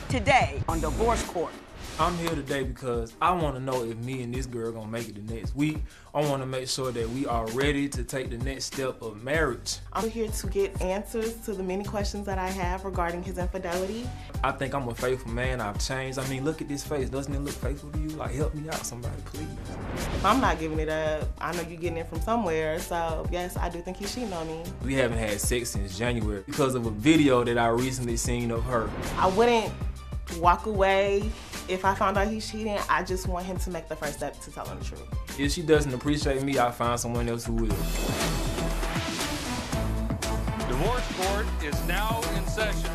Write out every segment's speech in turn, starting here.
Today on Divorce Court. I'm here today because I want to know if me and this girl gonna make it the next week. I want to make sure that we are ready to take the next step of marriage. I'm here to get answers to the many questions that I have regarding his infidelity. I think I'm a faithful man. I've changed. I mean, look at this face. Doesn't it look faithful to you? Like, help me out, somebody, please. I'm not giving it up. I know you're getting it from somewhere, so yes, I do think he's cheating on me. We haven't had sex since January because of a video that I recently seen of her. I wouldn't walk away if I found out he's cheating. I just want him to make the first step to tell him the truth. If she doesn't appreciate me, I'll find someone else who will. Divorce Court is now in session.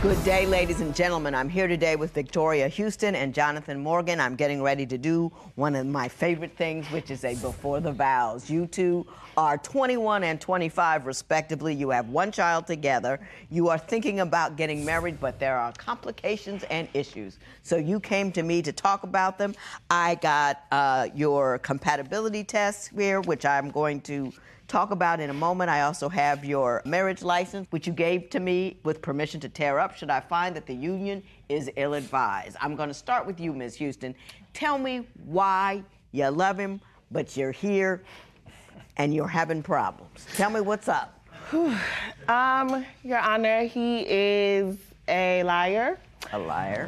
Good day, ladies and gentlemen. I'm here today with Victoria Houston and Jonathan Morgan. I'm getting ready to do one of my favorite things, which is a Before the Vows. You two are 21 and 25, respectively. You have one child together. You are thinking about getting married, but there are complications and issues. So you came to me to talk about them. I got your compatibility test here, which I'm going to talk about in a moment. I also have your marriage license, which you gave to me with permission to tear up should I find that the union is ill-advised. I'm going to start with you, Ms. Houston. Tell me why you love him, but you're here and you're having problems. Tell me what's up. Your Honor, he is a liar. A liar.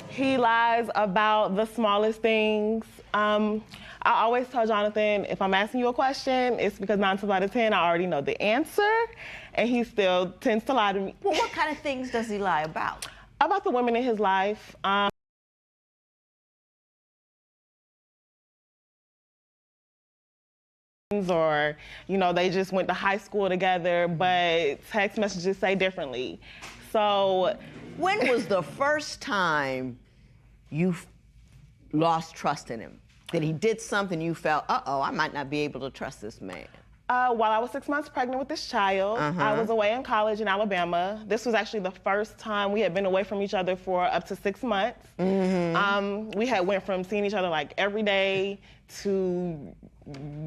He lies about the smallest things. I always tell Jonathan, if I'm asking you a question, it's because 9 times out of 10, I already know the answer, and he still tends to lie to me. Well, what kind of things does he lie about? About the women in his life. Or, you know, they just went to high school together, but text messages say differently. So, when was the first time you lost trust in him? That he did something you felt, uh-oh, I might not be able to trust this man? While I was 6 months pregnant with this child, I was away in college in Alabama. This was actually the first time we had been away from each other for up to 6 months. We had went from seeing each other like every day to,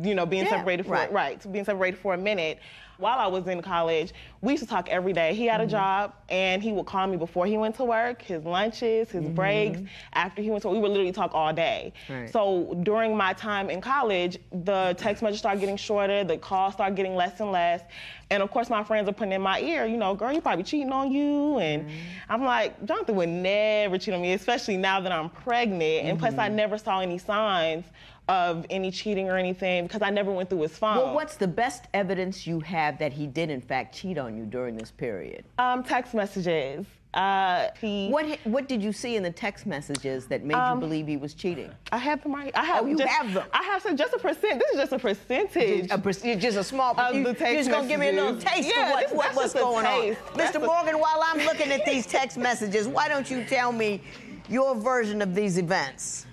you know, being separated for to being separated for a minute. While I was in college, we used to talk every day. He had a job, and he would call me before he went to work, his lunches, his breaks. After he went to work, we would literally talk all day. So during my time in college, the text messages started getting shorter, the calls started getting less and less. And of course, my friends are putting in my ear, you know, girl, you probably cheating on you. And I'm like, Jonathan would never cheat on me, especially now that I'm pregnant. And plus, I never saw any signs of any cheating or anything because I never went through his phone. Well, what's the best evidence you have that he did in fact cheat on you during this period? Text messages. What did you see in the text messages that made you believe he was cheating? I have them right. I have. You have them. I have some, just a percent. This is just a percentage. Just a small. The text you're just gonna give me a little taste of what's going on. Mr. Morgan, while I'm looking at these text messages, why don't you tell me your version of these events?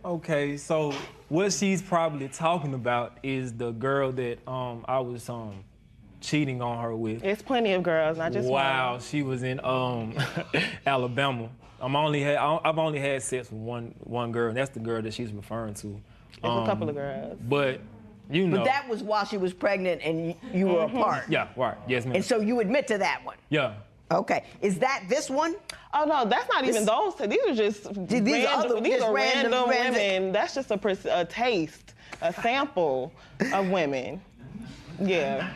Okay, so what she's probably talking about is the girl that I was cheating on her with. It's plenty of girls, not just one. She was in Alabama. I've only had sex with one girl, and that's the girl that she's referring to. It's a couple of girls. But you know. But that was while she was pregnant and you were apart. Yeah, right. Yes, ma'am. And so you admit to that one. Yeah. Okay. Is that this one? Oh no, that's not even those two. These are just random women. That's just a taste, a sample of women. Yeah.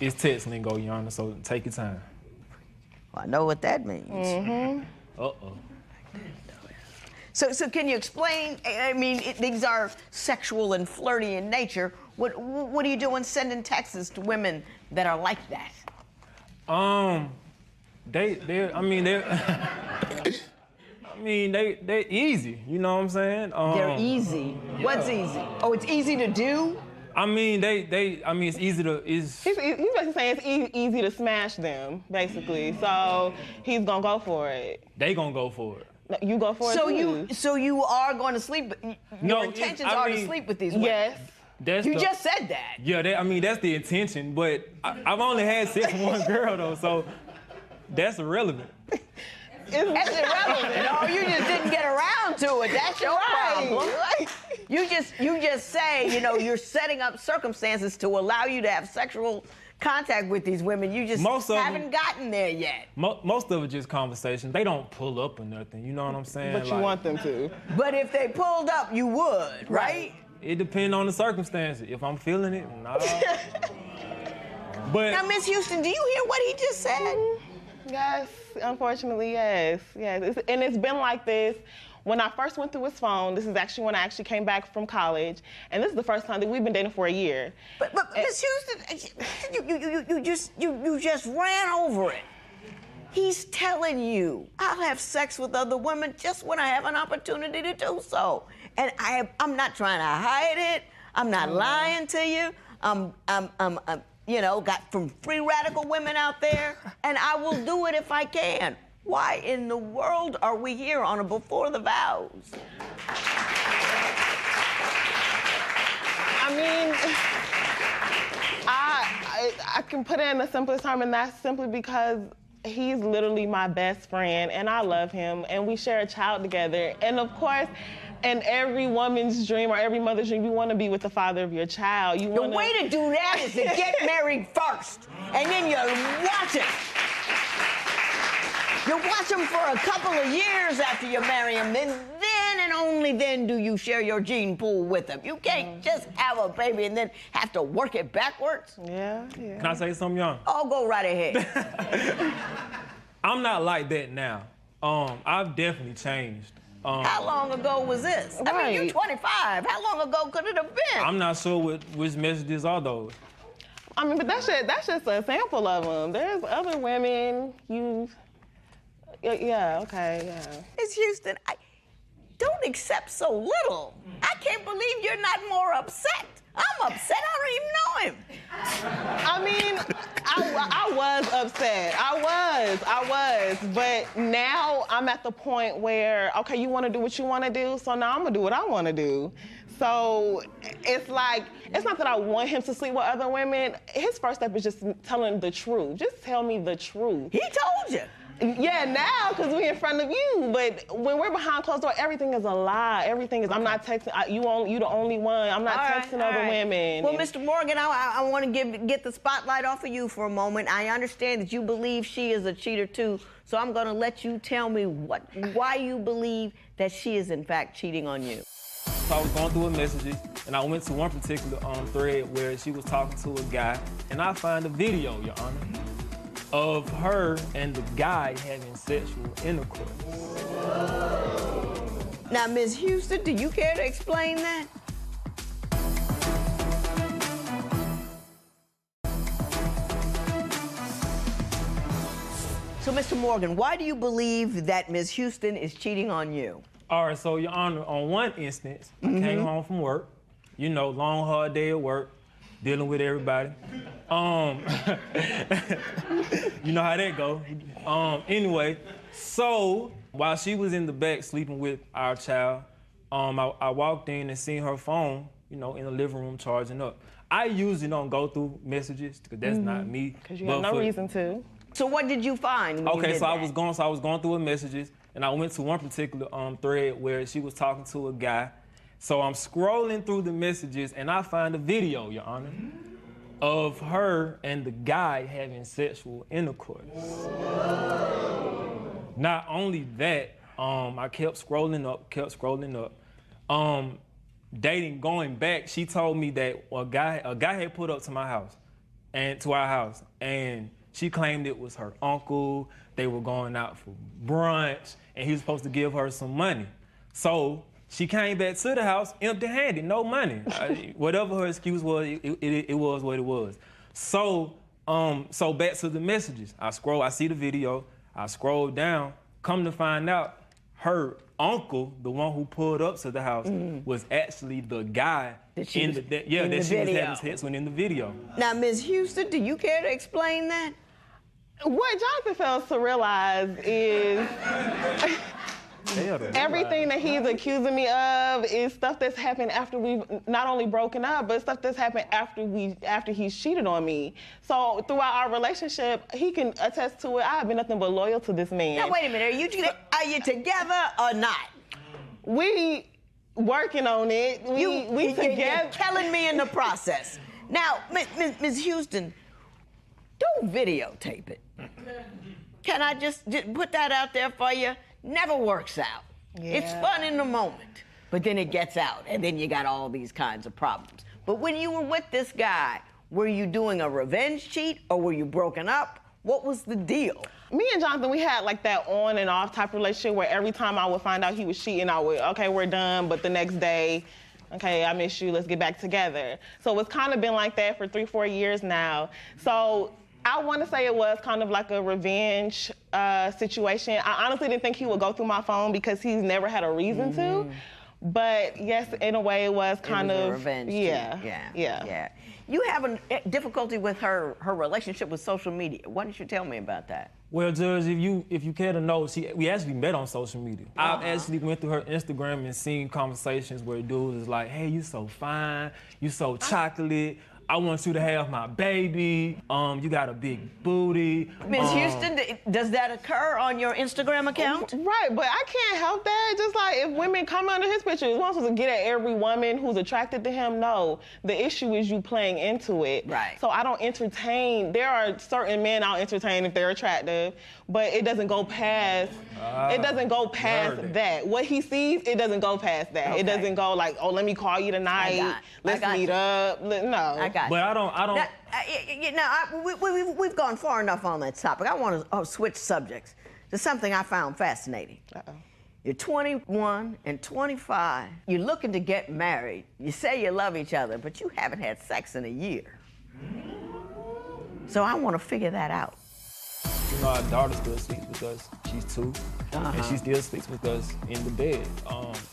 It's text lingo, Your Honor, so take your time. Well, I know what that means. Uh-oh. So can you explain? I mean, these are sexual and flirty in nature. What are you doing sending texts to women that are like that? They're easy, you know what I'm saying? They're easy. What's easy? Oh, it's easy to do? I mean, it's easy to, He's basically saying it's easy to smash them, basically. So he's gonna go for it. They gonna go for it. No, you go for it too. So you are going to sleep, your intentions are to sleep with these women? Yes. You just said that. Yeah, that's the intention, but I've only had sex with one girl though, so that's irrelevant. That's irrelevant. Oh, you just didn't get around to it. That's your problem. You just say, you know, you're setting up circumstances to allow you to have sexual contact with these women. You just haven't gotten there yet. Most of it just conversation. They don't pull up or nothing. You know what I'm saying? But you want them to. But if they pulled up, you would, right? It depends on the circumstances. If I'm feeling it, nah. But now, Miss Houston, do you hear what he just said? Yes, unfortunately, yes. And it's been like this. When I first went through his phone, this is actually when I actually came back from college, and this is the first time that we've been dating for a year. But Miss Houston, you just ran over it. He's telling you, I'll have sex with other women just when I have an opportunity to do so. And I'm not trying to hide it. I'm not lying to you. Got some free radical women out there, and I will do it if I can. Why in the world are we here on a Before the Vows? I mean, I can put it in the simplest term, and that's simply because he's literally my best friend, and I love him, and we share a child together. And of course, in every woman's dream or every mother's dream, you want to be with the father of your child. The way to do that is to get married first, and then you watch it. You watch them for a couple of years after you marry them, then and only then do you share your gene pool with them. You can't just have a baby and then have to work it backwards. Yeah. Can I say something, young? Oh, go right ahead. I'm not like that now. I've definitely changed. How long ago was this? Right. I mean, you're 25. How long ago could it have been? I'm not sure which messages are those. I mean, but that's just a sample of them. There's other women Yeah, okay, yeah. Miss Houston, don't accept so little. I can't believe you're not more upset. I'm upset. I don't even know him. I mean, I was upset. I was. But now I'm at the point where, okay, you want to do what you want to do, so now I'm going to do what I want to do. So it's like, it's not that I want him to sleep with other women. His first step is just telling the truth. Just tell me the truth. He told you. Yeah, now, because we're in front of you. But when we're behind closed doors, everything is a lie. Everything is, I'm not texting, you the only one. I'm not texting other women. Well, Mr. Morgan, I want to get the spotlight off of you for a moment. I understand that you believe she is a cheater, too. So I'm going to let you tell me why you believe that she is, in fact, cheating on you. So I was going through her messages, and I went to one particular thread where she was talking to a guy, and I find a video, Your Honor, of her and the guy having sexual intercourse. Now, Ms. Houston, do you care to explain that? So, Mr. Morgan, why do you believe that Ms. Houston is cheating on you? All right, so, Your Honor, on one instance, I came home from work, long, hard day at work, dealing with everybody. You know how that go. Anyway, so while she was in the back sleeping with our child, I walked in and seen her phone, in the living room charging up. I usually don't go through messages because that's not me. Because you have no reason to. So what did you find when you did I that? was going through her messages, and I went to one particular thread where she was talking to a guy. So I'm scrolling through the messages, and I find a video, Your Honor, of her and the guy having sexual intercourse. Not only that, I kept scrolling up. Going back, she told me that a guy had put up to my house, and to our house, and she claimed it was her uncle. They were going out for brunch, and he was supposed to give her some money. So she came back to the house empty-handed, no money. Whatever her excuse was, it was what it was. So back to the messages. I see the video, I scroll down, come to find out her uncle, the one who pulled up to the house, was actually the guy that she was having sex with in the video. Now, Ms. Houston, do you care to explain that? What Jonathan fails to realize is everything that he's accusing me of is stuff that's happened after we've not only broken up, but stuff that's happened after he's cheated on me. So throughout our relationship, he can attest to it. I have been nothing but loyal to this man. Now, wait a minute. Are you together or not? We working on it. We together. You're telling me in the process. Now, Ms. Houston, don't videotape it. Can I just put that out there for you? Never works out. Yeah. It's fun in the moment, but then it gets out, and then you got all these kinds of problems. But when you were with this guy, were you doing a revenge cheat, or were you broken up? What was the deal? Me and Jonathan, we had like that on and off type relationship where every time I would find out he was cheating, I would, okay, we're done, but the next day, okay, I miss you, let's get back together. So it's kind of been like that for 3-4 years now. So I want to say it was kind of like a revenge situation. I honestly didn't think he would go through my phone because he's never had a reason to. But yes, in a way, it was kind of a revenge. Yeah. You have a difficulty with her relationship with social media. Why don't you tell me about that? Well, Judge, if you care to know, we actually met on social media. I actually went through her Instagram and seen conversations where dudes is like, hey, you so fine, you so chocolate. I want you to have my baby. You got a big booty. Ms. Houston, does that occur on your Instagram account? Right, but I can't help that. Just like if women come under his pictures, we're supposed to get at every woman who's attracted to him. No, the issue is you playing into it. Right. So I don't entertain. There are certain men I'll entertain if they're attractive, but it doesn't go past. It doesn't go past that. What he sees, it doesn't go past that. Okay. It doesn't go like, oh, let me call you tonight. Let's meet up. No. But I don't. We've gone far enough on that topic. I want to switch subjects to something I found fascinating. You're 21 and 25. You're looking to get married. You say you love each other, but you haven't had sex in a year. So I want to figure that out. You know, our daughter still sleeps with us. She's 2, and she still sleeps with us in the bed.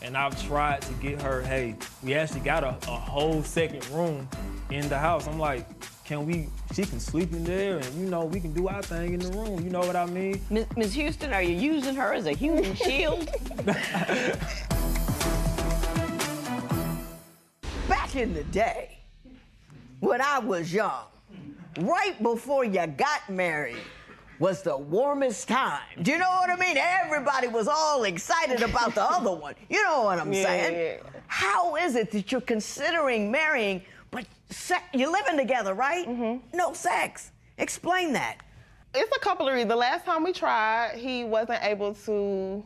And I've tried to get her, hey, we actually got a whole second room in the house. I'm like, she can sleep in there, and you know, we can do our thing in the room. You know what I mean? Ms. Houston, are you using her as a human shield? Back in the day, when I was young, right before you got married, was the warmest time. Do you know what I mean? Everybody was all excited about the other one. You know what I'm saying? Yeah. How is it that you're considering marrying, but you're living together, right? No sex. Explain that. It's a couple of reasons. The last time we tried, he wasn't able to,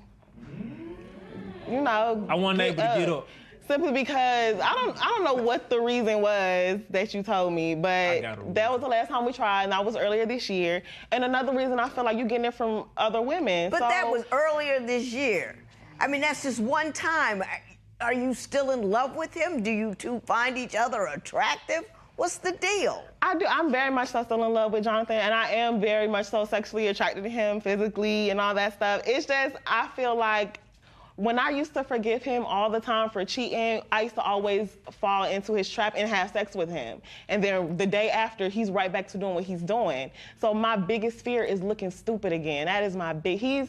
you know, I wasn't able to get up. Simply because I don't know what the reason was that you told me, but that was the last time we tried, and that was earlier this year. And another reason I feel like you're getting it from other women. But that was earlier this year. I mean, that's just one time. Are you still in love with him? Do you two find each other attractive? What's the deal? I do. I'm very much so still in love with Jonathan, and I am very much so sexually attracted to him physically and all that stuff. It's just, I feel like when I used to forgive him all the time for cheating, I used to always fall into his trap and have sex with him. And then the day after, he's right back to doing what he's doing. So my biggest fear is looking stupid again. That is my big, I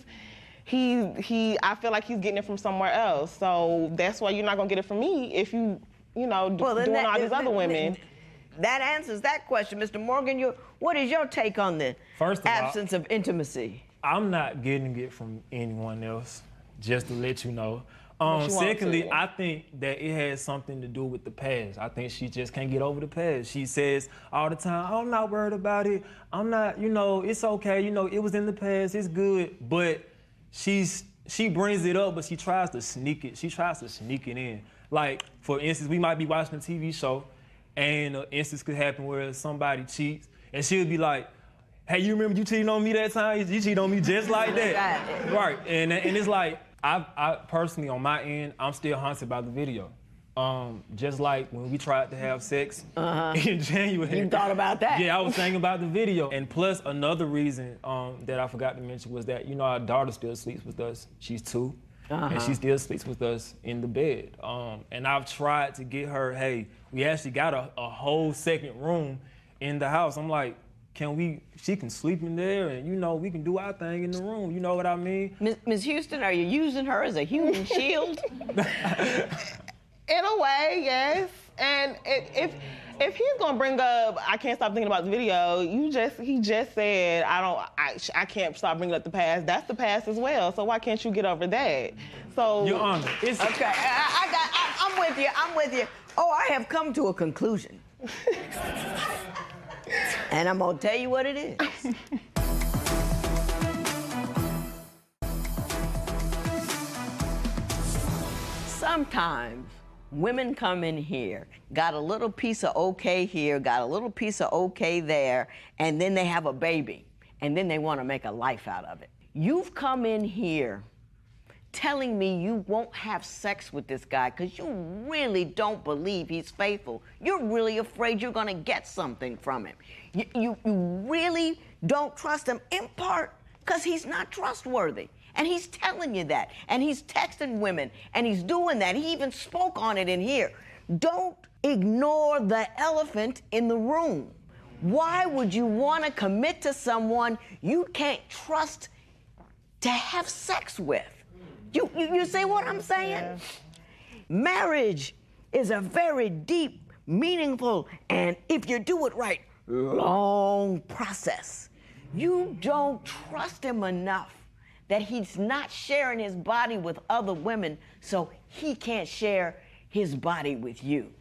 feel like he's getting it from somewhere else. So that's why you're not gonna get it from me if you doing all these other women. That answers that question. Mr. Morgan, what is your take on the absence of intimacy? I'm not getting it from anyone else, just to let you know. Secondly, I think that it has something to do with the past. I think she just can't get over the past. She says all the time, I'm not worried about it. I'm not, it's okay. It was in the past, it's good. But she brings it up, but she tries to sneak it. She tries to sneak it in. Like, for instance, we might be watching a TV show, and an instance could happen where somebody cheats, and she'll be like, hey, you remember you cheating on me that time? You cheated on me just like that. Right, and it's like, I personally, on my end, I'm still haunted by the video. Just like when we tried to have sex in January. You thought about that? Yeah, I was thinking about the video. And plus, another reason that I forgot to mention was that, our daughter still sleeps with us. She's 2, and she still sleeps with us in the bed. And I've tried to get her, hey, we actually got a whole second room in the house. I'm like, she can sleep in there, and we can do our thing in the room. You know what I mean? Ms. Houston, are you using her as a human shield? In a way, yes. And if he's gonna bring up, I can't stop thinking about the video, he just said, I can't stop bringing up the past. That's the past as well. So why can't you get over that? So Your Honor, it's okay. I'm with you. Oh, I have come to a conclusion. And I'm gonna tell you what it is. Sometimes women come in here, got a little piece of okay here, got a little piece of okay there, and then they have a baby, and then they want to make a life out of it. You've come in here telling me you won't have sex with this guy because you really don't believe he's faithful. You're really afraid you're going to get something from him. You really don't trust him, in part because he's not trustworthy. And he's telling you that. And he's texting women, and he's doing that. He even spoke on it in here. Don't ignore the elephant in the room. Why would you want to commit to someone you can't trust to have sex with? You see what I'm saying? Yeah. Marriage is a very deep, meaningful, and if you do it right, long process. You don't trust him enough that he's not sharing his body with other women, so he can't share his body with you.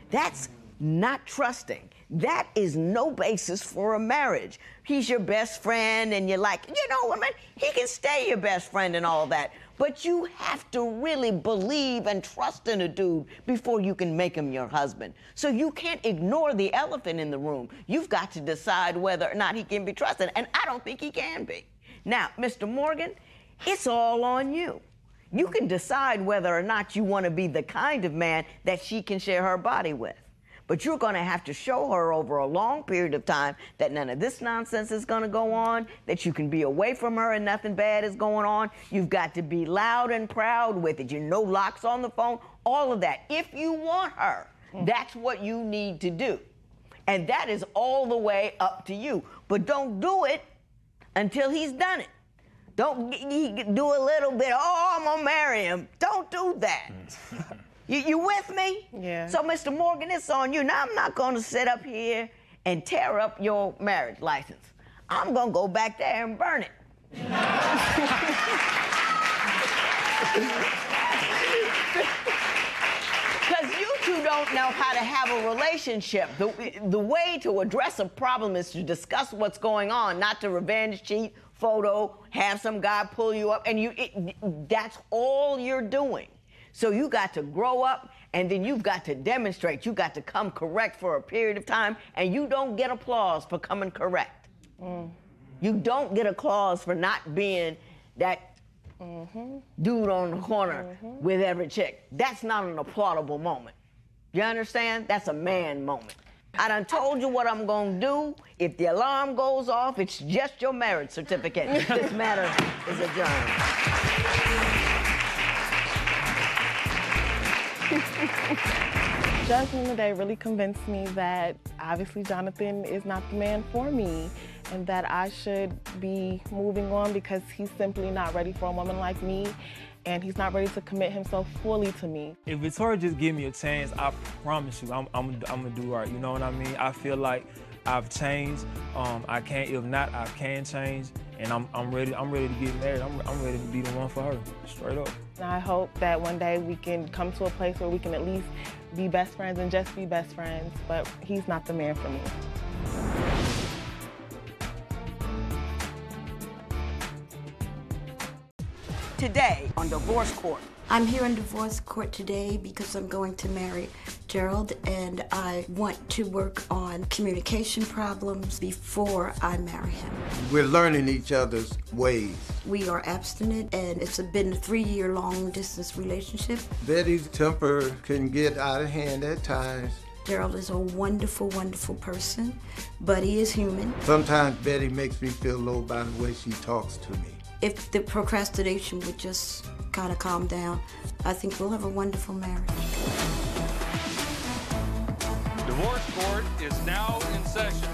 That's not trusting. That is no basis for a marriage. He's your best friend, and you're like, you know, women, he can stay your best friend and all that. But you have to really believe and trust in a dude before you can make him your husband. So you can't ignore the elephant in the room. You've got to decide whether or not he can be trusted, and I don't think he can be. Now, Mr. Morgan, it's all on you. You can decide whether or not you want to be the kind of man that she can share her body with. But you're going to have to show her over a long period of time that none of this nonsense is going to go on, that you can be away from her and nothing bad is going on. You've got to be loud and proud with it. You know, locks on the phone, all of that. If you want her, that's what you need to do. And that is all the way up to you. But don't do it until he's done it. Don't do a little bit, oh, I'm going to marry him. Don't do that. You with me? Yeah. So, Mr. Morgan, it's on you. Now, I'm not going to sit up here and tear up your marriage license. I'm going to go back there and burn it. Because you two don't know how to have a relationship. The way to address a problem is to discuss what's going on, not to revenge, cheat, photo, have some guy pull you up, and that's all you're doing. So you got to grow up, and then you've got to demonstrate. You got to come correct for a period of time, and you don't get applause for coming correct. You don't get applause for not being that dude on the corner with every chick. That's not an applaudable moment. You understand? That's a man moment. I done told you what I'm gonna do. If the alarm goes off, it's just your marriage certificate. This matter is adjourned. Judgment today really convinced me that obviously Jonathan is not the man for me and that I should be moving on because he's simply not ready for a woman like me and he's not ready to commit himself fully to me. If Victoria just give me a chance, I promise you, I'm gonna do right. You know what I mean? I feel like I've changed. I can't. If not, I can change, and I'm ready. I'm ready to get married. I'm ready to be the one for her, straight up. And I hope that one day we can come to a place where we can at least be best friends and just be best friends. But he's not the man for me. Today on Divorce Court. I'm here in divorce court today because I'm going to marry Gerald, and I want to work on communication problems before I marry him. We're learning each other's ways. We are abstinent, and it's been a 3-year long-distance relationship. Betty's temper can get out of hand at times. Gerald is a wonderful, wonderful person, but he is human. Sometimes Betty makes me feel low by the way she talks to me. If the procrastination would just kind of calm down, I think we'll have a wonderful marriage. Divorce Court is now in session.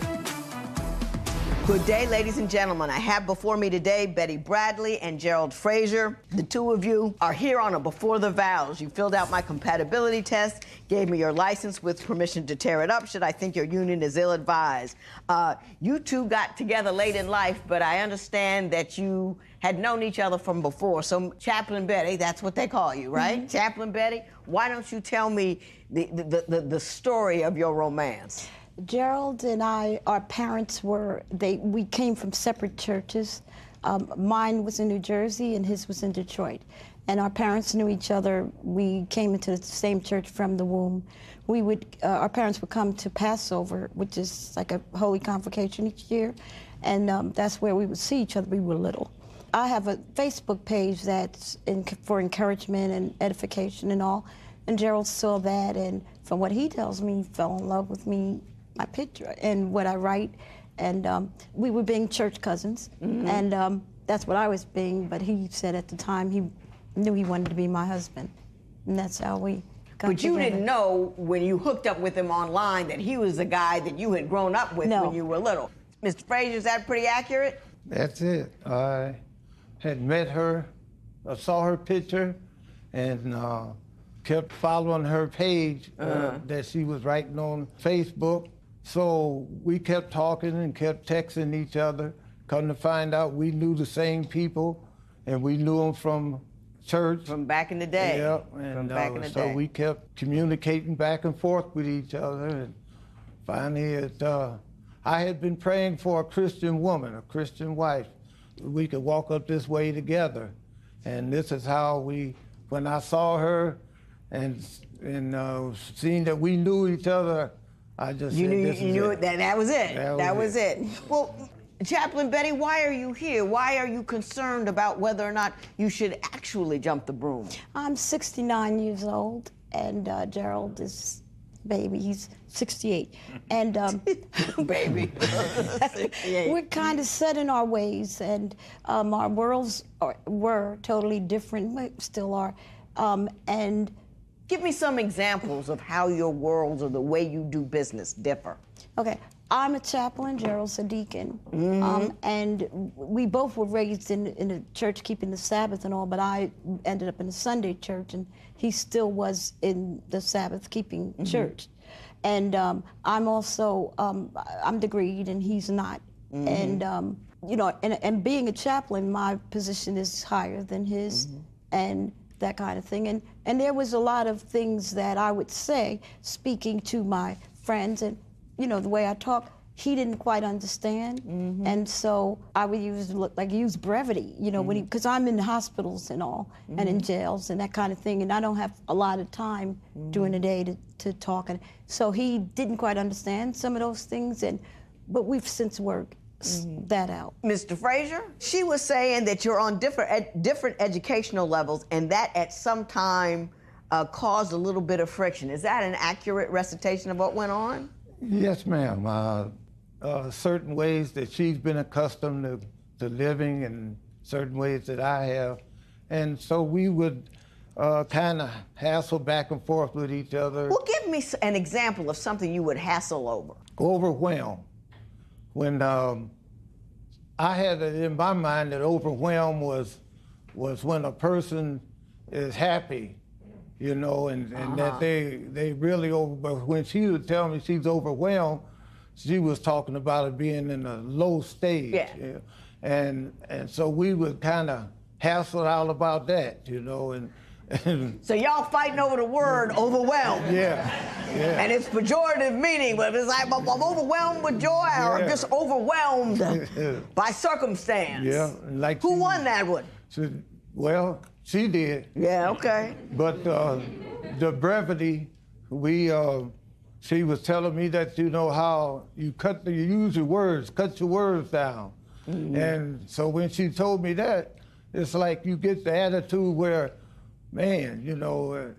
Good day, ladies and gentlemen. I have before me today Betty Bradley and Gerald Frazier. The two of you are here on a Before the Vows. You filled out my compatibility test, gave me your license with permission to tear it up should I think your union is ill-advised. You two got together late in life, but I understand that you had known each other from before. So Chaplain Betty, that's what they call you, right? Chaplain Betty, why don't you tell me the story of your romance? Gerald and I, our parents we came from separate churches. Mine was in New Jersey and his was in Detroit. And our parents knew each other. We came into the same church from the womb. Our parents would come to Passover, which is like a holy convocation each year. And that's where we would see each other. We were little. I have a Facebook page that's for encouragement and edification and all. And Gerald saw that, and from what he tells me, he fell in love with me, my picture, and what I write. And we were being church cousins, and that's what I was being, but he said at the time he knew he wanted to be my husband. And that's how we got But you together. didn't know when you hooked up with him online that he was the guy that you had grown up with No. when you were little. Mr. Frazier, is that pretty accurate? That's it. I had met her, I saw her picture, and kept following her page that she was writing on Facebook. So we kept talking and kept texting each other. Come to find out, we knew the same people, and we knew them from church. From back in the day. Yeah, From and back in the so day. we kept communicating back and forth with each other. And finally, I had been praying for a Christian woman, a Christian wife. We could walk up this way together. And this is how when I saw her and seeing that we knew each other, I just You said, knew, this you is knew it. that was it. That was it. Well, Chaplain Betty, why are you here? Why are you concerned about whether or not you should actually jump the broom? I'm 69 years old, and Gerald is baby. He's 68. And Baby. we're kind of set in our ways, and our worlds were totally different, but still are. And Give me some examples of how your worlds or the way you do business differ. okay, I'm a chaplain, Gerald's a deacon, and we both were raised in a church keeping the Sabbath and all, but I ended up in a Sunday church, and he still was in the Sabbath keeping church. And I'm also, I'm degreed and he's not. And, you know, and being a chaplain, my position is higher than his and that kind of thing. And there was a lot of things that I would say, speaking to my friends, and, you know, the way I talk, he didn't quite understand. And so I would use brevity, you know, because I'm in hospitals and all, and in jails and that kind of thing, and I don't have a lot of time during the day to talk. And so he didn't quite understand some of those things, but we've since worked that out. Mr. Frazier, she was saying that you're on different educational levels and that at some time caused a little bit of friction. Is that an accurate recitation of what went on? Yes, ma'am. Certain ways that she's been accustomed to living and certain ways that I have. And so we would kind of hassle back and forth with each other. Well, give me an example of something you would hassle over. Overwhelmed. When I had it in my mind that overwhelmed was when a person is happy, you know, and that they really but when she would tell me she's overwhelmed, she was talking about it being in a low stage. Yeah. And so we would kind of hassle out about that, you know, and So y'all fighting over the word overwhelmed. yeah. And it's pejorative meaning, but it's like, I'm overwhelmed with joy or Yeah. just overwhelmed by circumstance. Yeah. And like Who she- won that one? Well, she did. Yeah, okay. But the brevity, she was telling me that, you know, how you use your words, cut your words down. And so when she told me that, it's like you get the attitude where, man, you know,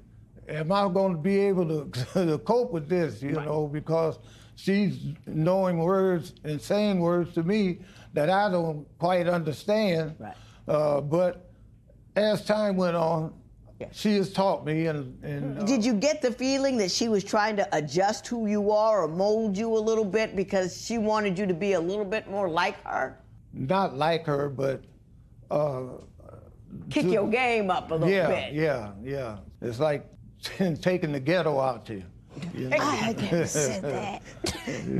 am I going to be able to cope with this, you know, because she's knowing words and saying words to me that I don't quite understand. Right. But as time went on, she has taught me. Did you get the feeling that she was trying to adjust who you are or mold you a little bit because she wanted you to be a little bit more like her? Not like her, but Kick your game up a little bit. Yeah. It's like taking the ghetto out to you. I never said that.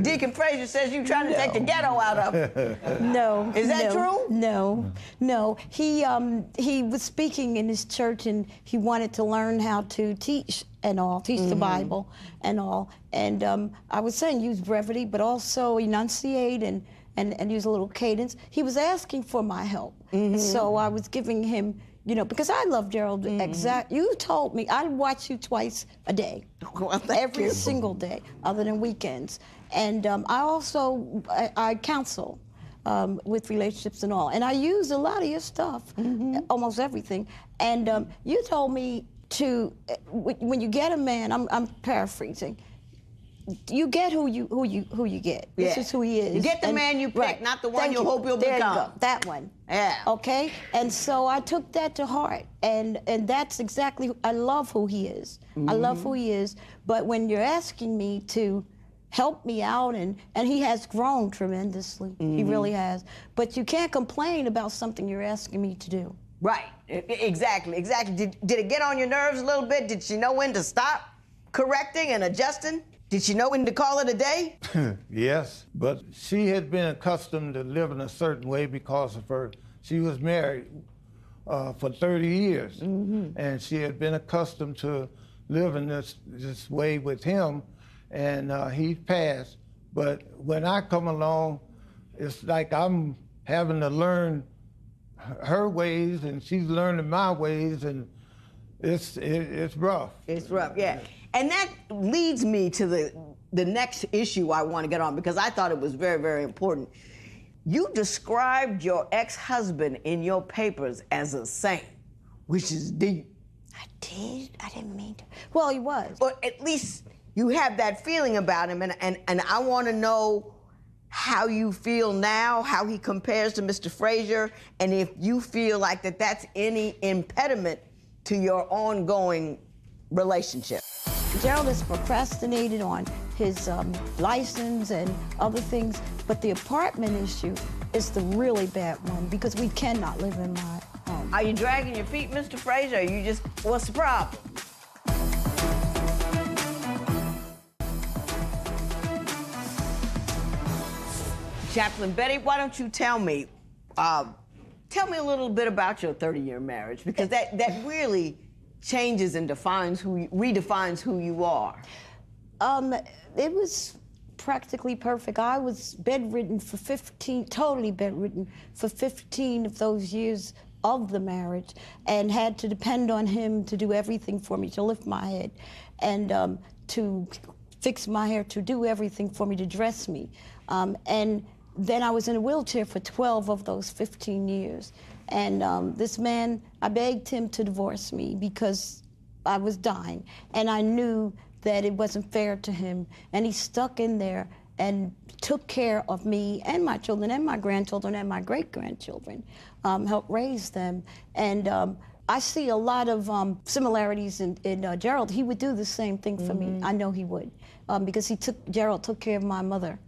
Deacon Frazier says you trying to take the ghetto out of him. No. Is that true? No. He was speaking in his church, and he wanted to learn how to teach and all, teach the Bible and all. And I was saying use brevity, but also enunciate and use a little cadence. He was asking for my help. And so I was giving him, because I love Gerald. You told me I'd watch you twice a day, Well, every single day, other than weekends. And I also I counsel with relationships and all, and I use a lot of your stuff, almost everything. And you told me to when you get a man, I'm paraphrasing. You get who you get. This is who he is. You get the man you pick, not the one you hope you'll there become. You go. That one. Yeah. Okay. And so I took that to heart, and that's exactly. I love who he is. I love who he is. But when you're asking me to help me out, and he has grown tremendously. He really has. But you can't complain about something you're asking me to do. Right. Exactly. Did it get on your nerves a little bit? Did she know when to stop correcting and adjusting? Did she know when to call it a day? Yes, but she had been accustomed to living a certain way because of she was married for 30 years, and she had been accustomed to living this way with him, and he passed. But when I come along, it's like I'm having to learn her ways, and she's learning my ways, and it's rough. It's rough, yeah. And that leads me to the next issue I want to get on, because I thought it was very, very important. You described your ex-husband in your papers as a saint, which is deep. I did? I didn't mean to. Well, he was. Or at least you have that feeling about him, and I want to know how you feel now, how he compares to Mr. Frazier, and if you feel like that's any impediment to your ongoing relationship. Gerald has procrastinated on his license and other things, but the apartment issue is the really bad one because we cannot live in my home. Are you dragging your feet, Mr. Frazier? What's the problem? Chaplain Betty, why don't you tell me a little bit about your 30-year marriage, because that really changes and redefines who you are. It was practically perfect. I was bedridden for totally bedridden for 15 of those years of the marriage, and had to depend on him to do everything for me, to lift my head, and to fix my hair, to do everything for me, to dress me. And then I was in a wheelchair for 12 of those 15 years. And this man, I begged him to divorce me because I was dying. And I knew that it wasn't fair to him. And he stuck in there and took care of me and my children and my grandchildren and my great-grandchildren, helped raise them. And I see a lot of similarities in Gerald. He would do the same thing for me. I know he would, because Gerald took care of my mother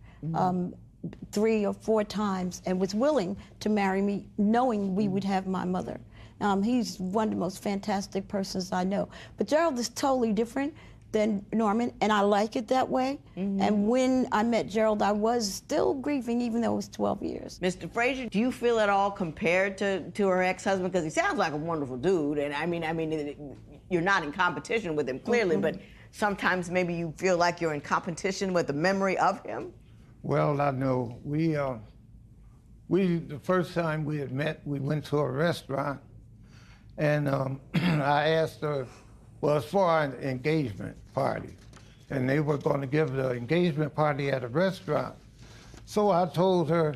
3 or 4 times and was willing to marry me knowing we would have my mother. He's one of the most fantastic persons I know. But Gerald is totally different than Norman, and I like it that way. And when I met Gerald, I was still grieving, even though it was 12 years. Mr. Frazier, do you feel at all compared to her ex-husband? Because he sounds like a wonderful dude, and I mean, you're not in competition with him, clearly, but sometimes maybe you feel like you're in competition with the memory of him? Well, I know. The first time we had met, we went to a restaurant, and I asked her, well, it's for an engagement party, and they were going to give the engagement party at a restaurant. So I told her,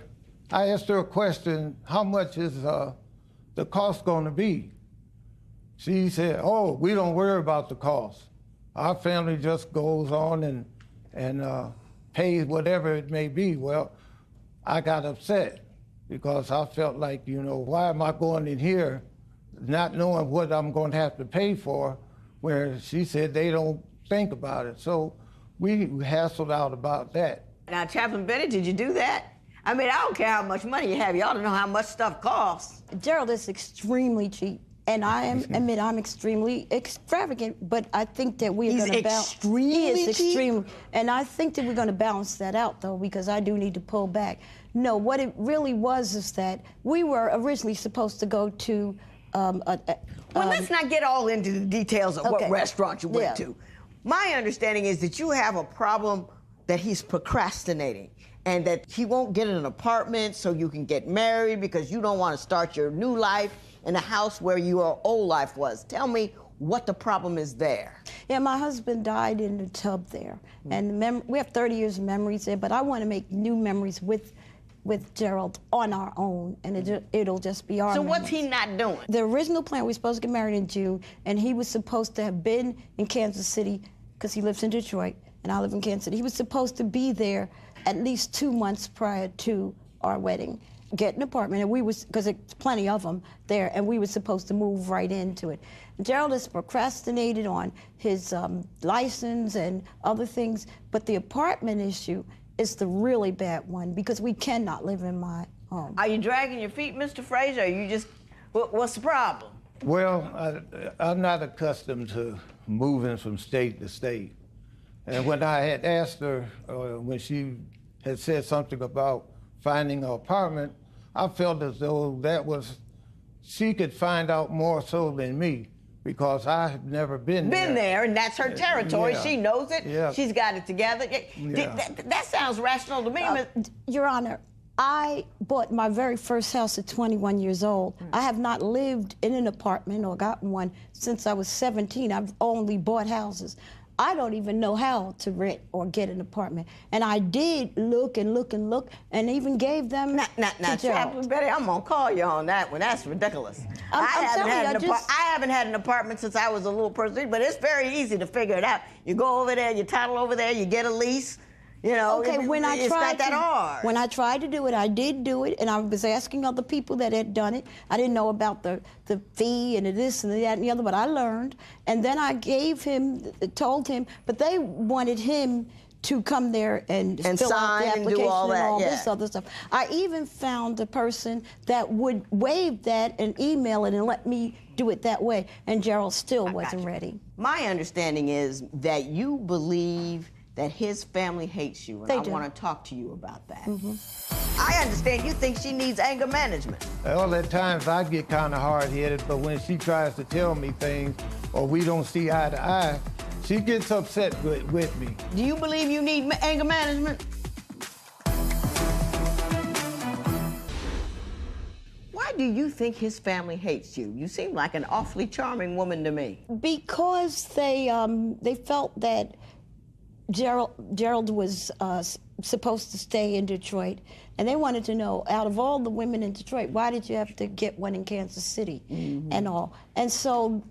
I asked her a question, how much is the cost going to be? She said, oh, we don't worry about the cost. Our family just goes on and pays whatever it may be. Well, I got upset because I felt like, why am I going in here not knowing what I'm going to have to pay for, where she said they don't think about it. So we hassled out about that. Now, Chaplain Betty, did you do that? I mean, I don't care how much money you have. You ought to know how much stuff costs. Gerald is extremely cheap. And I admit I'm extremely extravagant, but I think that we're going to balance. He is extreme, and I think that we're going to balance that out, though, because I do need to pull back. No, what it really was is that we were originally supposed to go to. Well, let's not get all into the details of what restaurant you went to. My understanding is that you have a problem that he's procrastinating, and that he won't get an apartment so you can get married because you don't want to start your new life in a house where your old life was. Tell me what the problem is there. Yeah, my husband died in the tub there, and we have 30 years of memories there, but I want to make new memories with Gerald on our own, and it'll just be our So memories. what's he not doing? The original plan, we were supposed to get married in June, and he was supposed to have been in Kansas City, because he lives in Detroit, and I live in Kansas City. He was supposed to be there at least 2 months prior to our wedding, get an apartment, and we was, because there's plenty of them there, and we were supposed to move right into it. Gerald has procrastinated on his license and other things, but the apartment issue is the really bad one, because we cannot live in my home. Are you dragging your feet, Mr. Frazier? Or you just, what's the problem? Well, I'm not accustomed to moving from state to state. And when I had asked her, when she had said something about finding an apartment, I felt as though that was, she could find out more so than me, because I have never been there. Been there, and that's her territory. Yeah. She knows it. Yeah. She's got it together. Yeah. That sounds rational to me. Your Honor, I bought my very first house at 21 years old. I have not lived in an apartment or gotten one since I was 17. I've only bought houses. I don't even know how to rent or get an apartment. And I did look and look and look, and even gave them to Gerald. Betty, I'm gonna call you on that one. That's ridiculous. I haven't had an apartment since I was a little person, but it's very easy to figure it out. You go over there, you title over there, you get a lease. You know, okay, it's not that hard. When I tried to do it, I did do it, and I was asking other people that had done it. I didn't know about the fee and the this and the that and the other, but I learned. And then I told him, but they wanted him to come there and fill out the application and do all this other stuff. I even found a person that would waive that and email it and let me do it that way, and Gerald still wasn't ready. My understanding is that you believe that his family hates you, and I want to talk to you about that. I understand you think she needs anger management. Well, at times I get kind of hard-headed, but when she tries to tell me things or we don't see eye to eye, she gets upset with me. Do you believe you need anger management? Why do you think his family hates you? You seem like an awfully charming woman to me. Because they felt that Gerald was supposed to stay in Detroit, and they wanted to know, out of all the women in Detroit, why did you have to get one in Kansas City and all? And so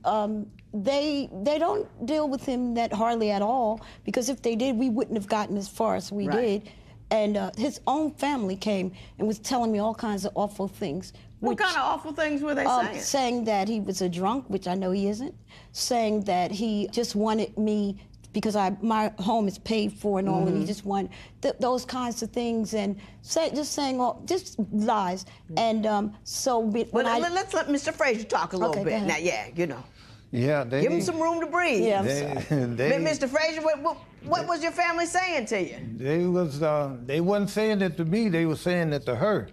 they don't deal with him that hardly at all, because if they did, we wouldn't have gotten as far as we did. And his own family came and was telling me all kinds of awful things. What kind of awful things were they saying? Saying that he was a drunk, which I know he isn't. Saying that he just wanted me because my home is paid for and all, and he just wanted those kinds of things, and just saying just lies. And so let's let Mr. Frazier talk a little bit. Now, you know. Yeah, give him some room to breathe. Yeah, Mr. Frazier, what was your family saying to you? They wasn't saying it to me. They were saying it to her.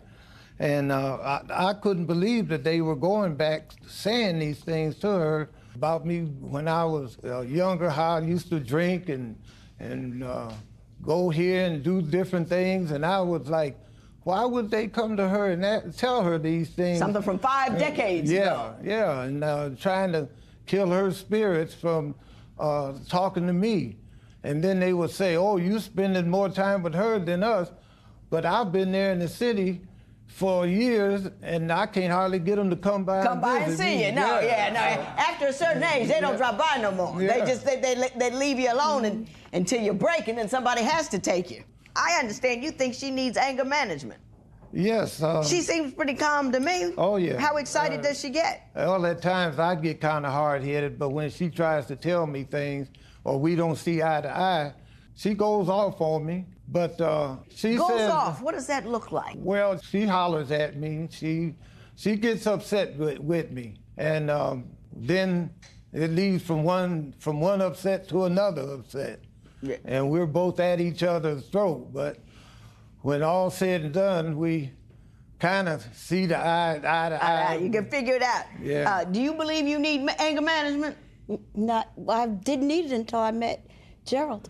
And I couldn't believe that they were going back saying these things to her about me when I was younger, how I used to drink and go here and do different things. And I was like, why would they come to her and tell her these things? Something from 5 decades ago. Yeah, and trying to kill her spirits from talking to me. And then they would say, oh, you spending more time with her than us. But I've been there in the city for years, and I can't hardly get them to come by and see you. No. After a certain age, they don't drop by no more. Yeah. They leave you alone until you break, and then somebody has to take you. I understand you think she needs anger management. Yes. She seems pretty calm to me. Oh, yeah. How excited does she get? Well, at times I get kind of hard-headed, but when she tries to tell me things or we don't see eye to eye, she goes off on me. But she goes says, off. What does that look like? Well, she hollers at me. She gets upset with me. and then it leads from one upset to another upset. Yeah. And we're both at each other's throat. But when all said and done, we kind of see the eye to eye. You can figure it out. Yeah. Do you believe you need anger management? I didn't need it until I met Gerald.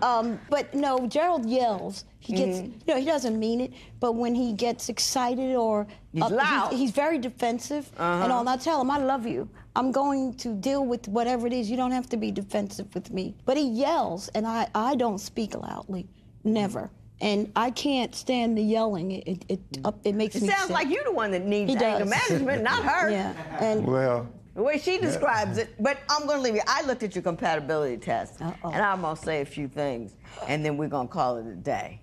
But no, Gerald yells. He gets, he doesn't mean it, but when he gets excited or he's loud. He's very defensive. And all. And I tell him, I love you. I'm going to deal with whatever it is. You don't have to be defensive with me. But he yells, and I don't speak loudly, never. And I can't stand the yelling. It makes me sick. It sounds like you're the one that needs anger management, not her. Yeah. And well, the way she describes it. But I'm going to leave you. I looked at your compatibility test, and I'm going to say a few things, and then we're going to call it a day.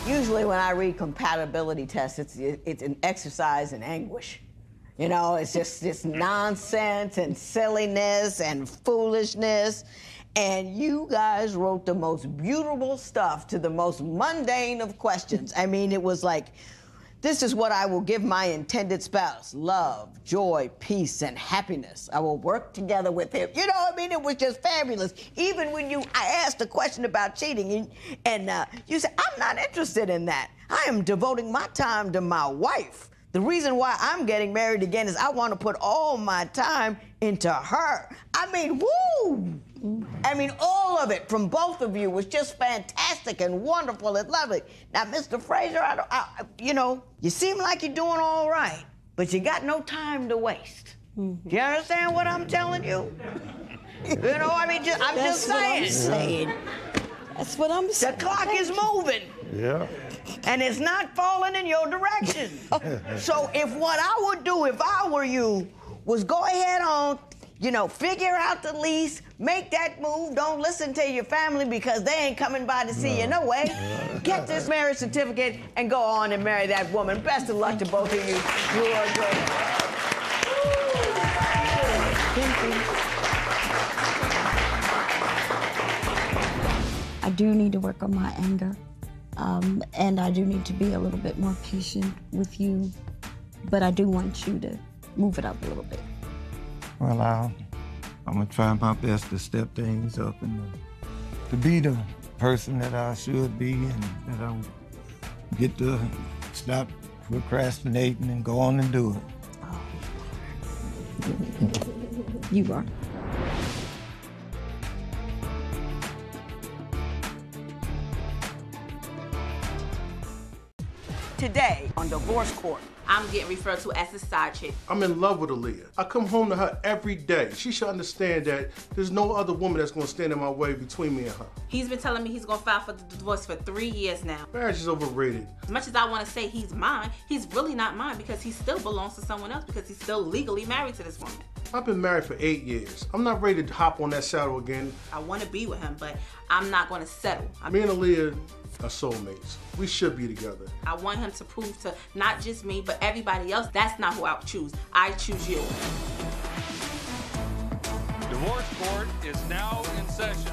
Usually when I read compatibility tests, it's an exercise in anguish. You know, it's just this nonsense and silliness and foolishness. And you guys wrote the most beautiful stuff to the most mundane of questions. I mean, it was like, this is what I will give my intended spouse: love, joy, peace, and happiness. I will work together with him. You know, I mean, it was just fabulous. Even when I asked a question about cheating, and you said, I'm not interested in that. I am devoting my time to my wife. The reason why I'm getting married again is I want to put all my time into her. I mean, woo! I mean, all of it from both of you was just fantastic and wonderful and lovely. Now, Mr. Fraser, you know, you seem like you're doing all right, but you got no time to waste. Do you understand what I'm telling you? You know, I mean, I'm just saying. That's what I'm saying. The clock is moving. yeah. And it's not falling in your direction. So if what I would do if I were you was go ahead on, you know, figure out the lease, make that move, don't listen to your family because they ain't coming by to see you no way. Get this marriage certificate and go on and marry that woman. Best of luck to both of you. You are great. Thank you. I do need to work on my anger. And I do need to be a little bit more patient with you, but I do want you to move it up a little bit. Well, I'm going to try my best to step things up and to be the person that I should be, and that I'll get to stop procrastinating and go on and do it. You are. Today on Divorce Court. I'm getting referred to as the side chick. I'm in love with Aaliyah. I come home to her every day. She should understand that there's no other woman that's gonna stand in my way between me and her. He's been telling me he's gonna file for the divorce for 3 years now. Marriage is overrated. As much as I wanna say he's mine, he's really not mine because he still belongs to someone else because he's still legally married to this woman. I've been married for 8 years. I'm not ready to hop on that saddle again. I wanna be with him, but I'm not gonna settle. Me and Aaliyah are soulmates. We should be together. I want him to prove to not just me, but everybody else, that's not who I choose. I choose you. Divorce Court is now in session.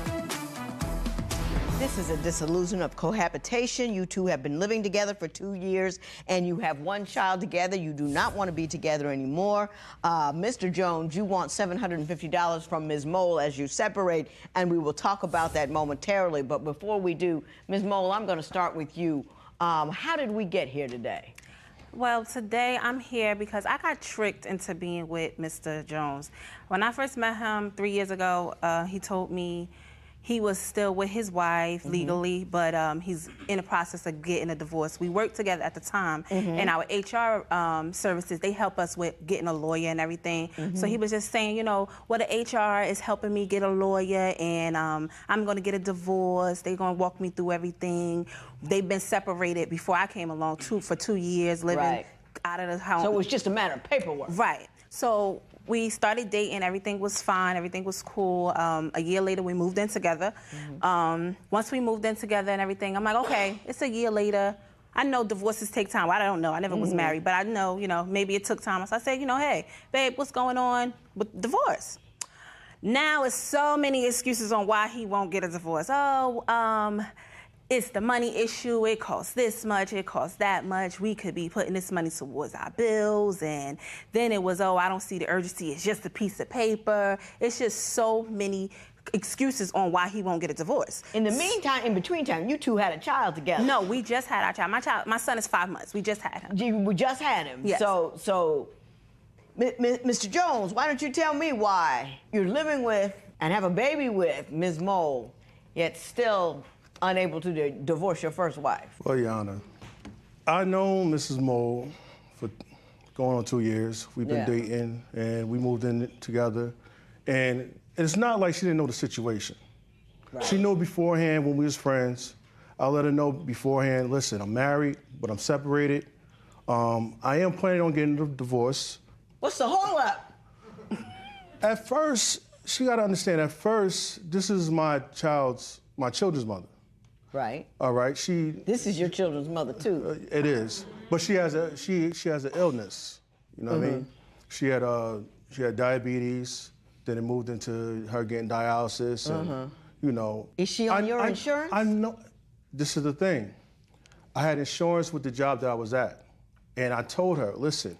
This is a disillusion of cohabitation. You two have been living together for 2 years, and you have one child together. You do not want to be together anymore. Mr. Jones, you want $750 from Ms. Mole as you separate, and we will talk about that momentarily. But before we do, Ms. Mole, I'm going to start with you. How did we get here today? Well, today I'm here because I got tricked into being with Mr. Jones. When I first met him 3 years ago, he told me he was still with his wife legally, but he's in the process of getting a divorce. We worked together at the time, and our HR services, they help us with getting a lawyer and everything. So he was just saying, you know, well, the HR is helping me get a lawyer, and I'm gonna get a divorce. They're gonna walk me through everything. They've been separated before I came along for 2 years, living out of the house. So it was just a matter of paperwork. Right. So we started dating, everything was fine, everything was cool. A year later, we moved in together. Once we moved in together and everything, I'm like, okay, it's a year later. I know divorces take time. I don't know, I never was married, but I know, you know, maybe it took time. So I said, you know, hey, babe, what's going on with divorce? Now it's so many excuses on why he won't get a divorce. Oh, it's the money issue. It costs this much. It costs that much. We could be putting this money towards our bills. And then it was, oh, I don't see the urgency. It's just a piece of paper. It's just so many excuses on why he won't get a divorce. In the meantime, in between time, you two had a child together. No, we just had our child. My son is 5 months. We just had him. We just had him. Yes. So, Mr. Jones, why don't you tell me why you're living with and have a baby with Ms. Mole, yet still unable to divorce your first wife? Well, Your Honor, I know Mrs. Mole for going on 2 years. We've been dating, and we moved in together. And it's not like she didn't know the situation. Right. She knew beforehand when we was friends. I let her know beforehand, listen, I'm married, but I'm separated. I am planning on getting a divorce. What's the holdup? At first, she got to understand, at first, this is my children's mother. Right. All right, This is your children's mother, too. It is. But she has an illness, you know what I mean? She had diabetes. Then it moved into her getting dialysis, and you know. Is she on your insurance? I know. This is the thing. I had insurance with the job that I was at, and I told her, listen,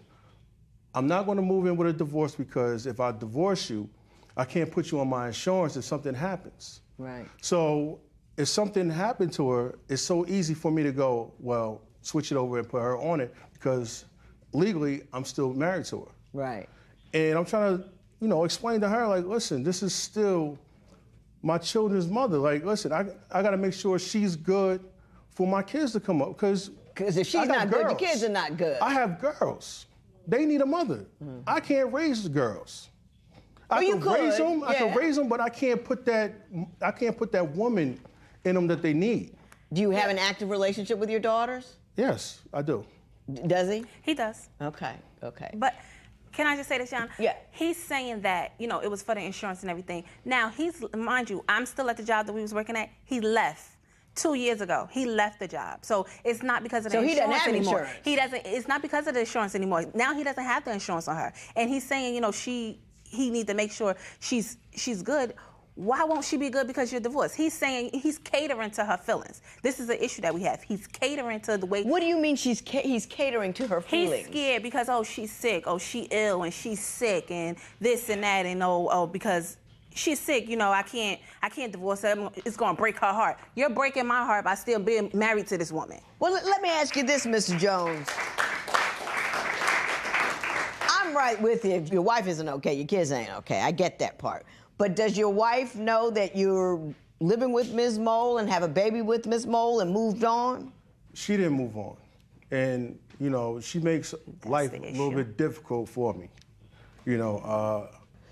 I'm not going to move in with a divorce because if I divorce you, I can't put you on my insurance if something happens. Right. So if something happened to her, it's so easy for me to go, well, switch it over and put her on it because legally I'm still married to her. Right. And I'm trying to, you know, explain to her, like, listen, this is still my children's mother. Like, listen, I got to make sure she's good for my kids to come up. Because if she's not good, your kids are not good. I have girls. They need a mother. I can't raise the girls. I can raise them. I can raise them, but I can't put that woman in them that they need. Do you have an active relationship with your daughters? Yes, I do. Does he? He does. Okay. But can I just say this, John? Yeah. He's saying that, you know, it was for the insurance and everything. Now, mind you, I'm still at the job that we was working at. He left 2 years ago. He left the job. So it's not because of the insurance anymore. Insurance. He doesn't, it's not because of the insurance anymore. Now he doesn't have the insurance on her. And he's saying, you know, he needs to make sure she's good. Why won't she be good because you're divorced? He's saying he's catering to her feelings. This is an issue that we have. He's catering to the way. What do you mean he's catering to her feelings? He's scared because, oh, she's sick. Oh, she ill and she's sick and this and that and oh, because she's sick, you know, I can't divorce her. It's going to break her heart. You're breaking my heart by still being married to this woman. Well, let me ask you this, Mr. Jones. I'm right with you. If your wife isn't okay, your kids ain't okay. I get that part. But does your wife know that you're living with Ms. Mole and have a baby with Ms. Mole and moved on? She didn't move on. And, you know, she makes life a little bit difficult for me. You know,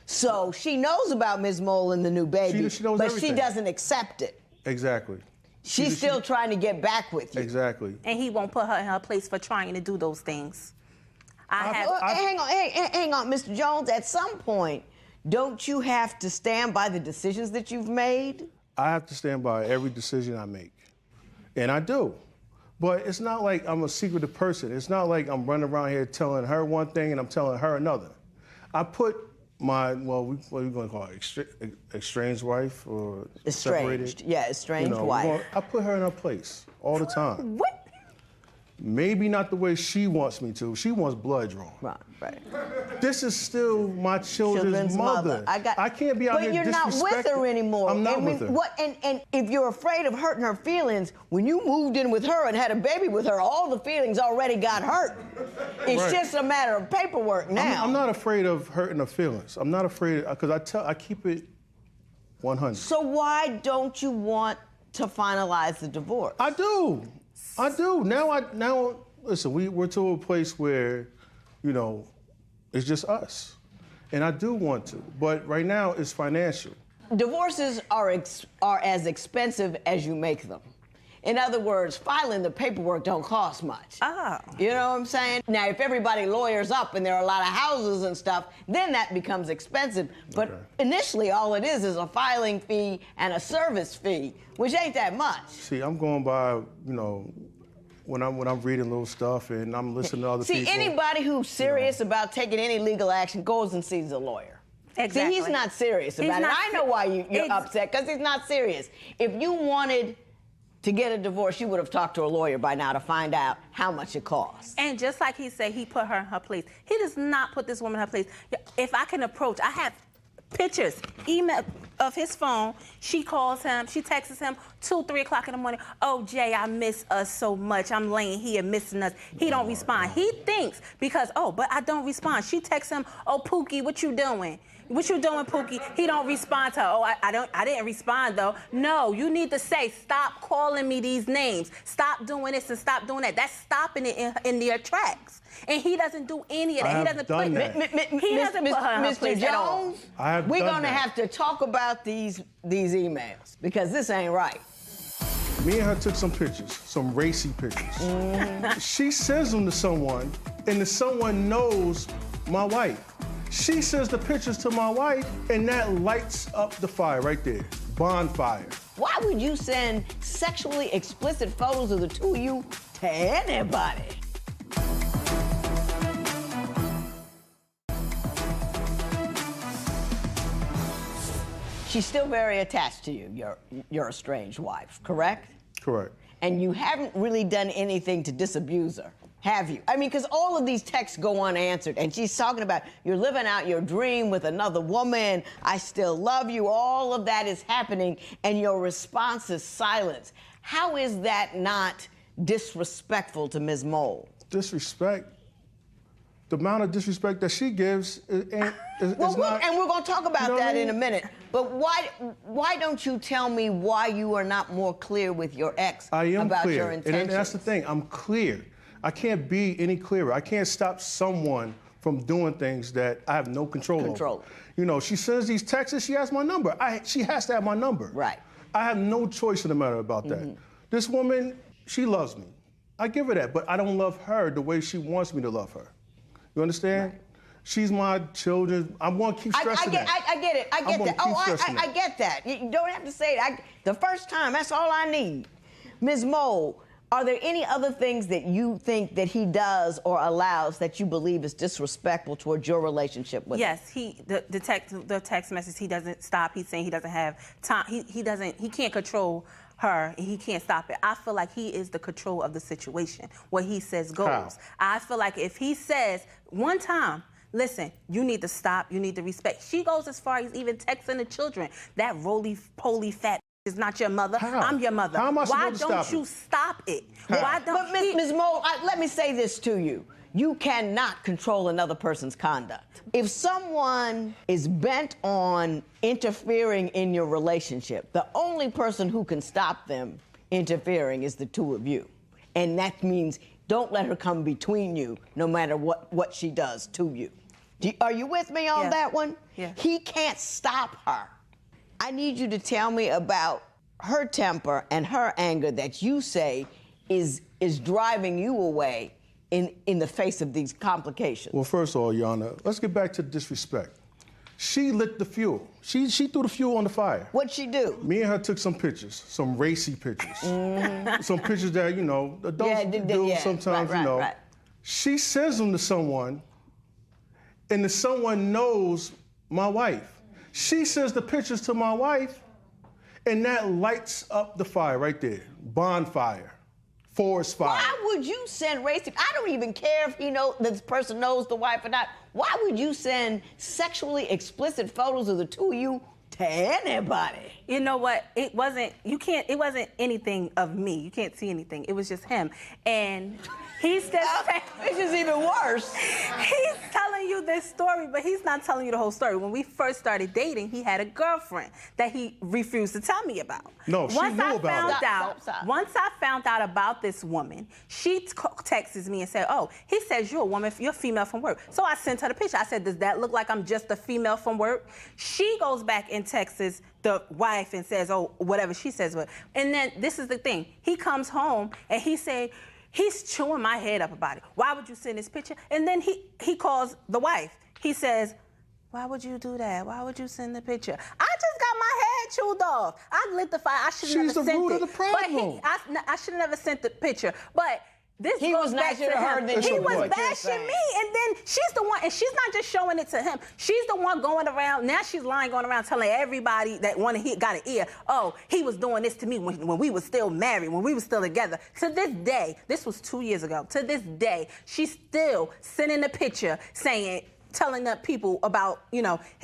So she knows about Ms. Mole and the new baby, she knows but everything. she doesn't accept it. Exactly. She's still trying to get back with you. Exactly. And he won't put her in her place for trying to do those things. Hang on, Mr. Jones. At some point, don't you have to stand by the decisions that you've made? I have to stand by every decision I make. And I do. But it's not like I'm a secretive person. It's not like I'm running around here telling her one thing and I'm telling her another. I put my, well, what are we going to call it? Estranged wife or separated? Estranged. Yeah, estranged wife. I put her in her place all the time. What? Maybe not the way she wants me to. She wants blood drawn. Right. This is still my children's mother. I can't be out here disrespecting. But you're not with her anymore. I'm not with her. And if you're afraid of hurting her feelings, when you moved in with her and had a baby with her, all the feelings already got hurt. It's just a matter of paperwork now. I'm not afraid of hurting her feelings. I'm not afraid, because I keep it 100. So why don't you want to finalize the divorce? I do. Now, listen, we're to a place where, you know, it's just us. And I do want to, but right now it's financial. Divorces are as expensive as you make them. In other words, filing the paperwork don't cost much. Oh. You know what I'm saying? Now, if everybody lawyers up and there are a lot of houses and stuff, then that becomes expensive. But initially, all it is a filing fee and a service fee, which ain't that much. See, I'm going by, you know, when I'm reading little stuff and I'm listening to other people. See, anybody who's serious about taking any legal action goes and sees a lawyer. Exactly. See, he's not serious about it. I know why you're upset, because he's not serious. If you wanted to get a divorce, you would have talked to a lawyer by now to find out how much it costs. And just like he said, he put her in her place. He does not put this woman in her place. If I can approach, I have pictures, email of his phone. She calls him, she texts him 2, 3 o'clock in the morning. Oh, Jay, I miss us so much. I'm laying here missing us. He don't respond. He thinks because, oh, but I don't respond. She texts him, oh, Pookie, what you doing? What you doing, Pookie? He don't respond to her. Oh, I didn't respond, though. No, you need to say, stop calling me these names. Stop doing this and stop doing that. That's stopping it in their tracks. And he doesn't do any of that. He doesn't put her in her place at all. We're going to have to talk about these emails because this ain't right. Me and her took some pictures, some racy pictures. She sends them to someone, and the someone knows my wife. She sends the pictures to my wife, and that lights up the fire right there. Bonfire. Why would you send sexually explicit photos of the two of you to anybody? She's still very attached to you, your estranged wife, correct? Correct. And you haven't really done anything to disabuse her, have you? I mean, because all of these texts go unanswered, and she's talking about you're living out your dream with another woman, I still love you, all of that is happening, and your response is silence. How is that not disrespectful to Ms. Mole? Disrespect? The amount of disrespect that she gives is not... And we're going to talk about that in a minute. But why don't you tell me why you are not more clear with your ex about your intentions? And that's the thing. I'm clear. I can't be any clearer. I can't stop someone from doing things that I have no control over. You know, she sends these texts. She has my number. She has to have my number. Right. I have no choice in the matter about that. This woman, she loves me. I give her that, but I don't love her the way she wants me to love her. You understand? Right. She's my children. I'm going to keep stressing that. I get it. I get that. I get that. You don't have to say it. The first time, that's all I need. Ms. Mole, are there any other things that you think that he does or allows that you believe is disrespectful towards your relationship with him? Yes, the text message, he doesn't stop. He's saying he doesn't have time. He can't control her, and he can't stop it. I feel like he is the control of the situation. What he says goes. How? I feel like if he says one time, listen, you need to stop, you need to respect. She goes as far as even texting the children. That roly-poly fat is not your mother. How? I'm your mother. How am I Why supposed to stop don't you stop it? How? Why don't But Ms. Mole, let me say this to you. You cannot control another person's conduct. If someone is bent on interfering in your relationship, the only person who can stop them interfering is the two of you. And that means don't let her come between you, no matter what she does to you. Are you with me on that one? Yeah. He can't stop her. I need you to tell me about her temper and her anger that you say is driving you away in the face of these complications. Well, first of all, Your Honor, let's get back to the disrespect. She lit the fuel. She threw the fuel on the fire. What'd she do? Me and her took some pictures, some racy pictures. Some pictures that, you know, adults do sometimes, you know. Right. She sends them to someone, and the someone knows my wife. She sends the pictures to my wife, and that lights up the fire right there. Bonfire. Forest fire. Why would you send racy? I don't even care if this person knows the wife or not. Why would you send sexually explicit photos of the two of you to anybody? You know what? It wasn't anything of me. You can't see anything. It was just him. And he's just this is even worse. He's telling you this story, but he's not telling you the whole story. When we first started dating, he had a girlfriend that he refused to tell me about. No, she knew about it. Once I found out about this woman, she texts me and said, oh, he says you're a woman, you're a female from work. So I sent her the picture. I said, does that look like I'm just a female from work? She goes back and texts the wife and says, oh, whatever she says. And then this is the thing. He comes home and he said, he's chewing my head up about it. Why would you send this picture? And then he calls the wife. He says, why would you do that? Why would you send the picture? I just got my head chewed off. I lit the fire. I should have never sent it. She's the root of the problem. But I should have never sent the picture. But This He goes was back nicer to her him. than he you was were. bashing me, and then she's the one, and she's not just showing it to him. She's the one going around. Now she's lying, going around telling everybody that got an ear. Oh, he was doing this to me when we were still married, when we were still together. To this day, this was 2 years ago. To this day, she's still sending a picture telling the people about,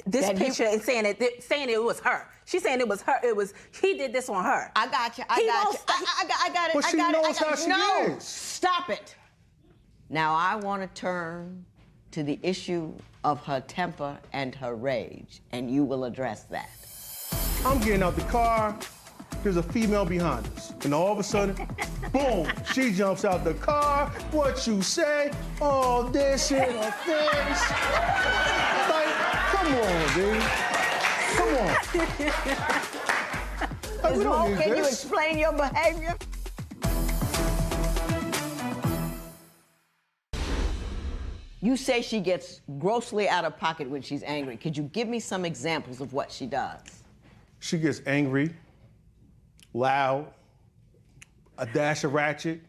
this That picture and saying it was her. She's saying it was her. He did this on her. I got you. I got it. But she knows how she is. Stop it. Now I want to turn to the issue of her temper and her rage, and you will address that. I'm getting out the car. There's a female behind us. And all of a sudden, boom, she jumps out the car. What you say? All this in her face. Like, come on, dude. Come on. Like, we don't need Can you this. explain your behavior? You say she gets grossly out of pocket when she's angry. Could you give me some examples of what she does? She gets angry, loud, a dash of ratchet,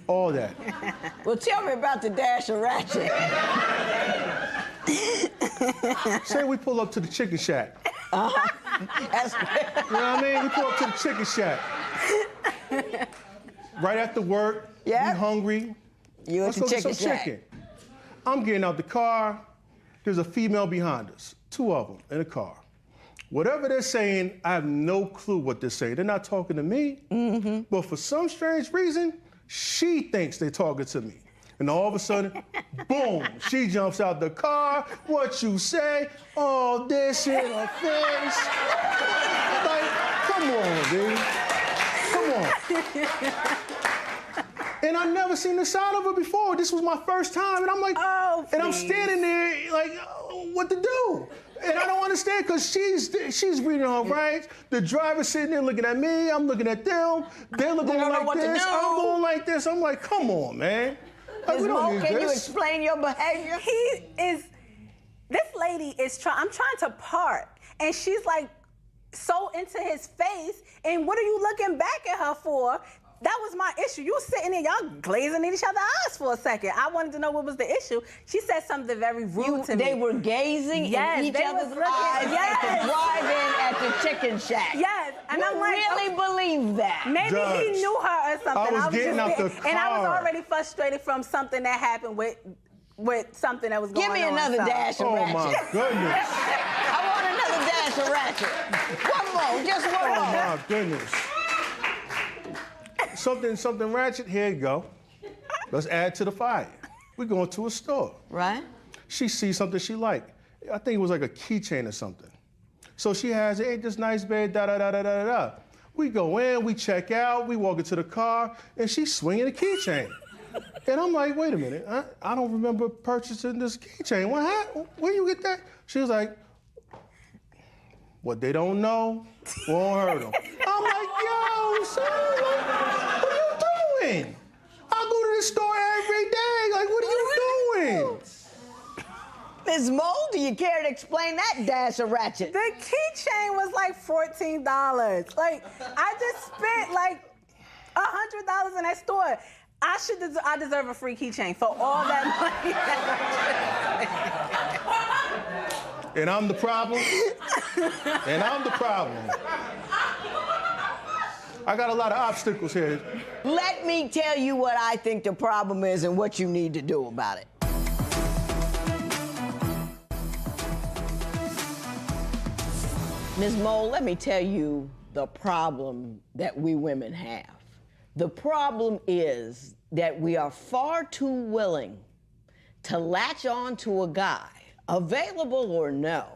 all that. Well, tell me about the dash of ratchet. Say we pull up to the chicken shack. Uh-huh. You know what I mean? We pull up to the chicken shack. Right after work, we hungry. You at Let's the go get chicken some shack. chicken. I'm getting out the car. There's a female behind us, 2 of them in a car. Whatever they're saying, I have no clue what they're saying. They're not talking to me, but for some strange reason, she thinks they're talking to me. And all of a sudden, boom, she jumps out the car. What you say? All this in her face. Like, come on, dude. Come on. And I've never seen the side of her before. This was my first time, and I'm like, and I'm standing there like, what to do? And I don't understand because she's reading her rights. The driver's sitting there looking at me. I'm looking at them. They're looking like this. I'm going like this. I'm like, come on, man. Like, we don't need Can you this. explain your behavior? This lady is I'm trying to park, and she's like so into his face, and what are you looking back at her for? That was my issue. You were sitting there, y'all glazing in each other's eyes for a second. I wanted to know what was the issue. She said something very rude to me. They were gazing in each other's eyes at the drive-in at the chicken shack. Yes, and I'm like, really believe that? Maybe he knew her or something. I was getting out the car. And I was already frustrated from something that happened with something that was going on. Give me another dash of ratchet. Oh, my goodness. I want another dash of ratchet. One more, just one more. Oh, my goodness. Something ratchet, here you go. Let's add to the fire. We're going to a store. Right. She sees something she liked. I think it was like a keychain or something. So she has it, ain't this nice, babe, da-da-da-da-da-da. We go in, we check out, we walk into the car, and she's swinging a keychain. And I'm like, wait a minute, I don't remember purchasing this keychain. What happened? Where you get that? She was like, what they don't know won't hurt them. I'm like, yo, son, what are you doing? I go to this store every day. Like, what are you doing? Ms. Mo, do you care to explain that dash of ratchet? The keychain was like $14. Like, I just spent like $100 in that store. I deserve a free keychain for all that money. And I'm the problem. And I'm the problem. I got a lot of obstacles here. Let me tell you what I think the problem is and what you need to do about it. Ms. Mole, let me tell you the problem that we women have. The problem is that we are far too willing to latch on to a guy, available or no,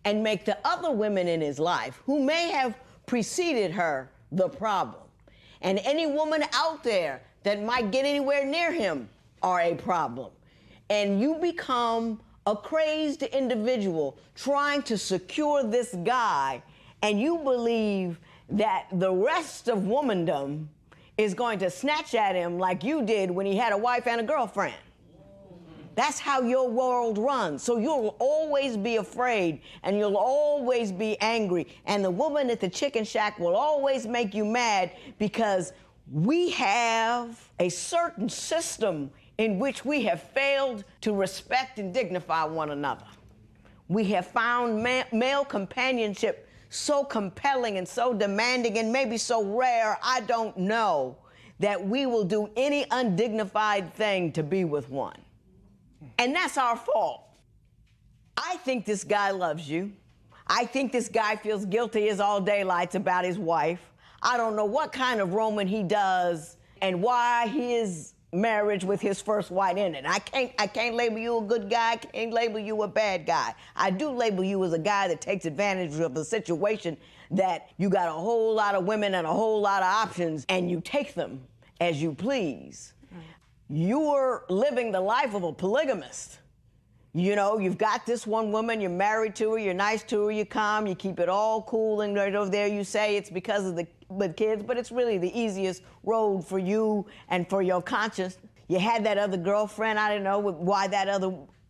and make the other women in his life who may have preceded her the problem. And any woman out there that might get anywhere near him are a problem. And you become a crazed individual trying to secure this guy, and you believe that the rest of womandom is going to snatch at him like you did when he had a wife and a girlfriend. That's how your world runs. So you'll always be afraid and you'll always be angry. And the woman at the chicken shack will always make you mad because We have a certain system in which we have failed to respect and dignify one another. We have found male companionship so compelling and so demanding and maybe so rare, I don't know, that we will do any undignified thing to be with one. And that's our fault. I think this guy loves you. I think this guy feels guilty as all daylights about his wife. I don't know what kind of roaming he does and why his marriage with his first wife ended. I can't label you a good guy, I can't label you a bad guy. I do label you as a guy that takes advantage of the situation that you got a whole lot of women and a whole lot of options and you take them as you please. You're living the life of a polygamist. You know, you've got this one woman, you're married to her, you're nice to her, you're calm, you keep it all cool, and right over there you say it's because of the kids, but it's really the easiest road for you and for your conscience. You had that other girlfriend, I don't know why that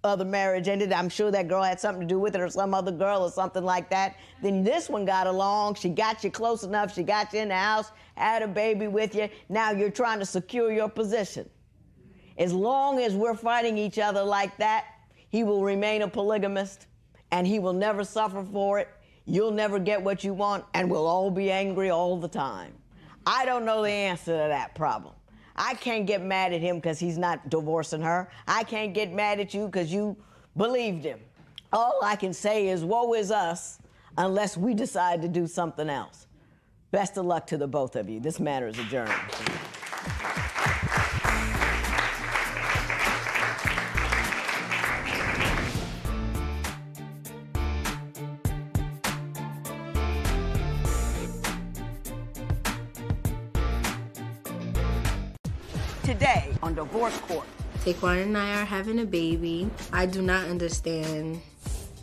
other marriage ended. I'm sure that girl had something to do with it, or some other girl or something like that. Then this one got along, she got you close enough, she got you in the house, had a baby with you. Now you're trying to secure your position. As long as we're fighting each other like that, he will remain a polygamist, and he will never suffer for it. You'll never get what you want, and we'll all be angry all the time. I don't know the answer to that problem. I can't get mad at him because he's not divorcing her. I can't get mad at you because you believed him. All I can say is, woe is us, unless we decide to do something else. Best of luck to the both of you. This matter is adjourned. Today on Divorce Court. Taquan and I are having a baby. I do not understand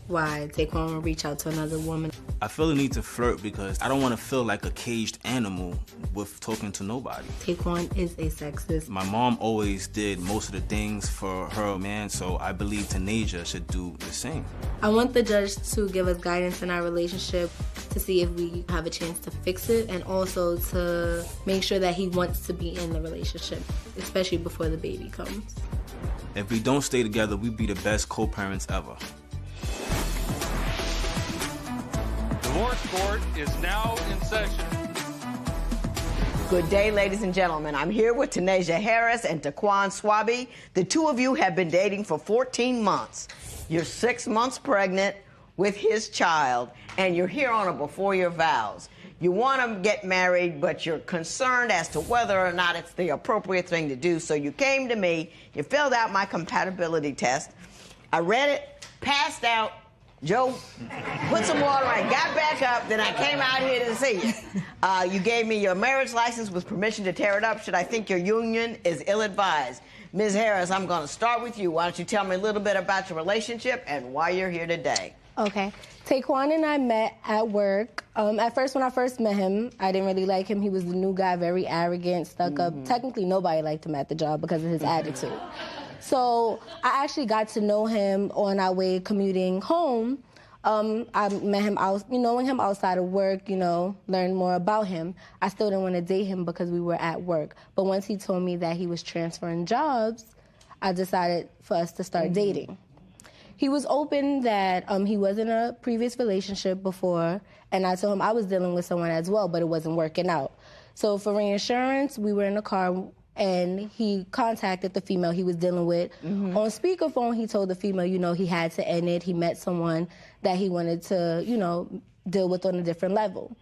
why Taquan would reach out to another woman. I feel the need to flirt because I don't want to feel like a caged animal with talking to nobody. Taquan is a sexist. My mom always did most of the things for her man, so I believe Tanasia should do the same. I want the judge to give us guidance in our relationship to see if we have a chance to fix it, and also to make sure that he wants to be in the relationship, especially before the baby comes. If we don't stay together, we'd be the best co-parents ever. Divorce Court is now in session. Good day, ladies and gentlemen. I'm here with Tanasia Harris and Taquan Swaby. The two of you have been dating for 14 months. You're 6 months pregnant with his child, and you're here on a before your vows. You want to get married, but you're concerned as to whether or not it's the appropriate thing to do. So you came to me, you filled out my compatibility test. I read it, passed out. Joe put some water on it, got back up, then I came out here to see you. You gave me your marriage license with permission to tear it up should I think your union is ill-advised. Ms. Harris, I'm going to start with you. Why don't you tell me a little bit about your relationship and why you're here today? Okay. Taquan and I met at work. At first, when I first met him, I didn't really like him. He was the new guy, very arrogant, stuck up. Technically, nobody liked him at the job because of his attitude. So I actually got to know him on our way commuting home. I met him knowing him outside of work, learned more about him. I still didn't want to date him because we were at work. But once he told me that he was transferring jobs, I decided for us to start dating. He was open that he was in a previous relationship before, and I told him I was dealing with someone as well, but it wasn't working out. So for reinsurance, we were in the car, and he contacted the female he was dealing with. On speakerphone, he told the female, he had to end it. He met someone that he wanted to, deal with on a different level.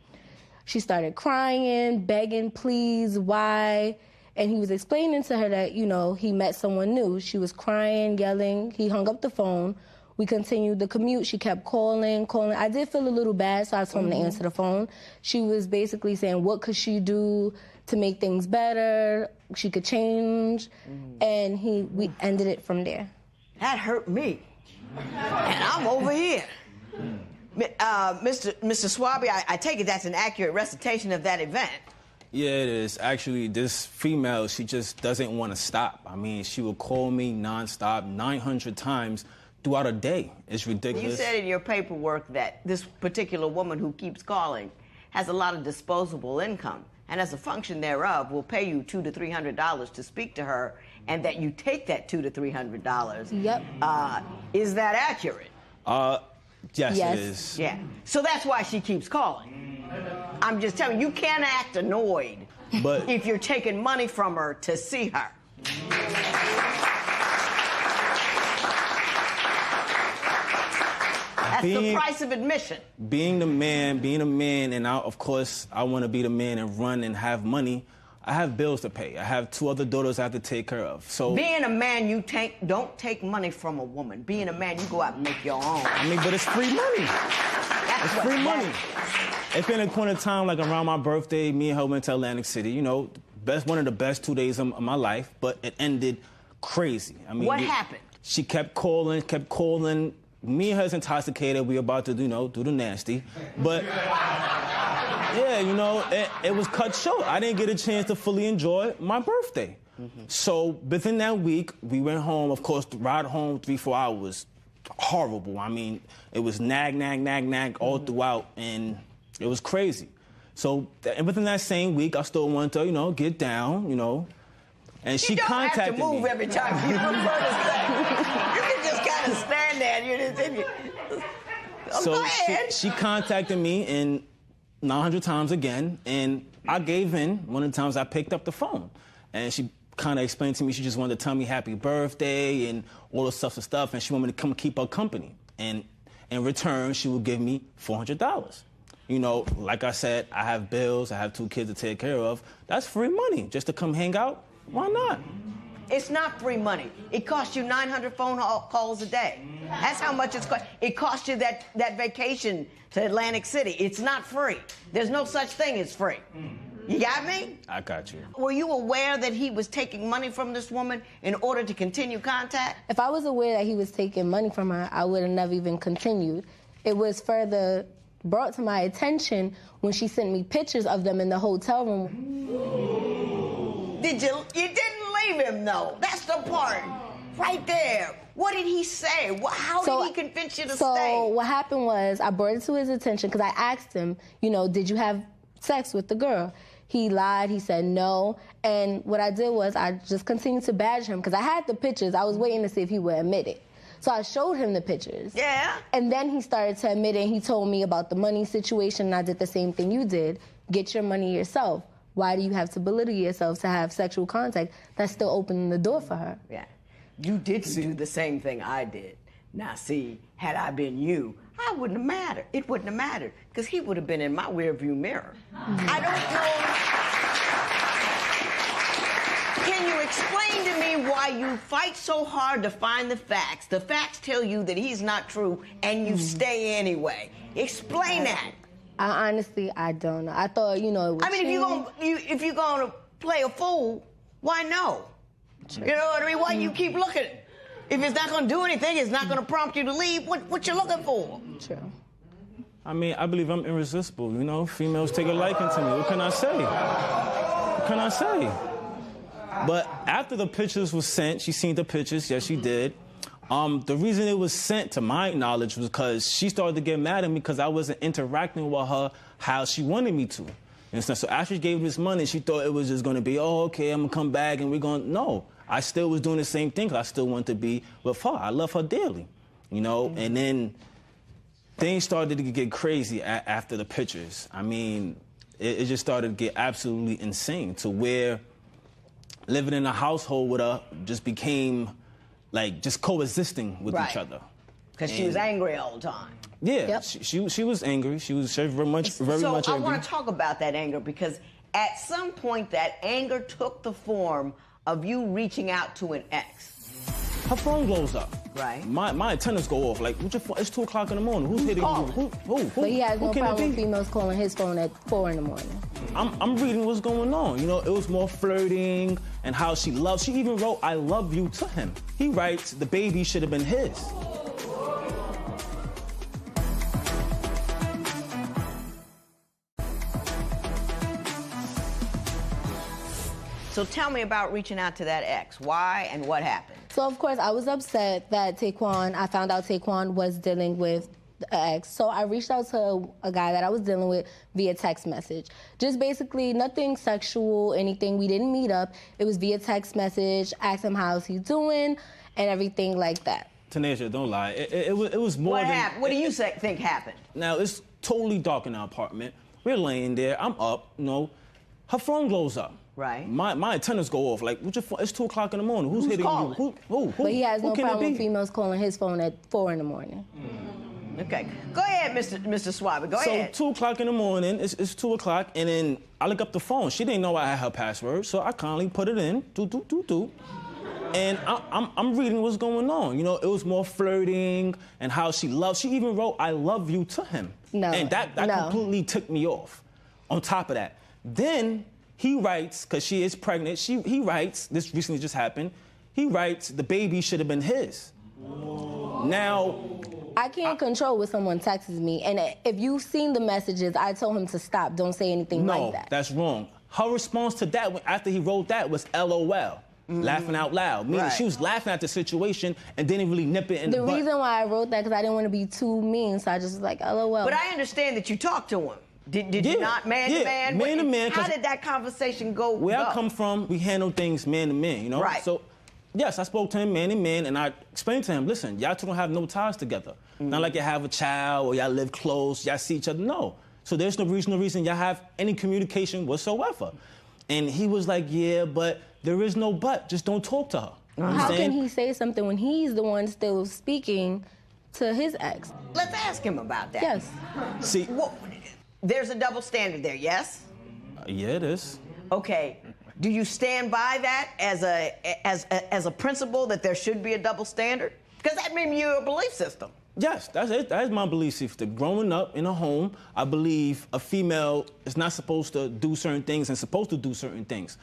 She started crying, begging, please, why? And he was explaining to her that, he met someone new. She was crying, yelling. He hung up the phone. We continued the commute. She kept calling. I did feel a little bad, so I told him to answer the phone. She was basically saying, what could she do to make things better? She could change. And we ended it from there. That hurt me. And I'm over here. Mr. Swaby, I take it that's an accurate recitation of that event. Yeah, it is. Actually, this female, she just doesn't want to stop. I mean, she will call me nonstop 900 times throughout a day. It's ridiculous. You said in your paperwork that this particular woman who keeps calling has a lot of disposable income. and as a function thereof, will pay you $200 to $300 to speak to her, and that you take that $200 to $300. Yep. Is that accurate? Yes, Yes. it is. Yeah. So that's why she keeps calling. I'm just telling you, you can't act annoyed But if you're taking money from her to see her. That's the price of admission. Being a man, and of course, I want to be the man and run and have money. I have bills to pay. I have 2 other daughters I have to take care of. So being a man, don't take money from a woman. Being a man, you go out and make your own. I mean, but it's free money. It's free money. It's been a point of time, like around my birthday, me and her went to Atlantic City. You know, one of the best 2 days of my life, but it ended crazy. I mean, what happened? She kept calling. Me and her's intoxicated. We about to, do the nasty. But, yeah, it was cut short. I didn't get a chance to fully enjoy my birthday. Mm-hmm. So within that week, we went home. Of course, the ride home 3-4 hours, horrible. I mean, it was nag all throughout, and it was crazy. So and within that same week, I still wanted to, get down, and she contacted me. You don't have to move every time you refer to sex. You can just kind of stand there. So she contacted me and 900 times again, and I gave in. One of the times I picked up the phone, and she kind of explained to me she just wanted to tell me happy birthday and all this stuff, and she wanted me to come keep her company. And in return, she would give me $400. Like I said, I have bills, I have 2 kids to take care of. That's free money just to come hang out. Why not? It's not free money. It costs you 900 phone calls a day. That's how much it's cost. It cost you that vacation to Atlantic City. It's not free. There's no such thing as free. You got me? I got you. Were you aware that he was taking money from this woman in order to continue contact? If I was aware that he was taking money from her, I would have never even continued. It was further brought to my attention when she sent me pictures of them in the hotel room. You didn't leave him, though. That's the part. Right there. What did he say? How did he convince you to stay? So what happened was I brought it to his attention because I asked him, did you have sex with the girl? He lied. He said no. And what I did was I just continued to badger him because I had the pictures. I was waiting to see if he would admit it. So I showed him the pictures. Yeah. And then he started to admit it, and he told me about the money situation, and I did the same thing you did. Get your money yourself. Why do you have to belittle yourself to have sexual contact? That's still opening the door for her. Yeah. You didn't do the same thing I did. Now, see, had I been you, I wouldn't have mattered. It wouldn't have mattered, because he would have been in my rearview mirror. Mm-hmm. I don't know. Can you explain to me why you fight so hard to find the facts? The facts tell you that he's not true, and you stay anyway. Explain that. I don't know. I thought, it was if you're gonna play a fool, why no? True. You know what I mean? Why you keep looking? If it's not gonna do anything, it's not gonna prompt you to leave. What you looking for? True. I mean, I believe I'm irresistible. Females take a liking to me. What can I say? But after the pictures were sent, she seen the pictures. Yes, she did. The reason it was sent, to my knowledge, was because she started to get mad at me because I wasn't interacting with her how she wanted me to. And so after she gave me this money, she thought it was just going to be, okay, I'm going to come back and we're going to... No, I still was doing the same thing because I still wanted to be with her. I love her dearly, And then things started to get crazy after the pictures. I mean, it just started to get absolutely insane to where living in a household with her just became... just coexisting with each other. Because she was angry all the time. Yeah, yep. she was angry. She was very much angry. So I want to talk about that anger because at some point that anger took the form of you reaching out to an ex. Her phone blows up. Right. My antennas go off. Like, what's your phone? It's 2 o'clock in the morning. Who's hitting you? Who? But he has no problem with females calling his phone at 4 in the morning. I'm reading what's going on. It was more flirting and how she loves. She even wrote, "I love you" to him. He writes, the baby should have been his. So tell me about reaching out to that ex. Why and what happened? So, of course, I was upset that I found out Taekwon was dealing with the ex. So I reached out to a guy that I was dealing with via text message. Just basically nothing sexual, anything. We didn't meet up. It was via text message, asked him how's he doing, and everything like that. Tanisha, don't lie. It was more What than... happened? What do you think happened? Now, it's totally dark in our apartment. We're laying there. I'm up, you know. Her phone glows up. Right. My antennas go off. Like, what's your phone? It's 2 o'clock in the morning. Who's hitting calling? you? Who? But he has no can it problem with be? females calling his phone at 4 in the morning. Okay. Go ahead, Mr. Swabby. Go ahead. So 2 o'clock in the morning, it's 2 o'clock, and then I look up the phone. She didn't know I had her password, so I kindly put it in, and I'm reading what's going on. You know, it was more flirting and how she even wrote, "I love you" to him. No. And that completely took me off. On top of that, then he writes, because she is pregnant, he writes, this recently just happened, he writes, the baby should have been his. Now, I can't control what someone texts me, and if you've seen the messages, I told him to stop. Don't say anything like that. No, that's wrong. Her response to that, after he wrote that, was LOL. Laughing out loud. Meaning she was laughing at the situation and didn't really nip it in the butt. The reason why I wrote that, because I didn't want to be too mean, so I just was like, LOL. But I understand that you talked to him. Did you not, man to man? Man to man. How did that conversation go? Where I come from, we handle things man to man, you know? Right. So, yes, I spoke to him man to man, and I explained to him, listen, y'all two don't have no ties together. Not like you have a child or y'all live close, y'all see each other. No. So there's no reason y'all have any communication whatsoever. And he was like, yeah, but there is no but. Just don't talk to her. How can he say something when he's the one still speaking to his ex? Let's ask him about that. Yes. See, there's a double standard there, yes? Yeah, it is. Okay. Do you stand by that as a principle that there should be a double standard? Because that may be your belief system. Yes, that's it. That is my belief system. Growing up in a home, I believe a female is not supposed to do certain things and supposed to do certain things.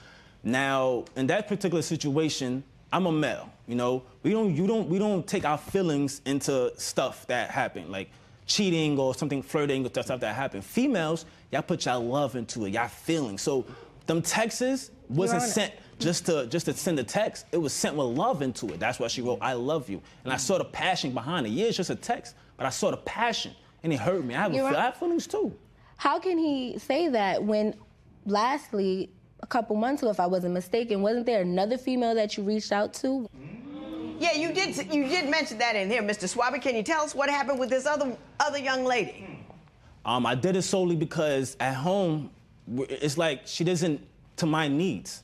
Now, in that particular situation, I'm a male. You know, we don't take our feelings into stuff that happen, like cheating or something, flirting or stuff that happened. Females, y'all put y'all love into it, y'all feelings. So them texts wasn't sent just to send a text. It was sent with love into it. That's why she wrote, "I love you." And I saw the passion behind it. Yeah, it's just a text, but I saw the passion, and it hurt me. I have feelings too. How can he say that when, lastly, a couple months ago, if I wasn't mistaken, wasn't there another female that you reached out to? Yeah, you did mention that in here, Mr. Swabby. Can you tell us what happened with this other young lady? I did it solely because at home, it's like she doesn't to my needs.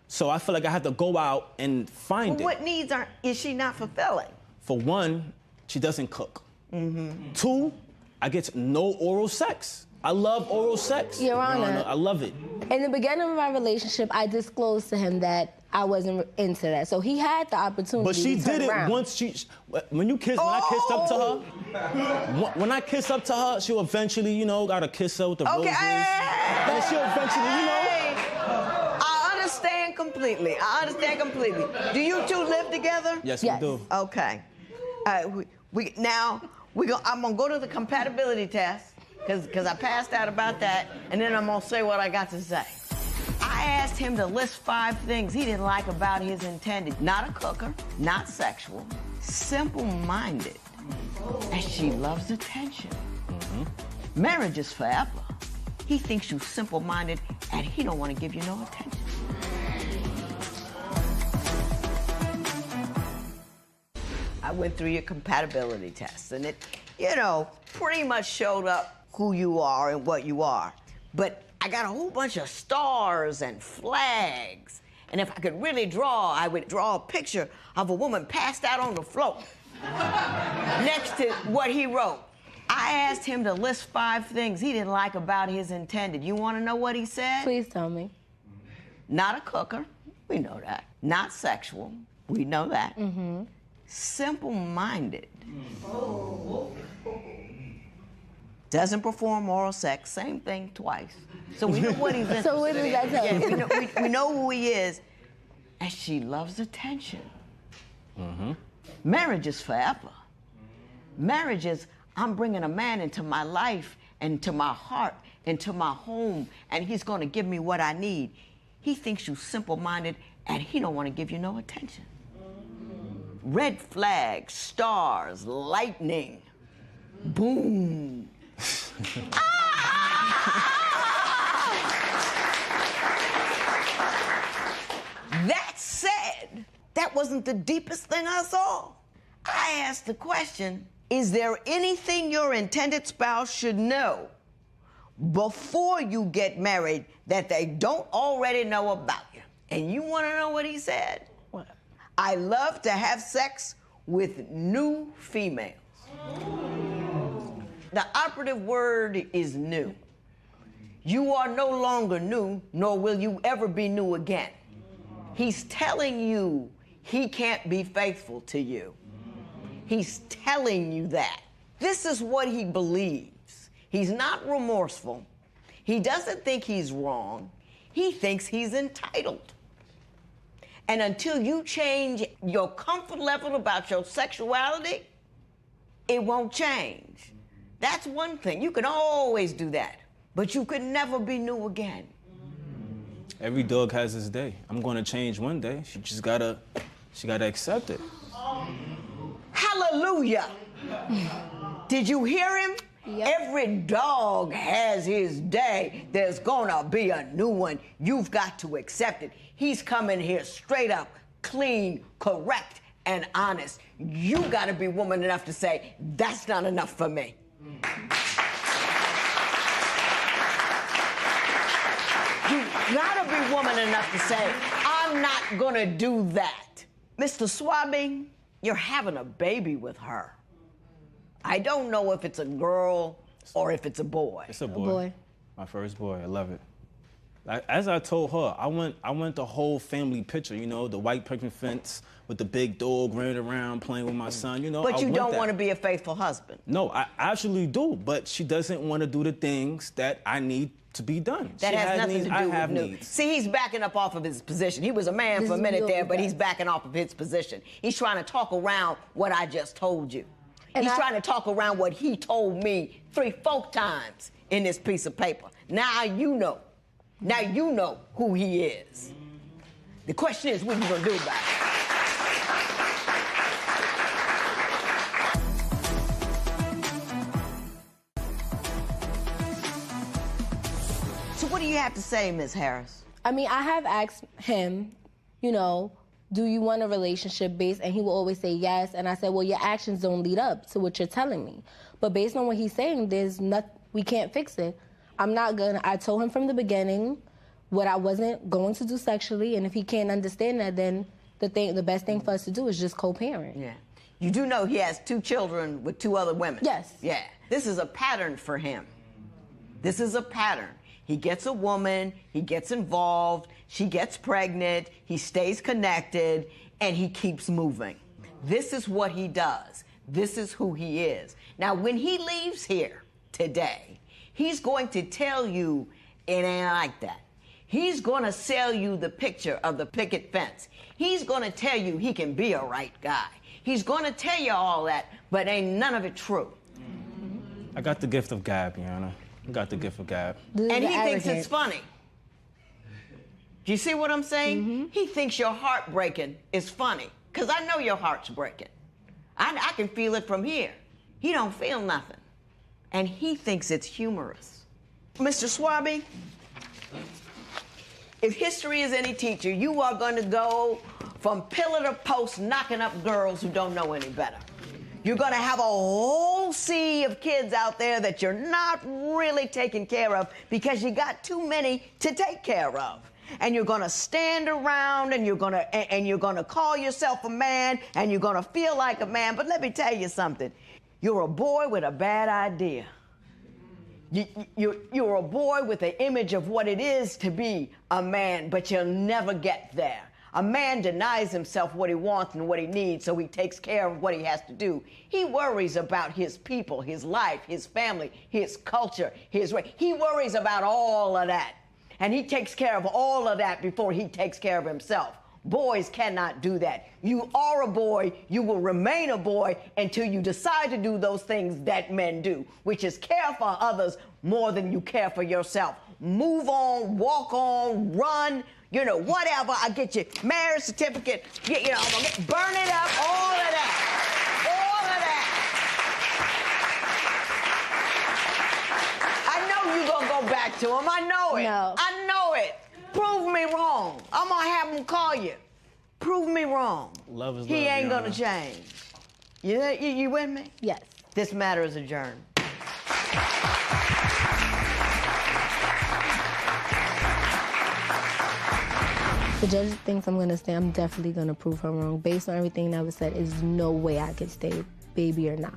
So I feel like I have to go out and find it. What needs is she not fulfilling? For one, she doesn't cook. 2, I get no oral sex. I love oral sex. Your Honor, I love it. In the beginning of our relationship, I disclosed to him that I wasn't into that. So he had the opportunity But she to turn did it around. once when I kissed up to her, when I kiss up to her, she'll eventually, you know, gotta kiss her with the roses. And she'll eventually, you know. I understand completely. Do you two live together? Yes, we do. Okay. I'm gonna go to the compatibility test because I passed out about that, and then I'm gonna say what I got to say. I asked him to list 5 things he didn't like about his intended. Not a cooker, not sexual, simple-minded, and she loves attention. Marriage is forever. He thinks you simple-minded, and he don't want to give you no attention. I went through your compatibility test, and it, pretty much showed up who you are and what you are. But I got a whole bunch of stars and flags. And if I could really draw, I would draw a picture of a woman passed out on the floor next to what he wrote. I asked him to list 5 things he didn't like about his intended. You want to know what he said? Please tell me. Not a cooker. We know that. Not sexual. We know that. Simple-minded. Doesn't perform oral sex. Same thing twice. So we know what he's interested in. So what does that tell you? Yeah, we know who he is. And she loves attention. Marriage is forever. Marriage is, I'm bringing a man into my life, into my heart, into my home, and he's going to give me what I need. He thinks you simple-minded, and he don't want to give you no attention. Red flags, stars, lightning. Boom. That said, that wasn't the deepest thing I saw. I asked the question, is there anything your intended spouse should know before you get married that they don't already know about you? And you want to know what he said? What? I love to have sex with new females. The operative word is new. You are no longer new, nor will you ever be new again. He's telling you he can't be faithful to you. He's telling you that. This is what he believes. He's not remorseful. He doesn't think he's wrong. He thinks he's entitled. And until you change your comfort level about your sexuality, it won't change. That's one thing. You can always do that, but you could never be new again. Every dog has his day. I'm gonna change one day. She gotta accept it. Hallelujah. Did you hear him? Yep. Every dog has his day. There's gonna be a new one. You've got to accept it. He's coming here straight up, clean, correct, and honest. You gotta be woman enough to say, that's not enough for me. You gotta be woman enough to say, I'm not gonna do that. Mr. Swaby, you're having a baby with her. I don't know if it's a girl or if it's a boy. It's a boy. My first boy. I love it. As I told her, I want the whole family picture, you know, the white picket fence with the big dog running around playing with my son, you know. But you don't want to be a faithful husband. No, I actually do, but she doesn't want to do the things that I need to be done. That has nothing to do with new. Needs. See, he's backing up off of his position. He was a man for a minute there, but he's backing off of his position. He's trying to talk around what I just told you. And he's trying to talk around what he told me 3-4 times in this piece of paper. Now you know. Now you know who he is. The question is, what are you going to do about it? So what do you have to say, Ms. Harris? I mean, I have asked him, you know, do you want a relationship based? And he will always say yes. And I said, well, your actions don't lead up to what you're telling me. But based on what he's saying, we can't fix it. I told him from the beginning what I wasn't going to do sexually. And if he can't understand that, then the best thing for us to do is just co-parent. Yeah. You do know he has 2 children with 2 other women. Yes. Yeah. This is a pattern for him. This is a pattern. He gets a woman, he gets involved, she gets pregnant, he stays connected, and he keeps moving. This is what he does. This is who he is. Now, when he leaves here today, he's going to tell you it ain't like that. He's going to sell you the picture of the picket fence. He's going to tell you he can be a right guy. He's going to tell you all that, but ain't none of it true. I got the gift of gab, Yana. I got the gift of gab. And he thinks it's funny. Do you see what I'm saying? Mm-hmm. He thinks your heart breaking is funny, because I know your heart's breaking. I can feel it from here. He don't feel nothing. And he thinks it's humorous. Mr. Swaby, if history is any teacher, you are going to go from pillar to post knocking up girls who don't know any better. You're going to have a whole sea of kids out there that you're not really taking care of because you got too many to take care of. And you're going to stand around and you're going to call yourself a man and you're going to feel like a man. But let me tell you something. You're a boy with a bad idea. You're a boy with an image of what it is to be a man, but you'll never get there. A man denies himself what he wants and what he needs, so he takes care of what he has to do. He worries about his people, his life, his family, his culture, his race. He worries about all of that. And he takes care of all of that before he takes care of himself. Boys cannot do that. You are a boy. You will remain a boy until you decide to do those things that men do, which is care for others more than you care for yourself. Move on, walk on, run, you know, whatever. I get your marriage certificate, you know, burn it up, all of that. All of that. know you're gonna go back to him. I know it. No. I know it. Prove me wrong. I'm gonna have him call you. Prove me wrong. Love is love. He ain't Your gonna Honor. change. You with me? Yes. This matter is adjourned. The judge thinks I'm going to stay. I'm definitely going to prove her wrong. Based on everything that was said, there's no way I could stay, baby or not.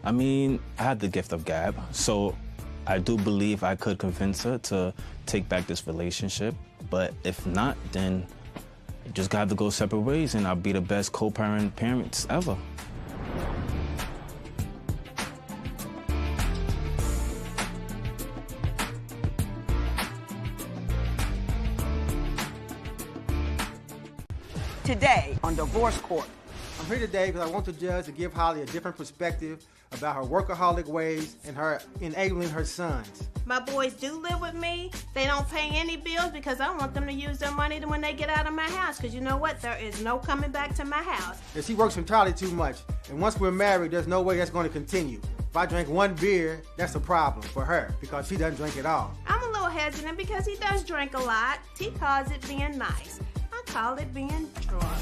I mean, I had the gift of gab, so I do believe I could convince her to take back this relationship. But if not, then you just got to go separate ways, and I'll be the best parents ever. Today on Divorce Court. I'm here today because I want the judge to give Holly a different perspective about her workaholic ways and her enabling her sons. My boys do live with me. They don't pay any bills because I want them to use their money when they get out of my house. Because you know what? There is no coming back to my house. And she works entirely too much. And once we're married, there's no way that's going to continue. If I drink one beer, that's a problem for her because she doesn't drink at all. I'm a little hesitant because he does drink a lot. He calls it being nice. I call it being drunk.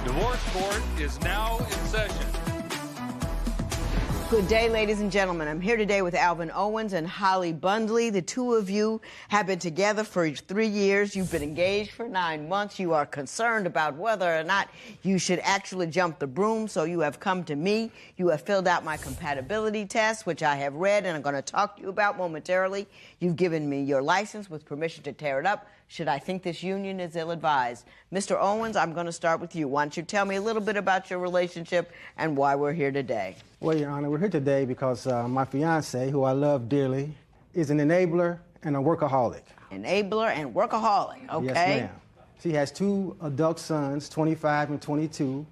Divorce Court is now in session. Good day, ladies and gentlemen. I'm here today with Alvin Owens and Holly Bundley. The two of you have been together for 3 years. You've been engaged for 9 months. You are concerned about whether or not you should actually jump the broom, so you have come to me. You have filled out my compatibility test, which I have read and I'm going to talk to you about momentarily. You've given me your license with permission to tear it up should I think this union is ill-advised. Mr. Owens, I'm going to start with you. Why don't you tell me a little bit about your relationship and why we're here today? Well, Your Honor, we're here today because my fiance, who I love dearly, is an enabler and a workaholic. Enabler and workaholic, okay. Yes, ma'am. She has 2 adult sons, 25 and 22,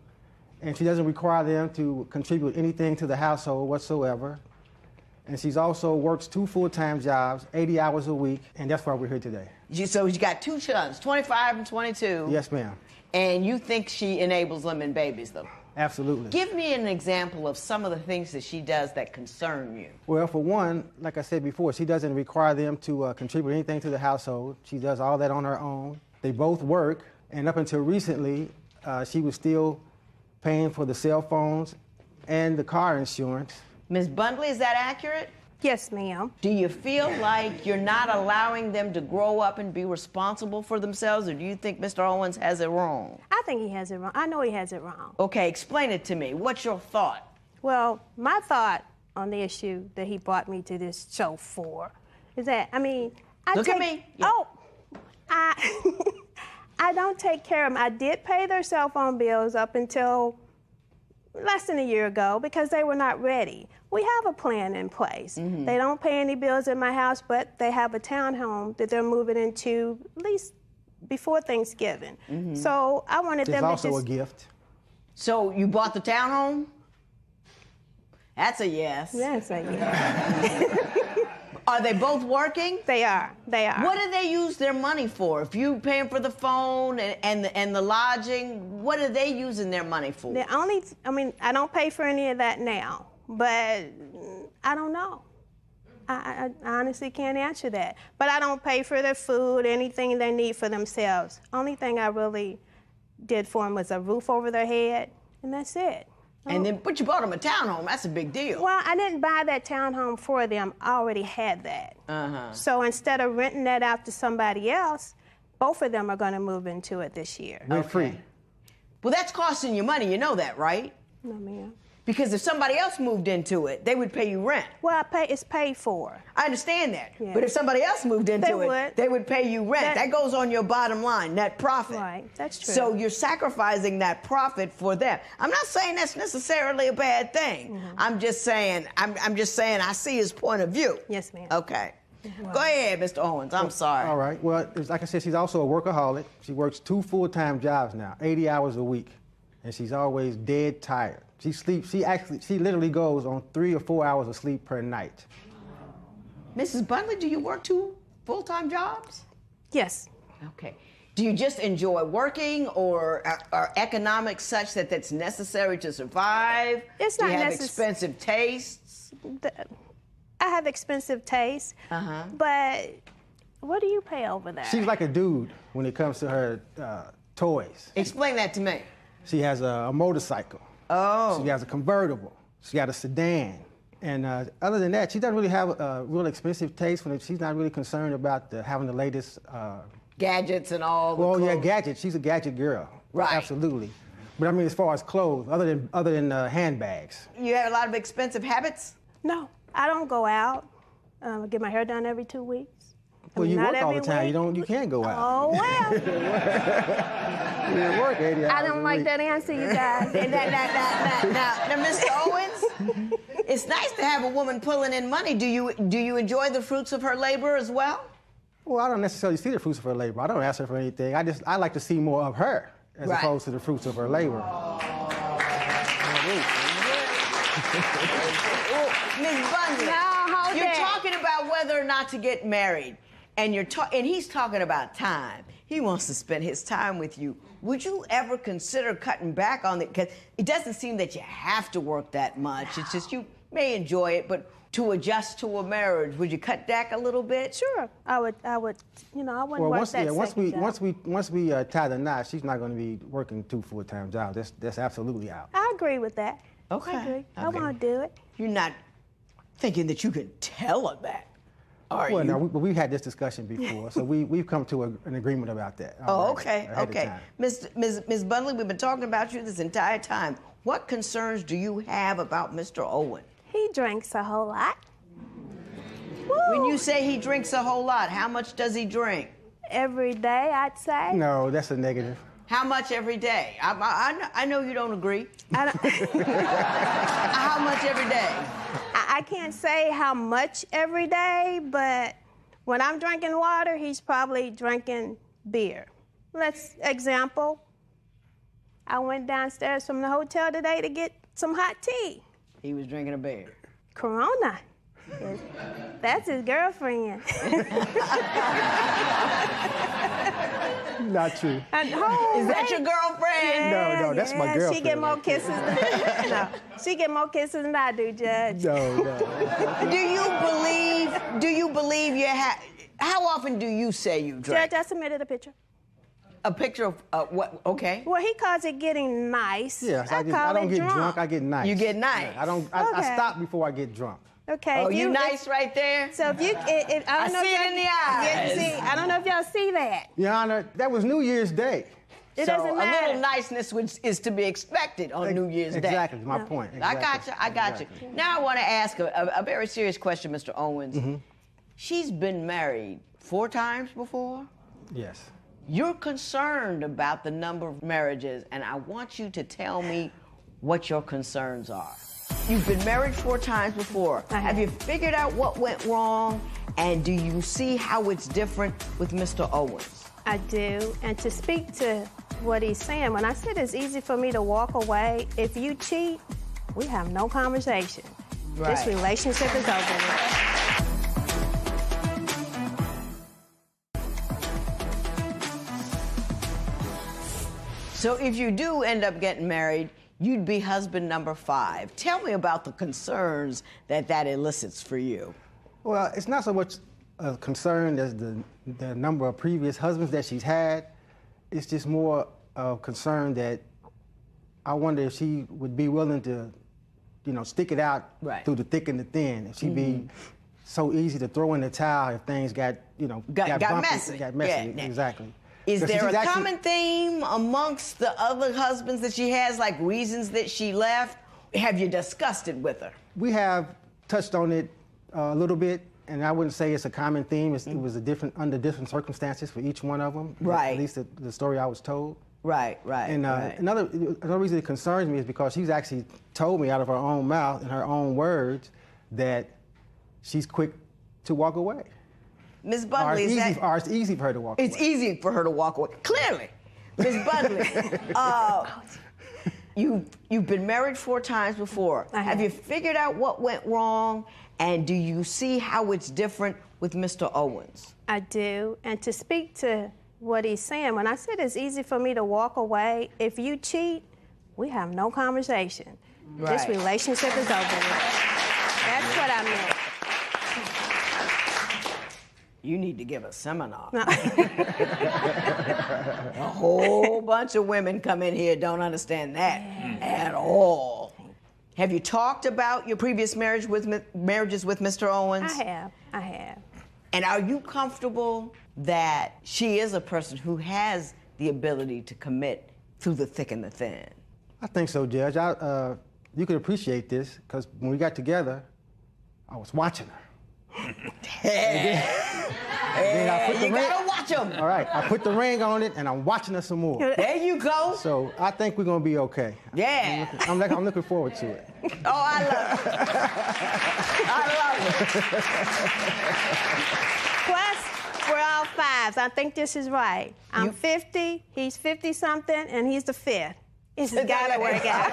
and she doesn't require them to contribute anything to the household whatsoever. And she's also works 2 full-time jobs, 80 hours a week, and that's why we're here today. So you got 2 sons, 25 and 22. Yes, ma'am. And you think she enables them and babies them? Absolutely. Give me an example of some of the things that she does that concern you. Well, for one, like I said before, she doesn't require them to contribute anything to the household. She does all that on her own. They both work, and up until recently, she was still paying for the cell phones and the car insurance. Ms. Bundley, is that accurate? Yes, ma'am. Do you feel like you're not allowing them to grow up and be responsible for themselves, or do you think Mr. Owens has it wrong? I think he has it wrong. I know he has it wrong. Okay, explain it to me. What's your thought? Well, my thought on the issue that he brought me to this show for is that, I mean, Look at me. Yeah. Oh, I don't take care of them. I did pay their cell phone bills up until less than a year ago because they were not ready. We have a plan in place. Mm-hmm. They don't pay any bills in my house, but they have a townhome that they're moving into at least before Thanksgiving. Mm-hmm. So I wanted them to It's also a gift. So you bought the townhome? That's a yes. Yes, a yes. Are they both working? They are. They are. What do they use their money for? If you paying for the phone and the lodging, what are they using their money for? I don't pay for any of that now, but I don't know. I honestly can't answer that. But I don't pay for their food, anything they need for themselves. Only thing I really did for them was a roof over their head, and that's it. But you bought them a townhome. That's a big deal. Well, I didn't buy that townhome for them. I already had that. Uh-huh. So instead of renting that out to somebody else, both of them are going to move into it this year. Rent-free. Well, that's costing you money. You know that, right? No, ma'am. Because if somebody else moved into it, they would pay you rent. Well, it's paid for. I understand that. Yeah. But if somebody else moved into they would pay you rent. That goes on your bottom line, net profit. Right, that's true. So you're sacrificing that profit for them. I'm not saying that's necessarily a bad thing. Mm-hmm. I'm just saying I see his point of view. Yes, ma'am. Okay. Wow. Go ahead, Mr. Owens. I'm sorry. All right. Well, like I said, she's also a workaholic. She works 2 full-time jobs now, 80 hours a week, and she's always dead tired. She sleeps. She literally goes on 3 or 4 hours of sleep per night. Mrs. Bundley, do you work 2 full-time jobs? Yes. Okay. Do you just enjoy working, or are economics such that that's necessary to survive? It's not necessary. Do you have expensive tastes? I have expensive taste, but what do you pay over there? She's like a dude when it comes to her toys. Explain that to me. She has a motorcycle. Oh. She has a convertible. She got a sedan. And other than that, she doesn't really have a real expensive taste. She's not really concerned about having the latest gadgets and all. Well, yeah, gadgets. She's a gadget girl. Right. Absolutely. But I mean, as far as clothes, other than handbags. You have a lot of expensive habits? No, I don't go out. I get my hair done every 2 weeks. Well, you Not work all the every time. week. You can't go out. Oh, well. You work 80 hours I don't a like week. that answer, you guys. Now, Mr. Owens, it's nice to have a woman pulling in money. Do you enjoy the fruits of her labor as well? Well, I don't necessarily see the fruits of her labor. I don't ask her for anything. I like to see more of her as Right. opposed to the fruits of her labor. Ms. Bundy, you're talking about whether or not to get married, and he's talking about time. He wants to spend his time with you. Would you ever consider cutting back on it? Because it doesn't seem that you have to work that much. It's just you may enjoy it, but to adjust to a marriage, would you cut back a little bit? Sure, I would. I wouldn't work that second job. Once we tie the knot, she's not going to be working 2 full-time jobs. That's absolutely out. I agree with that. Okay. I agree. I Okay. want to do it. You're not thinking that you can tell her that, are Well, you? no, we've had this discussion before, so we've come to an agreement about that. Oh, already, okay, ahead of okay. time. Ms. Bundley, we've been talking about you this entire time. What concerns do you have about Mr. Owen? He drinks a whole lot. When you say he drinks a whole lot, how much does he drink? Every day, I'd say. No, that's a negative. How much every day? I know you don't agree. I don't, How much every day? I can't say how much every day, but when I'm drinking water, he's probably drinking beer. Example, I went downstairs from the hotel today to get some hot tea. He was drinking a beer. Corona. That's his girlfriend. Not true. Is that your girlfriend? No, that's my girlfriend. She get more kisses. No, she get more kisses than I do, Judge. No. Do you believe you have? How often do you say you drink? Judge, I submitted a picture. A picture of what? Okay. Well, he calls it getting nice. Yes, I I don't get drunk. I get nice. You get nice. Yeah, I stop before I get drunk. Okay. Oh, you nice right there? So if you, I don't know see if it in the eyes. Yeah, see, I don't know if y'all see that. Your Honor, that was New Year's Day. It So doesn't a matter. little niceness is to be expected on New Year's Day. Exactly, my point. Exactly. I got you. Now I want to ask a very serious question, Mr. Owens. Mm-hmm. She's been married 4 times before? Yes. You're concerned about the number of marriages, and I want you to tell me what your concerns are. You've been married 4 times before. Have you figured out what went wrong, and do you see how it's different with Mr. Owens? I do. And to speak to what he's saying, when I said it's easy for me to walk away, if you cheat, we have no conversation. Right. This relationship is over with. So if you do end up getting married, you'd be husband number 5. Tell me about the concerns that elicits for you. Well, it's not so much a concern as the number of previous husbands that she's had. It's just more of concern that I wonder if she would be willing to, stick it out through the thick and the thin. If she'd be so easy to throw in the towel if things got bumpy, messy. Got messy, Yeah. exactly. Is Because there she's a actually- common theme amongst the other husbands that she has, like reasons that she left? Have you discussed it with her? We have touched on it a little bit, and I wouldn't say it's a common theme. It was under different circumstances for each one of them. Right. At least the story I was told. Right. And another reason it concerns me is because she's actually told me out of her own mouth, in her own words, that she's quick to walk away. Ms. Bundley, or it's easy for her to walk away. It's easy for her to walk away. Clearly. Ms. Bundley, you've been married 4 times before. Have you figured out what went wrong, and do you see how it's different with Mr. Owens? I do. And to speak to what he's saying, when I said it's easy for me to walk away, if you cheat, we have no conversation. This relationship is over with. That's what I meant. You need to give a seminar. A whole bunch of women come in here don't understand that at all. Have you talked about your previous marriages with Mr. Owens? I have. And are you comfortable that she is a person who has the ability to commit through the thick and the thin? I think so, Judge. You could appreciate this because when we got together, I was watching her. Then you gotta watch them. All right, I put the ring on it and I'm watching her some more. There you go. So I think we're gonna be okay. Yeah. I'm looking forward to it. Oh, I love it. I love it. Plus, we're all fives. I think this is right. I'm 50, he's 50-something, and he's the 5th. It's gotta work out.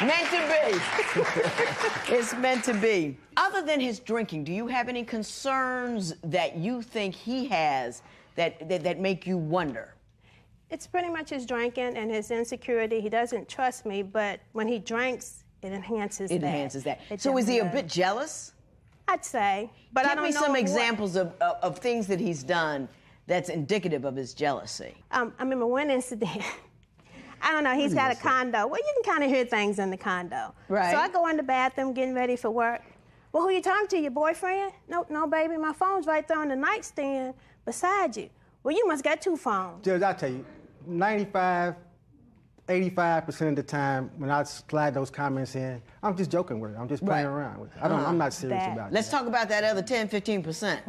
Meant to be. It's meant to be. Other than his drinking, do you have any concerns that you think he has that make you wonder? It's pretty much his drinking and his insecurity. He doesn't trust me, but when he drinks, it enhances that. It enhances that. It So is he a definitely bit jealous? I'd say, but I Give don't me know some what. examples of things that he's done that's indicative of his jealousy. I remember one incident. I don't know, he's got a condo. Well, you can kind of hear things in the condo. Right. So I go in the bathroom getting ready for work. Well, who you talking to, your boyfriend? No, baby, my phone's right there on the nightstand beside you. Well, you must got 2 phones. Judge, I'll tell you, 85% of the time when I slide those comments in, I'm just joking with it. I'm just playing around with it. I'm not serious about it. Let's talk about that other 10, 15%.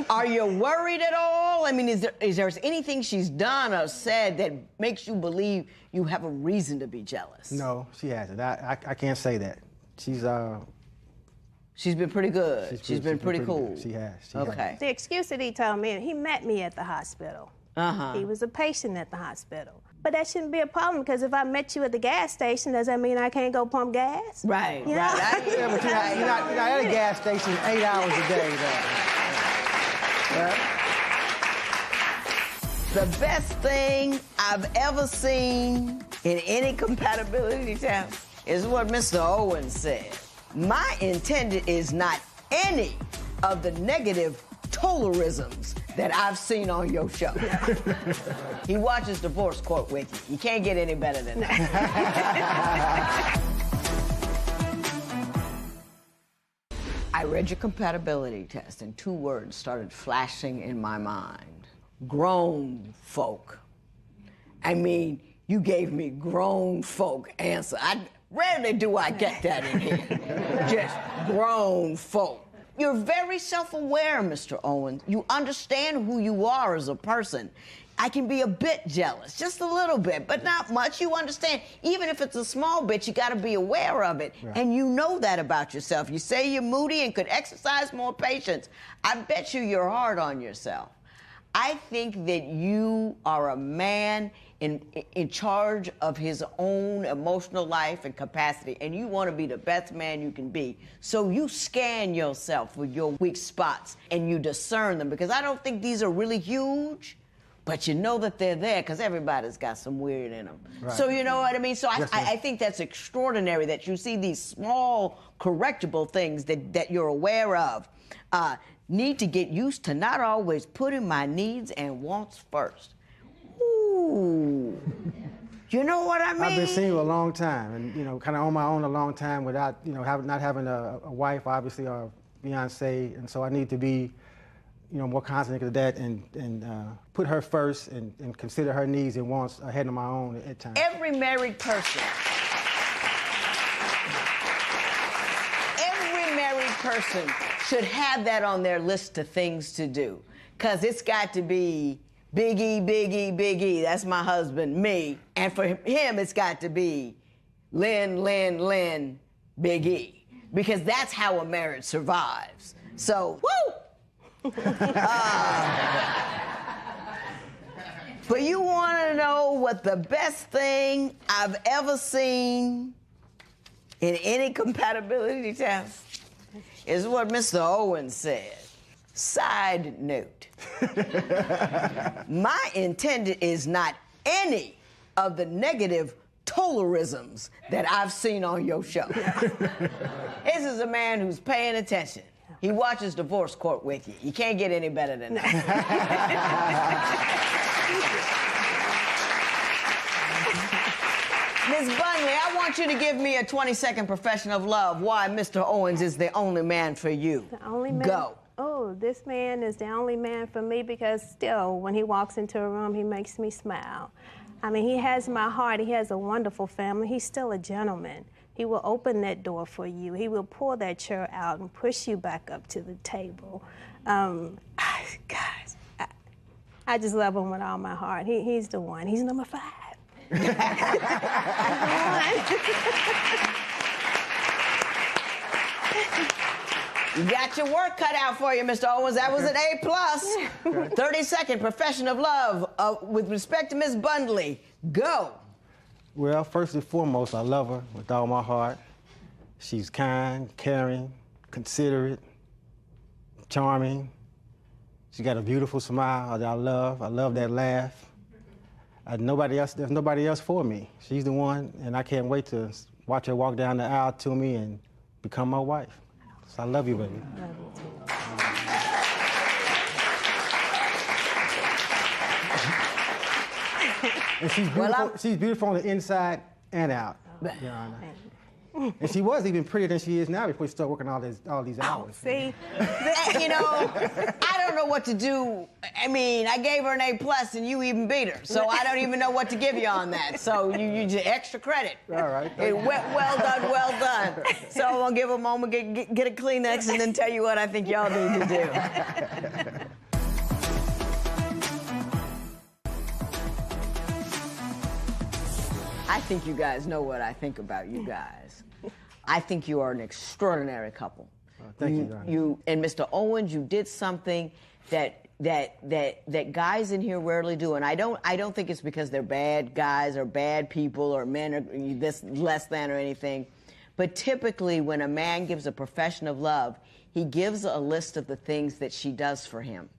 Are you worried at all? I mean, is there anything she's done or said that makes you believe you have a reason to be jealous? No, she hasn't. I can't say that. She's been pretty good. She's been pretty cool. Good. She has. Okay. The excuse that he told me, he met me at the hospital. He was a patient at the hospital. But that shouldn't be a problem because if I met you at the gas station, does that mean I can't go pump gas? Right, You know? right. Yeah, but you're not at a gas station 8 hours a day, though. The best thing I've ever seen in any compatibility test is what Mr. Owens said. My intended is not any of the negative Tolerisms that I've seen on your show. He watches Divorce Court with you. You can't get any better than that. I read your compatibility test and 2 words started flashing in my mind. Grown folk. I mean, you gave me grown folk answer. Rarely do I get that in here. Just grown folk. You're very self-aware, Mr. Owens. You understand who you are as a person. I can be a bit jealous, just a little bit, but not much. You understand, even if it's a small bit, you gotta be aware of it. Right. And you know that about yourself. You say you're moody and could exercise more patience. I bet you're hard on yourself. I think that you are a man in charge of his own emotional life and capacity, and you want to be the best man you can be. So you scan yourself for your weak spots and you discern them, because I don't think these are really huge, but you know that they're there because everybody's got some weird in them. Right. So you know what I mean? So I think that's extraordinary that you see these small correctable things that you're aware of. Need to get used to not always putting my needs and wants first. Ooh. You know what I mean? I've been single a long time and, kind of on my own a long time without, not having a wife, obviously, or fiancé. And so I need to be, more constant of that and put her first and consider her needs and wants ahead of my own at times. Every married person should have that on their list of things to do. Because it's got to be Big E, Big E, Big E. That's my husband, me. And for him, it's got to be Lynn, Lynn, Lynn, Big E. Because that's how a marriage survives. So, woo! But you want to know what the best thing I've ever seen in any compatibility test is what Mr. Owens said. Side note. My intended is not any of the negative Tolerisms that I've seen on your show. This is a man who's paying attention. He watches Divorce Court with you. You can't get any better than that. Ms. Bunley, I want you to give me a 20-second profession of love. Why Mr. Owens is the only man for you. The only man? Go. Oh, this man is the only man for me because still, when he walks into a room, he makes me smile. I mean, he has my heart. He has a wonderful family. He's still a gentleman. He will open that door for you. He will pull that chair out and push you back up to the table. Guys, I just love him with all my heart. He's the one. He's number 5. You got your work cut out for you, Mr. Owens. That was an A+. 30-second profession of love with respect to Ms. Bunley. Go. Well, first and foremost, I love her with all my heart. She's kind, caring, considerate, charming. She got a beautiful smile that I love. I love that laugh. There's nobody else for me. She's the one, and I can't wait to watch her walk down the aisle to me and become my wife. So I love you, baby. Love you too. And she's beautiful. She's beautiful on the inside and out, Your Honor. And she was even prettier than she is now before she started working all these hours. See? You know, I don't know what to do. I mean, I gave her an A+ and you even beat her. So I don't even know what to give you on that. So you just extra credit. All right. Well done, well done. So I'm going to give a moment, get a Kleenex, and then tell you what I think y'all need to do. I think you guys know what I think about you guys. I think you are an extraordinary couple. Thank you, Your Honor. You and Mr. Owens, you did something that guys in here rarely do, and I don't think it's because they're bad guys or bad people or men or this less than or anything. But typically, when a man gives a profession of love, he gives a list of the things that she does for him,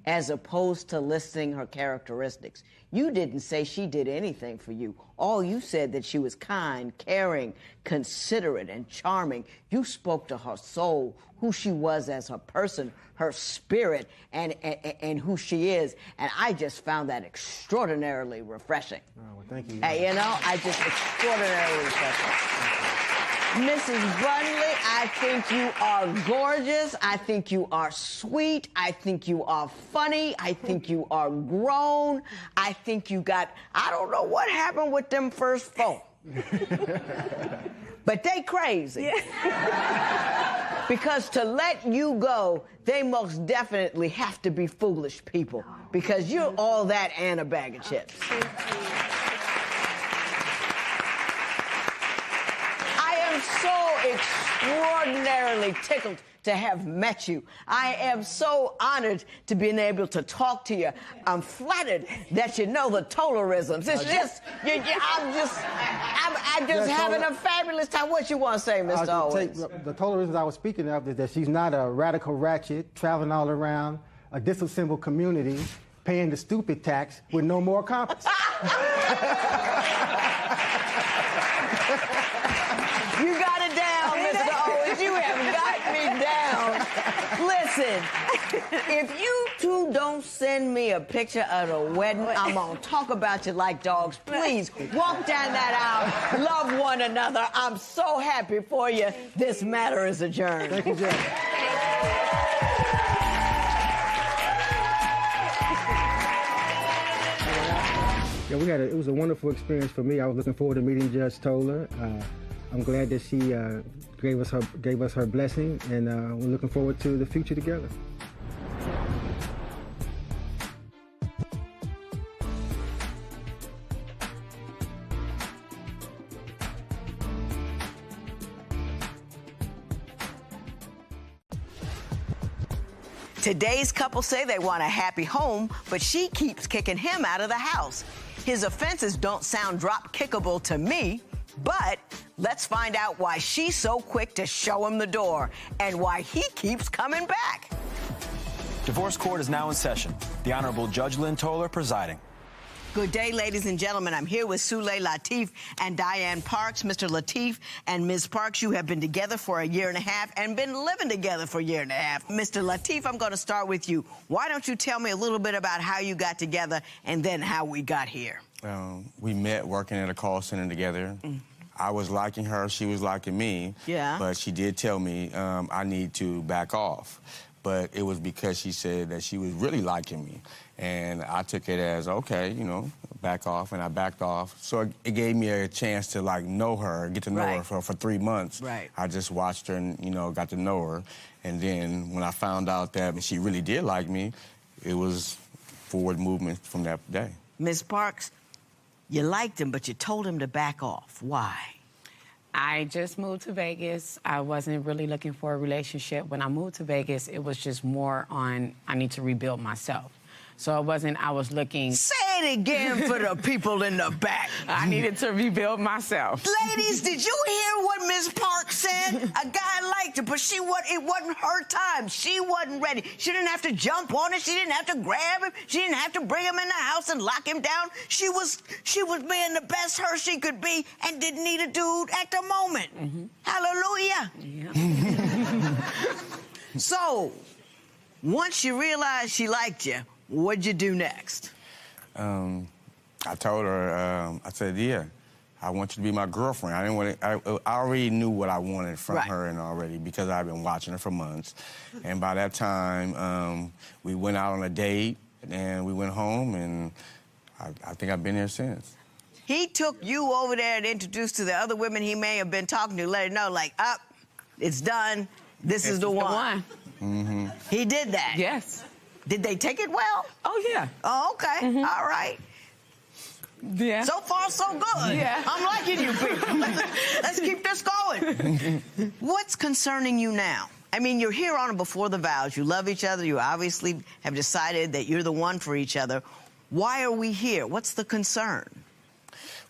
as opposed to listing her characteristics. You didn't say she did anything for you. All you said that she was kind, caring, considerate, and charming. You spoke to her soul, who she was as a person, her spirit, and who she is. And I just found that extraordinarily refreshing. Oh, well, thank you. You know, extraordinarily refreshing. Mrs. Bunley, I think you are gorgeous. I think you are sweet. I think you are funny. I think you are grown. I think you got, I don't know what happened with them first 4. But they crazy. Yeah. Because to let you go, they most definitely have to be foolish people. Because you're all that and a bag of chips. So extraordinarily tickled to have met you. I am so honored to be able to talk to you. I'm flattered that you know the Tolerisms. It's just, I'm just having a fabulous time. What you want to say, Mr. Owens? The Tolerisms I was speaking of is that she's not a radical ratchet, traveling all around a disassembled community, paying the stupid tax with no more compass. You got it down, Mr. Owens. You have got me down. Listen, if you two don't send me a picture of the wedding, I'm going to talk about you like dogs. Please, walk down that aisle, love one another. I'm so happy for you. This matter is adjourned. Thank you, Judge. Yeah, it was a wonderful experience for me. I was looking forward to meeting Judge Toler. I'm glad that she gave us her blessing, and we're looking forward to the future together. Today's couple say they want a happy home, but she keeps kicking him out of the house. His offenses don't sound drop-kickable to me, but let's find out why she's so quick to show him the door and why he keeps coming back. Divorce court is now in session. The Honorable Judge Lynn Toler presiding. Good day, ladies and gentlemen. I'm here with Sule Latif and Diane Parks. Mr. Latif and Ms. Parks, you have been together for a year and a half and been living together for a year and a half. Mr. Latif, I'm going to start with you. Why don't you tell me a little bit about how you got together and then how we got here? We met working at a call center together. I was liking her, she was liking me. Yeah. But she did tell me I need to back off. But it was because she said that she was really liking me. And I took it as, okay, you know, back off, and I backed off. So it gave me a chance to, like, know her, get to know her for 3 months. Right. I just watched her and, you know, got to know her. And then when I found out that she really did like me, it was forward movement from that day. Ms. Parks, you liked him, but you told him to back off. Why? I just moved to Vegas. I wasn't really looking for a relationship. When I moved to Vegas, it was just more on, I need to rebuild myself. So it wasn't, I was looking... Say it again for the people in the back. I needed to rebuild myself. Ladies, did you hear what Ms. Parks said? A guy liked her, but it wasn't her time. She wasn't ready. She didn't have to jump on it. She didn't have to grab him. She didn't have to bring him in the house and lock him down. She was being the best her she could be and didn't need a dude at the moment. Hallelujah. Yeah. So, once you realized she liked you, what'd you do next? I told her, I said, yeah, I want you to be my girlfriend. I didn't want to, I already knew what I wanted from her and already because I've been watching her for months. And by that time, we went out on a date and we went home, and I think I've been there since. He took you over there and introduced to the other women he may have been talking to, let her know, like, up, it's done, this is the one. He did that? Yes. Did they take it well? Oh, yeah. Oh, okay. All right. Yeah. So far, so good. Yeah. I'm liking you people. Let's keep this going. What's concerning you now? I mean, you're here on Before the Vows. You love each other. You obviously have decided that you're the one for each other. Why are we here? What's the concern?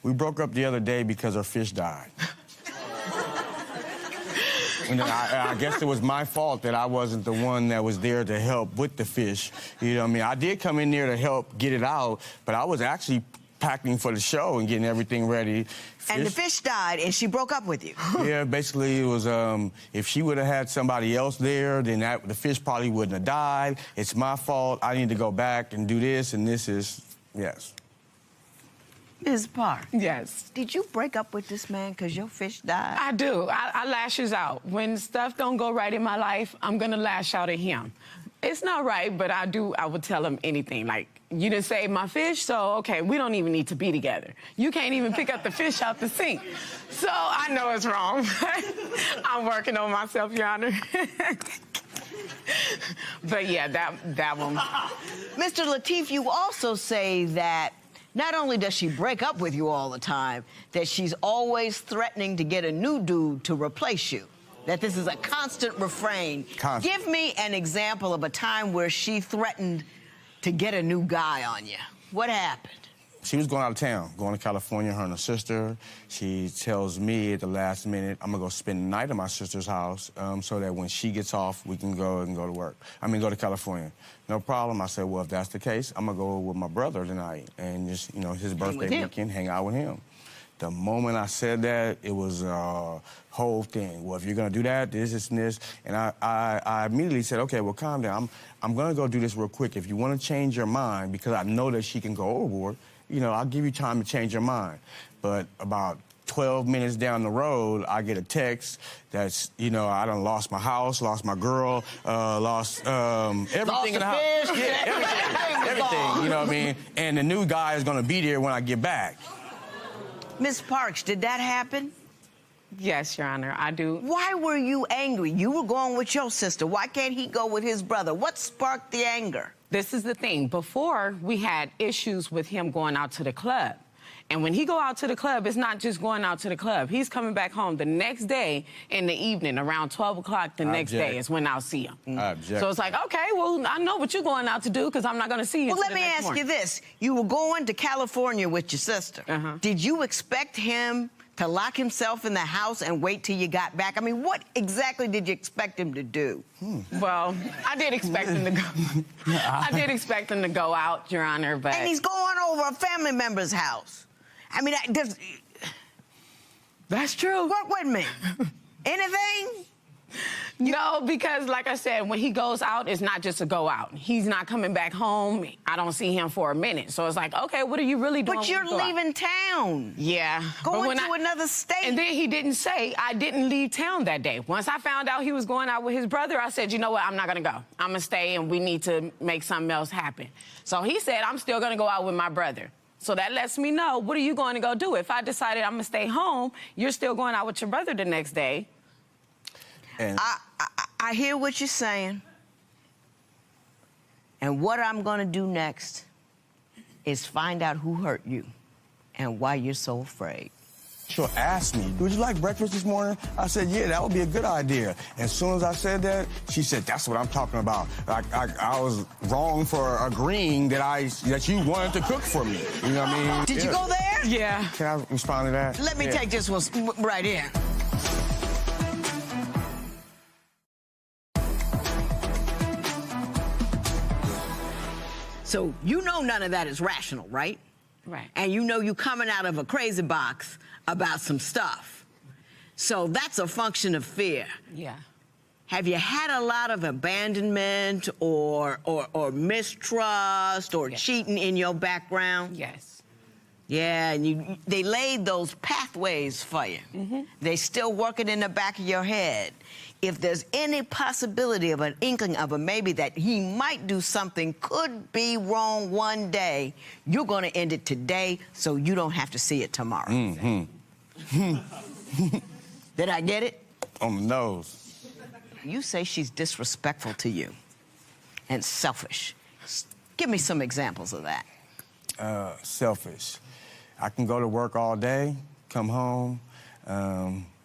We broke up the other day because her fish died. And I guess it was my fault that I wasn't the one that was there to help with the fish. You know what I mean? I did come in there to help get it out, but I was actually packing for the show and getting everything ready. And the fish died, and she broke up with you. Yeah, basically it was, if she would have had somebody else there, then the fish probably wouldn't have died. It's my fault. I need to go back and do this, and this is, yes. Ms. Park. Yes. Did you break up with this man because your fish died? I do. I lashes out. When stuff don't go right in my life, I'm going to lash out at him. It's not right, but I would tell him anything. Like, you didn't save my fish, so, okay, we don't even need to be together. You can't even pick up the fish out the sink. So I know it's wrong. I'm working on myself, Your Honor. But, yeah, that one. Mr. Latif, you also say that not only does she break up with you all the time, that she's always threatening to get a new dude to replace you. That this is a constant refrain. Give me an example of a time where she threatened to get a new guy on you. What happened? She was going out of town, going to California, her and her sister. She tells me at the last minute, I'm gonna go spend the night at my sister's house so that when she gets off, we can go to work. Go to California. No problem. I said, well, if that's the case, I'm gonna go with my brother tonight and just, you know, his birthday weekend, hang out with him. The moment I said that, it was a whole thing. Well, if you're gonna do that, this, and this. And I immediately said, okay, well, calm down. I'm gonna go do this real quick. If you wanna change your mind, because I know that she can go overboard, you know, I'll give you time to change your mind. But about 12 minutes down the road, I get a text that's, you know, I done lost my house, lost my girl, lost everything in the house. Yeah, everything, you know what I mean? And the new guy is gonna be there when I get back. Ms. Parks, did that happen? Yes, Your Honor, I do. Why were you angry? You were going with your sister. Why can't he go with his brother? What sparked the anger? This is the thing. Before, we had issues with him going out to the club. And when he go out to the club, it's not just going out to the club. He's coming back home the next day in the evening, around 12 o'clock the next day is when I'll see him. So it's like, okay, well, I know what you're going out to do because I'm not going to see you. Well, let me ask you this. You were going to California with your sister. Did you expect him To lock himself in the house and wait till you got back? I mean, what exactly did you expect him to do? Well, I did expect him to go. I did expect him to go out, Your Honor, but... And he's going over a family member's house. I mean, that's true. Wait a minute. Anything? No, because like I said, when he goes out, it's not just to go out. He's not coming back home. I don't see him for a minute. So it's like, okay, what are you really doing? But you're leaving town. Yeah. Going to another state. And then he didn't say, I didn't leave town that day. Once I found out he was going out with his brother, I said, you know what, I'm not going to go. I'm going to stay and we need to make something else happen. So he said, I'm still going to go out with my brother. So that lets me know, what are you going to go do? If I decided I'm going to stay home, you're still going out with your brother the next day. And I hear what you're saying. And what I'm going to do next is find out who hurt you and why you're so afraid. She'll ask me, would you like breakfast this morning? I said, yeah, that would be a good idea. As soon as I said that, she said, that's what I'm talking about. I was wrong for agreeing that you wanted to cook for me. You know what I mean? Did you go there? Yeah. Can I respond to that? Let me take this one right here. So you know none of that is rational, right? Right. And you know you coming out of a crazy box about some stuff. So that's a function of fear. Yeah. Have you had a lot of abandonment or mistrust or cheating in your background? Yes. Yeah, and they laid those pathways for you. Mm-hmm. They still working in the back of your head. If there's any possibility of an inkling of a maybe that he might do something, could be wrong one day, you're going to end it today so you don't have to see it tomorrow. Mm-hmm. Did I get it? On the nose. You say she's disrespectful to you and selfish. Give me some examples of that. Selfish. I can go to work all day, come home.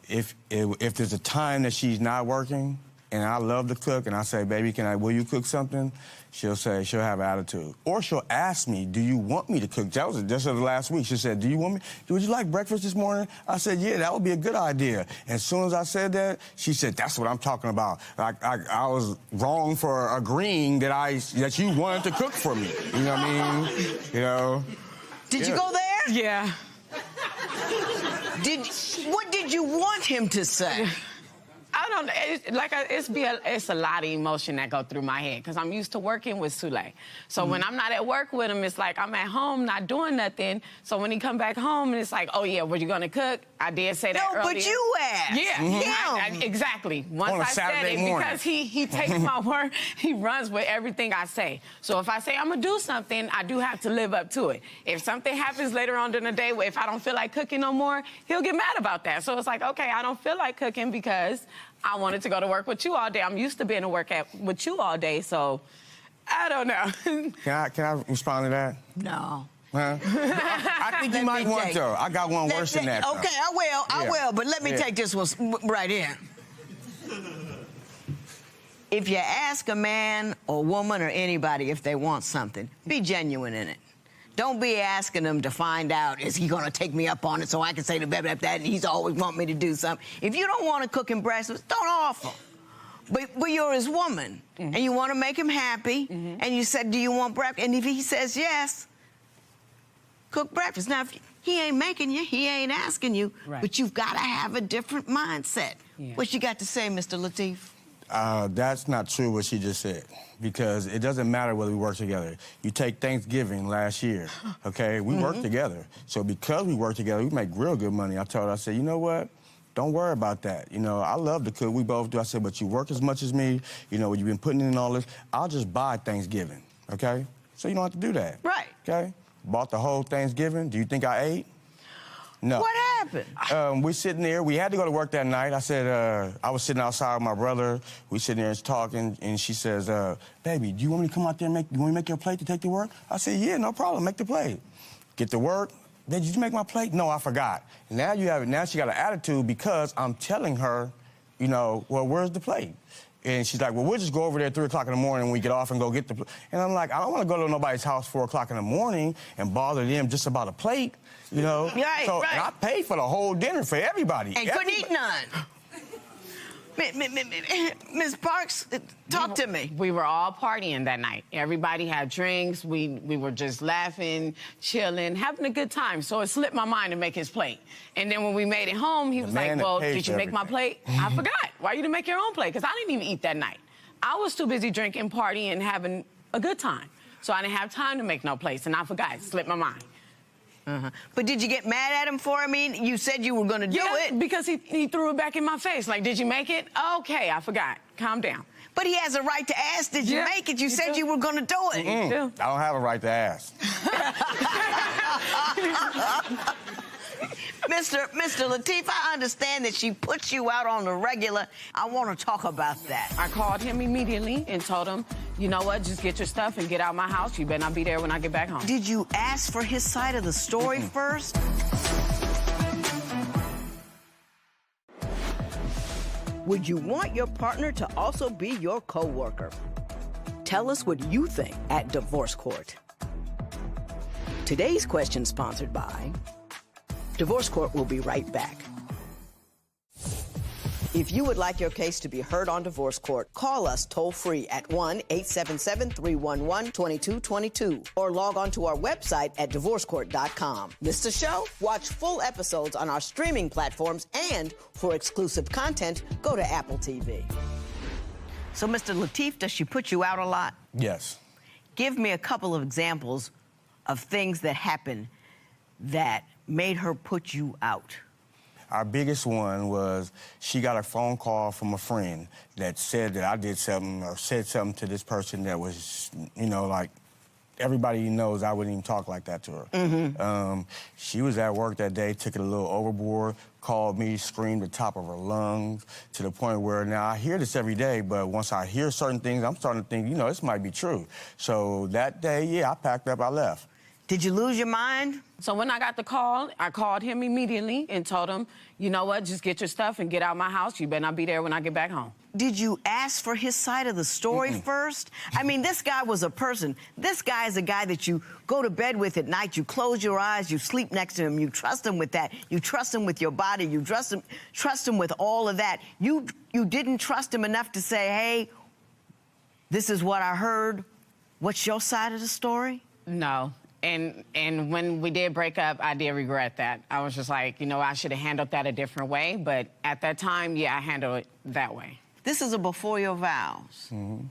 If there's a time that she's not working and I love to cook and I say, baby, will you cook something? She'll have an attitude. Or she'll ask me, do you want me to cook? That was just the last week. She said, would you like breakfast this morning? I said, yeah, that would be a good idea. And as soon as I said that, she said, that's what I'm talking about. I was wrong for agreeing that you wanted to cook for me. You know what I mean? You know? Did you go there? Yeah. What did you want him to say? I don't know. It's a lot of emotion that go through my head because I'm used to working with Sule. So when I'm not at work with him, it's like I'm at home not doing nothing. So when he come back home and it's like, oh yeah, were you gonna cook? I did say that earlier. No, but you asked. Yeah, exactly. Once On a I said Saturday it, morning. because he takes my word, he runs with everything I say. So if I say I'm gonna do something, I do have to live up to it. If something happens later on in the day, if I don't feel like cooking no more, he'll get mad about that. So it's like, okay, I don't feel like cooking because I wanted to go to work with you all day. I'm used to being to work with you all day, so I don't know. Can I respond to that? No. Huh? I think you might want to. I got one worse than that. Okay, I will, but let me take this one right here. If you ask a man or woman or anybody if they want something, be genuine in it. Don't be asking them to find out, is he going to take me up on it so I can say to blah, blah, blah, and he's always want me to do something. If you don't want to cook him breakfast, don't offer. But you're his woman, and you want to make him happy, and you said, do you want breakfast? And if he says yes, cook breakfast. Now, if he ain't making you, he ain't asking you, but you've got to have a different mindset. Yeah. What you got to say, Mr. Lateef? That's not true what she just said, because it doesn't matter whether we work together. You take Thanksgiving last year, okay? We work together. So because we work together, we make real good money. I told her, I said, you know what? Don't worry about that. You know, I love to cook. We both do. I said, but you work as much as me. You know, you've been putting in all this. I'll just buy Thanksgiving, okay? So you don't have to do that. Right. Okay? Bought the whole Thanksgiving. Do you think I ate? No. What happened? We're sitting there. We had to go to work that night. I said, I was sitting outside with my brother. We sitting there talking, and she says, baby, do you want me to come out there and you want me to make your plate to take to work? I said, yeah, no problem. Make the plate. Get to work. Did you make my plate? No, I forgot. Now she got an attitude because I'm telling her, you know, well, where's the plate? And she's like, well, we'll just go over there at 3 o'clock in the morning when we get off and go get the... And I'm like, I don't want to go to nobody's house 4 o'clock in the morning and bother them just about a plate, you know? Right, so, right. And I paid for the whole dinner for everybody. And couldn't eat none. Ms. Parks, talk to me. We were all partying that night. Everybody had drinks. We were just laughing, chilling, having a good time. So it slipped my mind to make his plate. And then when we made it home, he was like, well, did you make my plate? I forgot. Why you didn't make your own plate? Because I didn't even eat that night. I was too busy drinking, partying, having a good time. So I didn't have time to make no plates, and I forgot. It slipped my mind. But did you get mad at him for it? I mean, you said you were going to do it. Because he threw it back in my face. Like, did you make it? Okay, I forgot. Calm down. But he has a right to ask, did you make it? You said you were going to do it. I don't have a right to ask. Mr. Lateef, I understand that she puts you out on the regular. I want to talk about that. I called him immediately and told him, you know what, just get your stuff and get out my house. You better not be there when I get back home. Did you ask for his side of the story first? Would you want your partner to also be your co-worker? Tell us what you think at Divorce Court. Today's question sponsored by Divorce Court will be right back. If you would like your case to be heard on Divorce Court, call us toll-free at 1-877-311-2222 or log on to our website at divorcecourt.com. Missed a show? Watch full episodes on our streaming platforms, and for exclusive content, go to Apple TV. So, Mr. Lateef, does she put you out a lot? Yes. Give me a couple of examples of things that happened that made her put you out. Our biggest one was she got a phone call from a friend that said that I did something or said something to this person that was, you know, like, everybody knows I wouldn't even talk like that to her. She was at work that day, took it a little overboard, called me, screamed at the top of her lungs, to the point where now I hear this every day, but once I hear certain things, I'm starting to think, you know, this might be true. So that day, yeah, I packed up, I left. Did you lose your mind? So when I got the call, I called him immediately and told him, you know what, just get your stuff and get out my house. You better not be there when I get back home. Did you ask for his side of the story first? I mean, this guy was a person. This guy is a guy that you go to bed with at night. You close your eyes, you sleep next to him. You trust him with that. You trust him with your body. You trust him with all of that. You didn't trust him enough to say, hey, this is what I heard. What's your side of the story? No. And when we did break up, I did regret that. I was just like, you know, I should have handled that a different way. But at that time, yeah, I handled it that way. This is a before your vows. I'm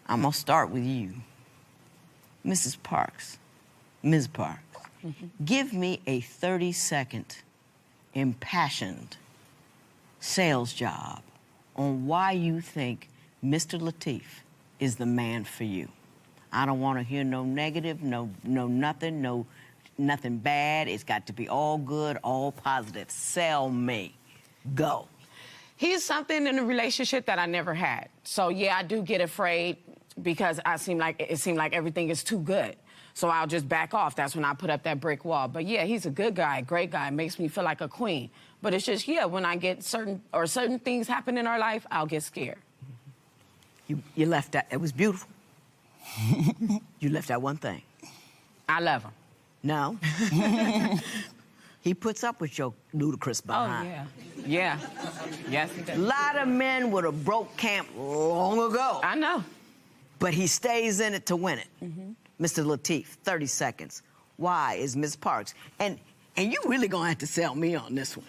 going to start with you. Mrs. Parks, Ms. Parks, give me a 30-second impassioned sales job on why you think Mr. Lateef is the man for you. I don't want to hear no negative, no nothing bad. It's got to be all good, all positive. Sell me. Go. He's something in a relationship that I never had. So, yeah, I do get afraid because it seemed like everything is too good. So I'll just back off. That's when I put up that brick wall. But, yeah, he's a good guy, great guy, makes me feel like a queen. But it's just, yeah, when I get certain things happen in our life, I'll get scared. You left that. It was beautiful. You left out one thing. I love him. No. He puts up with your ludicrous behind. Oh, yeah. Yeah. Yes, he does. A lot of men would have broke camp long ago. I know. But he stays in it to win it. Mr. Lateef, 30 seconds. Why is Ms. Parks? And you really gonna have to sell me on this one.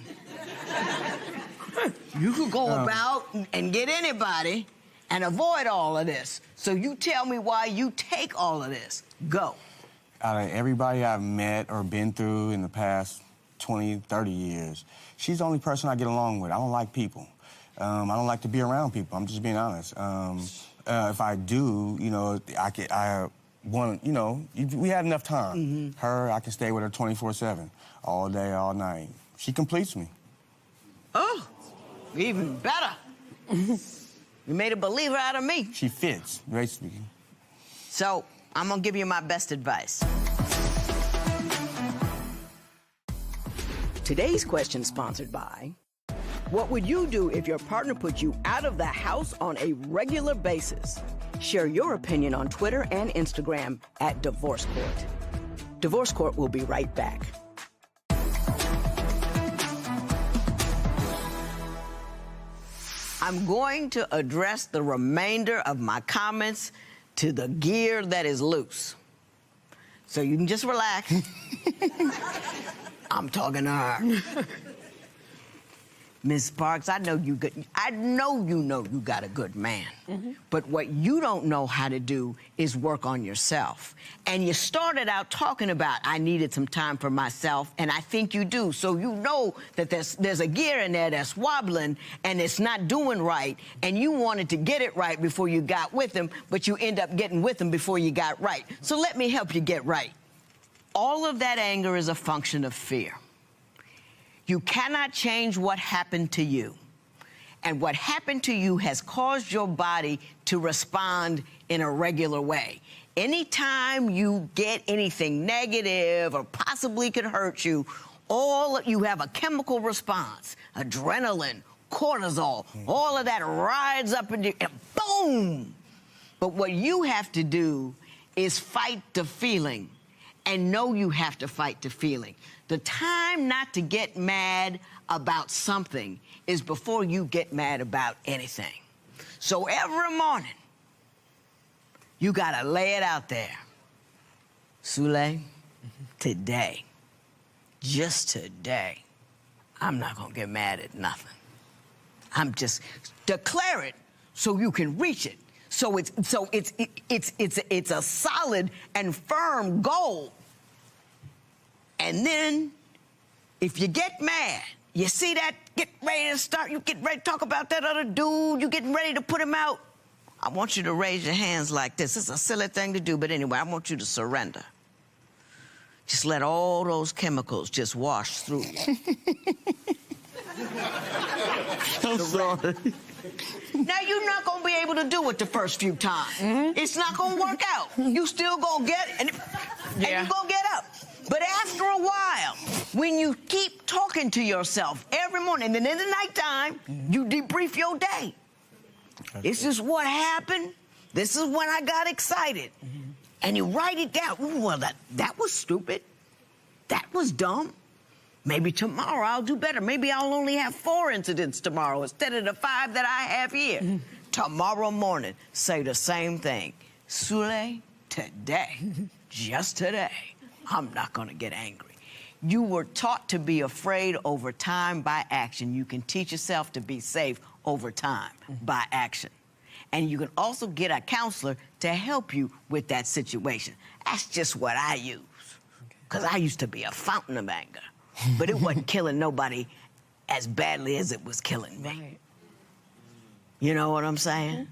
You could go about and get anybody and avoid all of this. So you tell me why you take all of this. Go. Out of everybody I've met or been through in the past 20, 30 years, she's the only person I get along with. I don't like people. I don't like to be around people. I'm just being honest. If I do, you know, I want, you know, we had enough time. Her, I can stay with her 24/7, all day, all night. She completes me. Oh, even better. You made a believer out of me. She fits, right speaking. So, I'm gonna give you my best advice. Today's question sponsored by What would you do if your partner put you out of the house on a regular basis? Share your opinion on Twitter and Instagram at Divorce Court. Divorce Court will be right back. I'm going to address the remainder of my comments to the gear that is loose. So you can just relax. I'm talking to her. Ms. Sparks, I know you know you got a good man. But what you don't know how to do is work on yourself. And you started out talking about, I needed some time for myself, and I think you do. So you know that there's a gear in there that's wobbling and it's not doing right, and you wanted to get it right before you got with him, but you end up getting with him before you got right. So let me help you get right. All of that anger is a function of fear. You cannot change what happened to you. And what happened to you has caused your body to respond in a regular way. Anytime you get anything negative or possibly could hurt you, you have a chemical response, adrenaline, cortisol, all of that rides up and boom. But what you have to do is fight the feeling and know you have to fight the feeling. The time not to get mad about something is before you get mad about anything. So every morning, you gotta lay it out there. Sule, today, just today, I'm not gonna get mad at nothing. I'm just declare it so you can reach it. So it's a solid and firm goal. And then, if you get mad, you see that, get ready to start, you get ready to talk about that other dude, you getting ready to put him out. I want you to raise your hands like this. It's a silly thing to do, but anyway, I want you to surrender. Just let all those chemicals just wash through you. I'm sorry. Now, you're not going to be able to do it the first few times. It's not going to work out. You still going to get it, and you're going to get up. But after a while, when you keep talking to yourself every morning, and then in the nighttime, you debrief your day. This is what happened. This is when I got excited. And you write it down. Ooh, well, that was stupid. That was dumb. Maybe tomorrow I'll do better. Maybe I'll only have 4 incidents tomorrow instead of the 5 that I have here. Tomorrow morning, say the same thing. Sule, today, just today, I'm not gonna get angry. You were taught to be afraid over time by action. You can teach yourself to be safe over time by action. And you can also get a counselor to help you with that situation. That's just what I use. Because I used to be a fountain of anger. But it wasn't killing nobody as badly as it was killing me. Right. You know what I'm saying?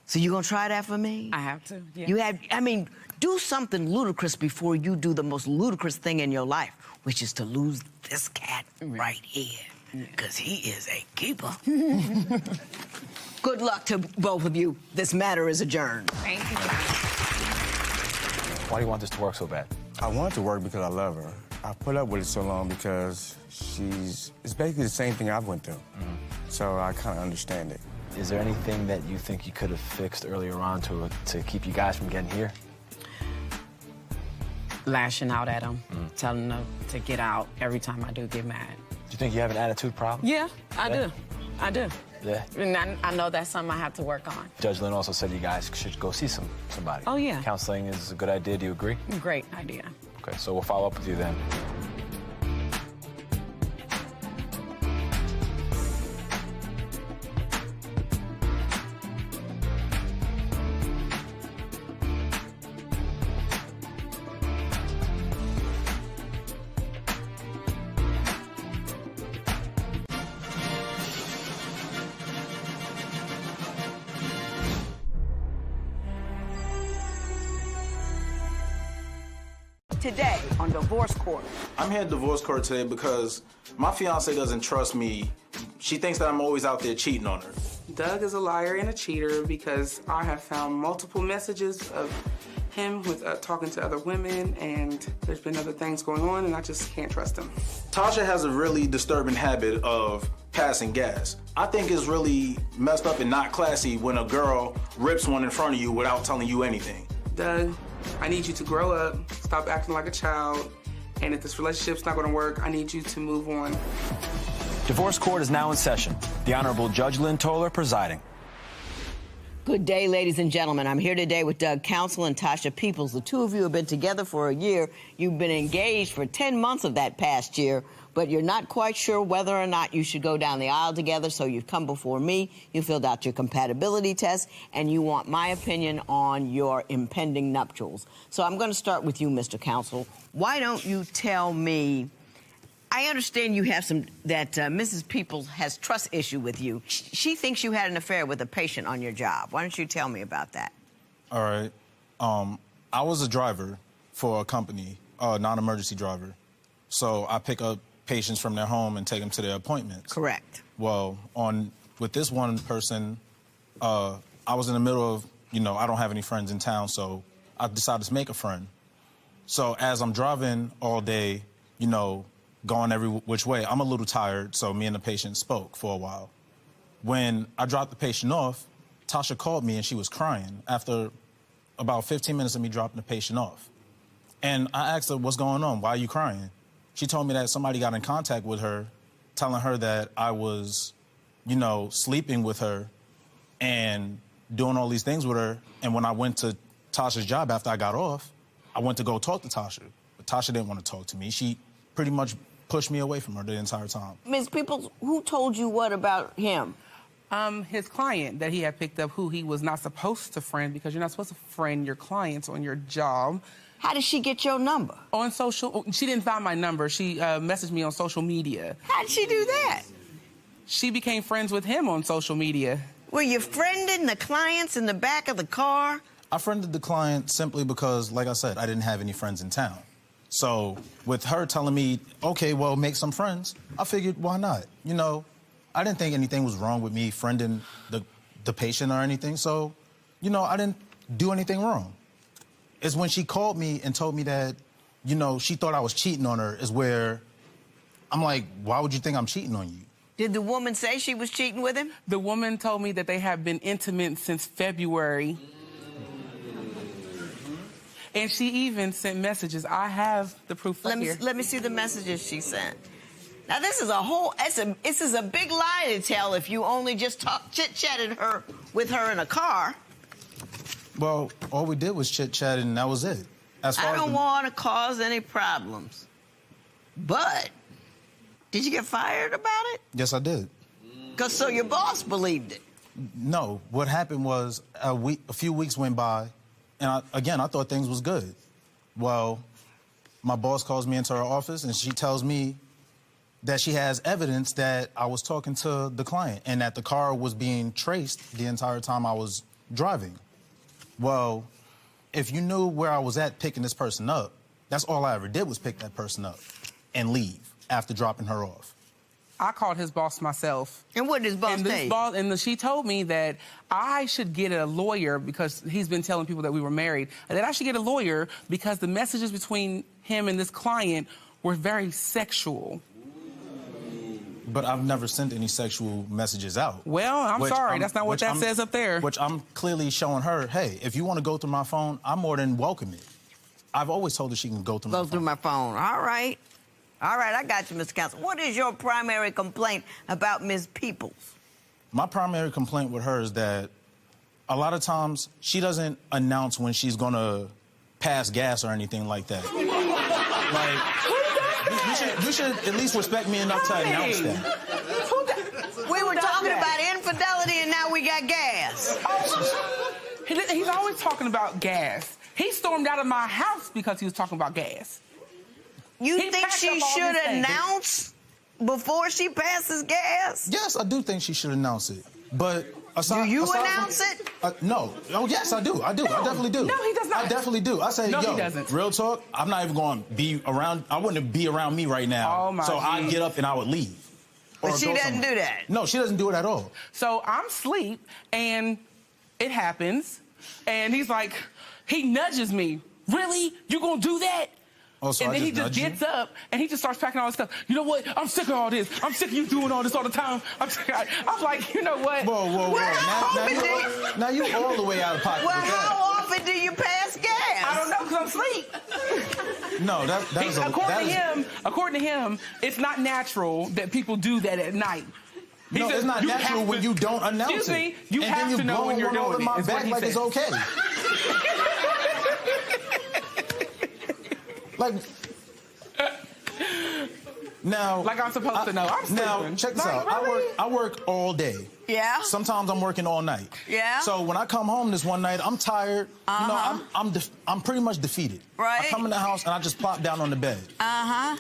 So you gonna try that for me? I have to, yeah. You have, I mean, do something ludicrous before you do the most ludicrous thing in your life, which is to lose this cat right here. Because he is a keeper. Good luck to both of you. This matter is adjourned. Thank you. Why do you want this to work so bad? I want it to work because I love her. I put up with it so long because it's basically the same thing I've went through. So I kind of understand it. Is there anything that you think you could have fixed earlier on to keep you guys from getting here? Lashing out at him, telling him to get out every time I do get mad. Do you think you have an attitude problem? Yeah, I do. Yeah. And I know that's something I have to work on. Judge Lynn also said you guys should go see somebody. Oh, yeah. Counseling is a good idea. Do you agree? Great idea. Okay, so we'll follow up with you then. Today on Divorce Court. I'm here at Divorce Court today because my fiance doesn't trust me. She thinks that I'm always out there cheating on her. Doug is a liar and a cheater because I have found multiple messages of him with talking to other women, and there's been other things going on, and I just can't trust him. Tasha has a really disturbing habit of passing gas. I think it's really messed up and not classy when a girl rips one in front of you without telling you anything. Doug, I need you to grow up, stop acting like a child, and if this relationship's not gonna work, I need you to move on. Divorce court is now in session. The Honorable Judge Lynn Toler presiding. Good day, ladies and gentlemen. I'm here today with Doug Counsel and Tasha Peoples. The two of you have been together for a year. You've been engaged for 10 months of that past year, but you're not quite sure whether or not you should go down the aisle together, so you've come before me. You filled out your compatibility test, and you want my opinion on your impending nuptials. So I'm going to start with you, Mr. Counsel. Why don't you tell me, I understand you have Mrs. Peoples has trust issue with you. She thinks you had an affair with a patient on your job. Why don't you tell me about that? All right. I was a driver for a company, a non-emergency driver. So I pick up patients from their home and take them to their appointments. Correct. Well, with this one person, I was in the middle of, I don't have any friends in town, so I decided to make a friend. So as I'm driving all day, going every which way, I'm a little tired, so me and the patient spoke for a while. When I dropped the patient off, Tasha called me and she was crying after about 15 minutes of me dropping the patient off. And I asked her, what's going on? Why are you crying? She told me that somebody got in contact with her, telling her that I was, sleeping with her and doing all these things with her. And when I went to Tasha's job after I got off, I went to go talk to Tasha. But Tasha didn't want to talk to me. She pretty much pushed me away from her the entire time. Ms. Peoples, who told you what about him? His client that he had picked up, who he was not supposed to friend, because you're not supposed to friend your clients on your job. How did she get your number? On social, she didn't find my number. She messaged me on social media. How did she do that? She became friends with him on social media. Were you friending the clients in the back of the car? I friended the client simply because, like I said, I didn't have any friends in town. So with her telling me, okay, well, make some friends, I figured, why not? I didn't think anything was wrong with me friending the patient or anything. So, I didn't do anything wrong. It's when she called me and told me that, she thought I was cheating on her is where I'm like, why would you think I'm cheating on you? Did the woman say she was cheating with him? The woman told me that they have been intimate since February. And she even sent messages. I have the proof here. Let me see the messages she sent. Now, this is a big lie to tell if you only just chit-chatted with her in a car. Well, all we did was chit-chat and that was it. I don't want to cause any problems. But did you get fired about it? Yes, I did. So your boss believed it? No. What happened was a few weeks went by, and I thought things was good. Well, my boss calls me into her office, and she tells me that she has evidence that I was talking to the client and that the car was being traced the entire time I was driving. Well, if you knew where I was at picking this person up, that's all I ever did was pick that person up and leave after dropping her off. I called his boss myself. And what did his boss say? And she told me that I should get a lawyer because he's been telling people that we were married, and that I should get a lawyer because the messages between him and this client were very sexual. But I've never sent any sexual messages out. Well, I'm sorry. That's not what that says up there. Which I'm clearly showing her, hey, if you want to go through my phone, I'm more than welcome it. I've always told her she can go through my phone. Go through my phone. All right. All right, I got you, Mr. Counsel. What is your primary complaint about Ms. Peoples? My primary complaint with her is that a lot of times she doesn't announce when she's going to pass gas or anything like that. You should at least respect me enough to announce that. We were talking about infidelity and now we got gas. He's always talking about gas. He stormed out of my house because he was talking about gas. You think she should announce before she passes gas? Yes, I do think she should announce it. But do you announce it? No. Oh, yes, I do. I definitely do. No, he does not. I definitely do. I say, no, yo, he doesn't. Real talk, I'm not even going to be around. I wouldn't be around me right now. Oh, my so I'd get up and I would leave. But she doesn't do that. No, she doesn't do it at all. So I'm asleep, and it happens, and he's like, he nudges me. Really? You gonna do that? Oh, so and I then he just just nudge gets up and he just starts packing all this stuff. You know what? I'm sick of all this. I'm sick of you doing all this all the time. I'm like, you know what? Whoa. Now you all the way out of pocket. Well, with that. how often do you pass gas? I don't know, because I'm asleep. No, according to him, it's not natural that people do that at night. No, it's not natural when you don't announce Excuse me, it. you and have then to know when you're doing it. My Is what back he like said. it's okay. Like now, like I'm supposed to know. I'm sleeping. Now, check this out. Really? I work all day. Yeah. Sometimes I'm working all night. Yeah. So when I come home this one night, I'm tired. You know, I'm pretty much defeated. Right. I come in the house and I just plop down on the bed. Uh-huh.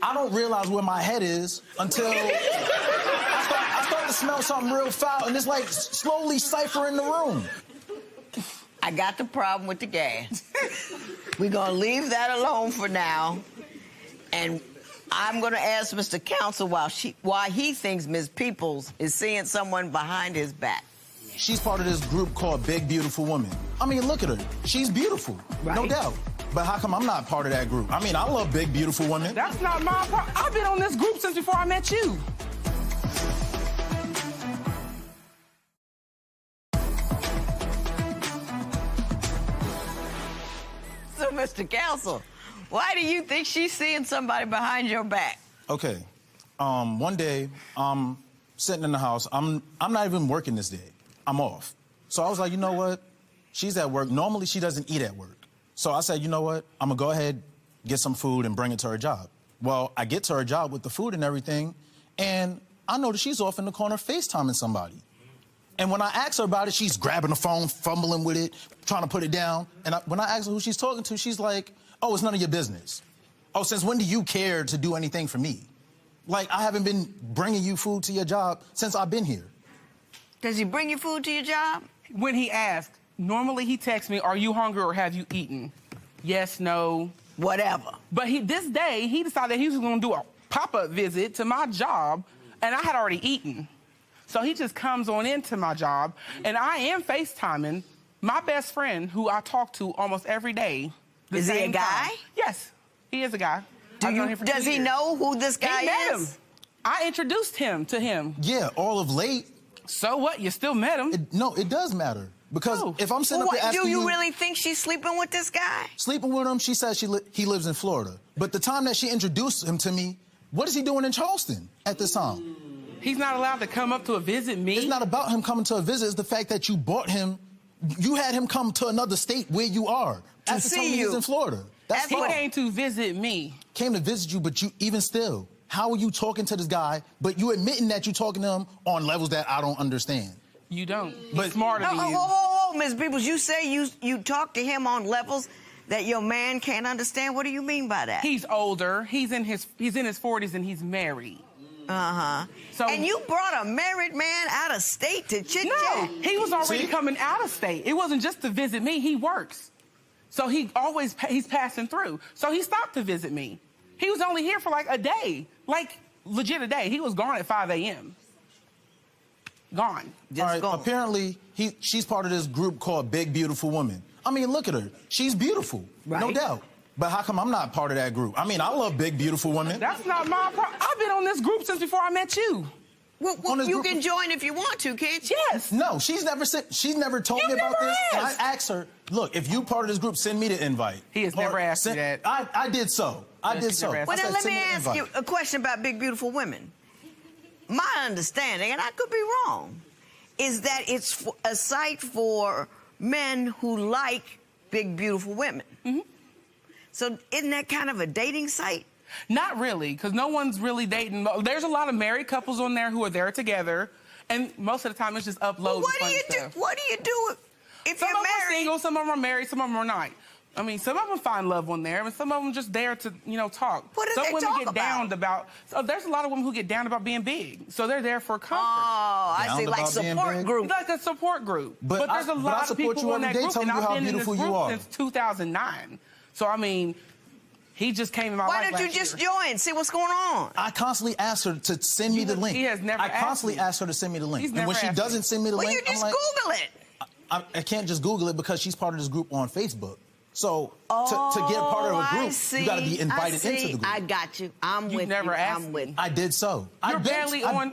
I don't realize where my head is until I start to smell something real foul, and it's like slowly ciphering the room. I got the problem with the gas. We're going to leave that alone for now. And I'm going to ask Mr. Counsel why he thinks Ms. Peoples is seeing someone behind his back. She's part of this group called Big Beautiful Women. I mean, look at her. She's beautiful, no doubt. But how come I'm not part of that group? I mean, I love big, beautiful women. That's not my problem. I've been on this group since before I met you. So, Mr. Counsel, why do you think she's seeing somebody behind your back? Okay. One day, I'm sitting in the house. I'm not even working this day. I'm off. So I was like, you know what? She's at work. Normally, she doesn't eat at work. So I said, you know what? I'm going to go ahead, get some food, and bring it to her job. Well, I get to her job with the food and everything, and I notice she's off in the corner FaceTiming somebody. And when I ask her about it, she's grabbing the phone, fumbling with it, trying to put it down. And when I ask her who she's talking to, she's like, oh, it's none of your business. Oh, since when do you care to do anything for me? Like, I haven't been bringing you food to your job since I've been here. Does he bring you food to your job? When he asked, normally he texts me, are you hungry or have you eaten? Yes, no. Whatever. But this day, he decided he was going to do a pop-up visit to my job, and I had already eaten. So he just comes on into my job, and I am FaceTiming my best friend, who I talk to almost every day. Is he a guy? Yes, he is a guy. Does he know who this guy is? is? I introduced him to him. Yeah, all of late. So what? You still met him? No, it does matter. Because if I'm sitting up there asking do you really think she's sleeping with this guy? Sleeping with him, she says he lives in Florida. But the time that she introduced him to me, what is he doing in Charleston at this time? He's not allowed to come up to visit me? It's not about him coming to a visit. It's the fact that you bought him. You had him come to another state where you are. To see you. He's in Florida. That's he came to visit me. Came to visit you, but you even still, how are you talking to this guy, but you admitting that you're talking to him on levels that I don't understand? You don't. He's smarter than you. Oh, Ms. Peoples, you say you talk to him on levels that your man can't understand. What do you mean by that? He's older. He's in his 40s and he's married. Uh-huh. So, and you brought a married man out of state to chit-chat? No, he was already coming out of state. It wasn't just to visit me. He works. So he's passing through. So he stopped to visit me. He was only here for like a day. Like, legit a day. He was gone at 5 a.m. Gone. All right, apparently, she's part of this group called Big Beautiful Women. I mean, look at her. She's beautiful, no doubt. But how come I'm not part of that group? I mean, I love big, beautiful women. That's not my problem. I've been on this group since before I met you. Well, you can join if you want to, can't you? Yes. No, she's never told me about this. And I asked her, look, if you part of this group, send me the invite. He has never asked me that. I did so. I did so. Well, then let me ask you a question about big, beautiful women. My understanding, and I could be wrong, is that it's a site for men who like big, beautiful women. Mm-hmm. So isn't that kind of a dating site? Not really, because no one's really dating. There's a lot of married couples on there who are there together, and most of the time it's just upload. Well, what do you do? What do you do if you're married? Some of them are single, some of them are married, some of them are not. I mean, some of them find love on there, and some of them just there to, talk. What do some they women talk get about? down about. So there's a lot of women who get down about being big, so they're there for comfort. Oh, I see, like support group. Like a support group. But there's a lot of people in that group, and I've been in this group since 2009. So I mean. He just came in my life. Why don't you just join? See what's going on? I constantly ask her to send me the link. He has never asked me. I constantly ask her to send me the link. He's And when she doesn't send me the link, you just I'm like, Google it. I can't just Google it because she's part of this group on Facebook. So to get part of a group, you got to be invited into the group. I got you. I'm You with never you. asked I'm me. with I did so. You're barely on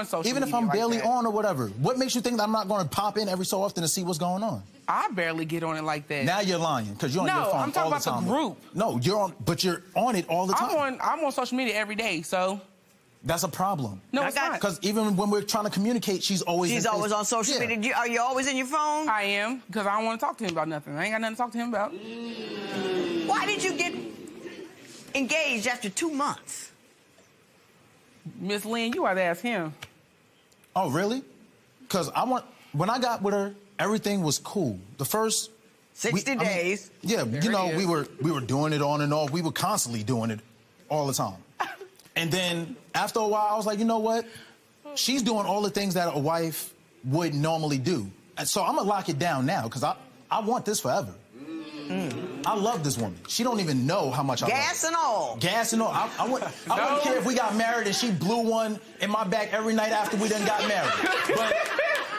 social Even if media I'm like barely that. on or whatever, what makes you think that I'm not going to pop in every so often to see what's going on? I barely get on it like that. Now you're lying because you're on your phone I'm talking all about the time. the group. No, but you're on it all the time. I'm on social media every day, so. That's a problem. No, it's not. Because even when we're trying to communicate, she's always on social media. Are you always in your phone? I am, because I don't want to talk to him about nothing. I ain't got nothing to talk to him about. Why did you get engaged after 2 months? Miss Lynn, you ought to ask him. Oh, really? Because when I got with her, everything was cool. The first 60 days. Yeah, we were doing it on and off. We were constantly doing it all the time. And then after a while, I was like, you know what? She's doing all the things that a wife would normally do. And so I'm going to lock it down now because I want this forever. I love this woman. She don't even know how much I love her. Gas and all. Gas and all. I wouldn't care if we got married and she blew one in my back every night after we done got married.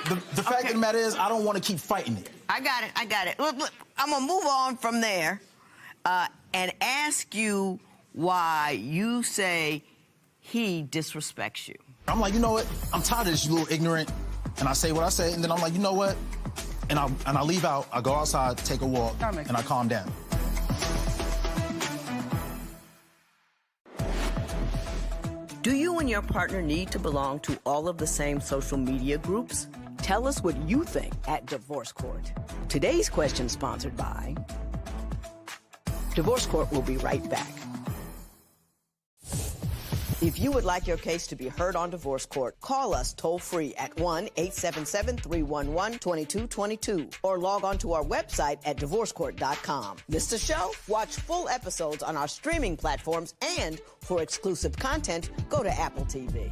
But the fact of the matter is, I don't want to keep fighting it. I got it. Look, I'm going to move on from there and ask you why you say he disrespects you. I'm like, you know what? I'm tired of this, you little ignorant. And I say what I say, and then I'm like, you know what? And I leave out, I go outside, take a walk, and I calm down. Do you and your partner need to belong to all of the same social media groups? Tell us what you think at Divorce Court. Today's question sponsored by Divorce Court will be right back. If you would like your case to be heard on Divorce Court, call us toll-free at 1-877-311-2222 or log on to our website at divorcecourt.com. Miss the show? Watch full episodes on our streaming platforms, and for exclusive content, go to Apple TV.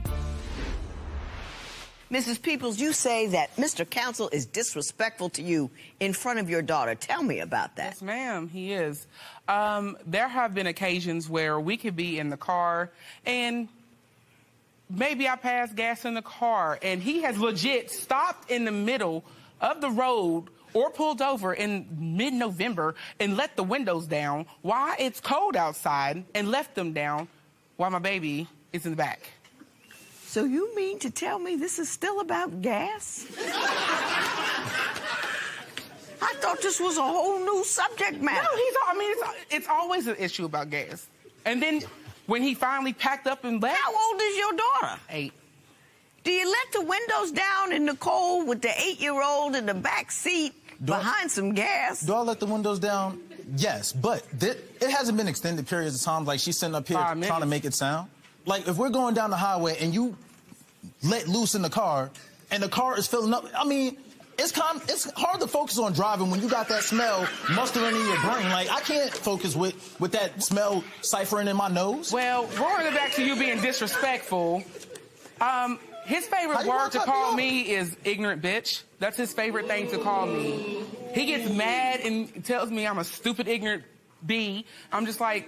Mrs. Peoples, you say that Mr. Counsel is disrespectful to you in front of your daughter. Tell me about that. Yes, ma'am, he is. There have been occasions where we could be in the car and maybe I passed gas in the car and he has legit stopped in the middle of the road or pulled over in mid-November and let the windows down while it's cold outside and left them down while my baby is in the back. So you mean to tell me this is still about gas? I thought this was a whole new subject matter. No, it's always an issue about gas. And then when he finally packed up and left. How old is your daughter? 8. Do you let the windows down in the cold with the 8-year-old in the back seat behind some gas? Do I let the windows down? Yes, but it hasn't been extended periods of time. Like she's sitting up here trying to make it sound. Like, if we're going down the highway and you let loose in the car and the car is filling up, I mean, it's hard to focus on driving when you got that smell mustering in your brain. Like, I can't focus with that smell ciphering in my nose. Well, going back to you being disrespectful, his favorite word to call me is ignorant bitch. That's his favorite thing to call me. He gets mad and tells me I'm a stupid, ignorant bee. I'm just like,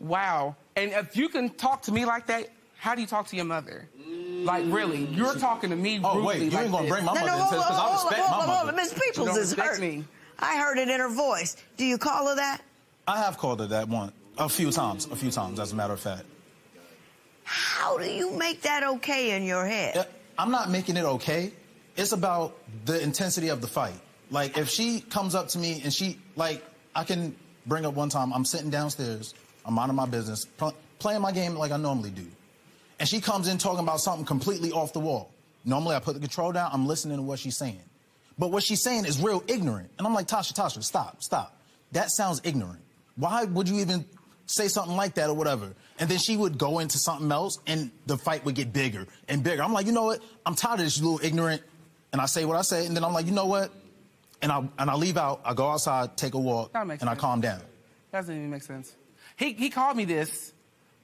wow. And if you can talk to me like that, how do you talk to your mother? Like, really, you're talking to me rudely. Oh, wait, you ain't gonna bring my mother into this because I respect my mother. Miss Peoples is hurt. I heard it in her voice. Do you call her that? I have called her that a few times, as a matter of fact. How do you make that okay in your head? I'm not making it okay. It's about the intensity of the fight. Like, if she comes up to me and I can bring up one time, I'm sitting downstairs, I'm minding my business, playing my game like I normally do. And she comes in talking about something completely off the wall. Normally, I put the control down, I'm listening to what she's saying. But what she's saying is real ignorant. And I'm like, Tasha, stop. That sounds ignorant. Why would you even say something like that or whatever? And then she would go into something else, and the fight would get bigger and bigger. I'm like, you know what? I'm tired of this, you little ignorant. And I say what I say, and then I'm like, you know what? And I leave out, I go outside, take a walk, and I calm down. That doesn't even make sense. He called me this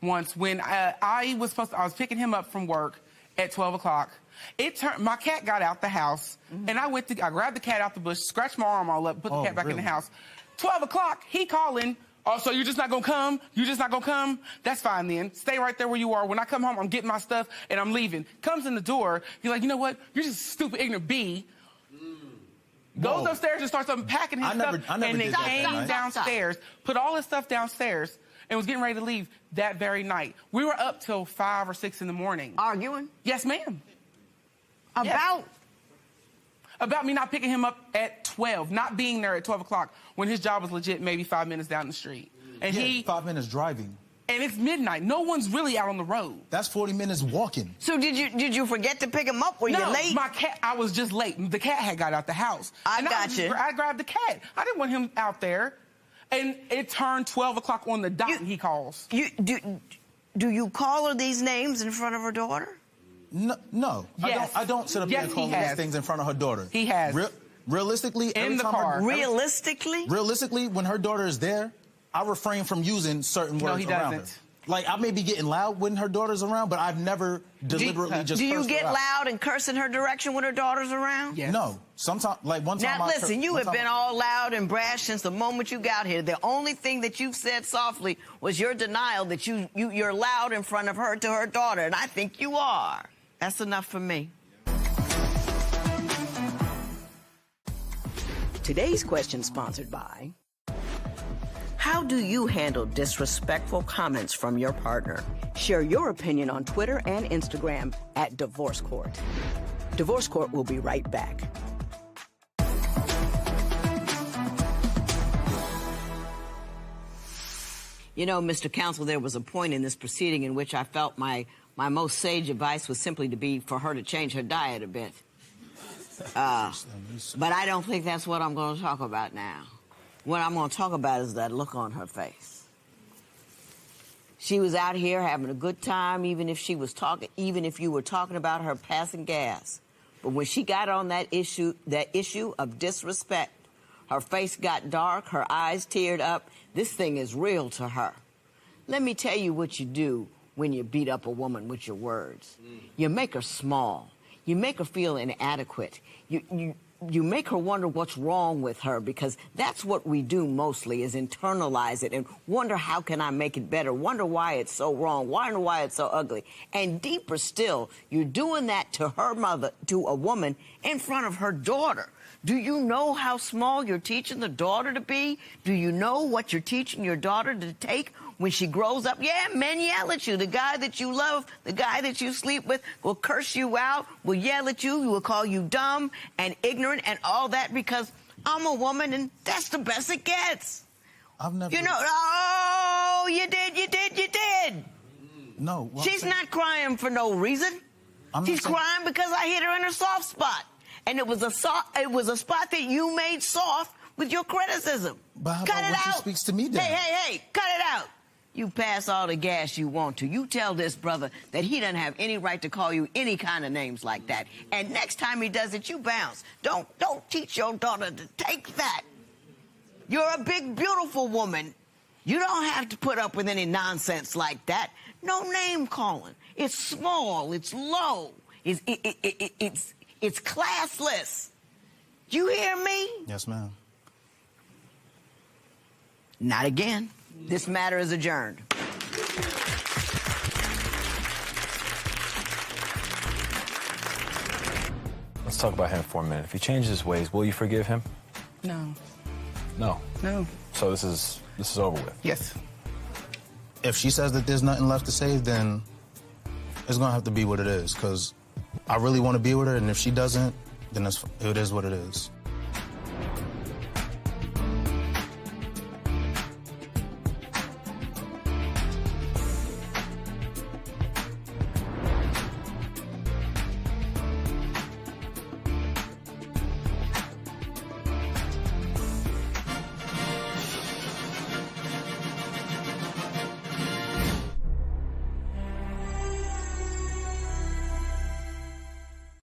once when I was picking him up from work at 12 o'clock. My cat got out the house, and I grabbed the cat out the bush, scratched my arm all up, put the cat back in the house. 12 o'clock, he calling. Oh, so you're just not gonna come? You're just not gonna come? That's fine then. Stay right there where you are. When I come home, I'm getting my stuff and I'm leaving. Comes in the door, he's like, you know what? You're just a stupid, ignorant bee. Goes upstairs and starts unpacking his stuff. I never and did then that came night. downstairs, put all his stuff downstairs, and was getting ready to leave that very night. We were up till 5 or 6 in the morning. Arguing? Yes, ma'am. About? About me not picking him up at 12, not being there at 12 o'clock when his job was legit maybe 5 minutes down the street. And Yeah, 5 minutes driving. And it's midnight. No one's really out on the road. That's 40 minutes walking. So did you forget to pick him up? Were you late? My cat, I was just late. The cat had got out the house. I grabbed the cat. I didn't want him out there. And it turned 12 o'clock on the dot and he calls. Do you call her these names in front of her daughter? No. Yes. I don't sit up here and call her these things in front of her daughter. He has. Realistically, In the car. Realistically, when her daughter is there, I refrain from using certain words he around her. doesn't. Like, I may be getting loud when her daughter's around, but I've never deliberately just Do you cursed her get out. loud and curse in her direction when her daughter's around? Yes. No. Sometimes, like one time Now listen, you have been all loud and brash since the moment you got here. The only thing that you've said softly was your denial that you're loud in front of her to her daughter, and I think you are. That's enough for me. Today's question sponsored by... How do you handle disrespectful comments from your partner? Share your opinion on Twitter and Instagram at Divorce Court. Divorce Court will be right back. You know, Mr. Counsel, there was a point in this proceeding in which I felt my most sage advice was simply for her to change her diet a bit. But I don't think that's what I'm going to talk about now. What I'm going to talk about is that look on her face. She was out here having a good time, even if you were talking about her passing gas. But when she got on that issue of disrespect, her face got dark, her eyes teared up. This thing is real to her. Let me tell you what you do when you beat up a woman with your words. You make her small. You make her feel inadequate. You make her wonder what's wrong with her, because that's what we do mostly, is internalize it and wonder how can I make it better, wonder why it's so wrong, wonder why it's so ugly. And deeper still, you're doing that to her mother, to a woman in front of her daughter. Do you know how small you're teaching the daughter to be? Do you know what you're teaching your daughter to take when she grows up? Yeah, men yell at you. The guy that you love, the guy that you sleep with will curse you out, will yell at you, will call you dumb and ignorant and all that because I'm a woman and that's the best it gets. I've never... You know, oh, you did. No. Well, she's not crying for no reason. She's crying because I hit her in her soft spot. And it was a spot that you made soft with your criticism. But how cut about it when out. she speaks to me then? Hey, cut it out. You pass all the gas you want to. You tell this brother that he doesn't have any right to call you any kind of names like that. And next time he does it, you bounce. Don't teach your daughter to take that. You're a big, beautiful woman. You don't have to put up with any nonsense like that. No name calling. It's small. It's low. It's classless. You hear me? Yes, ma'am. Not again. This matter is adjourned. Let's talk about him for a minute. If he changes his ways, will you forgive him? No. No. No. So this is over with. Yes. If she says that there's nothing left to say, then it's gonna have to be what it is, because I really want to be with her, and if she doesn't, then it is what it is.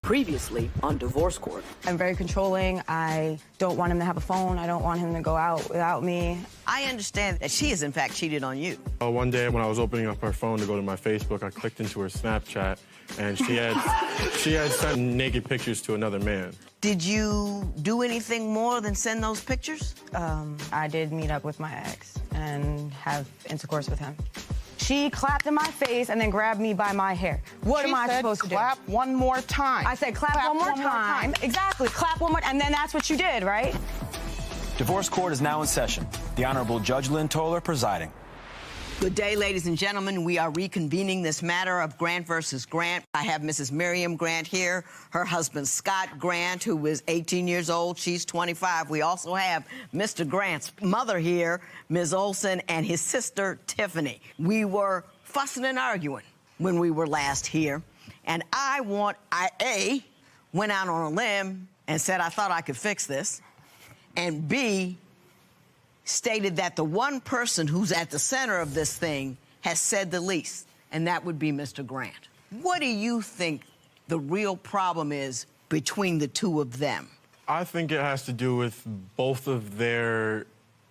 Previously on Divorce Court. I'm very controlling. I don't want him to have a phone. I don't want him to go out without me. I understand that she has, in fact, cheated on you. One day when I was opening up her phone to go to my Facebook, I clicked into her Snapchat, and she had sent naked pictures to another man. Did you do anything more than send those pictures? I did meet up with my ex and have intercourse with him. She clapped in my face and then grabbed me by my hair. What am I supposed to do? Clap one more time. I said clap one more time. Exactly, clap one more, and then that's what you did, right? Divorce court is now in session. The Honorable Judge Lynn Toler presiding. Good day, ladies and gentlemen. We are reconvening this matter of Grant versus Grant. I have Mrs. Miriam Grant here, her husband Scott Grant, who is 18 years old. She's 25. We also have Mr. Grant's mother here, Ms. Olson, and his sister, Tiffany. We were fussing and arguing when we were last here, and I went out on a limb and said I thought I could fix this, and B, stated that the one person who's at the center of this thing has said the least, and that would be Mr. Grant. What do you think the real problem is between the two of them? I think it has to do with both of their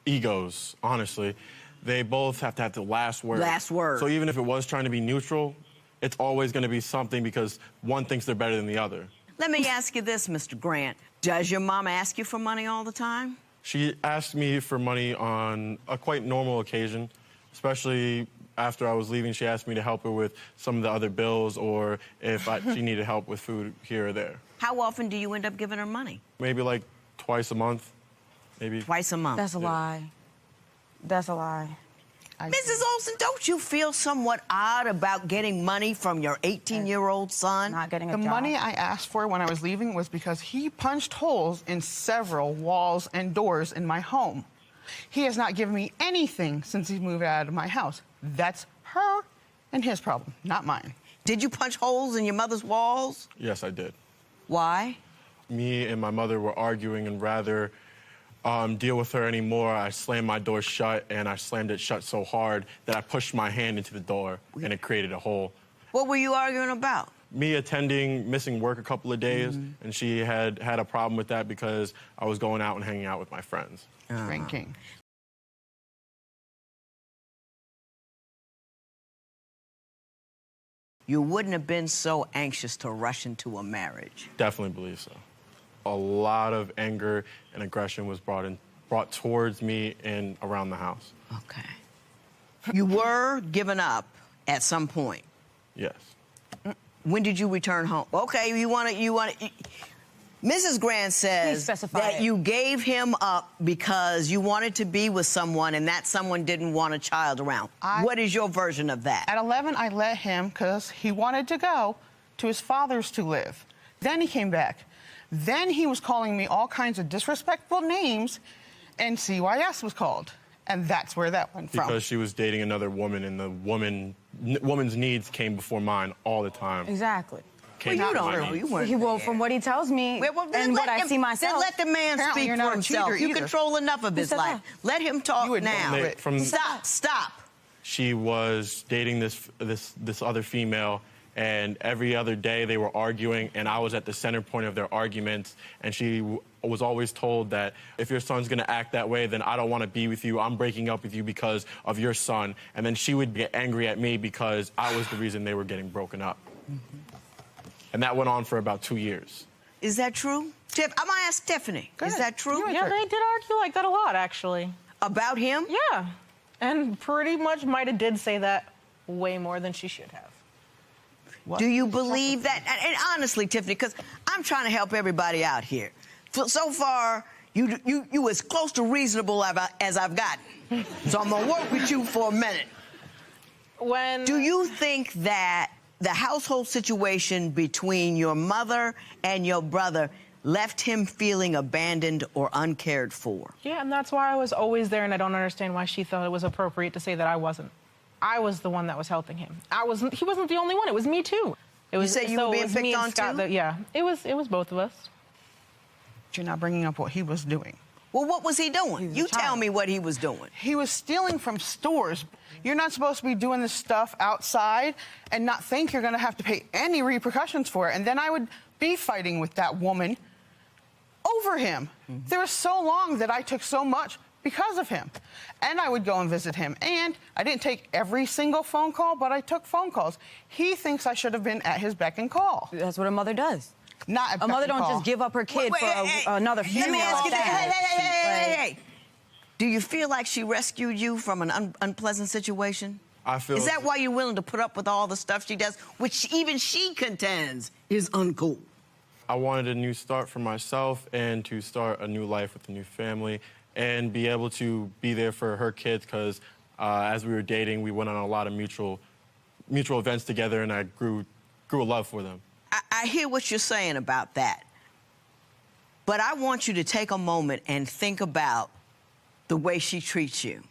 egos, honestly. They both have to have the last word. Last word. So even if it was trying to be neutral, it's always going to be something because one thinks they're better than the other. Let me ask you this, Mr. Grant. Does your mom ask you for money all the time? She asked me for money on a quite normal occasion, especially after I was leaving. She asked me to help her with some of the other bills or if she needed help with food here or there. How often do you end up giving her money? Maybe like twice a month, maybe. Twice a month? That's a lie. That's a lie. Mrs. Olson, don't you feel somewhat odd about getting money from your 18-year-old son? Not getting a job. The money I asked for when I was leaving was because he punched holes in several walls and doors in my home. He has not given me anything since he moved out of my house. That's her and his problem, not mine. Did you punch holes in your mother's walls? Yes, I did. Why? Me and my mother were arguing, and rather deal with her anymore, I slammed my door shut, and I slammed it shut so hard that I pushed my hand into the door, and it created a hole. What were you arguing about? Me missing work a couple of days, and she had a problem with that because I was going out and hanging out with my friends. Drinking. You wouldn't have been so anxious to rush into a marriage. Definitely believe so. A lot of anger and aggression was brought towards me and around the house. Okay. You were given up at some point. Yes. When did you return home? Okay, you want to. Mrs. Grant says that you gave him up because you wanted to be with someone and that someone didn't want a child around. What is your version of that? At 11, I let him because he wanted to go to his father's to live. Then he came back. Then he was calling me all kinds of disrespectful names, and CYS was called. And that's where that went from. Because she was dating another woman, and the woman's needs came before mine all the time. Exactly. Well, you don't. You weren't. Well, from what he tells me and what I see myself. Then let the man speak for himself. You control enough of his life. Let him talk now. Stop. She was dating this other female, and every other day they were arguing, and I was at the center point of their arguments, and she was always told that if your son's going to act that way, then I don't want to be with you. I'm breaking up with you because of your son. And then she would get angry at me because I was the reason they were getting broken up. And that went on for about 2 years. Is that true? I'm going to ask Tiffany. Is that true? Yeah, they did argue like that a lot, actually. About him? Yeah. And pretty much Maida did say that way more than she should have. What? Do you believe that? And honestly, Tiffany, because I'm trying to help everybody out here. So far, you as close to reasonable as I've gotten. So I'm going to work with you for a minute. Do you think that the household situation between your mother and your brother left him feeling abandoned or uncared for? Yeah, and that's why I was always there, and I don't understand why she thought it was appropriate to say that I wasn't. I was the one that was helping him. He wasn't the only one. It was me too. You said you were being picked on too? Yeah, it was both of us. You're not bringing up what he was doing. Well, what was he doing? You tell me what he was doing. He was stealing from stores. You're not supposed to be doing this stuff outside and not think you're going to have to pay any repercussions for it. And then I would be fighting with that woman over him. There was so long that I took so much because of him. And I would go and visit him. And I didn't take every single phone call, but I took phone calls. He thinks I should have been at his beck and call. That's what a mother does. Not a mother don't just give up her kid for another female. Let me ask you this. Hey. Do you feel like she rescued you from an unpleasant situation? Is that why you're willing to put up with all the stuff she does, which even she contends is uncool? I wanted a new start for myself and to start a new life with a new family and be able to be there for her kids because as we were dating, we went on a lot of mutual events together, and I grew a love for them. I hear what you're saying about that. But I want you to take a moment and think about the way she treats you.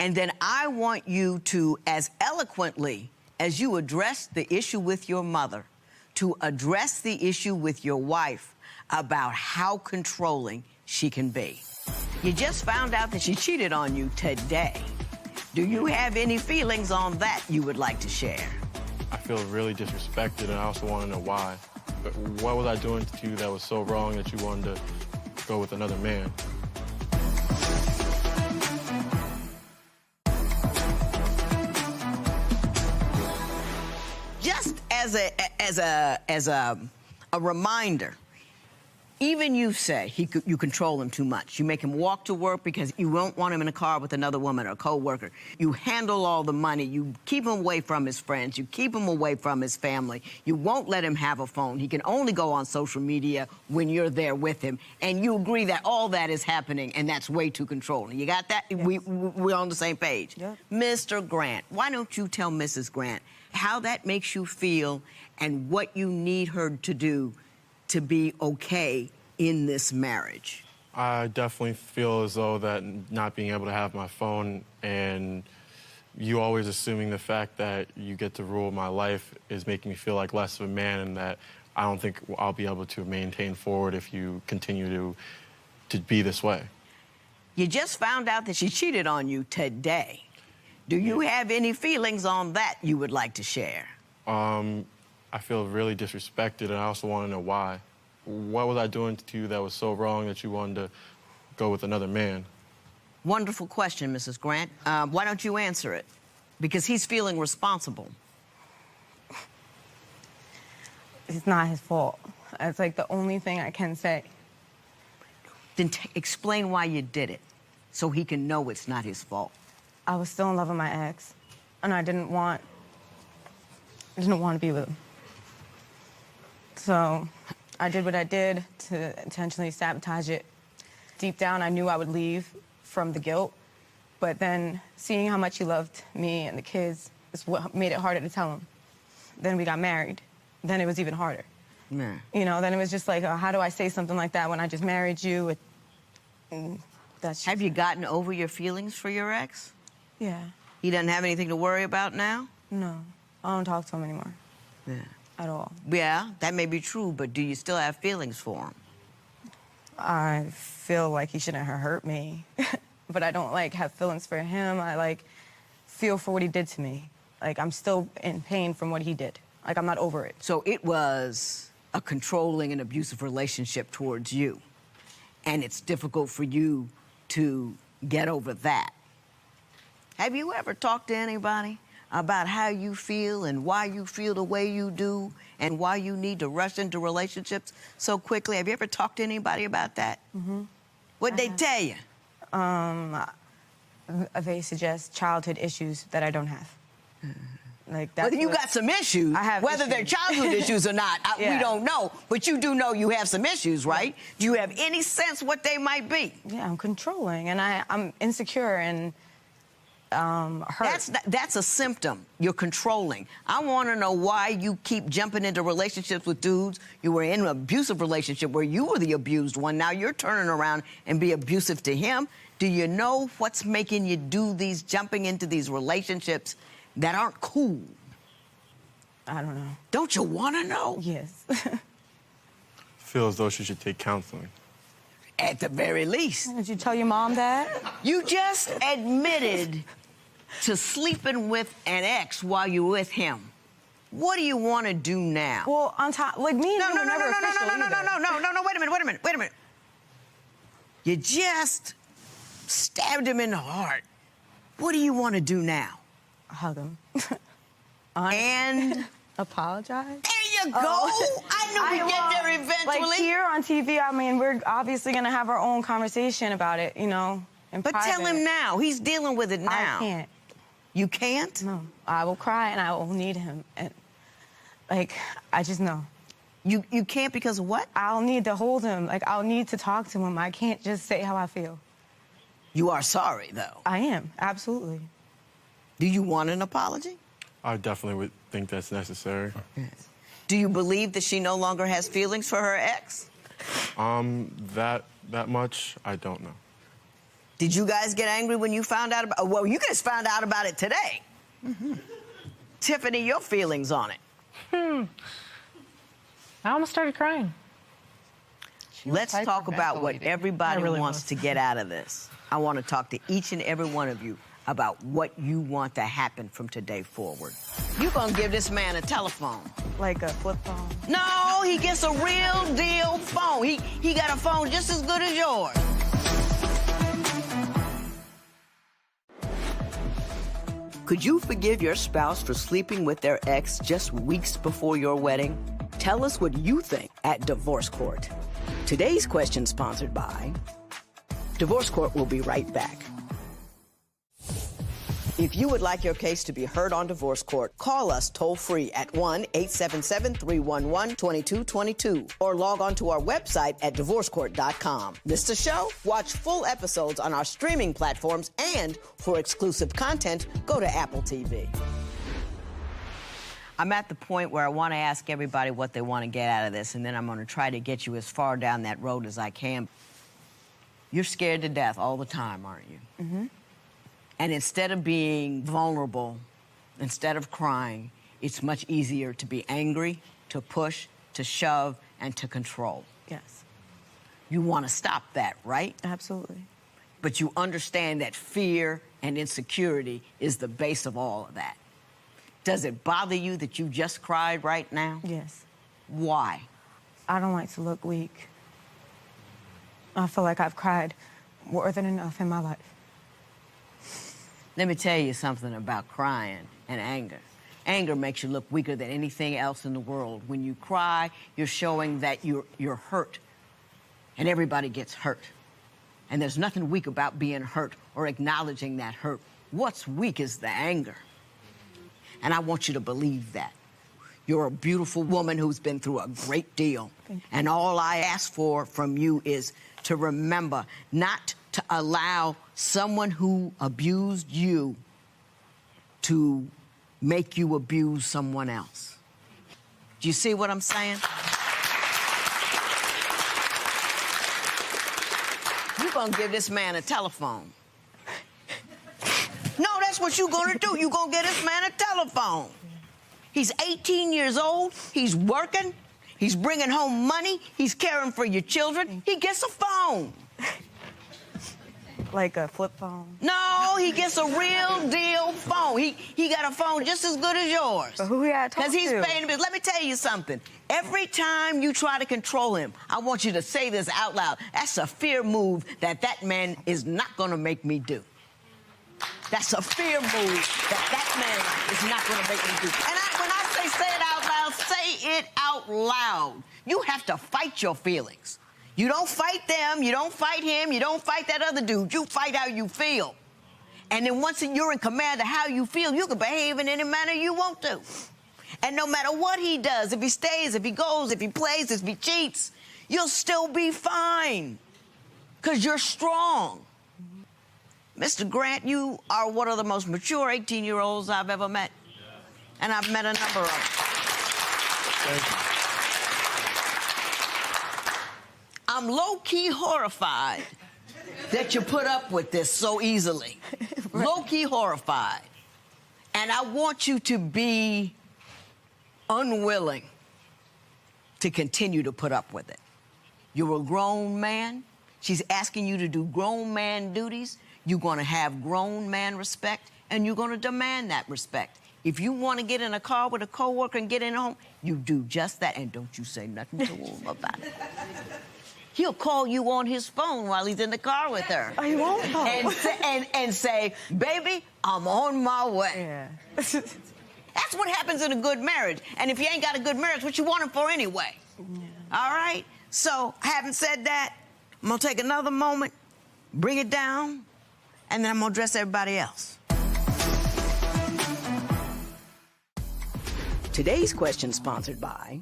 And then I want you to, as eloquently as you address the issue with your mother, to address the issue with your wife about how controlling she can be. You just found out that she cheated on you today. Do you have any feelings on that you would like to share? I feel really disrespected, and I also want to know why. But what was I doing to you that was so wrong that you wanted to go with another man? Just as a reminder, even you say you control him too much. You make him walk to work because you won't want him in a car with another woman or a co-worker. You handle all the money. You keep him away from his friends. You keep him away from his family. You won't let him have a phone. He can only go on social media when you're there with him. And you agree that all that is happening, and that's way too controlling. You got that? Yes. We're on the same page. Yep. Mr. Grant, why don't you tell Mrs. Grant how that makes you feel and what you need her to do to be okay in this marriage? I definitely feel as though that not being able to have my phone and you always assuming the fact that you get to rule my life is making me feel like less of a man, and that I don't think I'll be able to maintain forward if you continue to be this way. You just found out that she cheated on you today. Do you have any feelings on that you would like to share? I feel really disrespected, and I also want to know why. What was I doing to you that was so wrong that you wanted to go with another man? Wonderful question, Mrs. Grant. Why don't you answer it? Because he's feeling responsible. It's not his fault. That's like the only thing I can say. Then explain why you did it, so he can know it's not his fault. I was still in love with my ex, and I didn't want to be with him. So I did what I did to intentionally sabotage it. Deep down, I knew I would leave from the guilt, but then seeing how much he loved me and the kids is what made it harder to tell him. Then we got married. Then it was even harder. Yeah. You know, then it was just like, how do I say something like that when I just married you? Have you gotten over your feelings for your ex? Yeah. He doesn't have anything to worry about now? No, I don't talk to him anymore. Yeah. At all. Yeah, that may be true, but do you still have feelings for him? I feel like he shouldn't have hurt me, but I don't have feelings for him. I feel for what he did to me. I'm still in pain from what he did. I'm not over it. So it was a controlling and abusive relationship towards you, and it's difficult for you to get over that. Have you ever talked to anybody about how you feel and why you feel the way you do and why you need to rush into relationships so quickly? Have you ever talked to anybody about that? Mm-hmm. What'd they tell you? They suggest childhood issues that I don't have. Well, you got some issues. I have Whether they're childhood issues or not, Yeah. we don't know. But you do know you have some issues, right? Do you have any sense what they might be? Yeah, I'm controlling, and I'm insecure and hurt. That's a symptom. You're controlling. I want to know why you keep jumping into relationships with dudes. You were in an abusive relationship where you were the abused one. Now you're turning around and be abusive to him. Do you know what's making you do jumping into these relationships that aren't cool? I don't know. Don't you want to know? Yes. I feel as though she should take counseling. At the very least. Did you tell your mom that? You just admitted to sleeping with an ex while you were with him. What do you want to do now? Well, on top, me and No, you were never official either. Wait a minute. You just stabbed him in the heart. What do you want to do now? Hug him. And apologize? There you go. I knew we'd get there eventually. Here on TV, we're obviously going to have our own conversation about it, in But private. tell him now. He's dealing with it now. I can't. You can't? No. I will cry and I will need him. And, like, I just know. You can't because of what? I'll need to hold him. Like, I'll need to talk to him. I can't just say how I feel. You are sorry, though. I am, absolutely. Do you want an apology? I definitely would think that's necessary. Do you believe that she no longer has feelings for her ex? That much, I don't know. Did you guys get angry when you found out about? Well, you guys found out about it today. Tiffany, your feelings on it? I almost started crying. Let's talk about what everybody wants to get out of this. I want to talk to each and every one of you about what you want to happen from today forward. You're going to give this man a telephone. Like a flip phone? No, he gets a real deal phone. He got a phone just as good as yours. Could you forgive your spouse for sleeping with their ex just weeks before your wedding? Tell us what you think at Divorce Court. Today's question sponsored by Divorce Court. Will be right back. If you would like your case to be heard on Divorce Court, call us toll-free at 1-877-311-2222 or log on to our website at divorcecourt.com. Missed a show? Watch full episodes on our streaming platforms, and for exclusive content, go to Apple TV. I'm at the point where I want to ask everybody what they want to get out of this, and then I'm going to try to get you as far down that road as I can. You're scared to death all the time, aren't you? Mm-hmm. And instead of being vulnerable, instead of crying, it's much easier to be angry, to push, to shove, and to control. Yes. You want to stop that, right? Absolutely. But you understand that fear and insecurity is the base of all of that. Does it bother you that you just cried right now? Yes. Why? I don't like to look weak. I feel like I've cried more than enough in my life. Let me tell you something about crying and anger. Anger makes you look weaker than anything else in the world. When you cry, you're showing that you're hurt. And everybody gets hurt. And there's nothing weak about being hurt or acknowledging that hurt. What's weak is the anger. And I want you to believe that. You're a beautiful woman who's been through a great deal. And all I ask for from you is to remember not to allow someone who abused you to make you abuse someone else. Do you see what I'm saying? You're gonna give this man a telephone. No, that's what you're gonna do. You're gonna get this man a telephone. He's 18 years old, he's working, he's bringing home money, he's caring for your children. He gets a phone. Like a flip phone? No, he gets a real deal phone. He got a phone just as good as yours. But who he got to talk to? Because he's paying the bills. Let me tell you something. Every time you try to control him, I want you to say this out loud. That's a fear move that man is not going to make me do. That's a fear move that man is not going to make me do. And when I say it out loud, say it out loud. You have to fight your feelings. You don't fight them, you don't fight him, you don't fight that other dude. You fight how you feel. And then once you're in command of how you feel, you can behave in any manner you want to. And no matter what he does, if he stays, if he goes, if he plays, if he cheats, you'll still be fine. Because you're strong. Mr. Grant, you are one of the most mature 18-year-olds I've ever met. And I've met a number of them. Thank you. I'm low-key horrified that you put up with this so easily. Right. Low-key horrified. And I want you to be unwilling to continue to put up with it. You're a grown man. She's asking you to do grown man duties. You're going to have grown man respect, and you're going to demand that respect. If you want to get in a car with a coworker and get in home, you do just that, and don't you say nothing to him about it. He'll call you on his phone while he's in the car with her. I won't. And say, baby, I'm on my way. Yeah. That's what happens in a good marriage. And if you ain't got a good marriage, what you want him for anyway? Yeah. All right? So, having said that, I'm going to take another moment, bring it down, and then I'm going to address everybody else. Today's question sponsored by...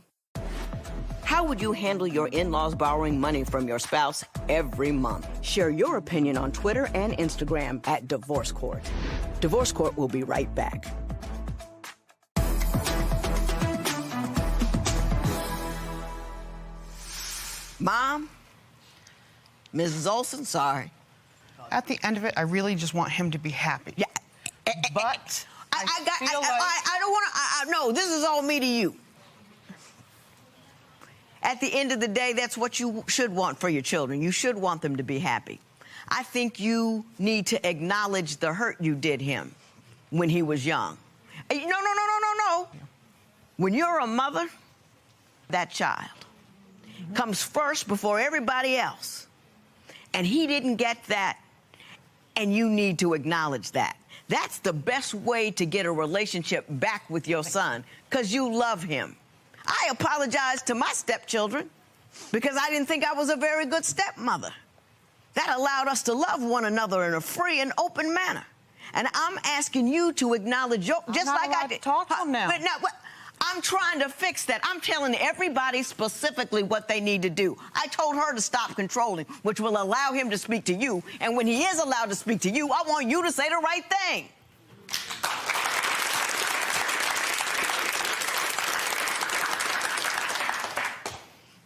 How would you handle your in-laws borrowing money from your spouse every month? Share your opinion on Twitter and Instagram at Divorce Court. Divorce Court will be right back. Mom, Mrs. Olsen, sorry. At the end of it, I really just want him to be happy. Yeah. But I don't want to. No, this is all me to you. At the end of the day, that's what you should want for your children. You should want them to be happy. I think you need to acknowledge the hurt you did him when he was young. No. When you're a mother, that child comes first before everybody else. And he didn't get that, and you need to acknowledge that. That's the best way to get a relationship back with your son, because you love him. I apologize to my stepchildren because I didn't think I was a very good stepmother. That allowed us to love one another in a free and open manner. And I'm asking you to acknowledge your... I'm not allowed to talk to him now. But now, I'm trying to fix that. I'm telling everybody specifically what they need to do. I told her to stop controlling, which will allow him to speak to you. And when he is allowed to speak to you, I want you to say the right thing.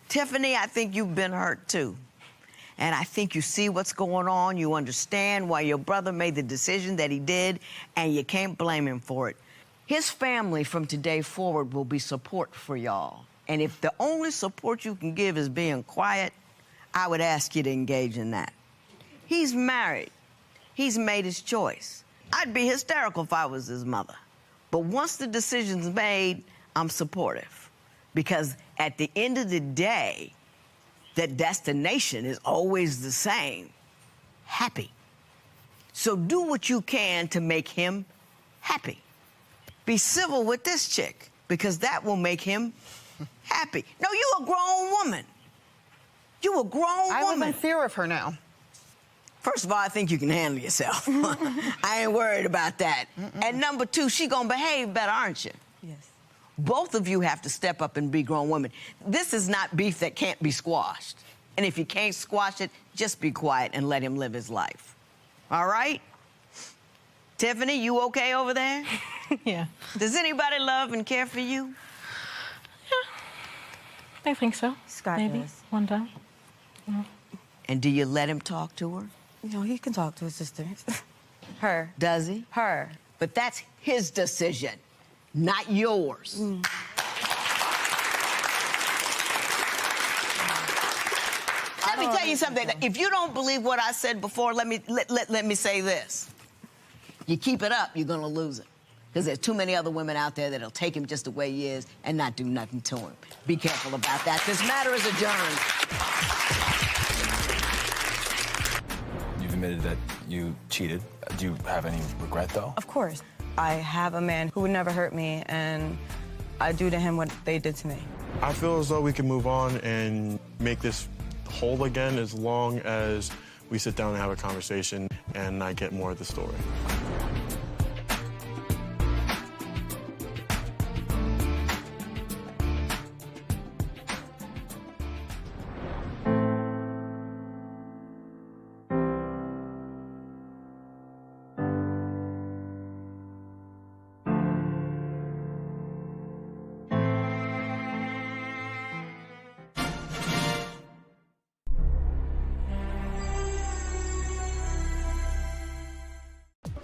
Tiffany, I think you've been hurt too. And I think you see what's going on. You understand why your brother made the decision that he did, and you can't blame him for it. His family from today forward will be support for y'all. And if the only support you can give is being quiet, I would ask you to engage in that. He's married. He's made his choice. I'd be hysterical if I was his mother. But once the decision's made, I'm supportive. Because at the end of the day, the destination is always the same: happy. So do what you can to make him happy. Be civil with this chick, because that will make him happy. No, you a grown woman. You a grown woman. I live in fear of her now. First of all, I think you can handle yourself. I ain't worried about that. And number two, she gonna behave better, aren't you? Yes. Both of you have to step up and be grown women. This is not beef that can't be squashed. And if you can't squash it, just be quiet and let him live his life. All right? Tiffany, you okay over there? Yeah. Does anybody love and care for you? I think so. Scott Maybe does. one time. Yeah. And do you let him talk to her? You know, he can talk to his sister. Her. Does he? Her. But that's his decision, not yours. Let me tell you something. If you don't believe what I said before, let me say this. You keep it up, you're gonna lose it. Because there's too many other women out there that'll take him just the way he is and not do nothing to him. Be careful about that. This matter is adjourned. You've admitted that you cheated. Do you have any regret, though? Of course. I have a man who would never hurt me, and I do to him what they did to me. I feel as though we can move on and make this whole again as long as we sit down and have a conversation and I get more of the story.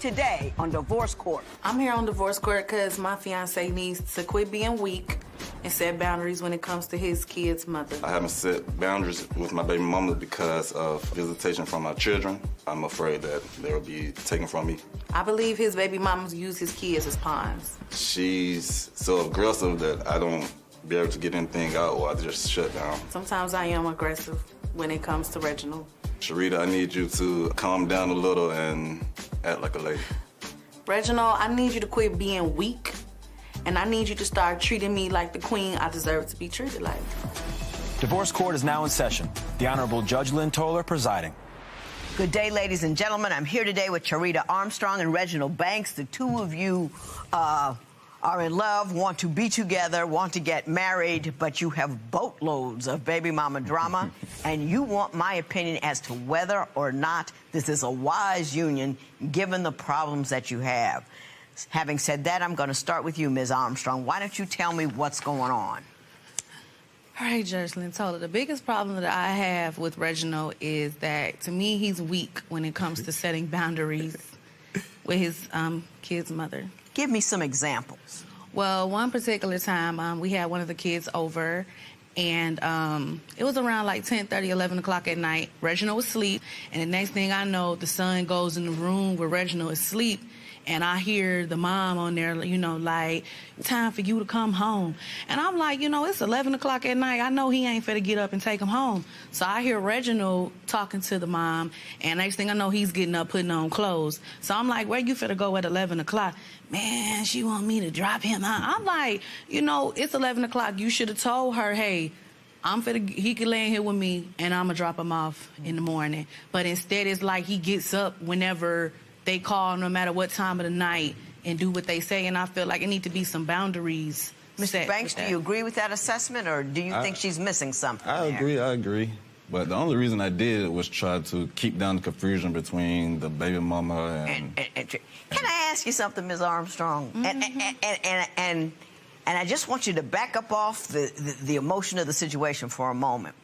Today on Divorce Court. I'm here on Divorce Court because my fiance needs to quit being weak and set boundaries when it comes to his kid's mother. I haven't set boundaries with my baby mama because of visitation from my children. I'm afraid that they will be taken from me. I believe his baby mamas use his kids as pawns. She's so aggressive that I don't be able to get anything out, or I just shut down. Sometimes I am aggressive when it comes to Reginald. Sharita, I need you to calm down a little and act like a lady. Reginald, I need you to quit being weak, and I need you to start treating me like the queen I deserve to be treated like. Divorce Court is now in session. The Honorable Judge Lynn Toler presiding. Good day, ladies and gentlemen. I'm here today with Sharita Armstrong and Reginald Banks. The two of you are in love, want to be together, want to get married, but you have boatloads of baby mama drama, and you want my opinion as to whether or not this is a wise union given the problems that you have. Having said that, I'm going to start with you, Ms. Armstrong. Why don't you tell me what's going on? All right, Judge Lynn Toler, the biggest problem that I have with Reginald is that, to me, he's weak when it comes to setting boundaries with his kid's mother. Give me some examples. Well, one particular time, we had one of the kids over, and it was around like 10:30, 11 o'clock at night. Reginald was asleep, and the next thing I know, the son goes in the room where Reginald is asleep, and I hear the mom on there, you know, like, time for you to come home. And I'm like, you know, it's 11 o'clock at night. I know he ain't finna get up and take him home. So I hear Reginald talking to the mom, and next thing I know, he's getting up, putting on clothes. So I'm like, where you finna go at 11 o'clock? Man, she want me to drop him out. I'm like, you know, it's 11 o'clock. You should have told her, hey, he could lay in here with me, and I'm gonna drop him off in the morning. But instead, it's like he gets up whenever they call, no matter what time of the night, and do what they say. And I feel like it need to be some boundaries. Mr. Banks, do you agree with that assessment, or do you think she's missing something? I agree. But the only reason I did was try to keep down the confusion between the baby mama and... Can I ask you something, Ms. Armstrong? And I just want you to back up off the emotion of the situation for a moment.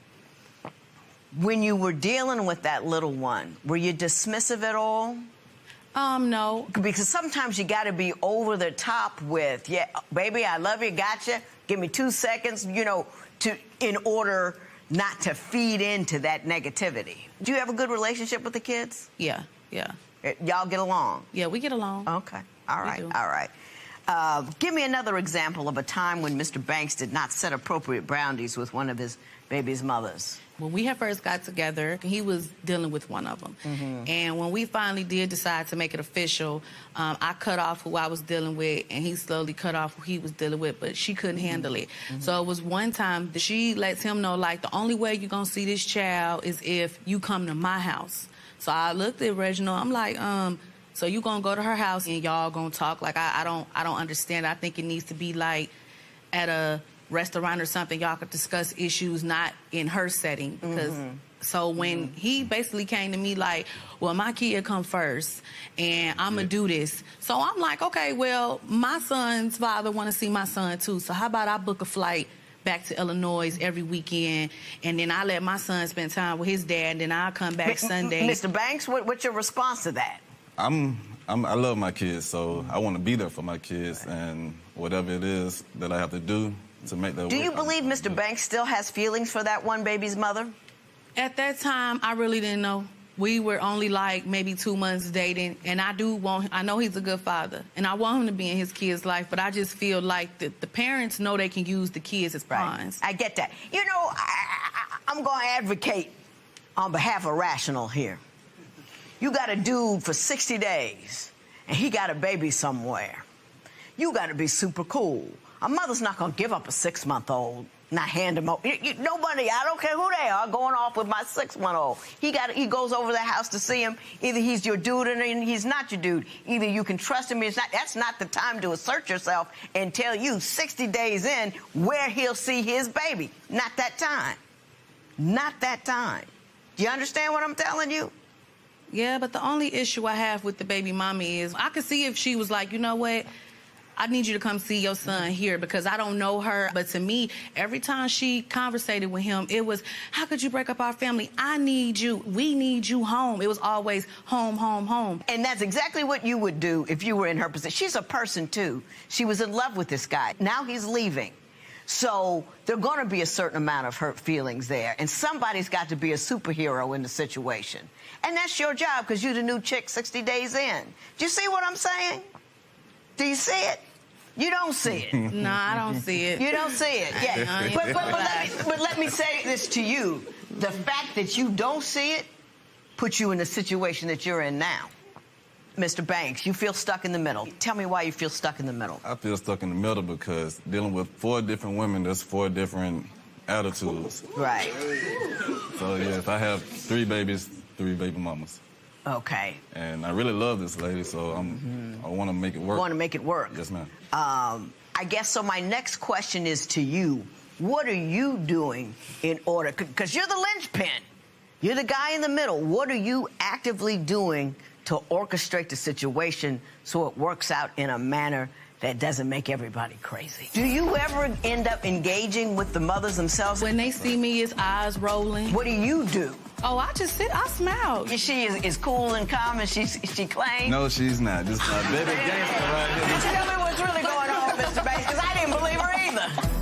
When you were dealing with that little one, were you dismissive at all? No. Because sometimes you got to be over the top with, yeah, baby, I love you, gotcha. Give me 2 seconds, you know, in order not to feed into that negativity. Do you have a good relationship with the kids? Yeah. Y'all get along? Yeah, we get along. Okay. All right. Give me another example of a time when Mr. Banks did not set appropriate boundaries with one of his baby's mothers. When we had first got together, he was dealing with one of them. And when we finally did decide to make it official, I cut off who I was dealing with, and he slowly cut off who he was dealing with, but she couldn't handle it. So it was one time that she lets him know, like, the only way you're gonna see this child is if you come to my house. So I looked at Reginald, I'm like, so you gonna go to her house and y'all gonna talk? Like, I don't understand. I think it needs to be like at a restaurant or something, y'all could discuss issues not in her setting. Because so when he basically came to me like, well, my kid come first and I'm gonna do this. So I'm like, okay, well, my son's father wanna see my son too. So how about I book a flight back to Illinois every weekend, and then I let my son spend time with his dad, and then I'll come back Sunday. Mr. Banks, what's your response to that? I love my kids, so I want to be there for my kids, and whatever it is that I have to do to make that work. Do you believe Mr. Banks still has feelings for that one baby's mother? At that time, I really didn't know. We were only like maybe 2 months dating, and I know he's a good father, and I want him to be in his kid's life, but I just feel like the parents know they can use the kids as pawns. I get that. You know, I'm going to advocate on behalf of Rational here. You got a dude for 60 days, and he got a baby somewhere. You got to be super cool. A mother's not going to give up a 6-month-old, not hand him over. Nobody, I don't care who they are, going off with my 6-month-old. He goes over to the house to see him. Either he's your dude or he's not your dude. Either you can trust him or he's not. That's not the time to assert yourself and tell you 60 days in where he'll see his baby. Not that time. Not that time. Do you understand what I'm telling you? Yeah, but the only issue I have with the baby mommy is I could see if she was like, you know what, I need you to come see your son here because I don't know her. But to me, every time she conversated with him, it was, how could you break up our family? I need you. We need you home. It was always home, home, home. And that's exactly what you would do if you were in her position. She's a person, too. She was in love with this guy. Now he's leaving. So there's going to be a certain amount of hurt feelings there. And somebody's got to be a superhero in the situation. And that's your job because you're the new chick 60 days in. Do you see what I'm saying? Do you see it? You don't see it. No, I don't see it. You don't see it. Yeah. But let me say this to you. The fact that you don't see it puts you in the situation that you're in now. Mr. Banks, you feel stuck in the middle. Tell me why you feel stuck in the middle. I feel stuck in the middle because dealing with 4 different women, there's 4 different attitudes. Right. So, yes, I have 3 babies, 3 baby mamas. Okay. And I really love this lady, so I want to make it work. Want to make it work? Yes, ma'am. I guess so. My next question is to you. What are you doing in order? Because you're the linchpin. You're the guy in the middle. What are you actively doing to orchestrate the situation so it works out in a manner that doesn't make everybody crazy? Do you ever end up engaging with the mothers themselves? When they see me, it's eyes rolling. What do you do? Oh, I just sit, I smile. She is cool and calm and she claims? No, she's not. This is my baby gangster right here. Did you tell me what's really going on, Mr. Bates? Because I didn't believe her either.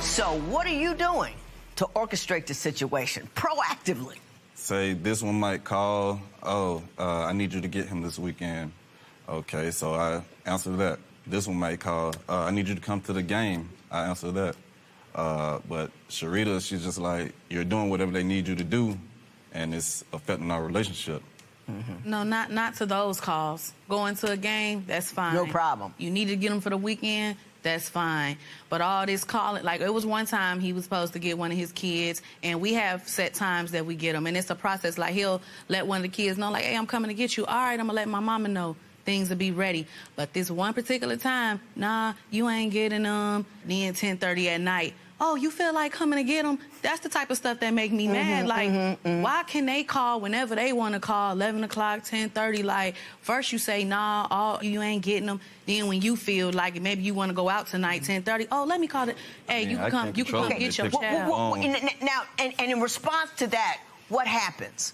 So what are you doing to orchestrate the situation proactively? Say this one might call, I need you to get him this weekend. Okay, so I answer that. This one might call, I need you to come to the game. I answer that. But Sharita, she's just like, you're doing whatever they need you to do, and it's affecting our relationship. No, not to those calls. Going to a game, that's fine. No problem. You need to get them for the weekend, that's fine. But all this calling, like it was one time he was supposed to get one of his kids, and we have set times that we get them, and it's a process. Like he'll let one of the kids know, like, hey, I'm coming to get you. All right, I'm gonna let my mama know. Things will be ready. But this one particular time, nah, you ain't getting them. Then 10:30 at night, oh, you feel like coming to get them? That's the type of stuff that make me mad. Like, why can they call whenever they want to call, 11 o'clock, 10:30? Like, first you say, nah, you ain't getting them. Then when you feel like maybe you want to go out tonight, 10:30, oh, let me call it. Hey, you can come get your child. Now, and in response to that, what happens?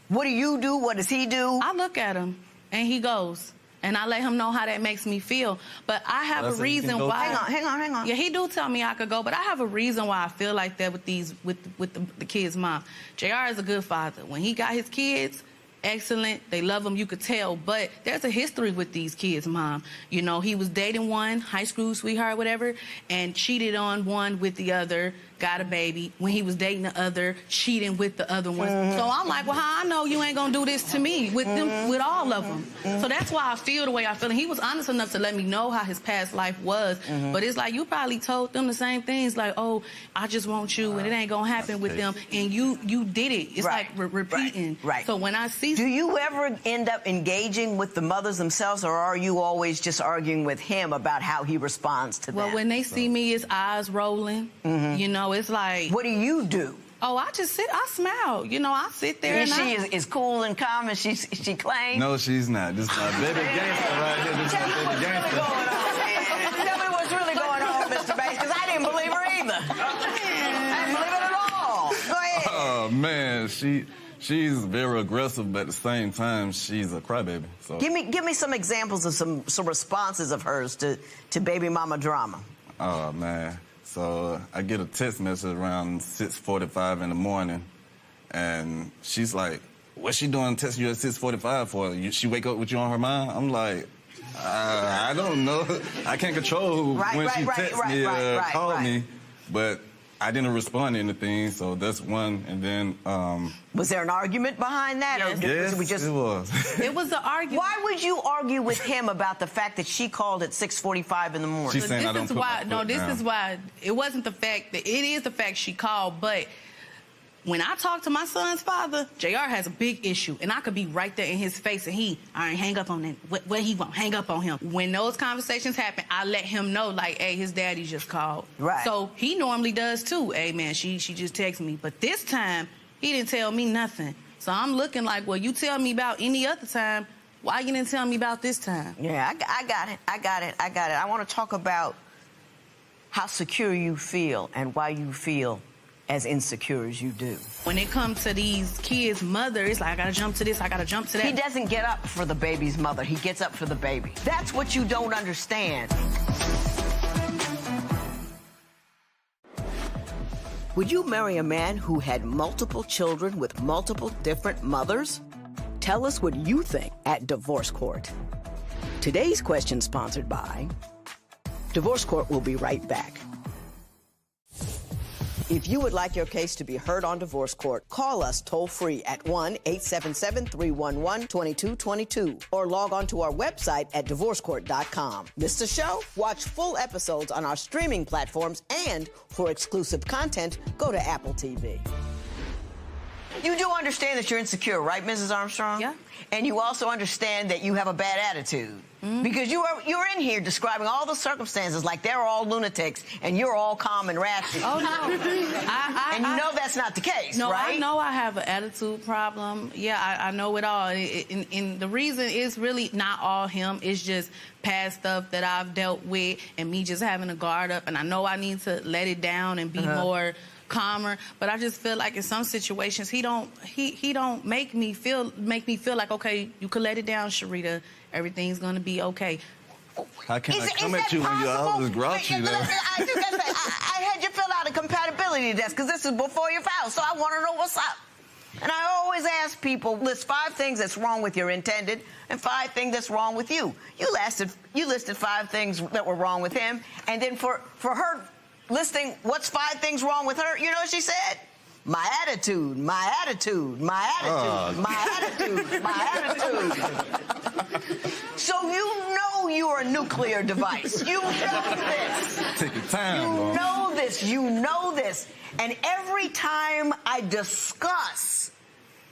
What do you do? What does he do? I look at him, and he goes. And I let him know how that makes me feel. But I have a reason why. Hang on. Yeah, he do tell me I could go, but I have a reason why I feel like that with the kids' mom. JR is a good father. When he got his kids, excellent. They love him, you could tell. But there's a history with these kids' mom. You know, he was dating one, high school sweetheart, whatever, and cheated on one with the other, got a baby. When he was dating the other, cheating with the other one. So I'm like, well, how I know you ain't gonna do this to me with them, with all of them? So that's why I feel the way I feel. And he was honest enough to let me know how his past life was. But it's like, you probably told them the same things, like, oh, I just want you, and it ain't gonna happen with them. And you did it. It's like repeating. Right. So when I see... Do you ever end up engaging with the mothers themselves, or are you always just arguing with him about how he responds to them? Well, when they see me, it's eyes rolling. You know, it's like... What do you do? Oh, I just sit, I smile. You know, I sit there and she is cool and calm, and she claims? No, she's not. This is my baby gangster right here. This is my baby gangster. Tell me what's really going on, Mr. Bates, because I didn't believe her either. I didn't believe it at all. Go ahead. Oh, man, she's very aggressive, but at the same time, she's a crybaby. So give me some examples of some responses of hers to baby mama drama. Oh, man. So I get a text message around 6:45 in the morning, and she's like, what's she doing texting you at 6:45 for? She wake up with you on her mind? I'm like, I don't know. I can't control when she texts me or called me, but I didn't respond to anything, so that's one. And then... was there an argument behind that? Yes, or it was. It was the argument. Why would you argue with him about the fact that she called at 6:45 in the morning? She's saying This is why it wasn't the fact that... It is the fact she called, but... When I talk to my son's father, JR has a big issue, and I could be right there in his face, and all right, hang up on him. What he want? Hang up on him. When those conversations happen, I let him know, like, hey, his daddy just called. Right. So he normally does too. Hey, man, she just texted me. But this time, he didn't tell me nothing. So I'm looking like, well, you tell me about any other time. Why you didn't tell me about this time? Yeah, I got it. I want to talk about how secure you feel and why you feel as insecure as you do. When it comes to these kids' mother, it's like, I gotta jump to this, I gotta jump to that. He doesn't get up for the baby's mother. He gets up for the baby. That's what you don't understand. Would you marry a man who had multiple children with multiple different mothers? Tell us what you think at Divorce Court. Today's question sponsored by Divorce Court will be right back. If you would like your case to be heard on Divorce Court, call us toll-free at 1-877-311-2222 or log on to our website at divorcecourt.com. Missed the show? Watch full episodes on our streaming platforms, and for exclusive content, go to Apple TV. You do understand that you're insecure, right, Mrs. Armstrong? Yeah. And you also understand that you have a bad attitude. Because you're in here describing all the circumstances like they're all lunatics and you're all calm and rational. Oh, no. And you know that's not the case, no, right? I know I have an attitude problem. Yeah, I know it all. And the reason is really not all him. It's just past stuff that I've dealt with and me just having to guard up. And I know I need to let it down and be more calmer, but I just feel like in some situations he don't make me feel like, okay, you could let it down, Sharita. Everything's gonna be okay. How can I come at you when you're always grouchy, though? I had you fill out a compatibility test because this is before your file, so I want to know what's up. And I always ask people, list 5 things that's wrong with your intended and 5 things that's wrong with you. You listed 5 things that were wrong with him, and then for her listing what's 5 things wrong with her, you know what she said? My attitude, my attitude, my attitude, my attitude, my attitude. So you know you're a nuclear device. You know this. Take your time, You know this. You know this. And every time I discuss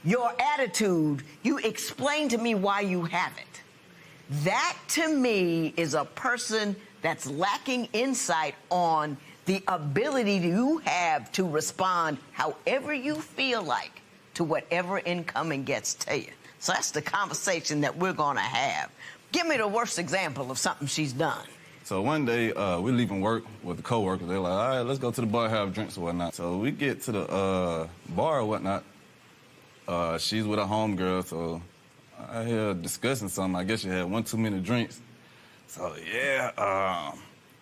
your attitude, you explain to me why you have it. That, to me, is a person that's lacking insight on the ability you have to respond however you feel like to whatever incoming gets to you. So that's the conversation that we're going to have. Give me the worst example of something she's done. So one day, we're leaving work with the coworkers. They're like, all right, let's go to the bar, have drinks or whatnot. So we get to the bar or whatnot. She's with a homegirl, so I hear discussing something. I guess she had 1 too many drinks. So, yeah,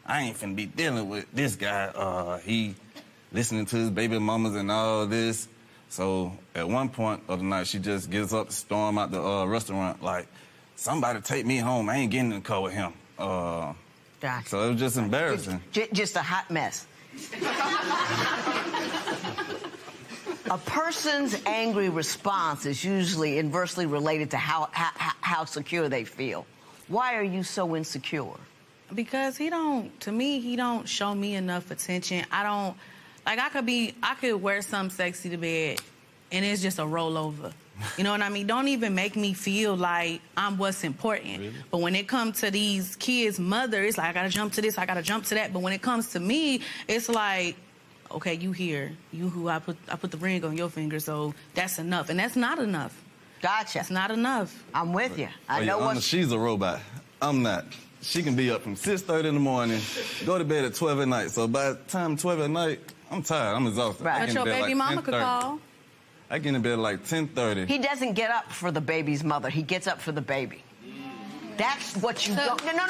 I ain't finna be dealing with this guy. He listening to his baby mamas and all this. So at one point of the night, she just gets up, storm out the restaurant, like, somebody take me home. I ain't getting in the car with him. So it was just embarrassing. Just a hot mess. A person's angry response is usually inversely related to how secure they feel. Why are you so insecure? Because he don't show me enough attention. I could wear something sexy to bed and it's just a rollover. You know what I mean? Don't even make me feel like I'm what's important. Really? But when it comes to these kids' mother, it's like, I gotta jump to this, I gotta jump to that. But when it comes to me, it's like, okay, you here. You who I put the ring on your finger, so that's enough. And that's not enough. Gotcha. It's not enough. I'm with you. I know what... She's a robot. I'm not. She can be up from 6:30 in the morning, go to bed at 12 at night. So by the time 12 at night, I'm tired. I'm exhausted. Right. But your baby mama could call. I get in bed at like 10:30. He doesn't get up for the baby's mother. He gets up for the baby. That's what you don't... No.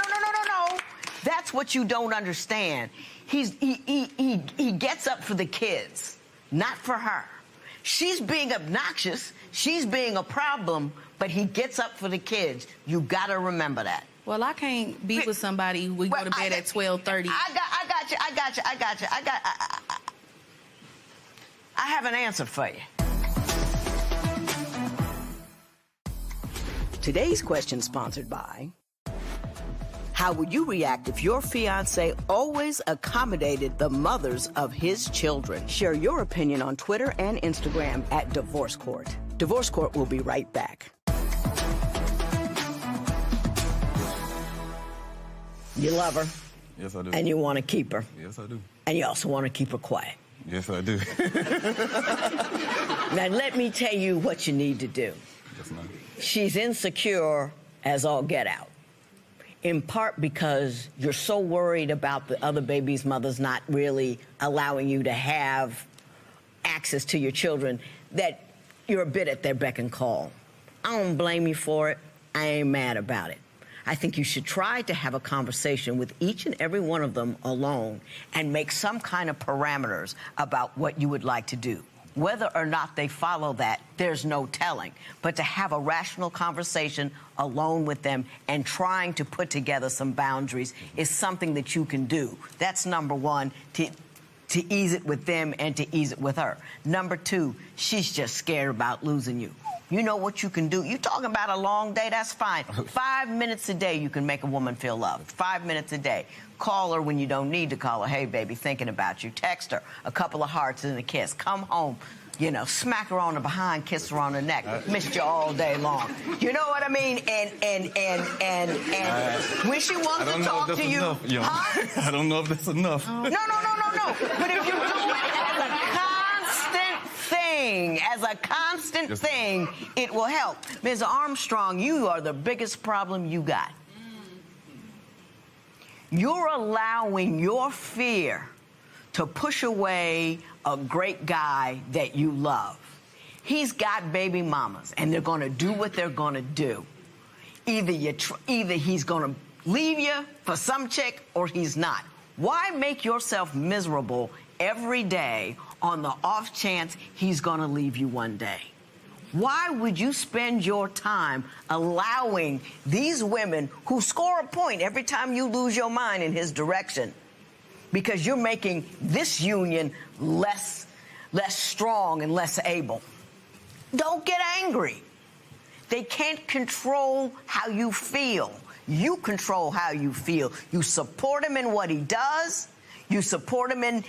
That's what you don't understand. He gets up for the kids, not for her. She's being obnoxious. She's being a problem, but he gets up for the kids. You got to remember that. Well, I can't be with somebody who go to bed at 12:30. I got you. I have an answer for you. Today's question sponsored by... How would you react if your fiancé always accommodated the mothers of his children? Share your opinion on Twitter and Instagram at Divorce Court. Divorce Court will be right back. You love her. Yes, I do. And you want to keep her. Yes, I do. And you also want to keep her quiet. Yes, I do. Now, let me tell you what you need to do. Yes, ma'am. She's insecure as all get out. In part because you're so worried about the other baby's mothers not really allowing you to have access to your children that you're a bit at their beck and call. I don't blame you for it. I ain't mad about it. I think you should try to have a conversation with each and every one of them alone and make some kind of parameters about what you would like to do. Whether or not they follow that, there's no telling. But to have a rational conversation alone with them and trying to put together some boundaries is something that you can do. That's number one, to to ease it with them and to ease it with her. Number 2, she's just scared about losing you. You know what you can do? You talking about a long day, that's fine. 5 minutes a day you can make a woman feel loved. 5 minutes a day. Call her when you don't need to call her. Hey, baby, thinking about you. Text her. A couple of hearts and a kiss. Come home. You know, smack her on the behind, kiss her on the neck. Missed you all day long. You know what I mean? And when she wants to talk to you, huh? I don't know if that's enough. No. But if you do it as a constant thing, it will help. Ms. Armstrong, you are the biggest problem you got. You're allowing your fear to push away a great guy that you love. He's got baby mamas, and they're going to do what they're going to do. Either he's going to leave you for some chick or he's not. Why make yourself miserable every day on the off chance he's going to leave you one day? Why would you spend your time allowing these women who score a point every time you lose your mind in his direction? Because you're making this union less strong and less able. Don't get angry. They can't control how you feel. You control how you feel. You support him in what he does. You support him in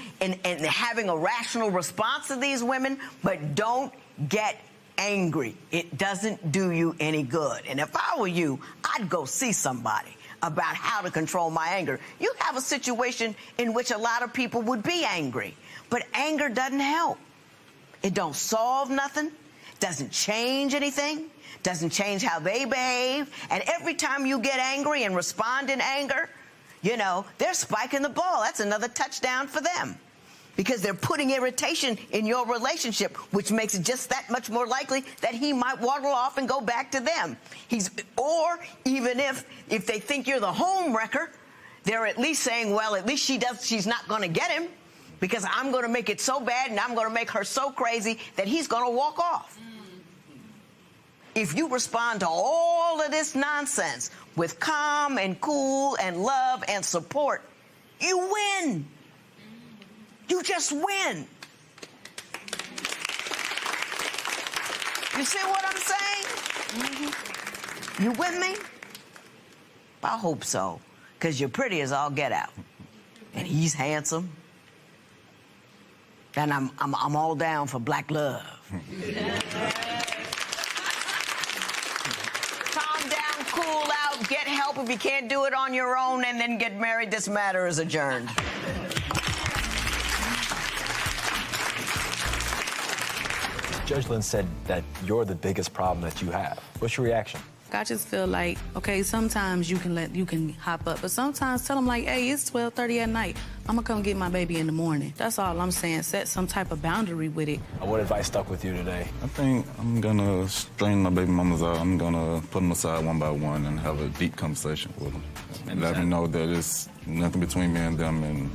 having a rational response to these women, but don't get angry. It doesn't do you any good. And if I were you, I'd go see somebody about how to control my anger. You have a situation in which a lot of people would be angry, but anger doesn't help. It don't solve nothing, doesn't change anything, doesn't change how they behave. And every time you get angry and respond in anger, you know, they're spiking the ball. That's another touchdown for them because they're putting irritation in your relationship, which makes it just that much more likely that he might waddle off and go back to them. Or even if they think you're the home wrecker, they're at least saying, well, at least she's not going to get him because I'm going to make it so bad and I'm going to make her so crazy that he's going to walk off. If you respond to all of this nonsense with calm and cool and love and support, you win. You just win. You see what I'm saying? Mm-hmm. You with me? I hope so, because you're pretty as all get out. And he's handsome. And I'm all down for black love. Calm down, cool out, get help if you can't do it on your own, and then get married. This matter is adjourned. Judge Lynn said that you're the biggest problem that you have. What's your reaction? I just feel like, okay, sometimes you can hop up, but sometimes tell them like, hey, it's 12:30 at night. I'm gonna come get my baby in the morning. That's all I'm saying. Set some type of boundary with it. What advice stuck with you today? I think I'm gonna straighten my baby mamas out. I'm gonna put them aside one by one and have a deep conversation with them. And let them know that it's nothing between me and them, and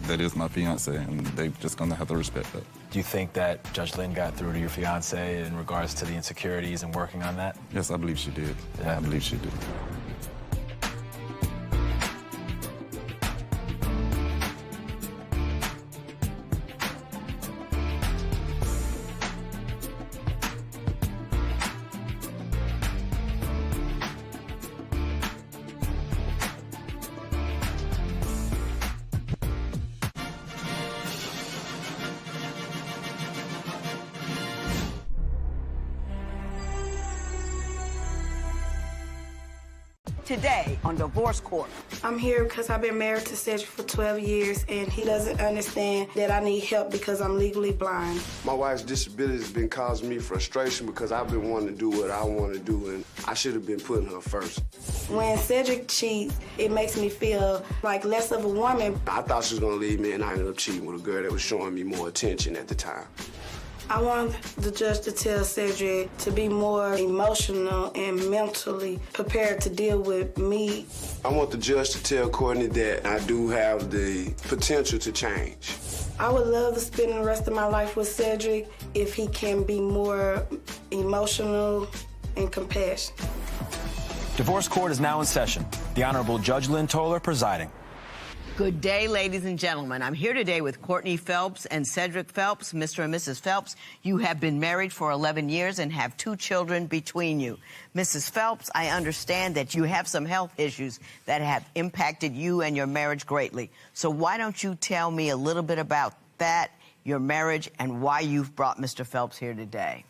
that is my fiance, and they're just gonna have to respect that. Do you think that Judge Lynn got through to your fiance in regards to the insecurities and working on that? Yes, I believe she did. Yeah. I believe she did. Today on Divorce Court. I'm here because I've been married to Cedric for 12 years, and he doesn't understand that I need help because I'm legally blind. My wife's disability has been causing me frustration because I've been wanting to do what I want to do, and I should have been putting her first. When Cedric cheats, it makes me feel like less of a woman. I thought she was going to leave me, and I ended up cheating with a girl that was showing me more attention at the time. I want the judge to tell Cedric to be more emotional and mentally prepared to deal with me. I want the judge to tell Courtney that I do have the potential to change. I would love to spend the rest of my life with Cedric if he can be more emotional and compassionate. Divorce Court is now in session. The Honorable Judge Lynn Toler presiding. Good day, ladies and gentlemen. I'm here today with Courtney Phelps and Cedric Phelps. Mr. and Mrs. Phelps, you have been married for 11 years and have 2 children between you. Mrs. Phelps, I understand that you have some health issues that have impacted you and your marriage greatly. So why don't you tell me a little bit about that, your marriage, and why you've brought Mr. Phelps here today?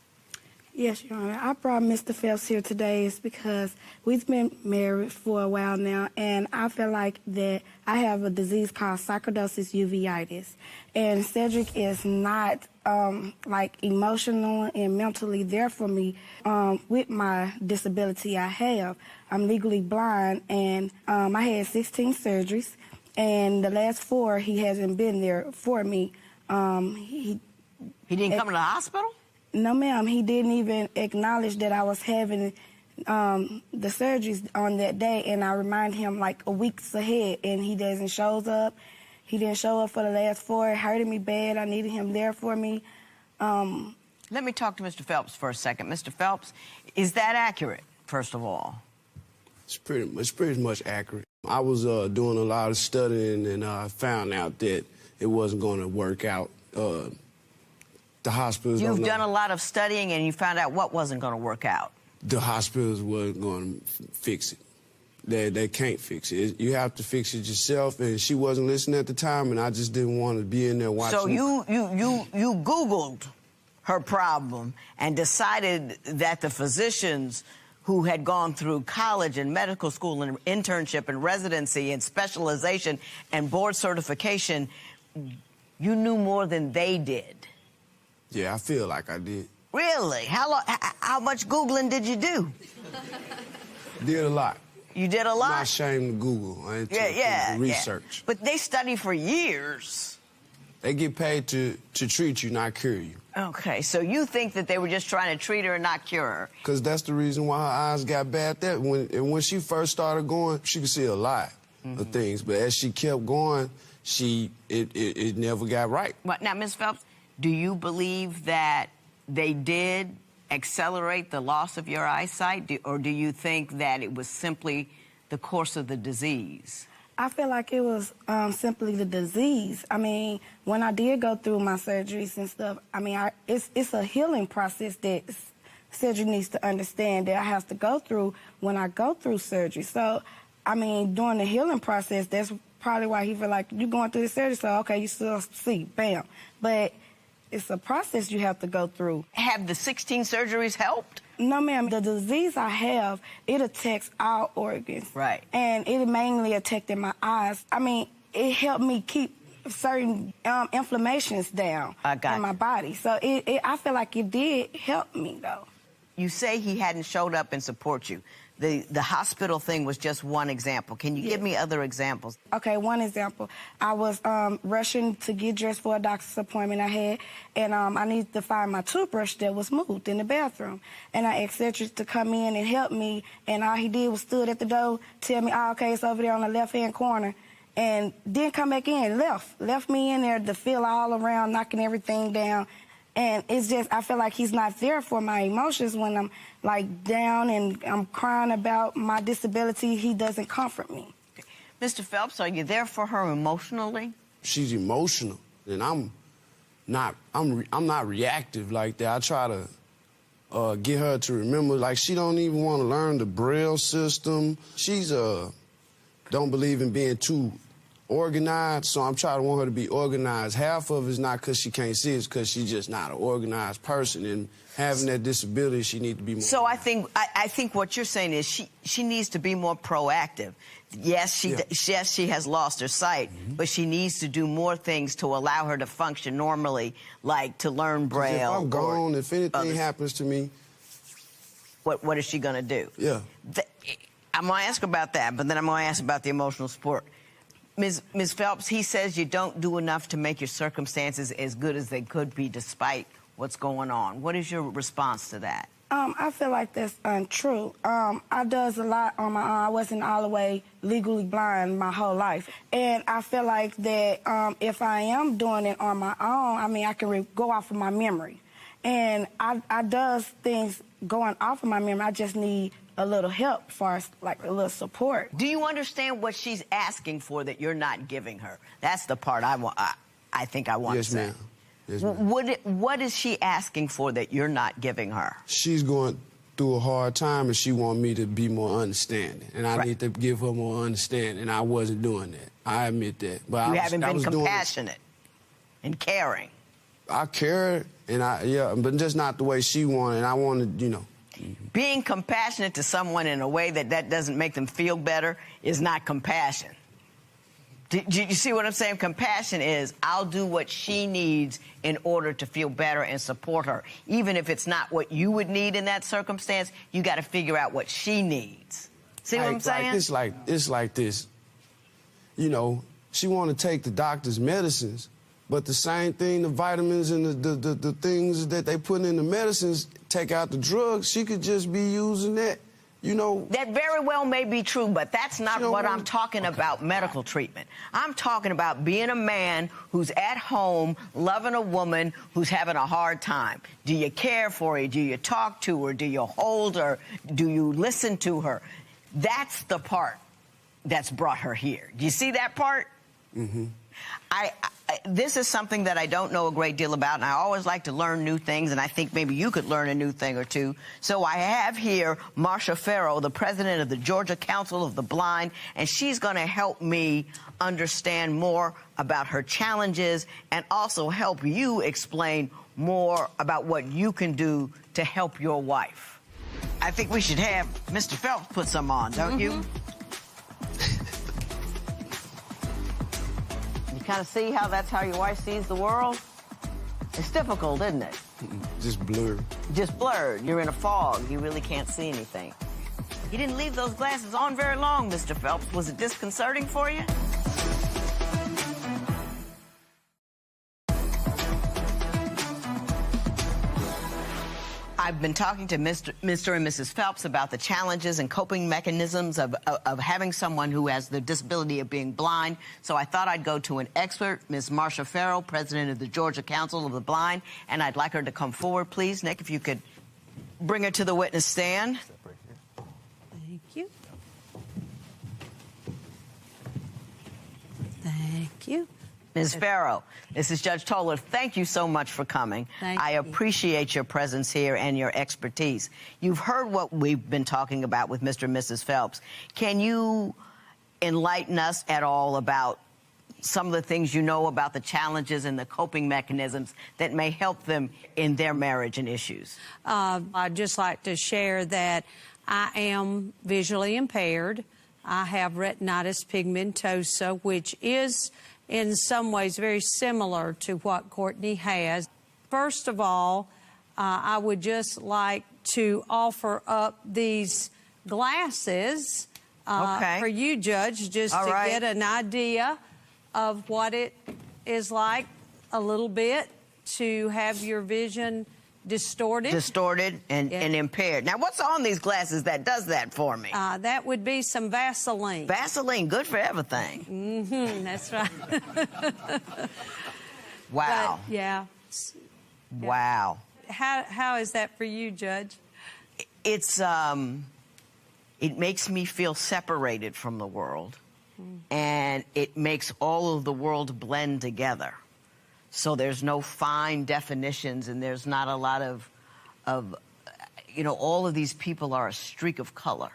Yes, Your Honor. I brought Mr. Phelps here today is because we've been married for a while now, and I feel like that I have a disease called sarcoidosis uveitis. And Cedric is not like emotional and mentally there for me with my disability I have. I'm legally blind, and I had 16 surgeries, and the last 4 he hasn't been there for me. He didn't come to the hospital? No, ma'am. He didn't even acknowledge that I was having the surgeries on that day, and I remind him like a week's ahead, and he doesn't show up. He didn't show up for the last 4. It hurted me bad. I needed him there for me. Let me talk to Mr. Phelps for a second. Mr. Phelps, is that accurate, first of all? It's pretty much accurate. I was doing a lot of studying, and I found out that it wasn't going to work out. The hospitals. You've done a lot of studying, and you found out what wasn't going to work out. The hospitals weren't going to fix it. They can't fix it. You have to fix it yourself, and she wasn't listening at the time, and I just didn't want to be in there watching. So you Googled her problem and decided that the physicians who had gone through college and medical school and internship and residency and specialization and board certification, you knew more than they did. Yeah, I feel like I did. Really? How much Googling did you do? Did a lot. You did a lot? I'm not ashamed to Google. Research. Yeah. But they study for years. They get paid to treat you, not cure you. Okay, so you think that they were just trying to treat her and not cure her? Because that's the reason why her eyes got bad. When she first started going, she could see a lot of things. But as she kept going, it never got right. Now, Ms. Phelps, do you believe that they did accelerate the loss of your eyesight, or do you think that it was simply the course of the disease? I feel like it was simply the disease. I mean, when I did go through my surgeries and stuff, I mean, it's a healing process that Cedric needs to understand that I have to go through when I go through surgery. So, I mean, during the healing process, that's probably why he feel like you're going through the surgery, so okay, you still see, bam. But it's a process you have to go through. Have the 16 surgeries helped? No, ma'am. The disease I have, it attacks all organs. Right. And it mainly affected my eyes. I mean, it helped me keep certain inflammations down in my body. So I feel like it did help me, though. You say he hadn't showed up and support you. The hospital thing was just one example. Can you give me other examples? Okay, one example. I was rushing to get dressed for a doctor's appointment I had, and I needed to find my toothbrush that was moved in the bathroom. And I asked Cedric to come in and help me, and all he did was stood at the door, tell me, oh, okay, it's over there on the left-hand corner, and didn't come back in, left me in there to feel all around, knocking everything down. And it's just, I feel like he's not there for my emotions when I'm, like, down and I'm crying about my disability. He doesn't comfort me. Okay. Mr. Phelps, are you there for her emotionally? She's emotional, and I'm not reactive like that. I try to get her to remember, like, she don't even want to learn the Braille system. She's don't believe in being too organized, so I'm trying to want her to be organized. Half of it is not because she can't see, it's because she's just not an organized person. And having that disability, she needs to be more. So I think what you're saying is she needs to be more proactive. Yes, she has lost her sight, but she needs to do more things to allow her to function normally, like to learn Braille. If I'm gone, if anything happens to me, what is she gonna do? Yeah. I'm gonna ask about that, but then I'm gonna ask about the emotional support. Ms. Phelps, he says you don't do enough to make your circumstances as good as they could be despite what's going on. What is your response to that? I feel like that's untrue. I does a lot on my own. I wasn't all the way legally blind my whole life. And I feel like that if I am doing it on my own, I mean, I can go off of my memory. And I does things going off of my memory. I just need a little help, as far as like a little support. Do you understand what she's asking for that you're not giving her? That's the part I think I want to say. Ma'am. Yes, ma'am. What is she asking for that you're not giving her? She's going through a hard time, and she wants me to be more understanding, and I need to give her more understanding. And I wasn't doing that. I admit that. But You I haven't been was compassionate and caring. I care, and but just not the way she wanted. I wanted, you know. Being compassionate to someone in a way that doesn't make them feel better is not compassion. Do you see what I'm saying? Compassion is, I'll do what she needs in order to feel better and support her. Even if it's not what you would need in that circumstance, you got to figure out what she needs. See what I'm saying? It's like this. You know, she want to take the doctor's medicines, but the same thing, the vitamins and the things that they put in the medicines, take out the drugs, she could just be using that, you know. That very well may be true, but that's not what I'm talking about, medical treatment. I'm talking about being a man who's at home, loving a woman who's having a hard time. Do you care for her? Do you talk to her? Do you hold her? Do you listen to her? That's the part that's brought her here. Do you see that part? Mm-hmm. This is something that I don't know a great deal about, and I always like to learn new things, and I think maybe you could learn a new thing or two. So I have here Marcia Farrow, the president of the Georgia Council of the Blind, and she's going to help me understand more about her challenges and also help you explain more about what you can do to help your wife. I think we should have Mr. Phelps put some on, don't you? Kind of see how that's how your wife sees the world? It's difficult, isn't it? Just blurred. Just blurred. You're in a fog. You really can't see anything. You didn't leave those glasses on very long, Mr. Phelps. Was it disconcerting for you? I've been talking to Mr. and Mrs. Phelps about the challenges and coping mechanisms of having someone who has the disability of being blind. So I thought I'd go to an expert, Ms. Marcia Farrow, president of the Georgia Council of the Blind, and I'd like her to come forward, please. Nick, if you could bring her to the witness stand. Thank you. Thank you. Ms. Farrow, this is Judge Toler. Thank you so much for coming. I appreciate your presence here and your expertise. You've heard what we've been talking about with Mr. and Mrs. Phelps. Can you enlighten us at all about some of the things you know about the challenges and the coping mechanisms that may help them in their marriage and issues? I'd just like to share that I am visually impaired. I have retinitis pigmentosa, which is in some ways very similar to what Courtney has. First of all, I would just like to offer up these glasses for you, Judge, just to get an idea of what it is like a little bit to have your vision distorted. Distorted and impaired. Now, what's on these glasses that does that for me? That would be some Vaseline. Vaseline, good for everything. Mm-hmm, that's right. Wow. But, yeah. Wow. How is that for you, Judge? It's, it makes me feel separated from the world, and it makes all of the world blend together. So there's no fine definitions, and there's not a lot of, you know, all of these people are a streak of color.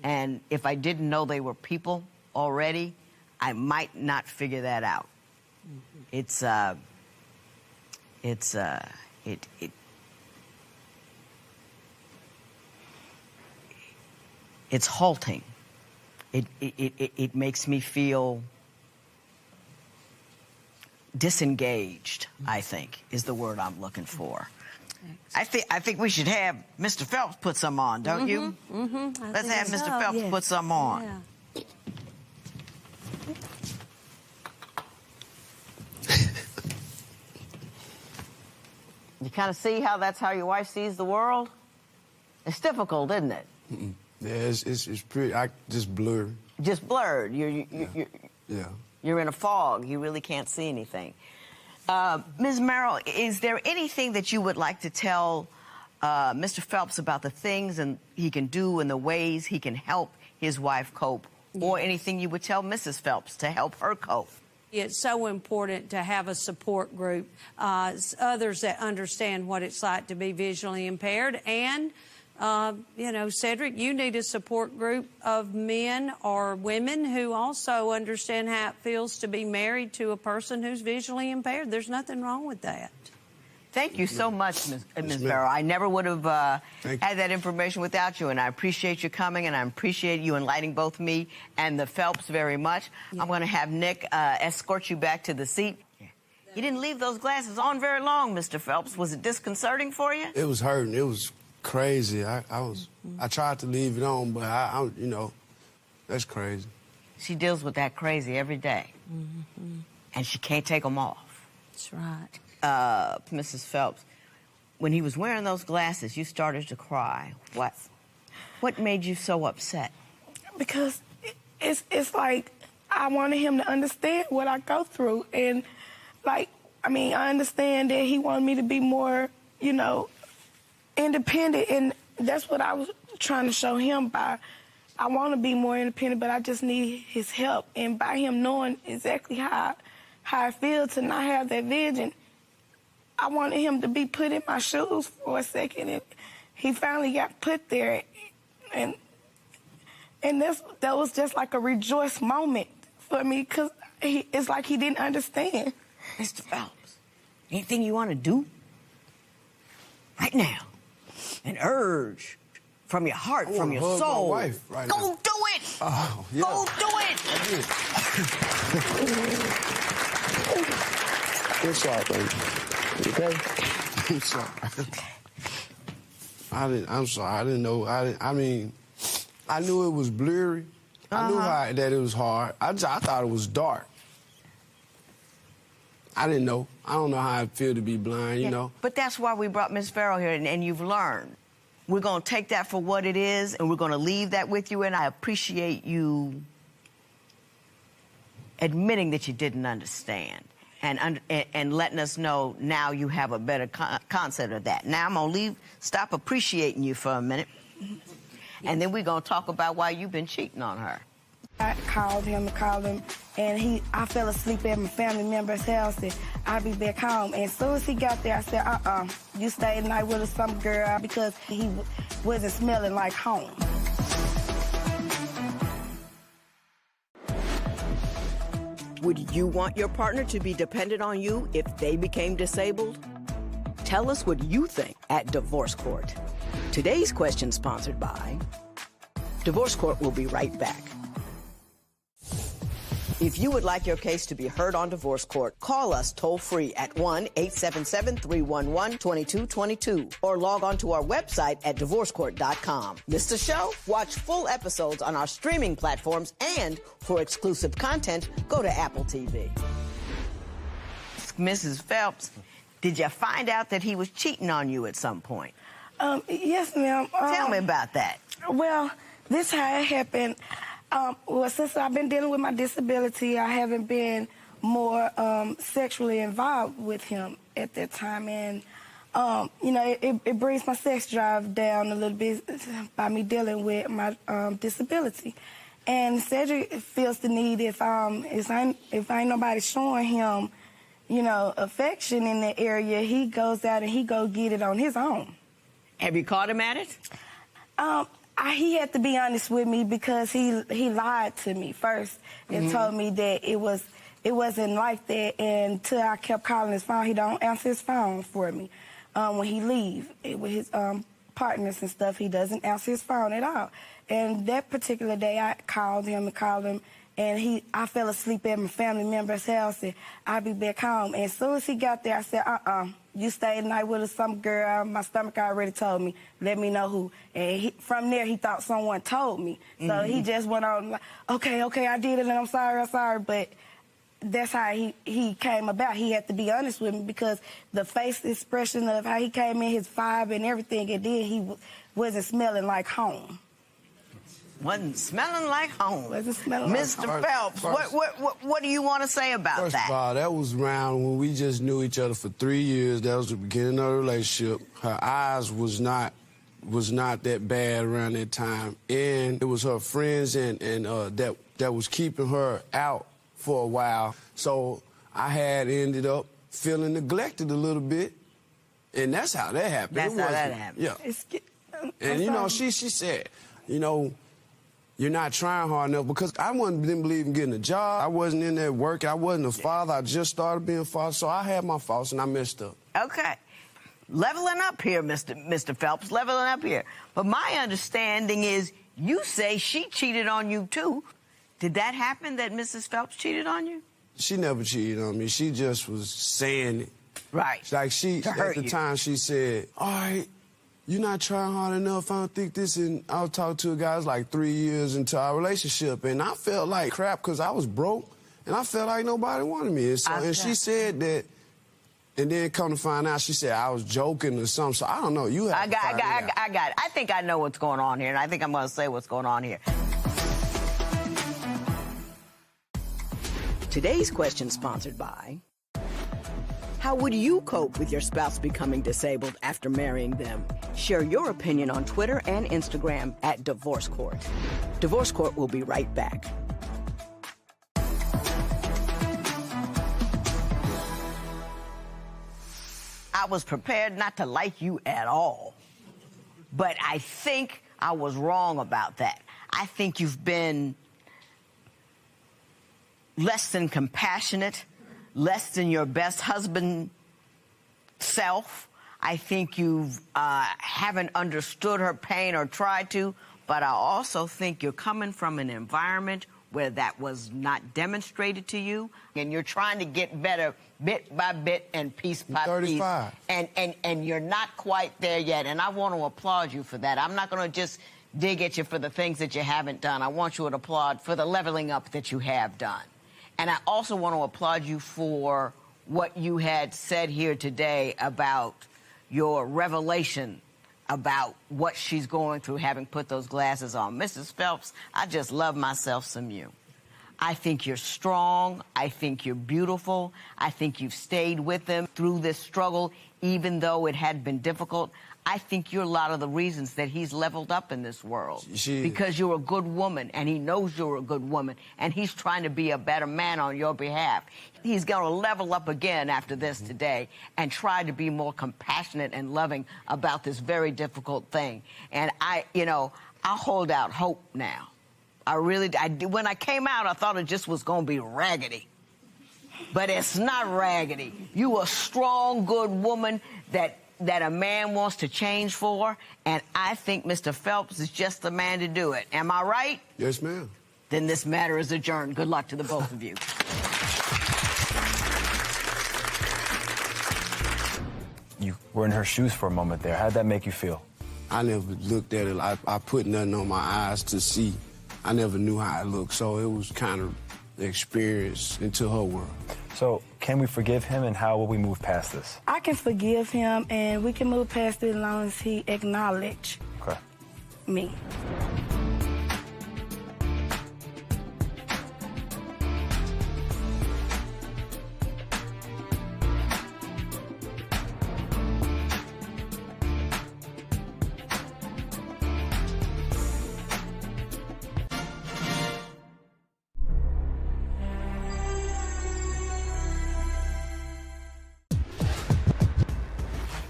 And if I didn't know they were people already, I might not figure that out. It's halting. It makes me feel disengaged, I think, is the word I'm looking for. I think we should have Mr. Phelps put some on, don't you? Let's have Mr. Phelps put some on. Yeah. You kind of see how that's how your wife sees the world? It's difficult, isn't it? Yeah, it's pretty, just blurred. Just blurred. Yeah. You're in a fog. You really can't see anything. Ms. Merrill, is there anything that you would like to tell Mr. Phelps about the things and he can do and the ways he can help his wife cope, or anything you would tell Mrs. Phelps to help her cope? It's so important to have a support group, others that understand what it's like to be visually impaired. And, you know, Cedric, you need a support group of men or women who also understand how it feels to be married to a person who's visually impaired. There's nothing wrong with that. Thank you so much, Ms. Barrow. I never would have had that information without you, and I appreciate you coming, and I appreciate you enlightening both me and the Phelps very much. I'm going to have Nick escort you back to the seat. You didn't leave those glasses on very long, Mr. Phelps. Was it disconcerting for you? It was hurting. It was crazy. I tried to leave it on, but I you know, that's crazy. She deals with that crazy every day, and she can't take them off. That's right. Mrs. Phelps, when he was wearing those glasses, you started to cry. What made you so upset? Because it's like I wanted him to understand what I go through. And, like, I mean, I understand that he wanted me to be more, you know, independent. And that's what I was trying to show him by. I want to be more independent, but I just need his help. And by him knowing exactly how I feel to not have that vision, I wanted him to be put in my shoes for a second, and he finally got put there, and that was just like a rejoice moment for me, because it's like he didn't understand. Mr. Phelps, anything you want to do right now, an urge from your heart, from your soul, my wife right go now. do it. Oh, yeah. Go do it. It's all right, baby. Okay? I'm sorry. I'm sorry. I didn't know. I mean, I knew it was blurry. I knew that it was hard. I thought it was dark. I didn't know. I don't know how I feel to be blind, you know. But that's why we brought Miss Farrell here, and you've learned. We're going to take that for what it is, and we're going to leave that with you, and I appreciate you admitting that you didn't understand. And letting us know now you have a better concept of that. Now I'm going to stop appreciating you for a minute, and then we're going to talk about why you've been cheating on her. I called him, and I fell asleep at my family member's house, and I'll be back home. And as soon as he got there, I said, you stay the night with some girl, because he wasn't smelling like home. Would you want your partner to be dependent on you if they became disabled? Tell us what you think at Divorce Court. Today's question sponsored by Divorce Court. Will be right back. If you would like your case to be heard on Divorce Court, call us toll-free at 1-877-311-2222 or log on to our website at divorcecourt.com. Miss the show? Watch full episodes on our streaming platforms, and for exclusive content, go to Apple TV. Mrs. Phelps, did you find out that he was cheating on you at some point? Yes, ma'am. Tell me about that. Well, this how it happened. Well, since I've been dealing with my disability, I haven't been more sexually involved with him at that time. And, you know, it brings my sex drive down a little bit by me dealing with my disability. And Cedric feels the need if ain't nobody showing him, you know, affection in the area, he goes out and he go get it on his own. Have you caught him at it? He had to be honest with me, because he lied to me first and told me that it wasn't like that. And until I kept calling his phone, he don't answer his phone for me. When he leave with his partners and stuff, he doesn't answer his phone at all. And that particular day, I called him, and I fell asleep at my family member's house, and I'll be back home. And as soon as he got there, I said, you stay the night with some girl. My stomach already told me. Let me know who. And from there, he thought someone told me. So he just went on, like, okay, I did it, and I'm sorry. But that's how he came about. He had to be honest with me, because the face expression of how he came in, his vibe and everything, and then he wasn't smelling like home. Wasn't smelling like home. Wasn't smelling like Mr. home. Phelps, what do you want to say about First that? of all, that was around when we just knew each other for 3 years. That was the beginning of the relationship. Her eyes was not that bad around that time, and it was her friends and that was keeping her out for a while. So I had ended up feeling neglected a little bit, and that's how that happened. That's how that happened. Yeah. And you know, she said, you know, you're not trying hard enough, because I didn't believe in getting a job. I wasn't in there working. I wasn't a father. I just started being a father, so I had my faults and I messed up. Okay. Leveling up here, Mr. Phelps, leveling up here. But my understanding is you say she cheated on you, too. Did that happen, that Mrs. Phelps cheated on you? She never cheated on me. She just was saying it. Right. Like at the time, she said, all right, you're not trying hard enough. I don't think this. And I was talking to a guy like 3 years into our relationship, and I felt like crap because I was broke, and I felt like nobody wanted me. And she said that, and then come to find out, she said I was joking or something. So I don't know. You have I got it. I think I know what's going on here, and I think I'm going to say what's going on here. Today's question sponsored by... How would you cope with your spouse becoming disabled after marrying them? Share your opinion on Twitter and Instagram at Divorce Court. Divorce Court will be right back. I was prepared not to like you at all. But I think I was wrong about that. I think you've been less than compassionate, less than your best husband self. I think you haven't understood her pain or tried to, but I also think you're coming from an environment where that was not demonstrated to you, and you're trying to get better bit by bit and piece by 35. piece. And you're not quite there yet, and I want to applaud you for that. I'm not going to just dig at you for the things that you haven't done. I want you to applaud for the leveling up that you have done. And I also want to applaud you for what you had said here today about your revelation about what she's going through having put those glasses on. Mrs. Phelps, I just love myself some you. I think you're strong. I think you're beautiful. I think you've stayed with him through this struggle, even though it had been difficult. I think you're a lot of the reasons that he's leveled up in this world. Because you're a good woman, and he knows you're a good woman, and he's trying to be a better man on your behalf. He's going to level up again after this today and try to be more compassionate and loving about this very difficult thing. And I hold out hope now. When I came out, I thought it just was going to be raggedy. But it's not raggedy. You a strong, good woman that a man wants to change for, and I think Mr. Phelps is just the man to do it. Am I right? Yes, ma'am. Then this matter is adjourned. Good luck to the both of you. You were in her shoes for a moment there. How'd that make you feel? I never looked at it. I put nothing on my eyes to see. I never knew how it looked, so it was kind of the experience into her world. So, can we forgive him, and how will we move past this? I can forgive him, and we can move past it as long as he acknowledges me.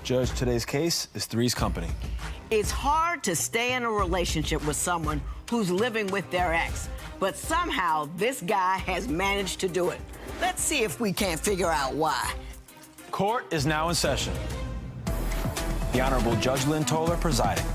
Judge, today's case is Three's Company. It's hard to stay in a relationship with someone who's living with their ex, but somehow this guy has managed to do it. Let's see if we can't figure out why. Court is now in session. The Honorable Judge Lynn Toler presiding.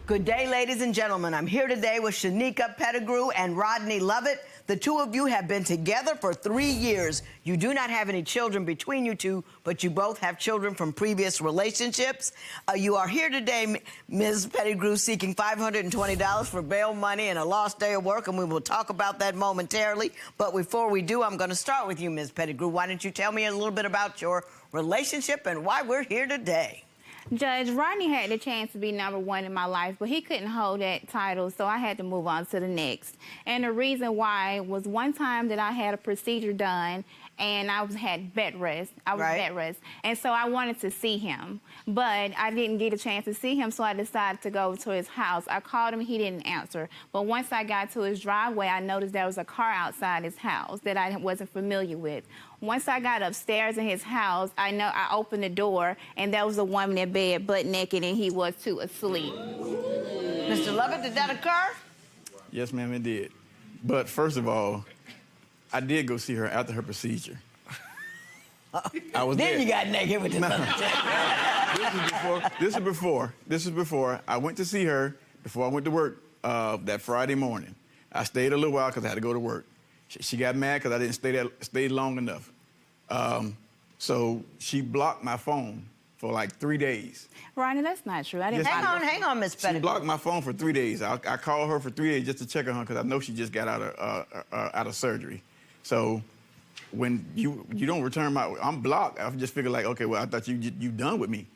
Good day, ladies and gentlemen. I'm here today with Shanika Pettigrew and Rodney Lovett. The two of you have been together for 3 years. You do not have any children between you two, but you both have children from previous relationships. You are here today, Ms. Pettigrew, seeking $520 for bail money and a lost day of work, and we will talk about that momentarily. But before we do, I'm going to start with you, Ms. Pettigrew. Why don't you tell me a little bit about your relationship and why we're here today? Judge, Rodney had the chance to be #1 in my life, but he couldn't hold that title, so I had to move on to the next. And the reason why was one time that I had a procedure done, and I had bed rest. I was bed rest. And so I wanted to see him, but I didn't get a chance to see him, so I decided to go to his house. I called him, he didn't answer. But once I got to his driveway, I noticed there was a car outside his house that I wasn't familiar with. Once I got upstairs in his house, I opened the door, and there was a woman in bed, butt naked, and he was too asleep. Mr. Lovett, did that occur? Yes, ma'am, it did. But first of all, I did go see her after her procedure. I was Then there. you got naked with this other chick. This is before. I went to see her before I went to work that Friday morning. I stayed a little while because I had to go to work. She got mad because I didn't stay long enough. So she blocked my phone for like 3 days. Rodney, that's not true. I didn't. Hang on, Miss Pettigrew. She blocked my phone for 3 days. I called her for 3 days just to check on her because I know she just got out of surgery. So when you don't return I'm blocked. I just figured like, okay, well, I thought you done with me.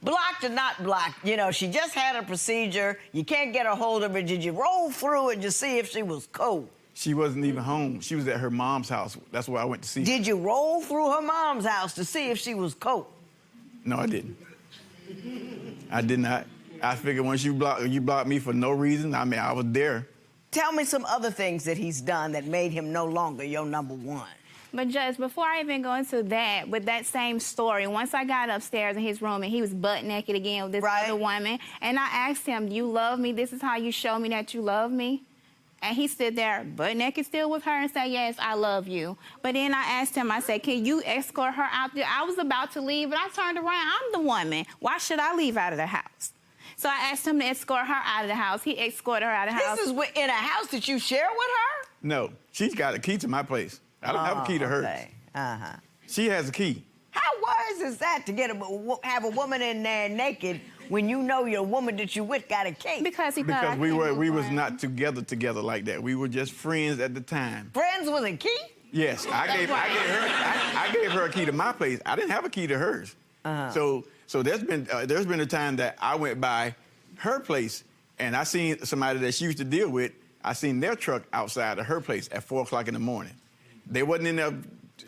Blocked or not blocked, you know, she just had a procedure. You can't get a hold of her. Did you roll through it to see if she was cold? She wasn't even home. She was at her mom's house. That's where I went to see her. Did you roll through her mom's house to see if she was cold? No, I didn't. I did not. I figured once you blocked me for no reason, I mean, I was there. Tell me some other things that he's done that made him no longer your #1. But Judge, before I even go into that, with that same story, once I got upstairs in his room and he was butt naked again with this other woman, and I asked him, "Do you love me? This is how you show me that you love me?" And he stood there butt naked still with her and said, "Yes, I love you." But then I asked him, I said, "Can you escort her out there?" I was about to leave, but I turned around. I'm the woman. Why should I leave out of the house? So I asked him to escort her out of the house. He escorted her out of the house. This is in a house that you share with her? No, she's got a key to my place. I don't have a key to hers. Uh-huh. She has a key. How wise is that to have a woman in there naked when you know your woman that you with got a key? Because we was not together like that. We were just friends at the time. Friends with a key? Yes, I gave her a key to my place. I didn't have a key to hers. So there's been a time that I went by her place and I seen somebody that she used to deal with. I seen their truck outside of her place at 4 o'clock in the morning. They wasn't in there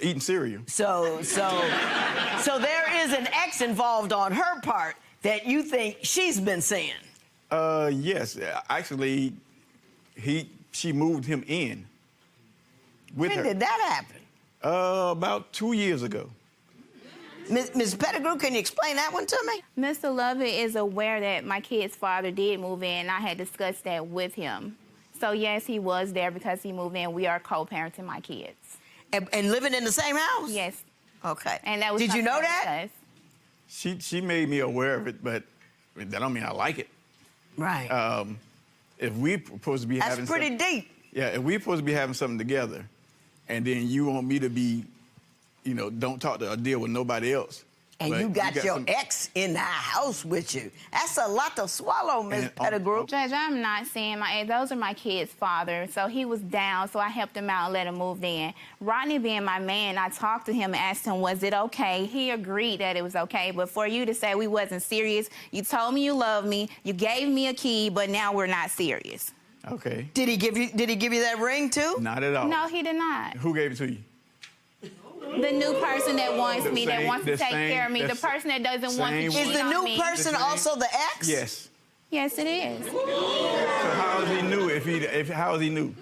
eating cereal. So there is an ex involved on her part that you think she's been seeing. Yes, actually, she moved him in with her. When did that happen? About 2 years ago. Ms. Pettigrew, can you explain that one to me? Mr. Lovett is aware that my kid's father did move in. I had discussed that with him. So, yes, he was there because he moved in. We are co-parenting my kids. And living in the same house? Yes. Okay. And that was Did you know that? She made me aware of it, but that don't mean I like it. Right. If we're supposed to be having That's pretty deep. Yeah, if we're supposed to be having something together, and then you want me to be, don't talk to or deal with nobody else. And you got your ex in the house with you. That's a lot to swallow, Ms. Pettigrew. Judge, I'm not saying my ex. Those are my kids' father. So he was down, so I helped him out and let him move in. Rodney being my man, I talked to him and asked him, was it okay? He agreed that it was okay. But for you to say we wasn't serious, you told me you loved me, you gave me a key, but now we're not serious. Okay. Did he give you that ring too? Not at all. No, he did not. Who gave it to you? The new person that wants me, that wants to take care of me, the person that doesn't want to cheat on me. Is the new person also the ex? Yes. Yes, it is. So how is he new how is he new?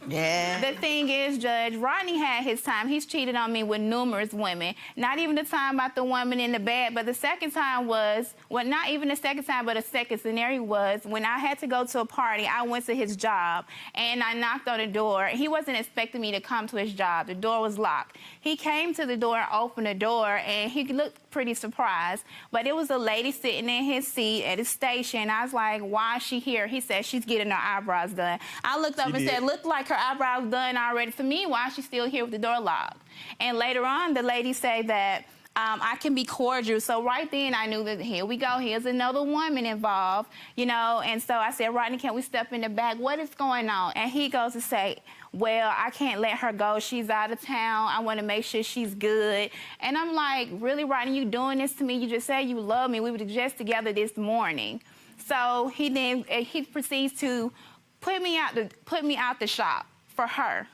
Yeah. The thing is, Judge, Rodney had his time. He's cheated on me with numerous women. Not even the time about the woman in the bed, but the second time was, well, not even the second time, but a second scenario was when I had to go to a party. I went to his job, and I knocked on the door. He wasn't expecting me to come to his job. The door was locked. He came to the door, opened the door, and he looked pretty surprised. But it was a lady sitting in his seat at his station. I was like, why is she here? He said, she's getting her eyebrows done. I looked up and said, look like her eyebrows done already. For me, why is she still here with the door locked? And later on, the lady said that I can be cordial. So right then I knew that here we go, here's another woman involved, you know, and so I said, Rodney, can we step in the back? What is going on? And he goes to say, well, I can't let her go. She's out of town. I want to make sure she's good. And I'm like, really, Rodney, you doing this to me? You just said you love me. We were just together this morning. So he proceeds to put me out the shop for her.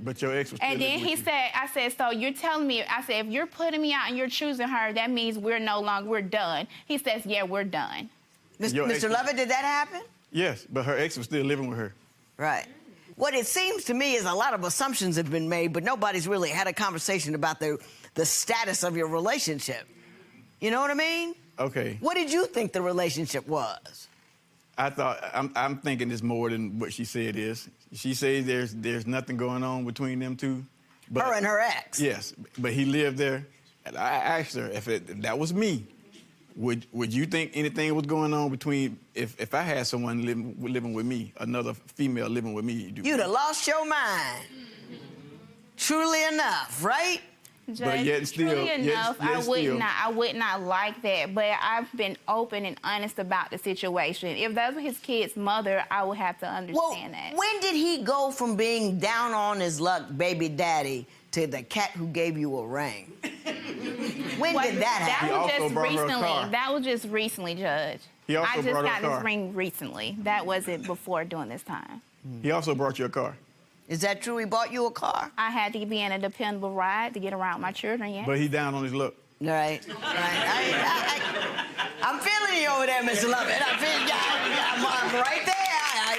But your ex was still And then living he with you. said, I said, so you're telling me, I said, if you're putting me out and you're choosing her, that means we're done. He says, yeah, we're done. Mr. Lovett, did that happen? Yes, but her ex was still living with her. Right. What it seems to me is a lot of assumptions have been made, but nobody's really had a conversation about the status of your relationship. You know what I mean? Okay. What did you think the relationship was? I'm thinking it's more than what she said is. She says there's nothing going on between them two. But, her and her ex? Yes, but he lived there. And I asked her if that was me, would you think anything was going on between if I had someone living with me, another female living with me? You'd have lost your mind. Truly enough, right? Judge, But yet still, truly enough, yet I would not like that. But I've been open and honest about the situation. If that was his kid's mother, I would have to understand that. When did he go from being down on his luck baby daddy to the cat who gave you a ring? When did that happen? He also brought her a car. That was just recently, Judge. He also I just brought her a got car. this ring recently. That wasn't before during this time. He also brought you a car. Is that true? He bought you a car? I had to be in a dependable ride to get around my children, yes. But he down on his luck. Right. I'm feeling you over there, Mr. Lovett. I'm right there.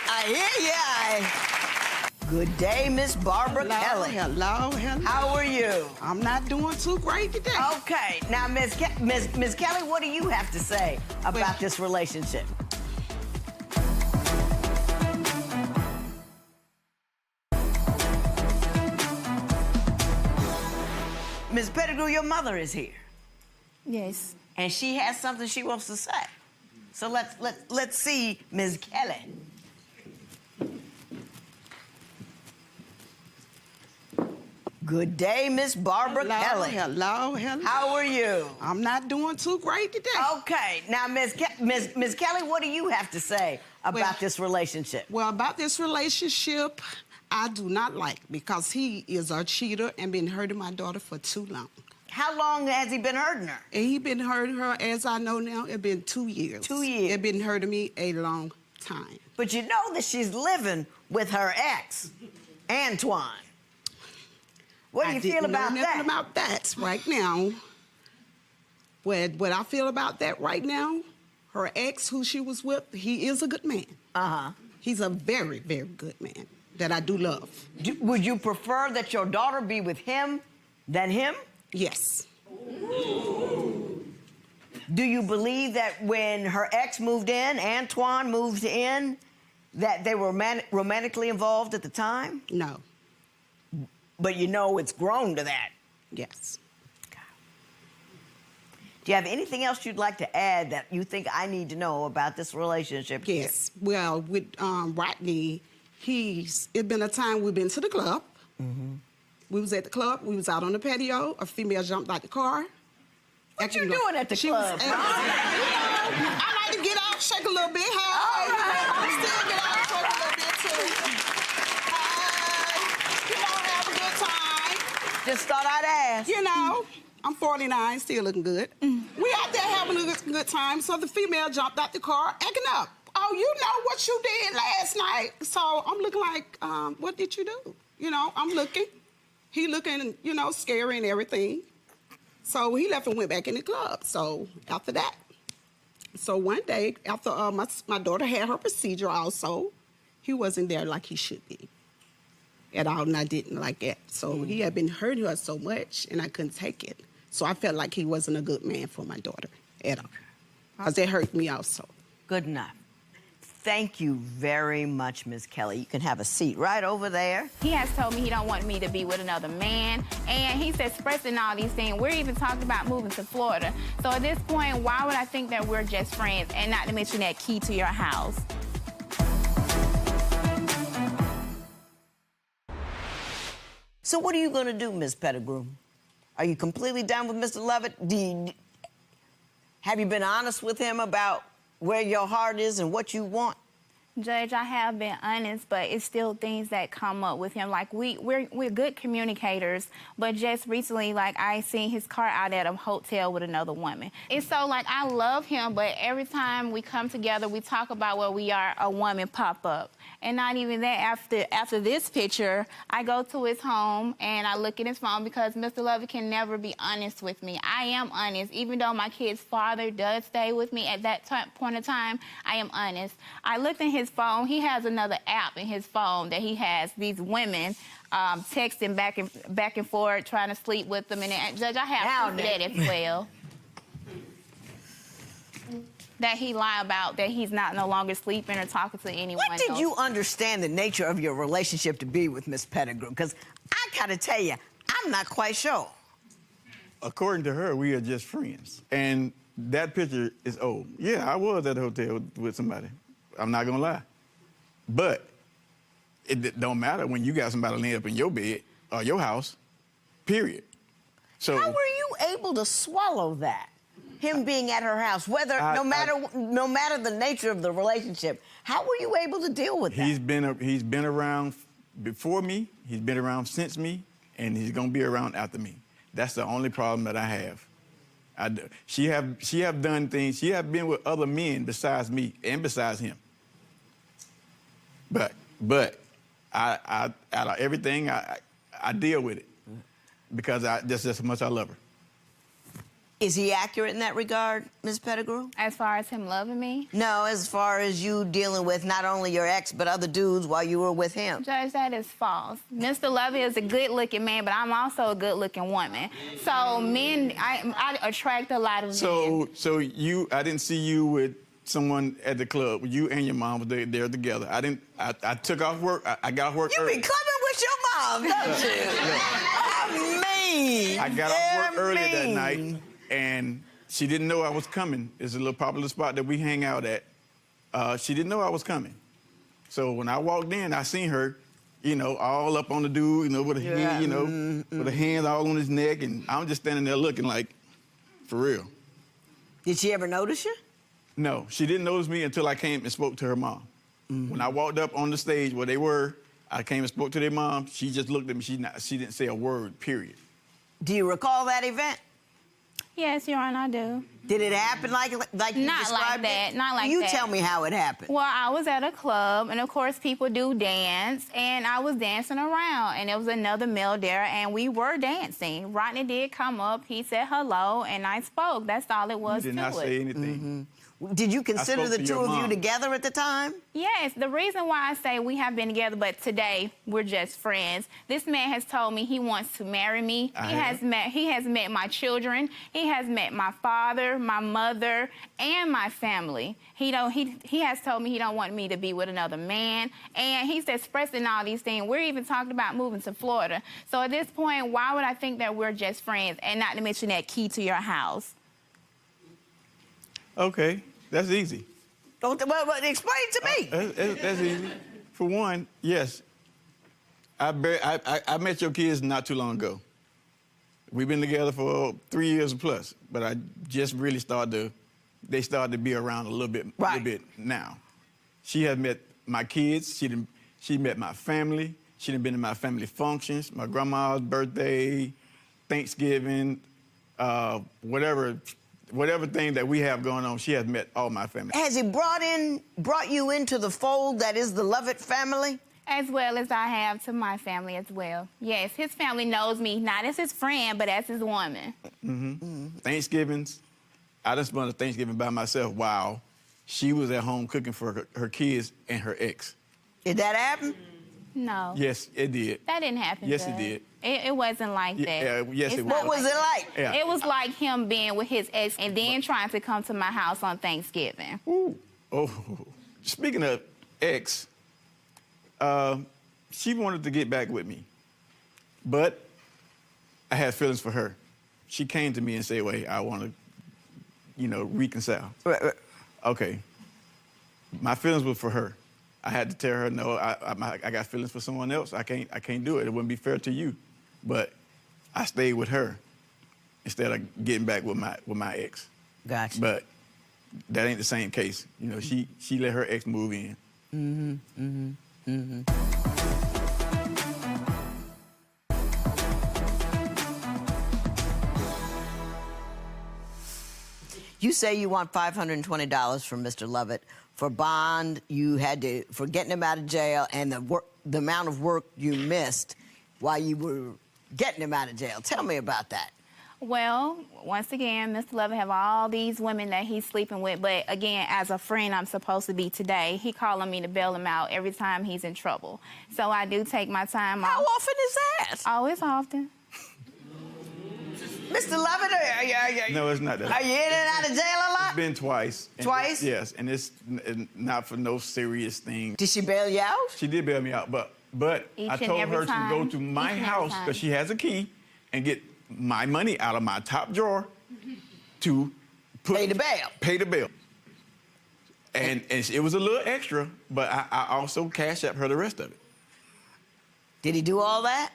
I hear you. Good day, Miss Barbara Kelly. Hello. How are you? I'm not doing too great today. Okay. Now, Miss Kelly, what do you have to say about this relationship? Ms. Pettigrew, your mother is here. Yes. And she has something she wants to say. So let's see Ms. Kelly. Good day, Miss Barbara Kelly. Hello. How are you? I'm not doing too great today. Okay. Now, Ms. Kelly, what do you have to say about this relationship? Well, about this relationship, I do not like because he is a cheater and been hurting my daughter for too long. How long has he been hurting her? And he been hurting her, as I know now, it's been 2 years. 2 years. It been hurting me a long time. But you know that she's living with her ex, Antoine. What do you feel about that? I didn't know nothing about that right now. What I feel about that right now, her ex, who she was with, he is a good man. Uh-huh. He's a very, very good man that I do love. Would you prefer that your daughter be with him than him? Yes. Do you believe that when her ex moved in, Antoine moved in, that they were romantically involved at the time? No. But you know it's grown to that? Yes. Do you have anything else you'd like to add that you think I need to know about this relationship? Yes. Well, with Rodney, it's been a time we've been to the club. Mm-hmm. We was at the club. We was out on the patio. A female jumped out the car. What you doing at the club? I like to get out, shake a little bit. Hey, still get out, shake a little bit too. Have a good time. Just thought I'd ask. You know, I'm 49, still looking good. We out there having a good time. So the female jumped out the car, acting up. Oh, you know what you did last night. So I'm looking like, what did you do? You know, I'm looking. He looking, you know, scary and everything. So he left and went back in the club. So after that, so one day after my daughter had her procedure also, he wasn't there like he should be at all, and I didn't like that. So he had been hurting her so much, and I couldn't take it. So I felt like he wasn't a good man for my daughter at all, because it hurt me also. Good enough. Thank you very much, Ms. Kelly. You can have a seat right over there. He has told me he don't want me to be with another man, and he's expressing all these things. We're even talking about moving to Florida. So at this point, why would I think that we're just friends, and not to mention that key to your house? So what are you going to do, Ms. Pettigrew? Are you completely done with Mr. Lovett? Have you been honest with him about where your heart is and what you want? Judge, I have been honest, but it's still things that come up with him. Like, we're good communicators, but just recently, like, I seen his car out at a hotel with another woman. And so, like, I love him, but every time we come together, we talk about where we are, a woman pop up. And not even that, after this picture, I go to his home and I look at his phone because Mr. Lovett can never be honest with me. I am honest. Even though my kid's father does stay with me at that point in time, I am honest. I looked in his phone. He has another app in his phone that he has these women texting back and forth, trying to sleep with them. And Judge, I have proof of that as well. That he lied about, that he's no longer sleeping or talking to anyone else. What did you understand the nature of your relationship to be with Miss Pettigrew? Because I gotta tell you, I'm not quite sure. According to her, we are just friends. And that picture is old. Yeah, I was at a hotel with somebody. I'm not gonna lie. But it don't matter when you got somebody laying up in your bed or your house, period. So how were you able to swallow that? Him being at her house, no matter the nature of the relationship, how were you able to deal with that? He's been around before me, he's been around since me, and he's gonna be around after me. That's the only problem that I have. She have done things. She have been with other men besides me and besides him. But out of everything, I deal with it because that's just how much I love her. Is he accurate in that regard, Ms. Pettigrew? As far as him loving me? No, as far as you dealing with not only your ex, but other dudes while you were with him. Judge, that is false. Mr. Lovett is a good-looking man, but I'm also a good-looking woman. So men, I attract a lot of men. So I didn't see you with someone at the club. You and your mom were there together. I took off work. I got off work early. You be clubbing with your mom, don't you? Oh, mean. I got off work early that night. And she didn't know I was coming. It's a little popular spot that we hang out at. She didn't know I was coming. So when I walked in, I seen her, all up on the dude, with a hand, with a hand all on his neck, and I'm just standing there looking like, for real. Did she ever notice you? No, she didn't notice me until I came and spoke to her mom. When I walked up on the stage where they were, I came and spoke to their mom. She just looked at me. She didn't say a word, period. Do you recall that event? Yes, Your Honor, I do. Did it happen like you described it? Not like that. Not like that. You tell me how it happened. Well, I was at a club, and of course, people do dance, and I was dancing around, and there was another male there, and we were dancing. Rodney did come up. He said hello, and I spoke. That's all it was to it. You did not say anything. Mm-hmm. Did you consider the two of you together at the time? Yes. The reason why I say we have been together, but today we're just friends. This man has told me he wants to marry me. He has met my children. He has met my father, my mother, and my family. He has told me he don't want me to be with another man, and he's expressing all these things. We're even talking about moving to Florida. So at this point, why would I think that we're just friends, and not to mention that key to your house? Okay. That's easy. Well, explain to me. That's easy. For one, yes. I met your kids not too long ago. We've been together for 3 years plus, but I just really they started to be around a little bit now. She has met my kids. She met my family. She done been to my family functions, my grandma's birthday, Thanksgiving, whatever thing that we have going on, she has met all my family. Has he brought you into the fold that is the Lovett family? As well as I have to my family as well. Yes, his family knows me, not as his friend, but as his woman. Thanksgivings, I done spent a Thanksgiving by myself while she was at home cooking for her kids and her ex. Did that happen? No. Yes, it did. That didn't happen. Yes, it did. It wasn't like that. Yes, it was. What was it like? Yeah. It was like him being with his ex and then trying to come to my house on Thanksgiving. Ooh. Oh, speaking of ex, she wanted to get back with me, but I had feelings for her. She came to me and said, "Wait, I want to, reconcile." Right. Okay. My feelings were for her. I had to tell her, no, I got feelings for someone else. I can't do it. It wouldn't be fair to you. But I stayed with her. instead of getting back with my ex. Gotcha. But that ain't the same case. You know, she let her ex move in. You say you want $520 from Mr. Lovett for bond. You had to for getting him out of jail and the amount of work you missed while you were getting him out of jail. Tell me about that. Well, once again, Mr. Lovett have all these women that he's sleeping with, but again, as a friend I'm supposed to be today, he calling me to bail him out every time he's in trouble. So I do take my time off. How often is that? Oh, it's often. Mr. Lovett, No, it's not that. Are you in and out of jail a lot? It's been twice. Twice? Yes, and it's not for no serious thing. Did she bail you out? She did bail me out, but I told her to go to my house because she has a key and get my money out of my top drawer to pay the bail. Pay the bill. And it was a little extra, but I also cashed up her the rest of it. Did he do all that?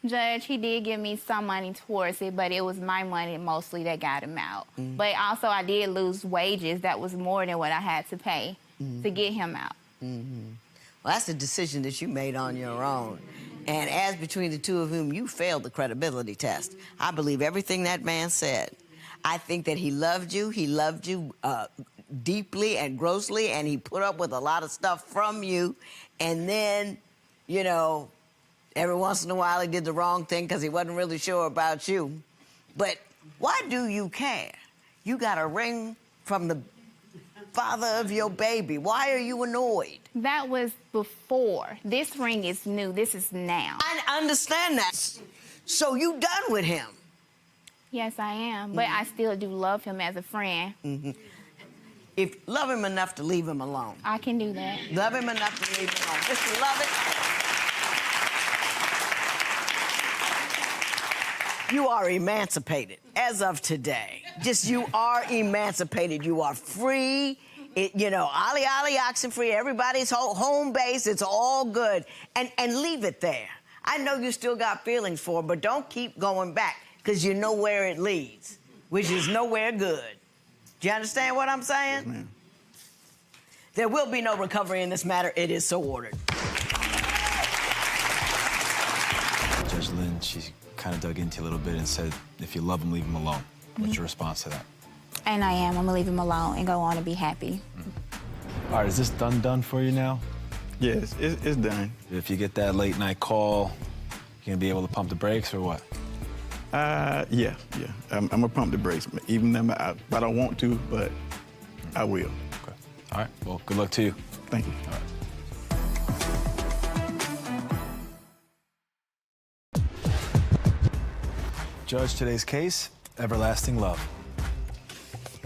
Judge, he did give me some money towards it, but it was my money mostly that got him out. But also I did lose wages that was more than what I had to pay to get him out. Well, that's a decision that you made on your own. And as between the two of whom, you failed the credibility test. I believe everything that man said. I think that he loved you deeply and grossly, and he put up with a lot of stuff from you. And then, you know, every once in a while he did the wrong thing because he wasn't really sure about you. But why do you care? You got a ring from the father of your baby. Why are you annoyed? That was before. This ring is new. This is now. I understand that. So you done with him? Yes, I am. But I still do love him as a friend. If love him enough to leave him alone. I can do that. Love him enough to leave him alone. Mr. Lovett, you are emancipated as of today. Just you are emancipated. You are free. You know, ollie, ollie, oxen free. Everybody's home base. It's all good. And leave it there. I know you still got feelings for it, but don't keep going back because you know where it leads, which is nowhere good. Do you understand what I'm saying? Yes, ma'am. There will be no recovery in this matter. It is so ordered. Judge Lynn, she kind of dug into you a little bit and said, if you love him, leave him alone. What's your response to that? And I am. I'm going to leave him alone and go on and be happy. All right, is this done for you now? Yes, it's done. If you get that late night call, you gonna be able to pump the brakes or what? Yeah. I'm gonna pump the brakes, even if I don't want to, but I will. Okay. All right. Well, good luck to you. Thank you. All right. Judge, today's case, everlasting love.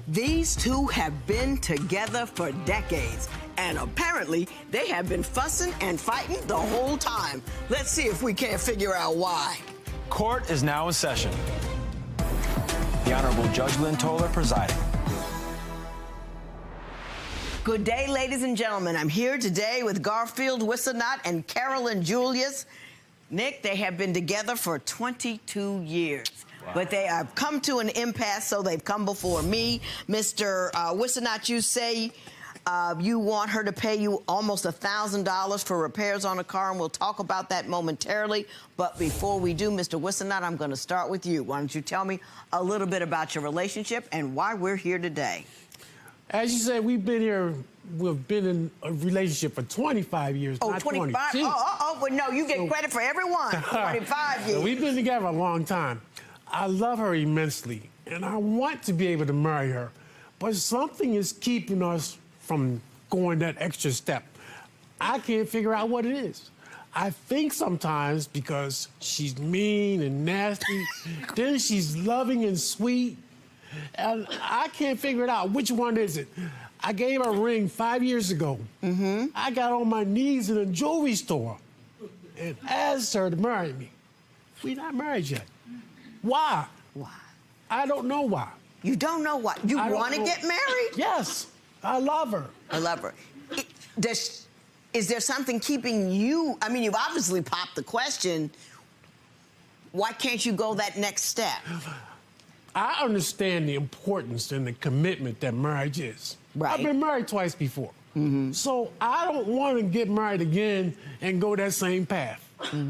These two have been together for decades, and apparently they have been fussing and fighting the whole time. Let's see if we can't figure out why. Court is now in session. The Honorable Judge Lynn Toler presiding. Good day, ladies and gentlemen. I'm here today with Garfield Wissenot and Carolyn Julius. Nick, they have been together for 22 years. Wow. But they have come to an impasse, so they've come before me. Mr. Wissenot, you say you want her to pay you almost $1,000 for repairs on a car, and we'll talk about that momentarily. But before we do, Mr. Wissenot, I'm going to start with you. Why don't you tell me a little bit about your relationship and why we're here today? As you said, we've been in a relationship for 25 years. Oh, not 25? 22. But no, you get credit for everyone. 25 years. So we've been together a long time. I love her immensely, and I want to be able to marry her. But something is keeping us from going that extra step. I can't figure out what it is. I think sometimes because she's mean and nasty, then she's loving and sweet, and I can't figure it out. Which one is it? I gave her a ring 5 years ago. I got on my knees in a jewelry store and asked her to marry me. We're not married yet. Why? Why? I don't know why. You don't know why? You want to get married? Yes. I love her. I love her. Is there something keeping you? I mean, you've obviously popped the question. Why can't you go that next step? I understand the importance and the commitment that marriage is. Right. I've been married twice before. So I don't want to get married again and go that same path.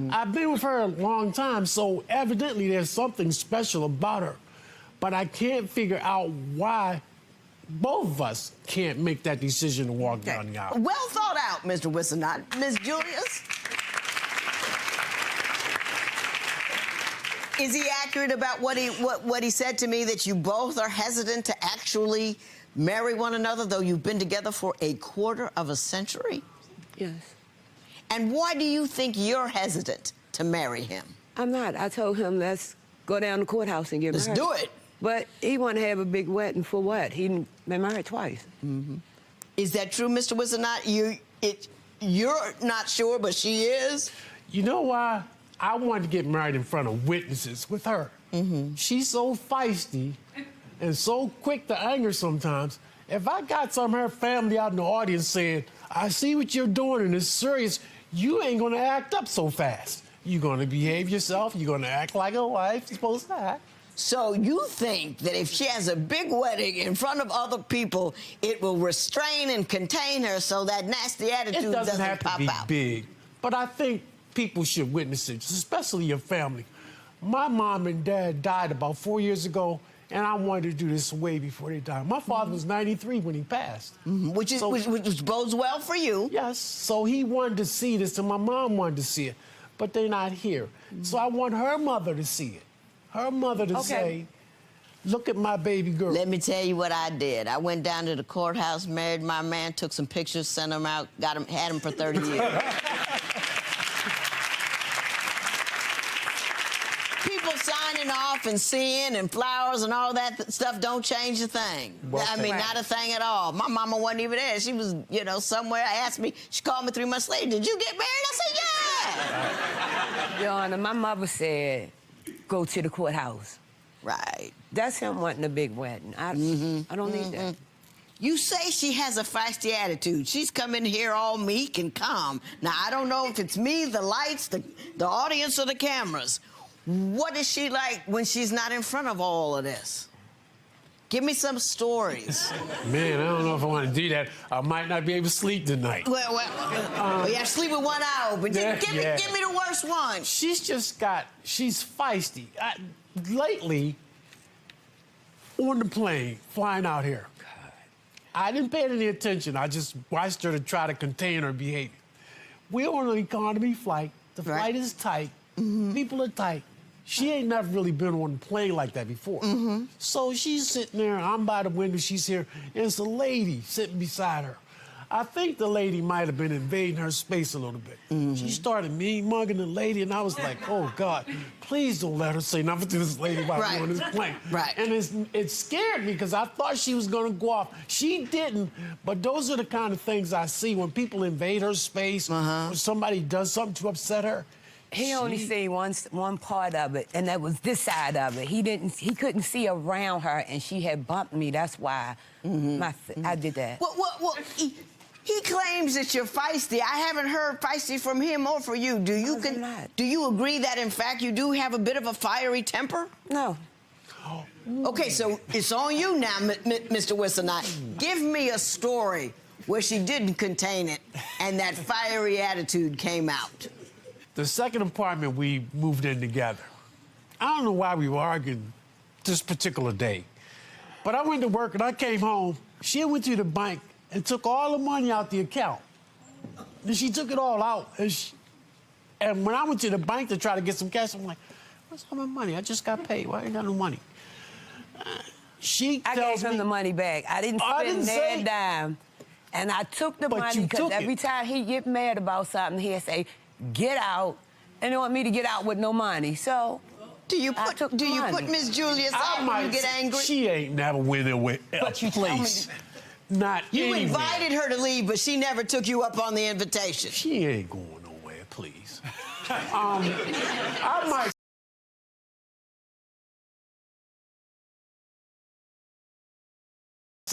I've been with her a long time, so evidently there's something special about her. But I can't figure out why both of us can't make that decision to walk down the aisle. Well thought out, Mr. Wissenot. Ms. Julius? Is he accurate about what he said to me, that you both are hesitant to actually marry one another, though you've been together for a quarter of a century? Yes. And why do you think you're hesitant to marry him? I'm not. I told him, let's go down to the courthouse and get married. Let's do it. But he wanted to have a big wedding for what? He'd been married twice. Is that true, Mr. Wissenot? You're not sure, but she is? You know why? I wanted to get married in front of witnesses with her. She's so feisty and so quick to anger sometimes. If I got some of her family out in the audience saying, I see what you're doing and it's serious, you ain't gonna act up so fast. You're gonna behave yourself, you're gonna act like a wife is supposed to act. So you think that if she has a big wedding in front of other people, it will restrain and contain her so that nasty attitude doesn't have pop to be out? big, but I think people should witness it, especially your family. My mom and dad died about 4 years ago, and I wanted to do this way before they died. My father was 93 when he passed. Which bodes well for you. Yes, so he wanted to see this, and my mom wanted to see it, but they're not here. So I want her mother to see it. Her mother to say, look at my baby girl. Let me tell you what I did. I went down to the courthouse, married my man, took some pictures, sent them out, had him for 30 years. People signing off and seeing and flowers and all that stuff don't change a thing. I mean, not a thing at all. My mama wasn't even there. She was, somewhere. Asked me, she called me 3 months later, did you get married? I said, yeah. Your Honor, my mother said, go to the courthouse. Right. That's him wanting a big wedding. I don't need that. You say she has a feisty attitude. She's coming here all meek and calm. Now, I don't know if it's me, the lights, the audience, or the cameras. What is she like when she's not in front of all of this? Give me some stories. Man, I don't know if I want to do that. I might not be able to sleep tonight. Well, you have to sleep with one eye open. Give me the worst one. She's feisty. Lately, on the plane, flying out here, I didn't pay any attention. I just watched her to try to contain her behavior. We're on an economy flight. The flight is tight. People are tight. She ain't never really been on a plane like that before. So she's sitting there, I'm by the window, she's here, and it's a lady sitting beside her. I think the lady might have been invading her space a little bit. She started mugging the lady, and I was like, oh, God, please don't let her say nothing to this lady while we're on this plane. And it scared me because I thought she was going to go off. She didn't, but those are the kind of things I see when people invade her space, or somebody does something to upset her. He only seen one part of it, and that was this side of it. He couldn't see around her, and she had bumped me. That's why I did that. Well, he claims that you're feisty. I haven't heard feisty from him or for you. Do you agree that, in fact, you do have a bit of a fiery temper? No. Okay, so it's on you now, Mr. Wissenot. Give me a story where she didn't contain it and that fiery attitude came out. The second apartment we moved in together. I don't know why we were arguing this particular day, but I went to work and I came home. She went to the bank and took all the money out the account. And she took it all out. And when I went to the bank to try to get some cash, I'm like, where's all my money? I just got paid. Why ain't got no money? I gave him the money back. I didn't spend that dime. And I took the money because every time he get mad about something, he'd say, get out, and they want me to get out with no money. So, do you put Miss Julius out when you get angry? She ain't never went away a place. Not you anywhere. Invited her to leave, but she never took you up on the invitation. She ain't going nowhere, please. I might.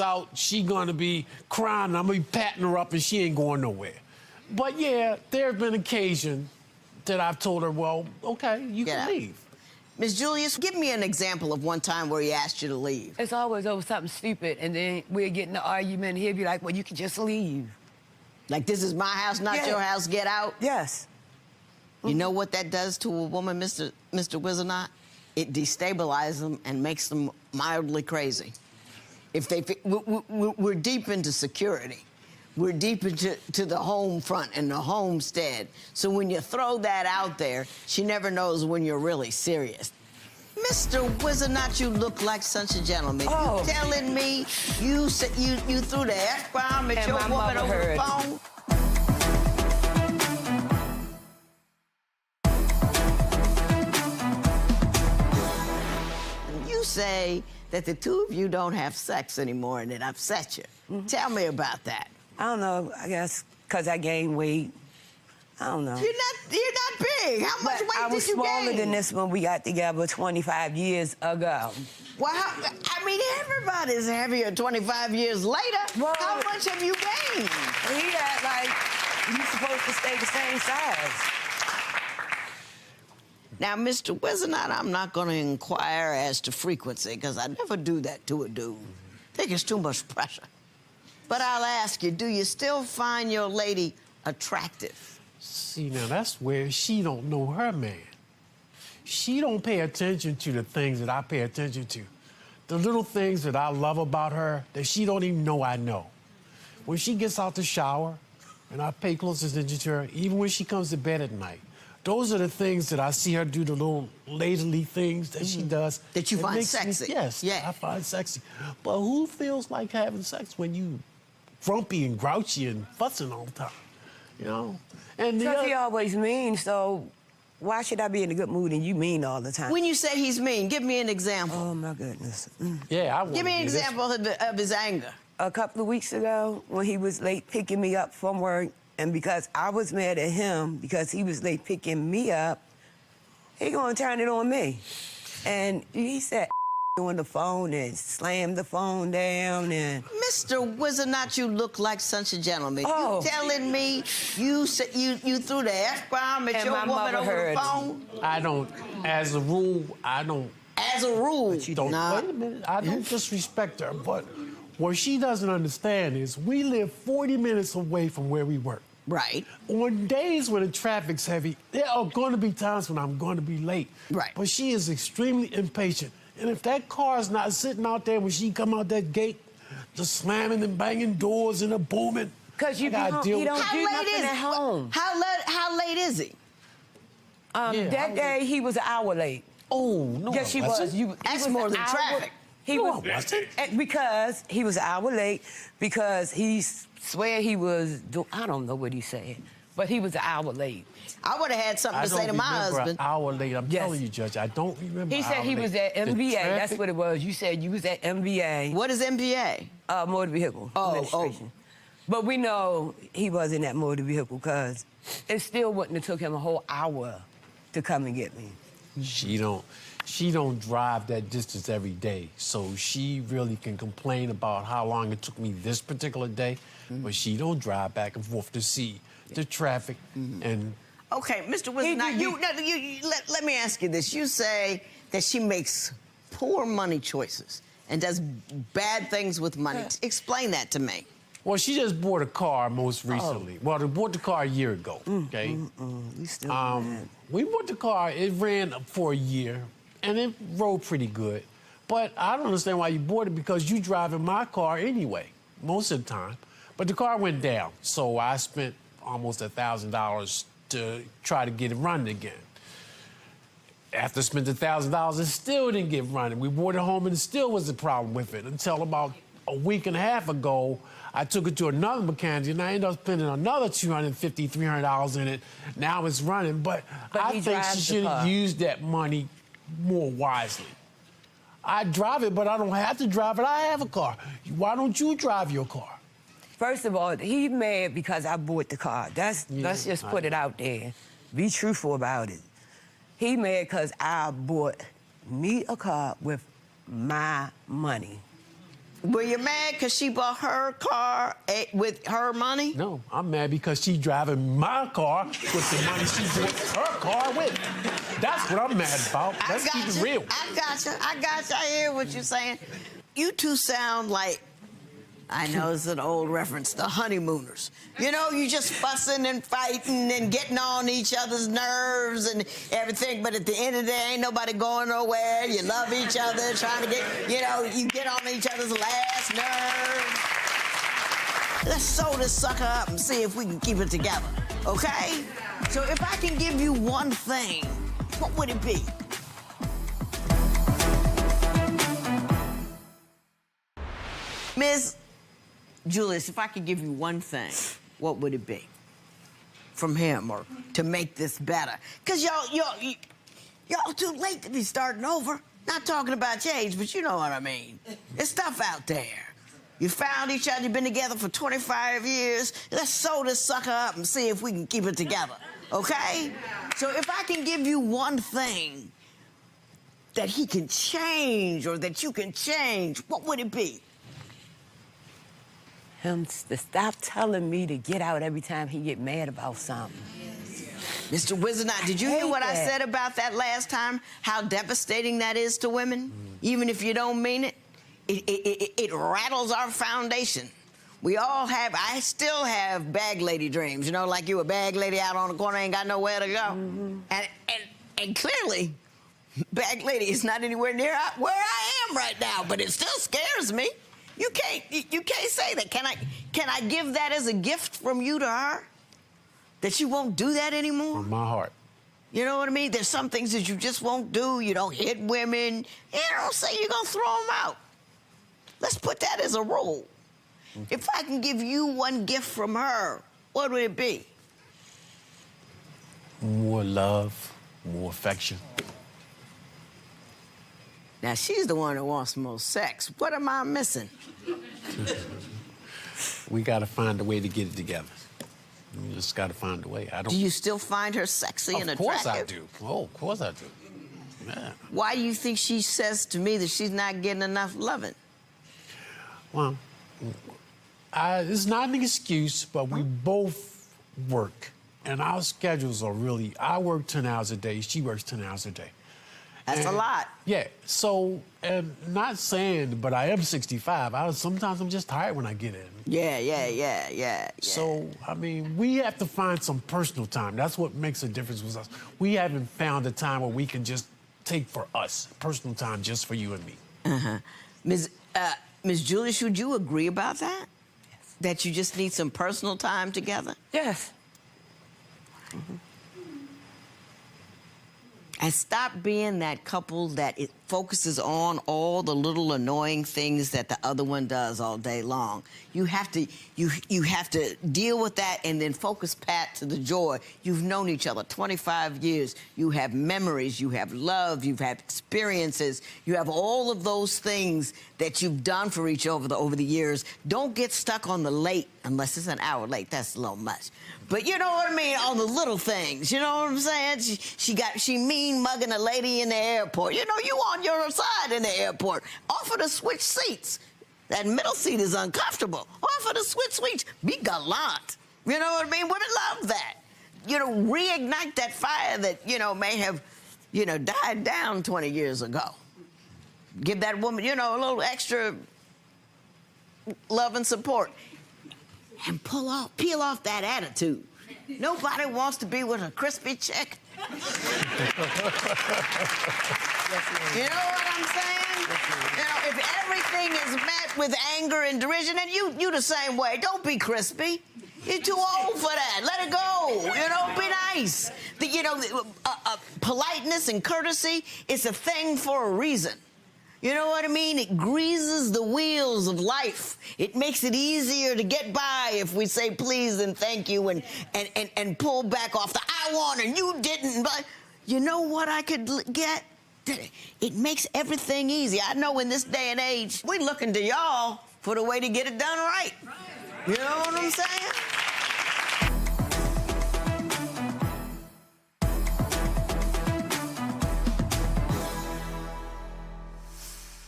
Out, she gonna be crying. I'm gonna be patting her up, and she ain't going nowhere. But yeah, there have been occasions that I've told her, well, okay, you can leave. Miss Julius, give me an example of one time where he asked you to leave. It's always over something stupid, and then we'll get in an argument, and he'll be like, well, you can just leave. Like, this is my house, not your house, get out? Yes. You know what that does to a woman, Mr. Wizenot? It destabilizes them and makes them mildly crazy. If they, we're deep into security. We're deep into the home front and the homestead. So when you throw that out there, she never knows when you're really serious. Mr. Wizenot, you look like such a gentleman. Oh. You telling me you threw the F-bomb at your woman over the phone? You say that the two of you don't have sex anymore and it upsets you. Tell me about that. I don't know, I guess because I gained weight. I don't know. You're not big. How much weight did you gain? I was smaller than this when we got together 25 years ago. Well, I mean, everybody's heavier 25 years later. Well, how much have you gained? He had, like, you're supposed to stay the same size. Now, Mr. Wizenot, I'm not going to inquire as to frequency, because I never do that to a dude. I think it's too much pressure. But I'll ask you, do you still find your lady attractive? See, now that's where she don't know her man. She don't pay attention to the things that I pay attention to. The little things that I love about her that she don't even know I know. When she gets out the shower, and I pay close attention to her, even when she comes to bed at night, those are the things that I see her do, the little lazily things that she does. That you find sexy. Yes, yeah. I find sexy. But who feels like having sex when you grumpy and grouchy and fussing all the time, you know? And Because he always mean, so why should I be in a good mood and you mean all the time? When you say he's mean, give me an example. Oh, my goodness. Yeah, I want Give me an example of his anger. A couple of weeks ago, when he was late picking me up from work, and because I was mad at him because he was late picking me up, he gonna turn it on me. And he said on the phone and slammed the phone down and... Mr. Wizenot, you look like such a gentleman. Oh. You telling me you threw the F-bomb at And your my woman mother over heard. the phone? I don't, as a rule, I don't. As a rule? But you don't, wait a minute, I don't disrespect her, but what she doesn't understand is we live 40 minutes away from where we work. Right. On days when the traffic's heavy, there are going to be times when I'm going to be late. Right. But she is extremely impatient. And if that car's not sitting out there when she come out that gate, just slamming and banging doors and a booming. Because you don't do nothing at home. How late is he? That day, he was an hour late. Oh, no. Yes, he was. That's more than traffic. He was because he was an hour late because he swear he was I don't know what he said, but he was an hour late. I would have had something to say to my husband. An hour late. I'm telling you, Judge, I don't remember. He said he was at MVA. That's what it was. You said you was at MVA. What is MVA? Motor vehicle administration. But we know he wasn't at motor vehicle because it still wouldn't have took him a whole hour to come and get me. She don't drive that distance every day, so she really can complain about how long it took me this particular day, but she don't drive back and forth to see the traffic and... Okay, Mr. Wizenot, let me ask you this. You say that she makes poor money choices and does bad things with money. Explain that to me. Well, she just bought a car most recently. Well, they bought the car a year ago, okay? We bought the car, it ran for a year, and it rode pretty good. But I don't understand why you bought it because you driving my car anyway, most of the time. But the car went down, so I spent almost $1,000 to try to get it running again. After spending $1,000, it still didn't get running. We brought it home and it still was a problem with it until about a week and a half ago, I took it to another mechanic and I ended up spending another $250, $300 in it. Now it's running, but I think she should have used that money more wisely. I drive it, but I don't have to drive it. I have a car. Why don't you drive your car? First of all, he mad because I bought the car. Let's just put it out there. Be truthful about it. He mad because I bought me a car with my money. Were you mad because she bought her car with her money? No, I'm mad because she driving my car with the money she bought her car with. That's what I'm mad about. Let's keep it real. I got you. I hear what you're saying. You two sound like, I know it's an old reference, the honeymooners. You know, you just fussing and fighting and getting on each other's nerves and everything, but at the end of the day, ain't nobody going nowhere. You love each other, trying to get, you know, you get on each other's last nerves. Let's sew this sucker up and see if we can keep it together, okay? So if I can give you one thing, what would it be? Ms. Julius, if I could give you one thing, what would it be? From him, or to make this better? Because y'all too late to be starting over. Not talking about your age, but you know what I mean. There's stuff out there. You found each other, you've been together for 25 years. Let's sew this sucker up and see if we can keep it together, okay? So if I can give you one thing that he can change or that you can change, what would it be? Him to stop telling me to get out every time he get mad about something. Mr. Wizenot, did you hear what I said about that last time? How devastating that is to women? Even if you don't mean it? It rattles our foundation. We all have, I still have bag lady dreams, you know, like you a bag lady out on the corner, ain't got nowhere to go. And clearly, bag lady is not anywhere near where I am right now, but it still scares me. You can't say that. Can I give that as a gift from you to her? That you won't do that anymore? From my heart. You know what I mean? There's some things that you just won't do. You don't hit women. You don't say you're gonna throw them out. Let's put that as a rule. If I can give you one gift from her, what would it be? More love, more affection. Now, she's the one that wants more sex. What am I missing? We got to find a way to get it together. We just got to find a way. Do you still find her sexy and attractive? Of course I do. Oh, of course I do. Yeah. Why do you think she says to me that she's not getting enough loving? Well, it's not an excuse, but we both work. And our schedules are really, I work 10 hours a day, she works 10 hours a day. That's a lot. Yeah, so, and not saying, but I am 65. Sometimes I'm just tired when I get in. Yeah. So, I mean, we have to find some personal time. That's what makes a difference with us. We haven't found a time where we can just take for us, personal time just for you and me. Uh-huh. Ms. Julius, would you agree about that? Yes. That you just need some personal time together? Yes. Mm-hmm. And stop being that couple that it focuses on all the little annoying things that the other one does all day long. You have to deal with that and then focus, Pat, to the joy. You've known each other 25 years. You have memories, you have love, you've had experiences. You have all of those things that you've done for each other over the years. Don't get stuck on the late, unless it's an hour late. That's a little much. But you know what I mean, on the little things. You know what I'm saying? She mean mugging a lady in the airport. You know, you on your side in the airport. Offer to switch seats. That middle seat is uncomfortable. Offer to switch seats. Be gallant. You know what I mean? Women love that. You know, reignite that fire that, you know, may have, you know, died down 20 years ago. Give that woman, you know, a little extra love and support. And peel off that attitude. Nobody wants to be with a crispy chick. You know what I'm saying? You know, if everything is met with anger and derision, and you the same way, don't be crispy. You're too old for that. Let it go. You know, be nice. Politeness and courtesy is a thing for a reason. You know what I mean? It greases the wheels of life. It makes it easier to get by if we say please and thank you and pull back off the I want and you didn't. But you know what I could get? It makes everything easy. I know in this day and age, we're looking to y'all for the way to get it done right. You know what I'm saying?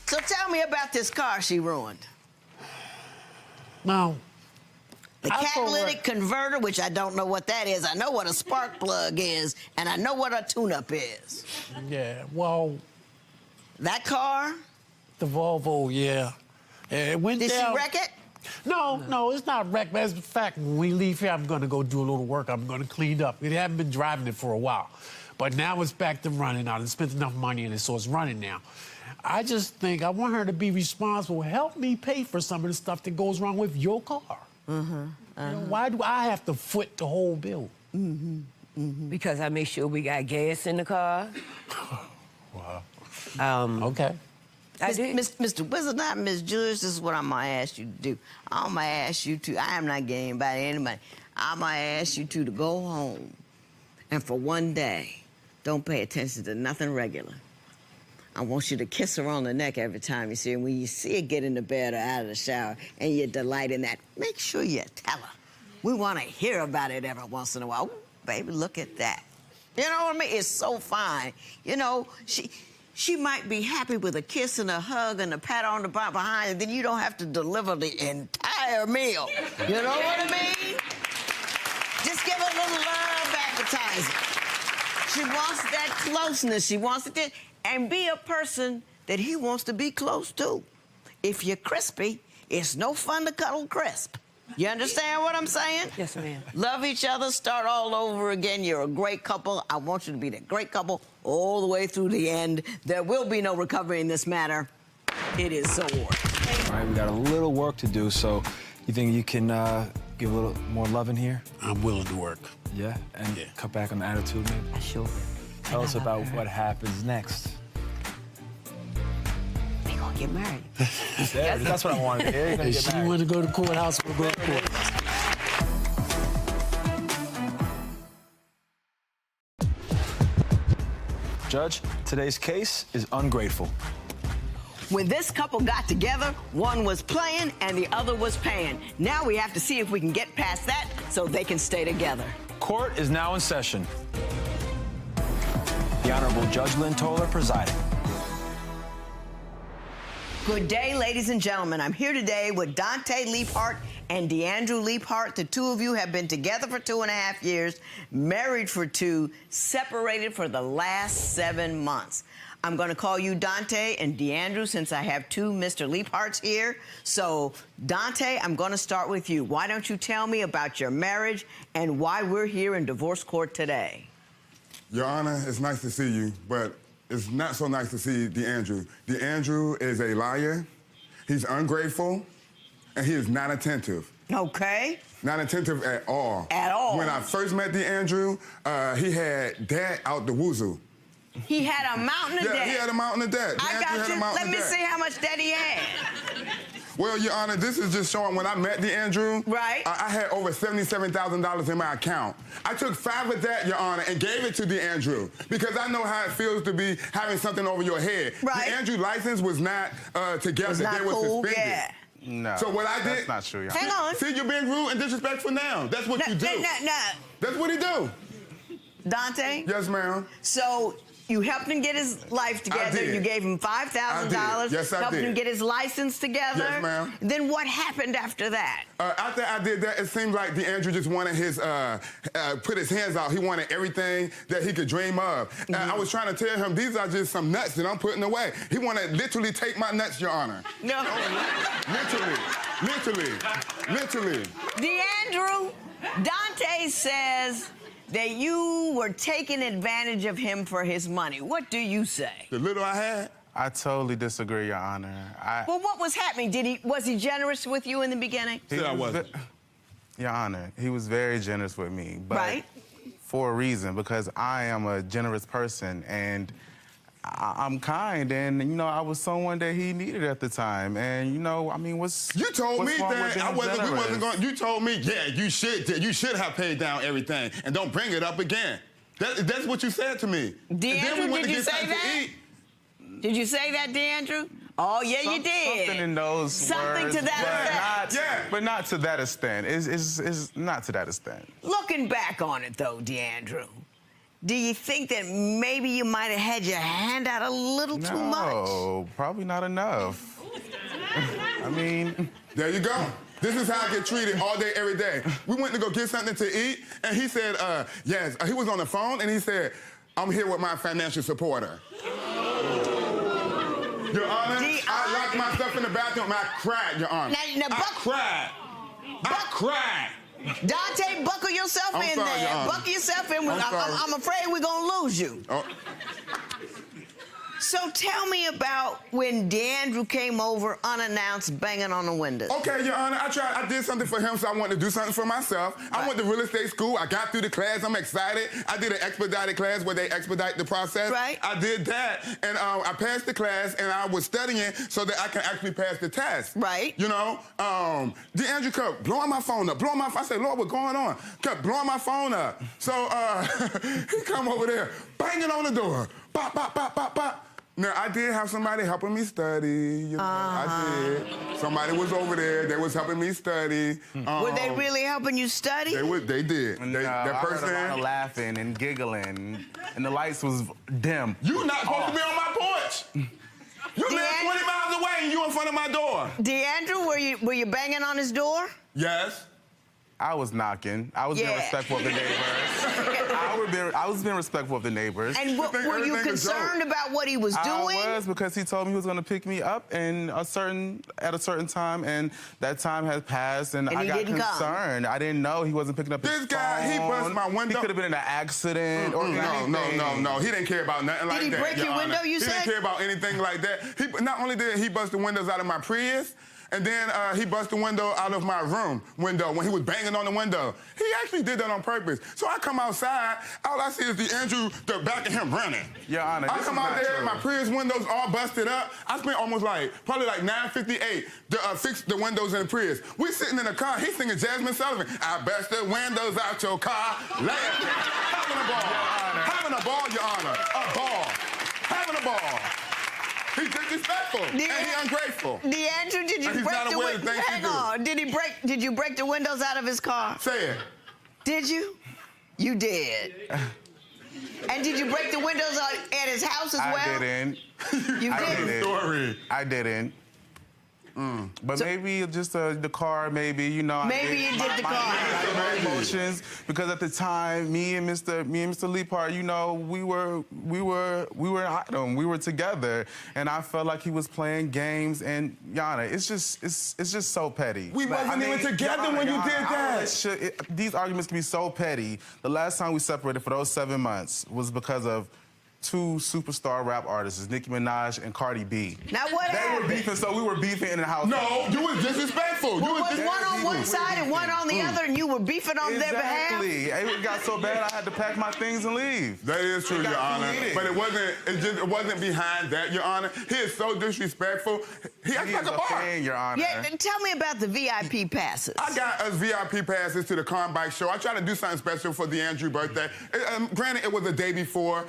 So tell me about this car she ruined. Now, The catalytic converter, which I don't know what that is. I know what a spark plug is, and I know what a tune-up is. Yeah, well... That car? The Volvo, yeah. It went Did down. she wreck it? No, it's not wrecked. As a matter of fact, when we leave here, I'm going to go do a little work. I'm going to clean up. We haven't been driving it for a while. But now it's back to running. I done spent enough money in it, so it's running now. I just think I want her to be responsible. Help me pay for some of the stuff that goes wrong with your car. You know, why do I have to foot the whole bill? Because I make sure we got gas in the car. Wow. Okay. Mr. Wizard, not Miss Julius, this is what I'm going to ask you to do. I'm going to ask you to, I am not getting by anybody. I'm going to ask you to go home and for one day, don't pay attention to nothing regular. I want you to kiss her on the neck every time you see her. When you see her get in the bed or out of the shower and you delight in that, make sure you tell her. We want to hear about it every once in a while. Ooh, baby, look at that. You know what I mean? It's so fine. You know, she might be happy with a kiss and a hug and a pat on the back behind, and then you don't have to deliver the entire meal. You know what I mean? Just give her a little love appetizer. She wants that closeness. She wants it, and be a person that he wants to be close to. If you're crispy, it's no fun to cuddle crisp. You understand what I'm saying? Yes, ma'am. Love each other, start all over again. You're a great couple. I want you to be that great couple all the way through the end. There will be no recovery in this matter. It is so worth. All right, we got a little work to do, so you think you can give a little more love in here? I'm willing to work. Yeah? And cut back on the attitude, maybe? I sure will. Tell us about what happens next. We gonna get married. Yeah, that's what I wanted to hear. You're gonna If get she married. want to go to courthouse, we'll go to courthouse. Judge, today's case is ungrateful. When this couple got together, one was playing and the other was paying. Now we have to see if we can get past that so they can stay together. Court is now in session. The Honorable Judge Lynn Toler presiding. Good day, ladies and gentlemen. I'm here today with Dante Leaphart and DeAndrew Leaphart. The two of you have been together for 2.5 years, married for 2, separated for the last 7 months. I'm going to call you Dante and DeAndrew since I have 2 Mr. Leapharts here. So, Dante, I'm going to start with you. Why don't you tell me about your marriage and why we're here in divorce court today? Your Honor, it's nice to see you, but it's not so nice to see DeAndrew. DeAndrew is a liar, he's ungrateful, and he is not attentive. Okay. Not attentive at all. At all? When I first met DeAndrew, he had debt out the wazoo. He had a mountain of debt. Yeah, he had a mountain of debt. I got you. Let me see how much debt he had. Well, Your Honor, this is just showing when I met DeAndrew, right? I had over $77,000 in my account. I took 5 of that, Your Honor, and gave it to DeAndrew because I know how it feels to be having something over your head. Right. DeAndrew's license was not together. Was not they were cool, suspended. yeah. No. So what I did... That's not true, Your Hang on. See, you're being rude and disrespectful now. That's what you do. No. That's what he do. Dante? Yes, ma'am. So you helped him get his life together. I did. You gave him $5,000. Yes, I helped did. him get his license together. Yes, ma'am. Then what happened after that? After I did that, it seemed like DeAndrew just wanted his, put his hands out. He wanted everything that he could dream of. I was trying to tell him, these are just some nuts that I'm putting away. He wanted to literally take my nuts, Your Honor. No. Literally. DeAndrew, Dante says that you were taking advantage of him for his money. What do you say? The little I had? I totally disagree, Your Honor. Well, what was happening? Was he generous with you in the beginning? I wasn't. Your Honor, he was very generous with me. But right. For a reason, because I am a generous person and I'm kind, and you know I was someone that he needed at the time, and you know I mean You told me that we wasn't going. You told me, yeah, you should have paid down everything, and don't bring it up again. That's what you said to me. DeAndrew, did you say that? Did you say that, DeAndrew? Oh yeah, you did. Something in those Something words, to that effect. But not to that extent. It's not to that extent. Looking back on it though, DeAndrew. Do you think that maybe you might have had your hand out a little too much? No, probably not enough. I mean... There you go. This is how I get treated all day, every day. We went to go get something to eat, and he said, yes. He was on the phone, and he said, I'm here with my financial supporter. Your Honor, I locked myself in the bathroom, I cried, Your Honor. Now, I cried. I cried. Dante, buckle yourself in sorry, there. Your Honor. Buckle yourself in. I'm afraid we're going to lose you. Oh. So tell me about when DeAndrew came over unannounced, banging on the windows. Okay, Your Honor, I did something for him, so I wanted to do something for myself. I went to real estate school. I got through the class. I'm excited. I did an expedited class where they expedite the process. Right. I did that, and I passed the class, and I was studying so that I can actually pass the test. Right. You know, DeAndrew kept blowing my phone up, blowing my phone. I said, Lord, what's going on? Kept blowing my phone up. So he come over there, banging on the door. Bop, bop, bop, bop, bop. Now, I did have somebody helping me study. You know, I did. Somebody was over there. They was helping me study. Were they really helping you study? They did. No, that person. I heard a lot of laughing and giggling, and the lights was dim. You not supposed to be on my porch. You live 20 miles away and you in front of my door. DeAndrew, were you banging on his door? Yes. I was knocking. I was being respectful of the neighbors. I was being respectful of the neighbors. And were you concerned about what he was doing? I was, because he told me he was going to pick me up at a certain time, and that time had passed, and I got concerned. I didn't know he wasn't picking up his phone. This guy, he busted my window. He could have been in an accident or anything. No. He didn't care about nothing like that. Did he break your window, you said? He didn't care about anything like that. Not only did he bust the windows out of my Prius, and then he busted the window out of my room window when he was banging on the window. He actually did that on purpose. So I come outside, all I see is DeAndrew, the back of him running. Your Honor, I come out there, my Prius windows all busted up. I spent probably like $9.58 to fix the windows in the Prius. We sitting in the car, he's singing Jasmine Sullivan. I busted windows out your car, laughing, having a ball. Having a ball, Your Honor. A ball. Having a ball. He's disrespectful and he's ungrateful. DeAndrew, did you break the windows? Hang on. Did you break the windows out of his car? Say it. Did you? You did. And did you break the windows at his house as well? I didn't. You didn't? I didn't. But maybe just the car, maybe, you know. Maybe you did the car. My emotions, because at the time, me and Mr. Leapart, you know, we were an item. We were together, and I felt like he was playing games. And Yana, it's just so petty. We wasn't even together when you did that. These arguments can be so petty. The last time we separated for those 7 months was because of two superstar rap artists, Nicki Minaj and Cardi B. Now what happened? They were beefing, so we were beefing in the house. No, you was disrespectful. Well, was one on one side and one on the other, and you were beefing on their behalf? Exactly. It got so bad I had to pack my things and leave. That is true, Your Honor. But it wasn't behind that, Your Honor. He is so disrespectful. He acts like a bar. Your Honor. Yeah, tell me about the VIP passes. I got us VIP passes to the Car and Bike Show. I tried to do something special for DeAndrew's birthday. Granted, it was the day before.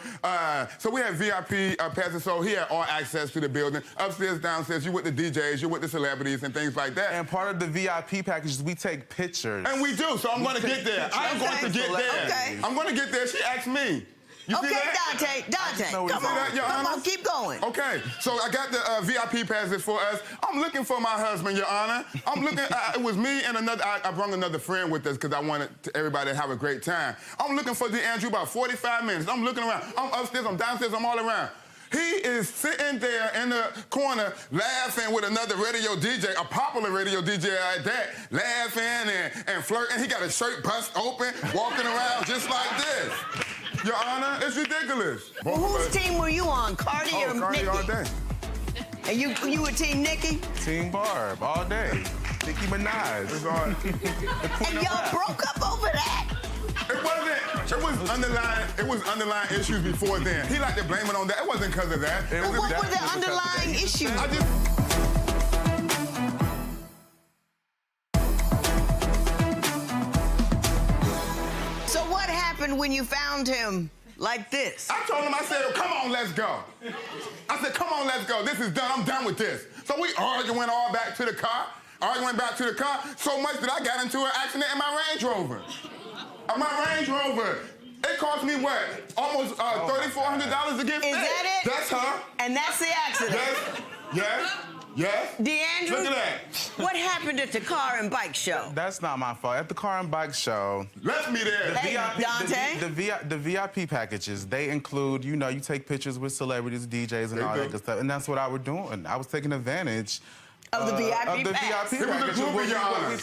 So we had VIP passes, so he had all access to the building. Upstairs, downstairs, you with the DJs, you with the celebrities and things like that. And part of the VIP package is we take pictures. And we do, so I'm going to get there. I'm going to get there. Okay. I'm going to get there. She asked me. You see that? Dante, come on, keep going. Okay, so I got the VIP passes for us. I'm looking for my husband, Your Honor. I'm looking, it was me and I brought another friend with us because I wanted everybody to have a great time. I'm looking for DeAndrew about 45 minutes. I'm looking around. I'm upstairs, I'm downstairs, I'm all around. He is sitting there in the corner laughing with another radio DJ, a popular radio DJ at that, laughing and flirting. He got his shirt bust open, walking around just like this. Your Honor, it's ridiculous. Well, whose team were you on, Cardi or Cardi Nicki? all day. And you were Team Nicki? Team Barb, all day. Nicki Minaj. And y'all broke up over that? It was underlying issues before then. He liked to blame it on that. It wasn't because of that. Well, what were the underlying issues? So what happened when you found him like this? I told him, I said, come on, let's go. I said, come on, let's go. This is done. I'm done with this. So we arguing all back to the car, so much that I got into an accident in my Range Rover. It cost me what? Almost $3,400 to get fixed. Is that it? That's her. And that's the accident? Yes. Yes? DeAndrew, Look at that. what happened at the car and bike show? That's not my fault. At the car and bike show, left me there. Hey, Dante? The VIP packages, they include, you know, you take pictures with celebrities, DJs, and all that good stuff. And that's what I was doing. I was taking advantage of the VIP pass. It was a group, Your Honor.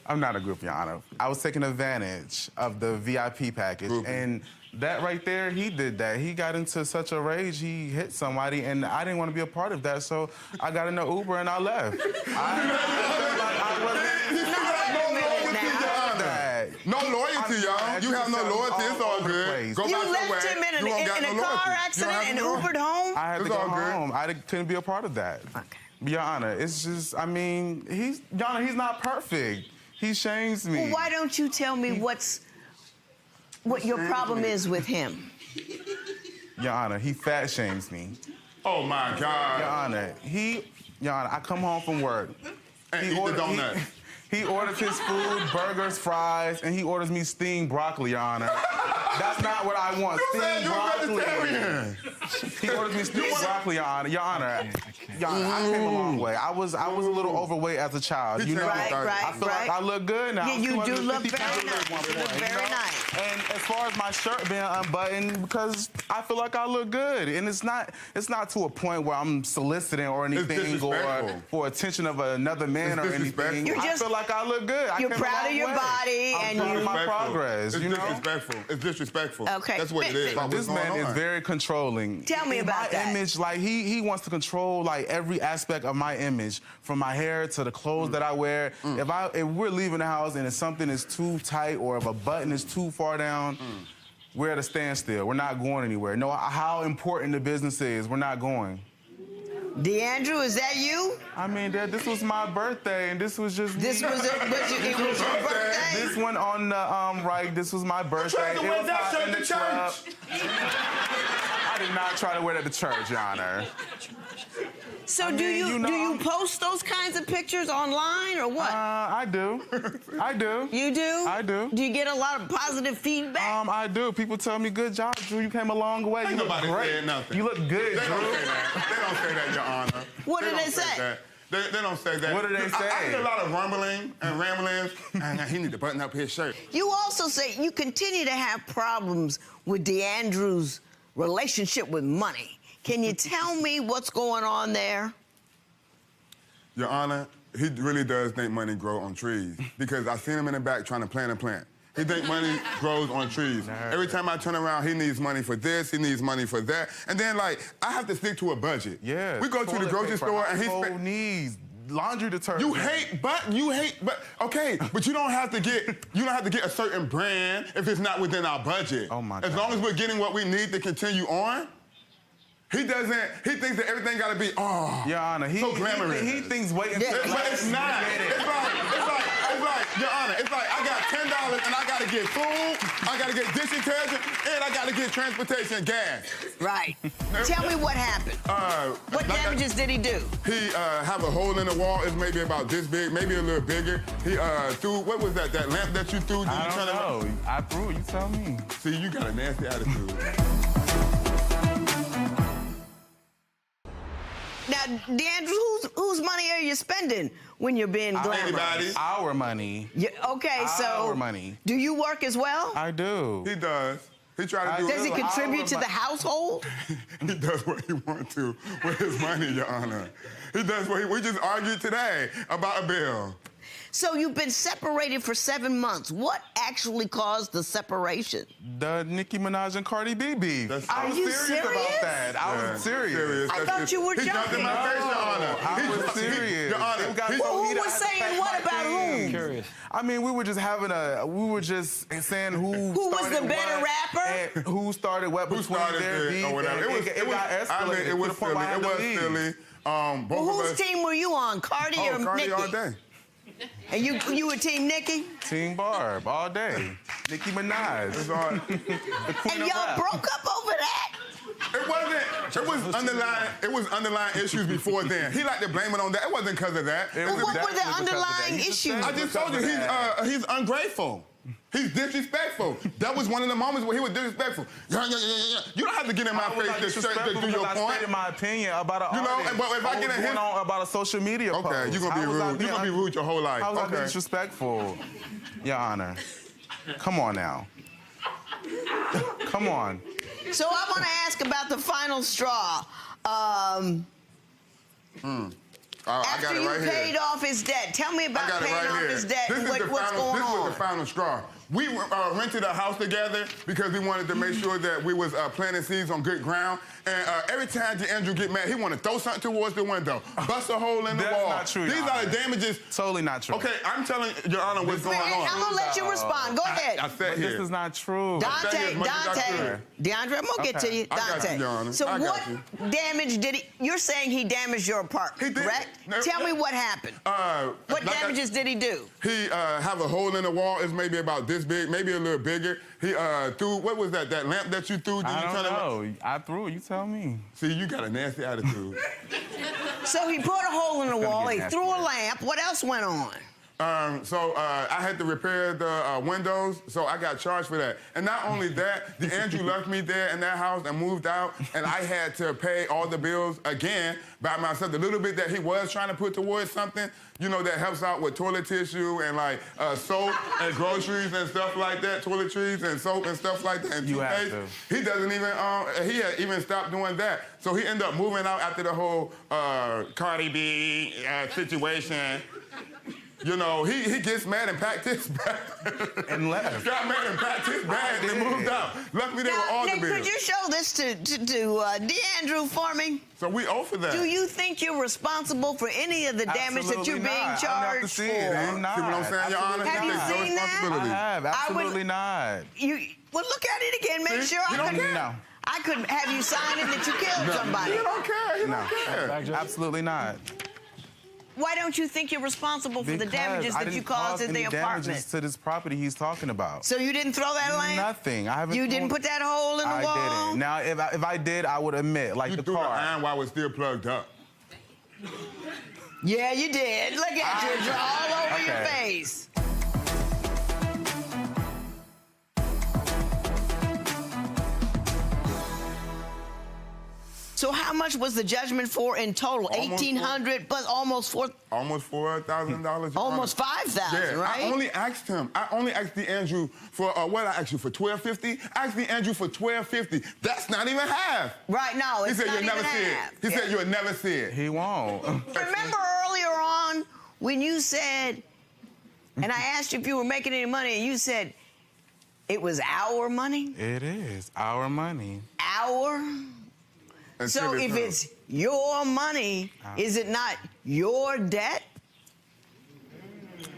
I'm not a group, Your Honor. I was taking advantage of the VIP package. And that right there, he did that. He got into such a rage, he hit somebody, and I didn't want to be a part of that, so I got in the Uber and I left. No loyalty, y'all. You have no loyalty. It's all good. Go You back left him in a car accident and Ubered home? I had to go home. I couldn't be a part of that. Okay. Your Honor, it's just, I mean, Your Honor, he's not perfect. He shames me. Well, why don't you tell me what your problem is with him? Your Honor, he fat shames me. Oh my God. Your Honor, I come home from work. And eat the donut. He orders his food, burgers, fries, and he orders me steamed broccoli, Your Honor. That's not what I want. Steamed broccoli. He orders me steamed broccoli, Your Honor. Your Honor, I came a long way. I was a little overweight as a child. You know, I feel like I look good now. Yeah, you do look very nice. You look very nice. And as far as my shirt being unbuttoned, because I feel like I look good, and it's not to a point where I'm soliciting or anything or for attention of another man or anything. I feel like I look good. You're proud of your body, I'm proud of my progress. It's disrespectful. It's disrespectful. Okay. That's what it is. This man is very controlling. Tell me about that. My image, like he wants to control like every aspect of my image, from my hair to the clothes that I wear. If we're leaving the house and if something is too tight or if a button is too far down, we're at a standstill. We're not going anywhere. No, how important the business is, we're not going. DeAndrew, is that you? I mean, this was my birthday, and this was just it was your birthday? This one on the right, this was my birthday. You tried to wear that shirt to church. I did not try to wear it at the church, Your Honor. So do you post those kinds of pictures online or what? I do. I do. You do? I do. Do you get a lot of positive feedback? I do. People tell me, good job, Drew. You came a long way. You look great. Nothing. You look good, Drew. They don't say that. They don't say that, Your Honor. What do they say? They don't say that. What do they say? I get a lot of rumbling and ramblings, and he need to button up his shirt. You also say you continue to have problems with DeAndrew's relationship with money. Can you tell me what's going on there? Your Honor, he really does think money grow on trees because I seen him in the back trying to plant a plant. He think money grows on trees. Every time I turn around, he needs money for this, he needs money for that. And then, like, I have to stick to a budget. Yeah. We go to the grocery store and he needs laundry detergent. You hate, okay, but you don't have to get a certain brand if it's not within our budget. Oh my God. As long as we're getting what we need to continue on. He thinks that everything gotta be, Your Honor, so glamorous. He thinks wait until but it's not. It's like, Your Honor, it's like I got $10 and I gotta get food, I gotta get dish detergent, and I gotta get transportation and gas. Right. Tell me what happened. What damages did he do? He have a hole in the wall. It's maybe about this big, maybe a little bigger. He threw, what was that lamp that you threw? I don't know. I threw it, you tell me. See, you got a nasty attitude. Now, DeAndrew, whose money are you spending when you're being glamorous? Anybody's. Our money. Yeah, okay, so our money. Do you work as well? I do. He does. He tries to do. Does he contribute to the household? He does what he wants to with his money, Your Honor. He does what we just argued today about a bill. So you've been separated for 7 months. What actually caused the separation? The Nicki Minaj and Cardi B beef. Are you serious about that? I was serious. I thought you were joking. He jumped in my face, Your Honor. I was serious. Your Honor. Well, who was saying what about whom? Curious. I mean, we were just saying who was the better rapper? And who started what between their beef. Or whatever. It got escalated. I mean, it was silly. Whose team were you on, Cardi or Nicki? Cardi all day. And you were Team Nicki? Team Barb, all day. Nicki Minaj. And y'all broke up over that? It It was underlying issues before then. He liked to blame it on that. It wasn't because of that. What were the underlying issues? I just told you, he's ungrateful. He's disrespectful. That was one of the moments where he was disrespectful. You don't have to get in my face to do your point. I stated my opinion about an artist. But if I get in his... about a social media post. Okay, you're going to be rude. You're going to be rude your whole life. How was I disrespectful, Your Honor? Come on now. Come on. So I want to ask about the final straw. After you paid off his debt, tell me about paying off his debt and what's going on. This was the final straw. We rented a house together because we wanted to make sure that we was planting seeds on good ground. And every time DeAndrew get mad, he want to throw something towards the window, bust a hole in the wall. That's not true, These are the damages. Totally not true. Okay, I'm telling Your Honor what's going on. I'm gonna let you respond. Go ahead. I said here. This is not true. Dante, DeAndre, I'm gonna get to you. I got Dante. you, Your Honor. So what damage did he? You're saying he damaged your apartment, correct? Tell me what happened. What damages did he do? He have a hole in the wall. It's maybe about this big, maybe a little bigger. He threw, what was that? That lamp that you threw? I don't know. I threw it. You tell me. See, you got a nasty attitude. So he put a hole in the wall. He threw a lamp. What else went on? So I had to repair the windows, so I got charged for that. And not only that, DeAndrew left me there in that house and moved out, and I had to pay all the bills again by myself. The little bit that he was trying to put towards something, you know, that helps out with toilet tissue and like soap and groceries and stuff like that, toiletries and soap and stuff like that, and toothpaste. He doesn't even, he had even stopped doing that. So he ended up moving out after the whole Cardi B situation. You know, he gets mad and packed his bag. And left. Got mad and packed his bag and moved out. Left me there with all the bills. Could you show this to DeAndrew for me? So we owe for that. Do you think you're responsible for any of the damage that you're being charged for? I'm not. See what I'm saying, Your Honor? Have you seen that? I have. Absolutely not. Well, look at it again. Make sure I could have you sign it that you killed somebody. You don't care. You don't care. Absolutely not. Why don't you think you're responsible for the damages that you caused in the apartment? Damages to this property he's talking about. So you didn't throw that lamp? Nothing. I haven't. You didn't put that hole in the wall? I didn't. Now, if I did, I would admit, like the car. You threw the iron while it was still plugged up. Yeah, you did. Look at you. It's all over your face. So how much was the judgment for in total? $1,800 plus almost $4,000. Almost $4,000. Almost $5,000, yeah, right? I only asked him. I only asked DeAndrew for what I asked you for $1,250. I asked DeAndrew for $1,250. That's not even half. Right now, it's he said not you'll even never see half. it. He said you'll never see it. He won't. Remember earlier on when you said, and I asked you if you were making any money, and you said it was our money? It is our money. Our? So if it's your money, is it not your debt?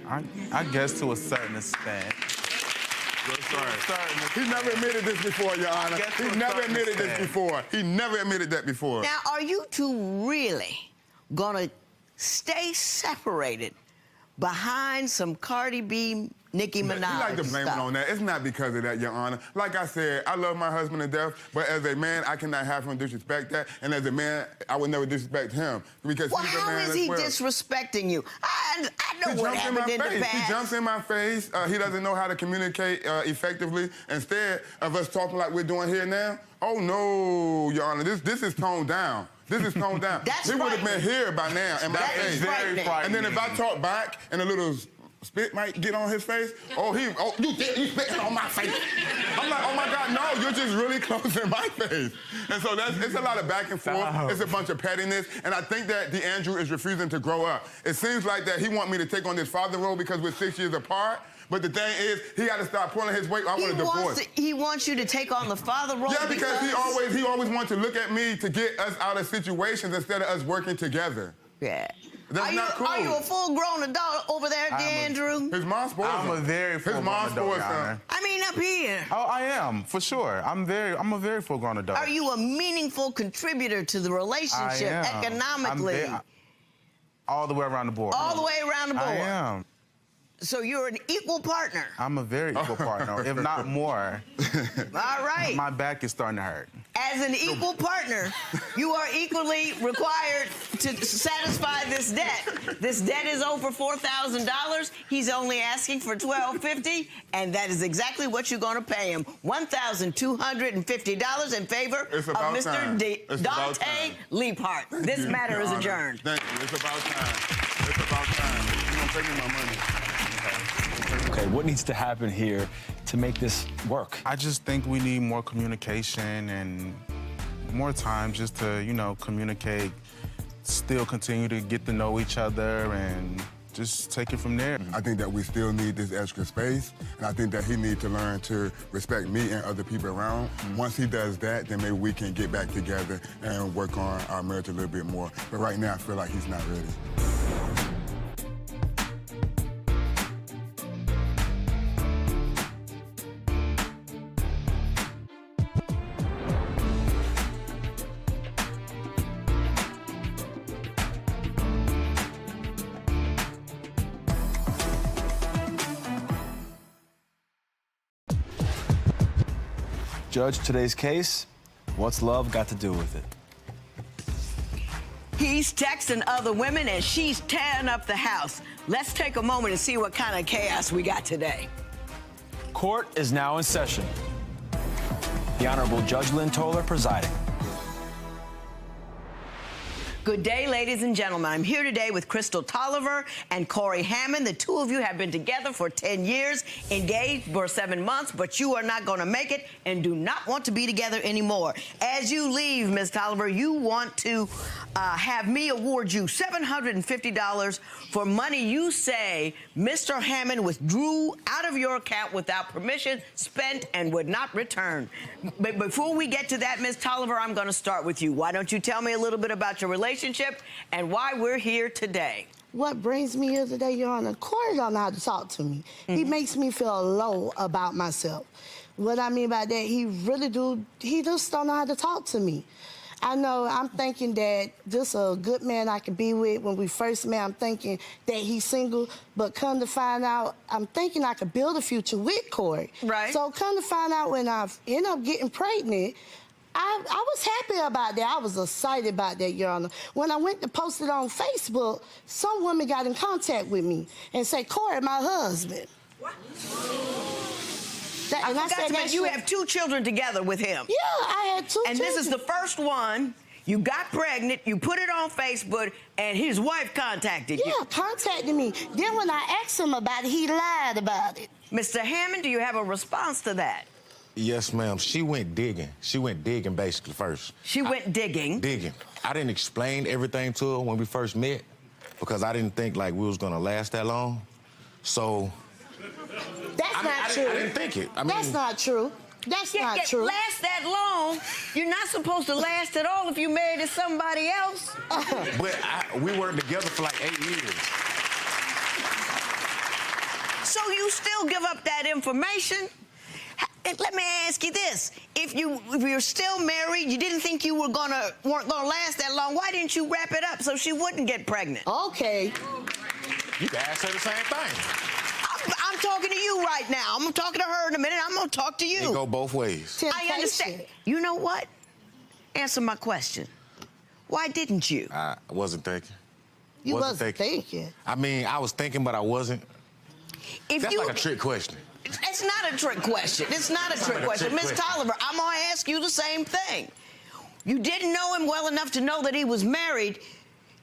I guess to a certain extent. He never admitted this before, Your Honor. He never admitted this before. He never admitted that before. Now, are you two really gonna stay separated behind some Cardi B, Nicki Minaj You like to blame it on that. It's not because of that, Your Honor. Like I said, I love my husband to death, but as a man, I cannot have him disrespect that. And as a man, I would never disrespect him because he's a man how is he disrespecting you? I know what happened in the past. He jumps in my face. He doesn't know how to communicate effectively. Instead of us talking like we're doing here now, oh no, Your Honor, this is toned down. This is toned down. He would have been here by now in my face. Very frightening. And then if I talk back and a little spit might get on his face, you spitting on my face. I'm like, oh my God, no, you're just really close in my face. And so it's a lot of back and forth. It's a bunch of pettiness. And I think that DeAndrew is refusing to grow up. It seems like that he wants me to take on this father role because we're 6 years apart. But the thing is, he got to start pulling his weight. I want a divorce. He wants you to take on the father role. Yeah, because he always wants to look at me to get us out of situations instead of us working together. Yeah. That's not cool. Are you a full-grown adult over there, DeAndrew? His mom spoils him. I'm a very full-grown adult, Your Honor. I mean, up here. Oh, I am, for sure. I'm a very full-grown adult. Are you a meaningful contributor to the relationship economically? All the way around the board. All the way around the board. I am. So you're an equal partner. I'm a very equal partner, if not more. All right. My back is starting to hurt. As an equal partner, you are equally required to satisfy this debt. This debt is over $4,000. He's only asking for $1,250, and that is exactly what you're going to pay him. $1,250 in favor of Mr. Dante Leaphart. This matter is adjourned. Thank you. It's about time. It's about time. You're going to pay me my money. Okay, what needs to happen here to make this work? I just think we need more communication and more time just to, you know, communicate, still continue to get to know each other and just take it from there. I think that we still need this extra space, and I think that he needs to learn to respect me and other people around. Once he does that, then maybe we can get back together and work on our marriage a little bit more. But right now, I feel like he's not ready. Judge, today's case, what's love got to do with it? He's texting other women and she's tearing up the house. Let's take a moment and see what kind of chaos we got today. Court is now in session. The Honorable Judge Lynn Toler presiding. Good day, ladies and gentlemen. I'm here today with Crystal Toler and Corey Hammond. The two of you have been together for 10 years, engaged for 7 months, but you are not going to make it and do not want to be together anymore. As you leave, Ms. Toler, you want to have me award you $750 for money you say Mr. Hammond withdrew out of your account without permission, spent, and would not return. But before we get to that, Ms. Toler, I'm going to start with you. Why don't you tell me a little bit about your relationship and why we're here today? What brings me here today, Your Honor, Corey don't know how to talk to me. He makes me feel low about myself. What I mean by that, he just don't know how to talk to me. I know I'm thinking that this is a good man I could be with. When we first met, I'm thinking that he's single, but come to find out, I'm thinking I could build a future with Corey. Right. So come to find out when I end up getting pregnant, I was happy about that. I was excited about that, Your Honor. When I went to post it on Facebook, some woman got in contact with me and said, Corey, my husband. What? And I forgot to mention, you have 2 children together with him. Yeah, I had 2 children. And this is the first one. You got pregnant, you put it on Facebook, and his wife contacted you. Yeah, contacted me. Then when I asked him about it, he lied about it. Mr. Hammond, do you have a response to that? Yes, ma'am. She went digging. She went digging basically first. She went digging? Digging. I didn't explain everything to her when we first met because I didn't think like we was gonna last that long. So That's not true. I didn't think it. That's not true. That's not true. Last that long? You're not supposed to last at all if you married to somebody else. But we worked together for like 8 years. So you still give up that information? And let me ask you this: if you're still married, you didn't think you weren't gonna last that long, why didn't you wrap it up so she wouldn't get pregnant? Okay. You can ask her the same thing. I'm talking to you right now. I'm talking to her in a minute. I'm gonna talk to you. It go both ways. I understand. You know what? Answer my question. Why didn't you? I wasn't thinking. You wasn't thinking. I mean, I was thinking, but I wasn't. That's like a trick question. It's not a trick question. It's not a trick question. Miss Toler, I'm going to ask you the same thing. You didn't know him well enough to know that he was married.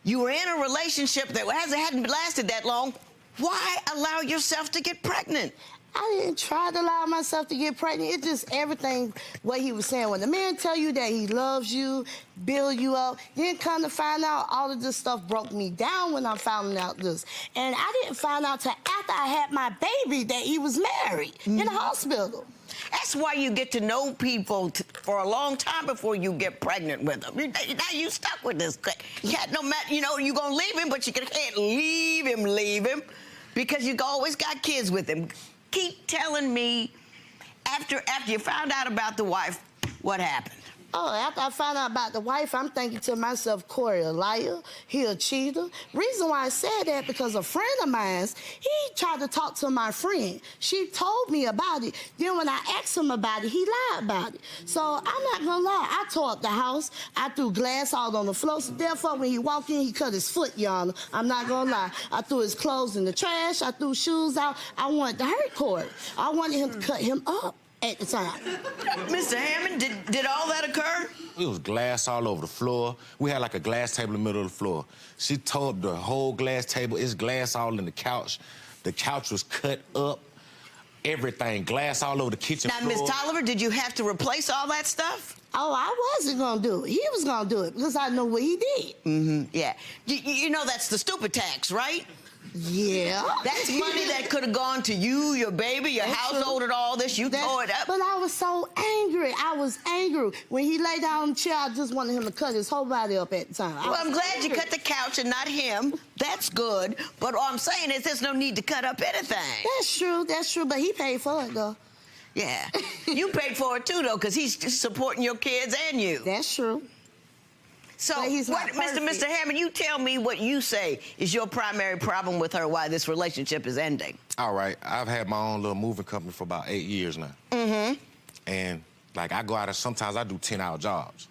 You were in a relationship that hadn't lasted that long. Why allow yourself to get pregnant? I didn't try to allow myself to get pregnant. It's just everything what he was saying. When the man tell you that he loves you, build you up, then come to find out all of this stuff broke me down when I found out this. And I didn't find out till after I had my baby that he was married in the hospital. That's why you get to know people for a long time before you get pregnant with them. Now you stuck with this. No matter, you're going to leave him, but you can't leave him because you always got kids with him. Keep telling me, after you found out about the wife, what happened? Oh, after I found out about the wife, I'm thinking to myself, Corey a liar, he a cheater. Reason why I said that, because a friend of mine, he tried to talk to my friend. She told me about it. Then when I asked him about it, he lied about it. So I'm not gonna lie, I tore up the house. I threw glass out on the floor. So therefore, when he walked in, he cut his foot, Your Honor. I'm not gonna lie. I threw his clothes in the trash. I threw shoes out. I wanted to hurt Corey. I wanted him to cut him up at the time. Mr. Hammond, did all that occur? It was glass all over the floor. We had like a glass table in the middle of the floor. She tore up the whole glass table. It's glass all in the couch. The couch was cut up. Everything, glass all over the kitchen floor. Now, Miss Toler, did you have to replace all that stuff? Oh, I wasn't gonna do it. He was gonna do it because I know what he did. Mm-hmm, yeah. You know that's the stupid tax, right? Yeah. That's money that could have gone to you, your baby, your household, and all this. You tore it up. But I was so angry. I was angry. When he lay down on the chair, I just wanted him to cut his whole body up at the time. Well, I'm glad you cut the couch and not him. That's good. But all I'm saying is there's no need to cut up anything. That's true. That's true. But he paid for it, though. Yeah. You paid for it, too, though, because he's supporting your kids and you. That's true. So, Mr. Hammond, you tell me what you say is your primary problem with her, why this relationship is ending. All right, I've had my own little moving company for about 8 years now. Mm-hmm. And, like, I go out and sometimes I do 10-hour jobs.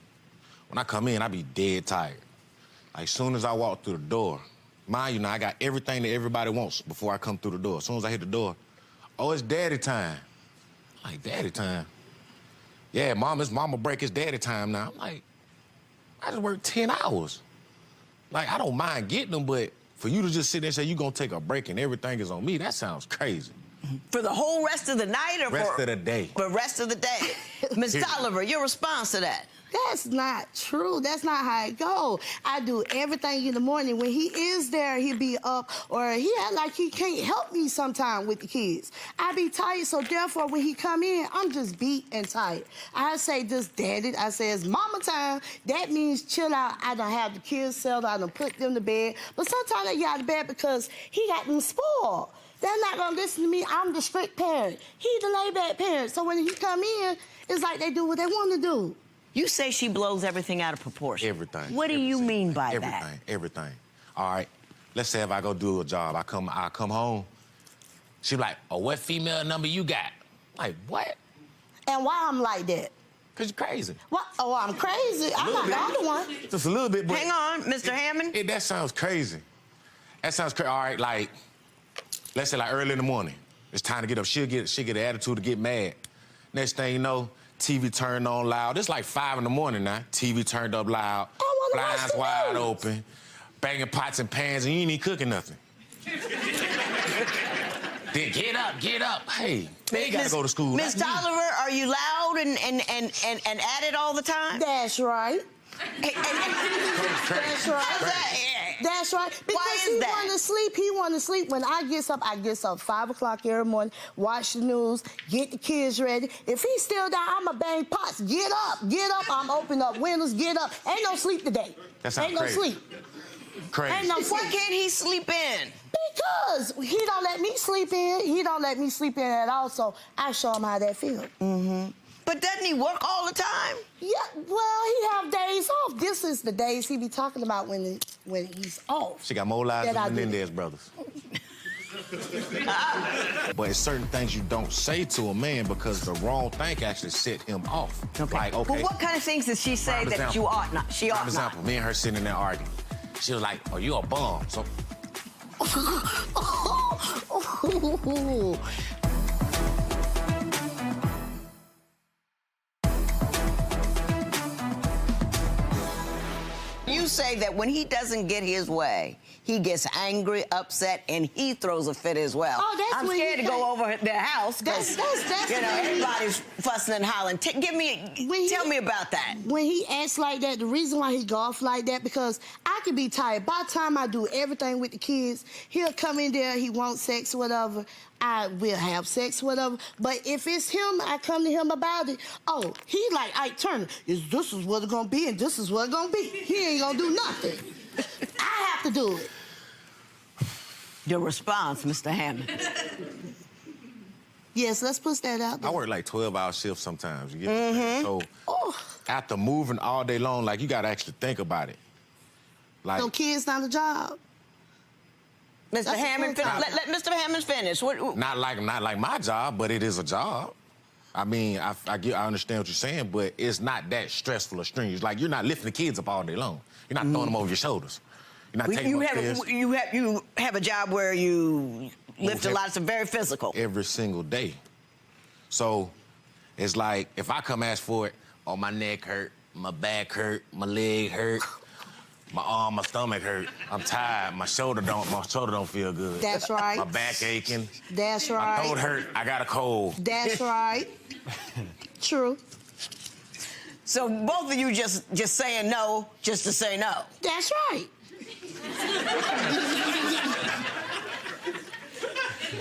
When I come in, I be dead tired. Like, as soon as I walk through the door, mind you now, I got everything that everybody wants before I come through the door. As soon as I hit the door, oh, it's daddy time. I'm like, daddy time? Yeah, Mom, it's mama break, it's daddy time now. I'm like, I just worked 10 hours. Like, I don't mind getting them, but for you to just sit there and say you're gonna take a break and everything is on me, that sounds crazy. For the whole rest of the night or rest of the day? For the rest of the day. Ms. Tolliver, your response to that? That's not true. That's not how it go. I do everything in the morning. When he is there, he be up, or he act like he can't help me sometime with the kids. I be tired, so therefore when he come in, I'm just beat and tired. I say just daddy. I say it's mama time. That means chill out. I don't have the kids settled. I don't put them to bed. But sometimes they get out of bed because he got them spoiled. They're not gonna listen to me. I'm the strict parent. He the laid-back parent. So when he come in, it's like they do what they want to do. You say she blows everything out of proportion. Everything. What do you mean by that? Everything. All right. Let's say if I go do a job, I come home. She like, oh, what female number you got? Like, what? And why I'm like that? Because you're crazy. What? Oh, I'm crazy. I'm not the only one. Just a little bit, but... Hang on, Mr. Hammond. That sounds crazy. That sounds crazy. All right, like, let's say like early in the morning. It's time to get up. She'll get an attitude to get mad. Next thing you know, TV turned on loud. It's like 5 in the morning now. TV turned up loud. Blinds wide open. Banging pots and pans, and you ain't even cooking nothing. Then get up. Hey, they gotta go to school. Miss Tolliver, are you loud and at it all the time? That's right. That's right. That's right. Because Why is he that? want to sleep. He want to sleep. When I get up 5 o'clock every morning, watch the news, get the kids ready. If he's still down, I'ma bang pots. Get up. I'm open up windows. Get up. Ain't no sleep today. That sounds Ain't crazy. no sleep. Crazy. Ain't no sleep. Why can't he sleep in? Because he don't let me sleep in. He don't let me sleep in at all. So I show him how that feels. Mm-hmm. But doesn't he work all the time? Yeah, well, he have days off. This is the days he be talking about when he's off. She got more lives than the Menendez brothers. But it's certain things you don't say to a man because the wrong thing actually set him off. Okay. Like, okay. But what kind of things does she say that you ought not? She ought not. For example, me and her sitting in there arguing. She was like, oh, you a bum. So... You say that when he doesn't get his way, he gets angry, upset, and he throws a fit as well. Oh, that's I'm when scared to go over their house because that's everybody's fussing and hollering. Tell me about that. When he acts like that, the reason why he go off like that, because I can be tired. By the time I do everything with the kids, he'll come in there, he wants sex, whatever. I will have sex, whatever. But if it's him, I come to him about it. Oh, he like Ike Turner. This is what it's gonna be, and this is what it's gonna be. He ain't gonna do nothing. I have to do it. Your response, Mr. Hammond. Yes, let's push that out there. I work like 12-hour shifts sometimes. You get what I'm saying? So after moving all day long, like, you got to actually think about it. Like, So kids not a job. Mr. Hammond, let Mr. Hammond finish. not like my job, but it is a job. I mean, I understand what you're saying, but it's not that stressful or strenuous. Like, you're not lifting the kids up all day long. You're not throwing them over your shoulders. You're not taking them upstairs. You have a job where you lift a lot, it's very physical. Every single day. So it's like, if I come ask for it, oh, my neck hurt, my back hurt, my leg hurt, my arm, my stomach hurt, I'm tired, my shoulder don't feel good. That's right. My back aching. That's right. My throat hurt, I got a cold. That's right. True. So both of you just saying no just to say no. That's right.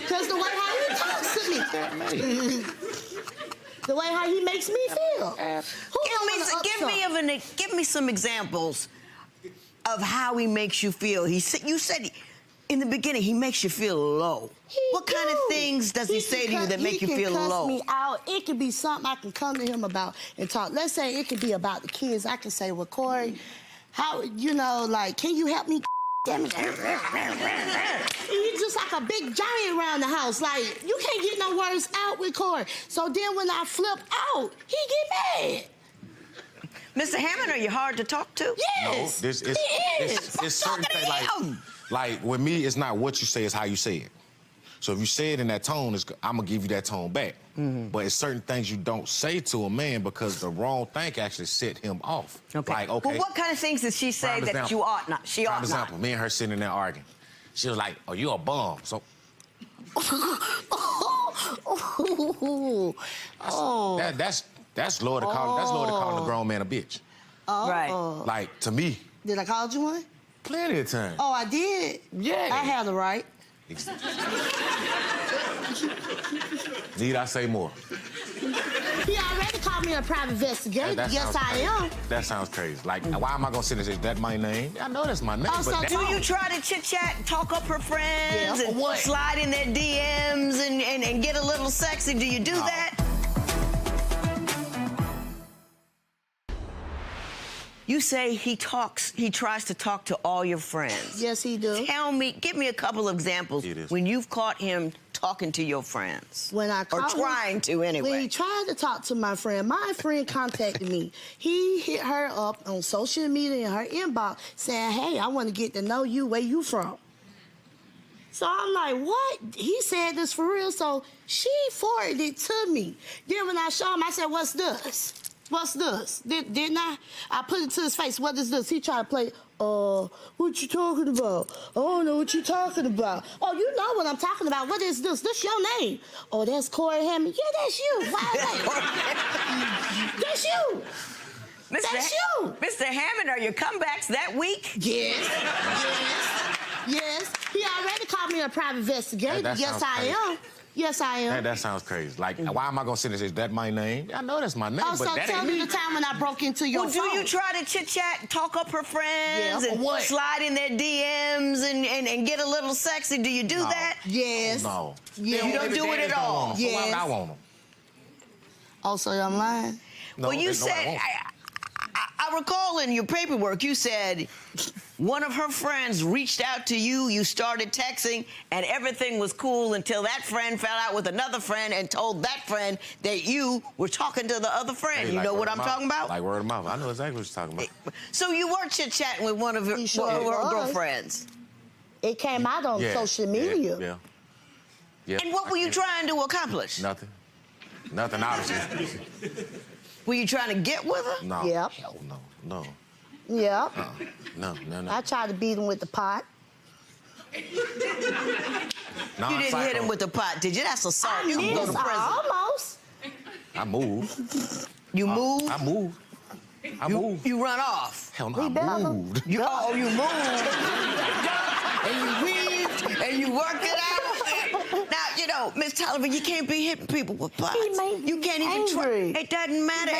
Because the way how he talks to me. The way how he makes me feel. Give me some examples of how he makes you feel. You said in the beginning he makes you feel low. What kind of things does he say to you that make you feel low? He can cuss me out. It could be something I can come to him about and talk. Let's say it could be about the kids. I can say, well, Corey, how, you know, like, can you help me? He's just like a big giant around the house. Like, you can't get no words out with Corey. So then when I flip out, he get mad. Mr. Hammond, are you hard to talk to? Yes. No, it's certain things like with me, it's not what you say, it's how you say it. So if you say it in that tone, I'm gonna give you that tone back. But it's certain things you don't say to a man because the wrong thing actually set him off. Okay. Like, okay. Well, what kind of things did she say that you ought not? She ought not. For example, me and her sitting in there arguing. She was like, "Oh, you a bum." So. That's Lord calling a grown man a bitch. Right. Like, to me. Did I call you one? Plenty of times. Oh, I did? Yeah. I had the right. Need I say more? He already called me a private investigator. Yes, I am. That sounds crazy. Like, why am I gonna sit and say, that my name? I know that's my name. Oh, so do you try to chit-chat, talk up her friends, and slide in their DMs and get a little sexy? Do you do that? You say he tries to talk to all your friends. Yes, he do. Give me a couple of examples when you've caught him talking to your friends. When I caught him, trying to anyway. When he tried to talk to my friend contacted me. He hit her up on social media in her inbox saying, hey, I want to get to know you, where you from? So I'm like, what? He said this for real, so she forwarded it to me. Then when I showed him, I said, what's this? What's this? Didn't I? I put it to his face. What is this? He tried to play, what you talking about? I don't know what you talking about. Oh, you know what I'm talking about. What is this? This your name. Oh, that's Corey Hammond. Yeah, that's you. Why? That's you. That's you. Mr. Hammond, are your comebacks that week? Yes. Yes. He already called me a private investigator. Yes, I am. Yes, I am. That sounds crazy. Like, why am I gonna sit and say, is that my name? I know that's my name, but that tell ain't me me. the time when I broke into your phone. Do you try to chit-chat, talk up her friends, and slide in their DMs and get a little sexy? Do you do that? Yes. No. Yeah. You don't do it at all? Yes. Why would I want them? Oh, so I'm lying? No, well, you said... I recall in your paperwork, you said one of her friends reached out to you, you started texting, and everything was cool until that friend fell out with another friend and told that friend that you were talking to the other friend. Hey, you like know what I'm talking about? Like word of mouth. I know exactly what you're talking about. So you were chit-chatting with one of her girlfriends? It came out on social media. Yeah. And what were you trying to accomplish? Nothing. Nothing, obviously. Were you trying to get with her? No. Yep. Hell no. Yep. No. I tried to beat him with the pot. You didn't hit him with the pot, did you? That's assault. You can go to prison. Almost. I moved. You moved? I moved. You run off? Hell no, I moved. You moved. And you weaved, and you worked it out. Now, you know, Miss Toler, you can't be hitting people with pots. You can't even try. It doesn't matter.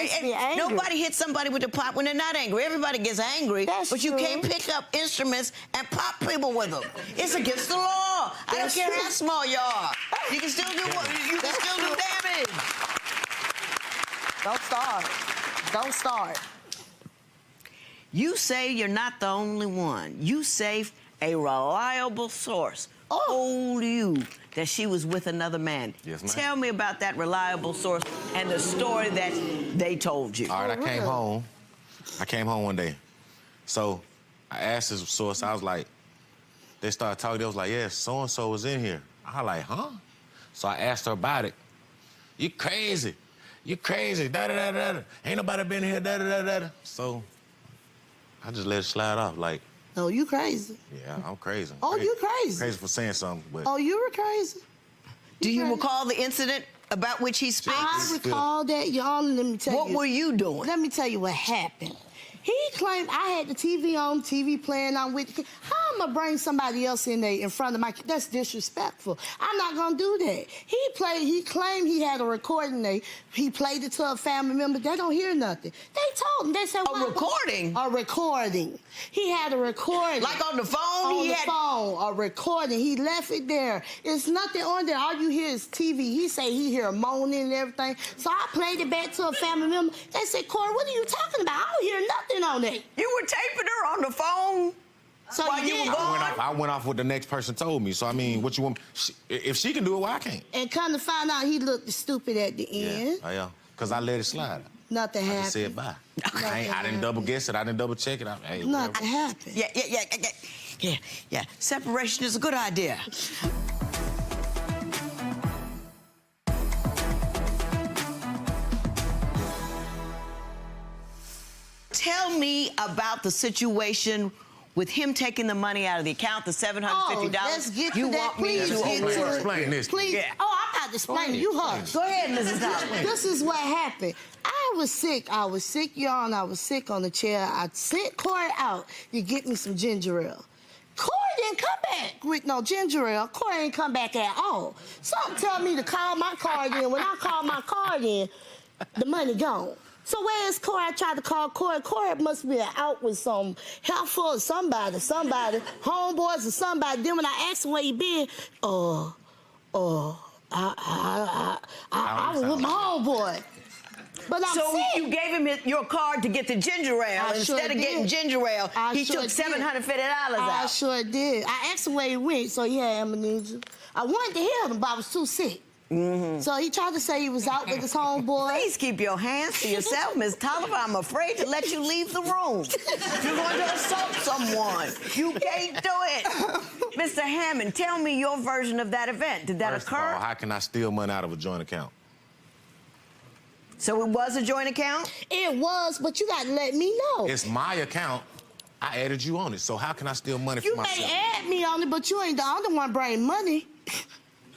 Nobody hits somebody with a pot when they're not angry. Everybody gets angry, but you can't pick up instruments and pop people with them. It's against the law. I don't care how small you are. You can still do damage. Don't start. Don't start. You say you're not the only one. You say a reliable source told you that she was with another man. Yes, ma'am. Tell me about that reliable source and the story that they told you. All right, I came home. I came home one day. So I asked this source, I was like, they started talking, they was like, yeah, so-and-so was in here. I was like, huh? So I asked her about it. You crazy. You crazy. Da-da-da-da-da. Ain't nobody been here, da-da-da-da-da. So I just let it slide off, like. Oh, you crazy. Yeah, I'm crazy. Oh, you crazy. Crazy for saying something, but. Oh, you were crazy. Do you recall the incident about which he speaks? I recall that, y'all. Let me tell you. What were you doing? Let me tell you what happened. He claimed I had the TV on, TV playing on with. How am I gonna bring somebody else in there in front of my? That's disrespectful. I'm not gonna do that. He claimed he had a recording there. He played it to a family member. They don't hear nothing. They told him. They said a recording. A recording. He had a recording. Like on the phone. On the phone. A recording. He left it there. It's nothing on there. All you hear is TV. He say he hear moaning and everything. So I played it back to a family member. They said, Corey, what are you talking about? I don't hear nothing on it. You were taping her on the phone so while you were gone? I went off what the next person told me. So, I mean, what you want? If she can do it, why I can't? And come to find out, he looked stupid at the end. Yeah, because I let it slide. Nothing happened. I just said bye. I didn't double guess it. I didn't double check it. Nothing happened. Yeah. Separation is a good idea. Tell me about the situation with him taking the money out of the account, the $750. Oh, let's get to that. Please explain this. Please. Yeah. Oh, I'm not explaining. You hush. Go ahead, Mrs. Toler. This is what happened. I was sick, y'all, and I was sick on the chair. I sent Corey out to get me some ginger ale. Corey didn't come back with no ginger ale. Corey didn't come back at all. Something tell me to call my card in. When I call my card in, the money gone. So where is Corey? I tried to call Corey. Corey must be out with some helpful or somebody, homeboys or somebody. Then when I asked him where he been, I was with my homeboy. But I'm so sick. you gave him your card to get the ginger ale. Instead of getting ginger ale, he took $750 out. I sure did. I asked him where he went, so he had amnesia. I wanted to hear him, but I was too sick. So he tried to say he was out with his homeboy. Please keep your hands to yourself, Ms. Toler. I'm afraid to let you leave the room. You're going to assault someone. You can't do it. Mr. Hammond, tell me your version of that event. Did that occur? First of all, how can I steal money out of a joint account? So it was a joint account? It was, but you got to let me know. It's my account. I added you on it. So how can I steal money from myself? You may add me on it, but you ain't the only one bringing money.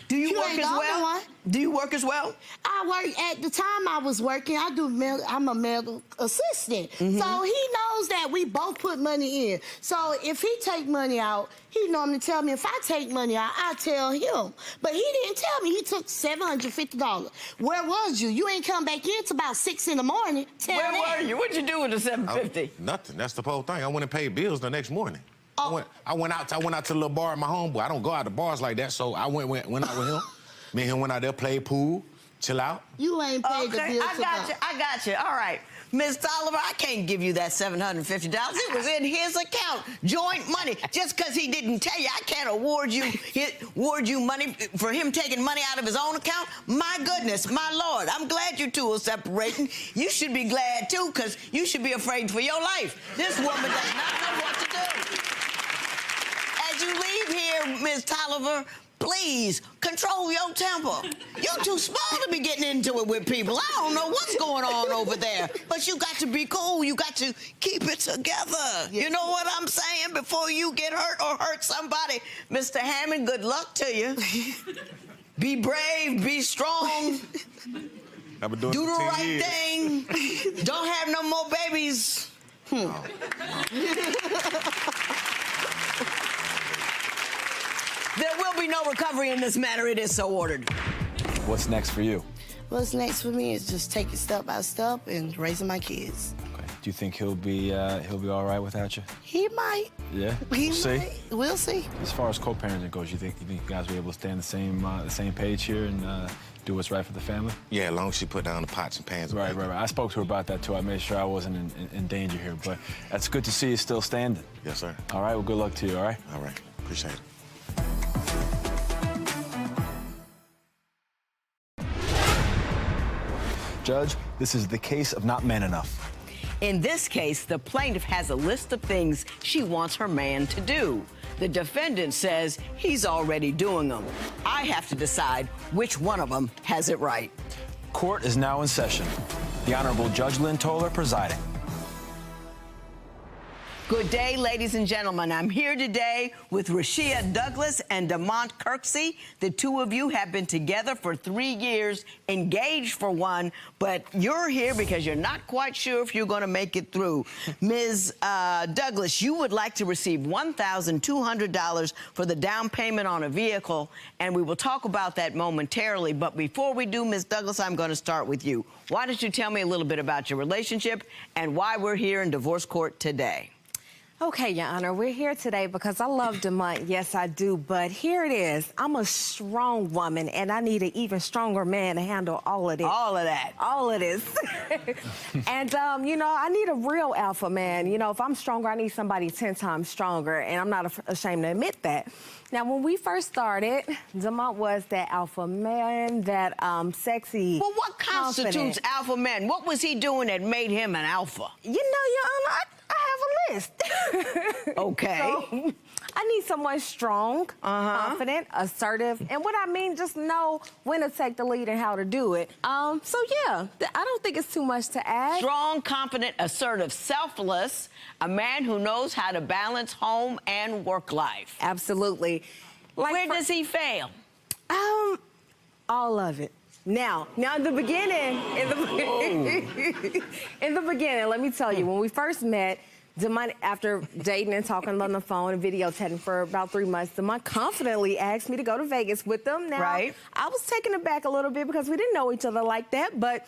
Do you work as well? Do you work as well? I work at the time I was working. I'm a medical assistant. So he knows that we both put money in. So if he take money out, he normally tell me. If I take money out, I tell him. But he didn't tell me. He took $750. Where was you? You ain't come back in till about 6 in the morning. Where were you? What'd you do with the $750? Nothing. That's the whole thing. I went and paid bills the next morning. I went out to the little bar at my homeboy. I don't go out to bars like that, so I went out with him. Me and him went out there, played pool, chill out. You ain't paid the bills. I got you. All right. Ms. Toler, I can't give you that $750. It was in his account, joint money. Just because he didn't tell you, I can't award you money for him taking money out of his own account. My goodness, my Lord, I'm glad you two are separating. You should be glad, too, because you should be afraid for your life. This woman does not know what to do. As you leave here, Ms. Toler, please control your temper. You're too small to be getting into it with people. I don't know what's going on over there, but you got to be cool. You got to keep it together. You know what I'm saying? Before you get hurt or hurt somebody. Mr. Hammond, good luck to you. Be brave, be strong. I've been doing do the right years. thing. Don't have no more babies. There will be no recovery in this matter. It is so ordered. What's next for you? What's next for me is just taking step by step and raising my kids. Okay. Do you think he'll be all right without you? He might. Yeah. We'll see. We'll see. As far as co-parenting goes, you think you guys will be able to stay on the same page here and do what's right for the family? Yeah, as long as she put down the pots and pans. Right. I spoke to her about that too. I made sure I wasn't in danger here, but that's good to see you still standing. Yes, sir. All right. Well, good luck to you. All right. All right. Appreciate it. Judge, this is the case of not man enough. In this case, the plaintiff has a list of things she wants her man to do. The defendant says he's already doing them. I have to decide which one of them has it right. Court is now in session. The Honorable Judge Lynn Toler presiding. Good day, ladies and gentlemen. I'm here today with Rashia Douglas and Demont Kirksey. The two of you have been together for 3 years, engaged for 1, but you're here because you're not quite sure if you're going to make it through. Ms. Douglas, you would like to receive $1,200 for the down payment on a vehicle, and we will talk about that momentarily. But before we do, Ms. Douglas, I'm going to start with you. Why don't you tell me a little bit about your relationship and why we're here in divorce court today? Okay, Your Honor, we're here today because I love Demont. Yes, I do. But here it is. I'm a strong woman, and I need an even stronger man to handle all of this. All of that. All of this. And, you know, I need a real alpha man. You know, if I'm stronger, I need somebody 10 times stronger, and I'm not ashamed to admit that. Now, when we first started, Demont was that alpha man, that sexy. Well, what constitutes alpha man? What was he doing that made him an alpha? You know, Your Honor, I have a list. Okay. So, I need someone strong, confident, assertive, and what I mean, just know when to take the lead and how to do it. So yeah, I don't think it's too much to ask. Strong, confident, assertive, selfless, a man who knows how to balance home and work life. Absolutely. Where does he fail? All of it. Now in the beginning, in the beginning, let me tell you, when we first met, Demont, after dating and talking on the phone and video chatting for about 3 months, Demont confidently asked me to go to Vegas with them. Now, I was taken aback a little bit because we didn't know each other like that, but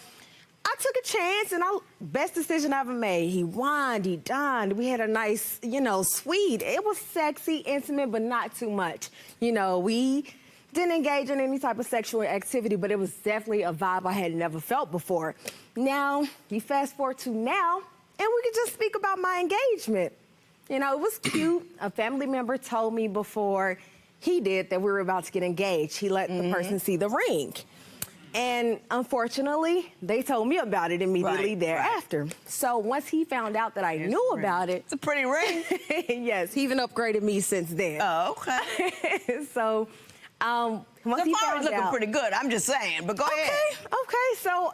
I took a chance, and best decision I ever made. He wined, he dined. We had a nice, you know, suite. It was sexy, intimate, but not too much. You know, we didn't engage in any type of sexual activity, but it was definitely a vibe I had never felt before. Now, you fast forward to now, and we could just speak about my engagement. You know, it was cute. A family member told me before he did that we were about to get engaged. He let the person see the ring. And unfortunately, they told me about it immediately thereafter. So once he found out that I knew about it. It's a pretty ring. Yes, he even upgraded me since then. Oh, okay. So once he found looking out, pretty good, I'm just saying, but go ahead. Okay, so,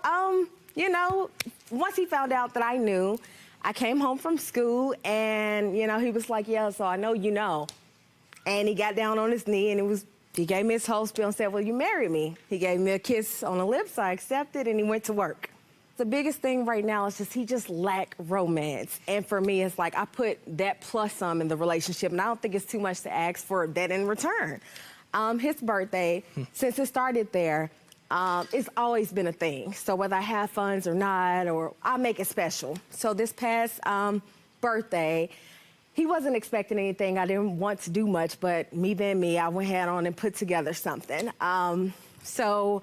you know, once he found out that I knew, I came home from school, and, you know, he was like, yeah, so I know you know. And he got down on his knee, and he gave me his whole spiel and said, well, you marry me. He gave me a kiss on the lips, I accepted, and he went to work. The biggest thing right now is he just lacked romance. And for me, it's like I put that plus some in the relationship, and I don't think it's too much to ask for that in return. His birthday, since it started there, it's always been a thing. So whether I have funds or not, or I make it special. So this past birthday, he wasn't expecting anything. I didn't want to do much, but me being me, I went ahead on and put together something. So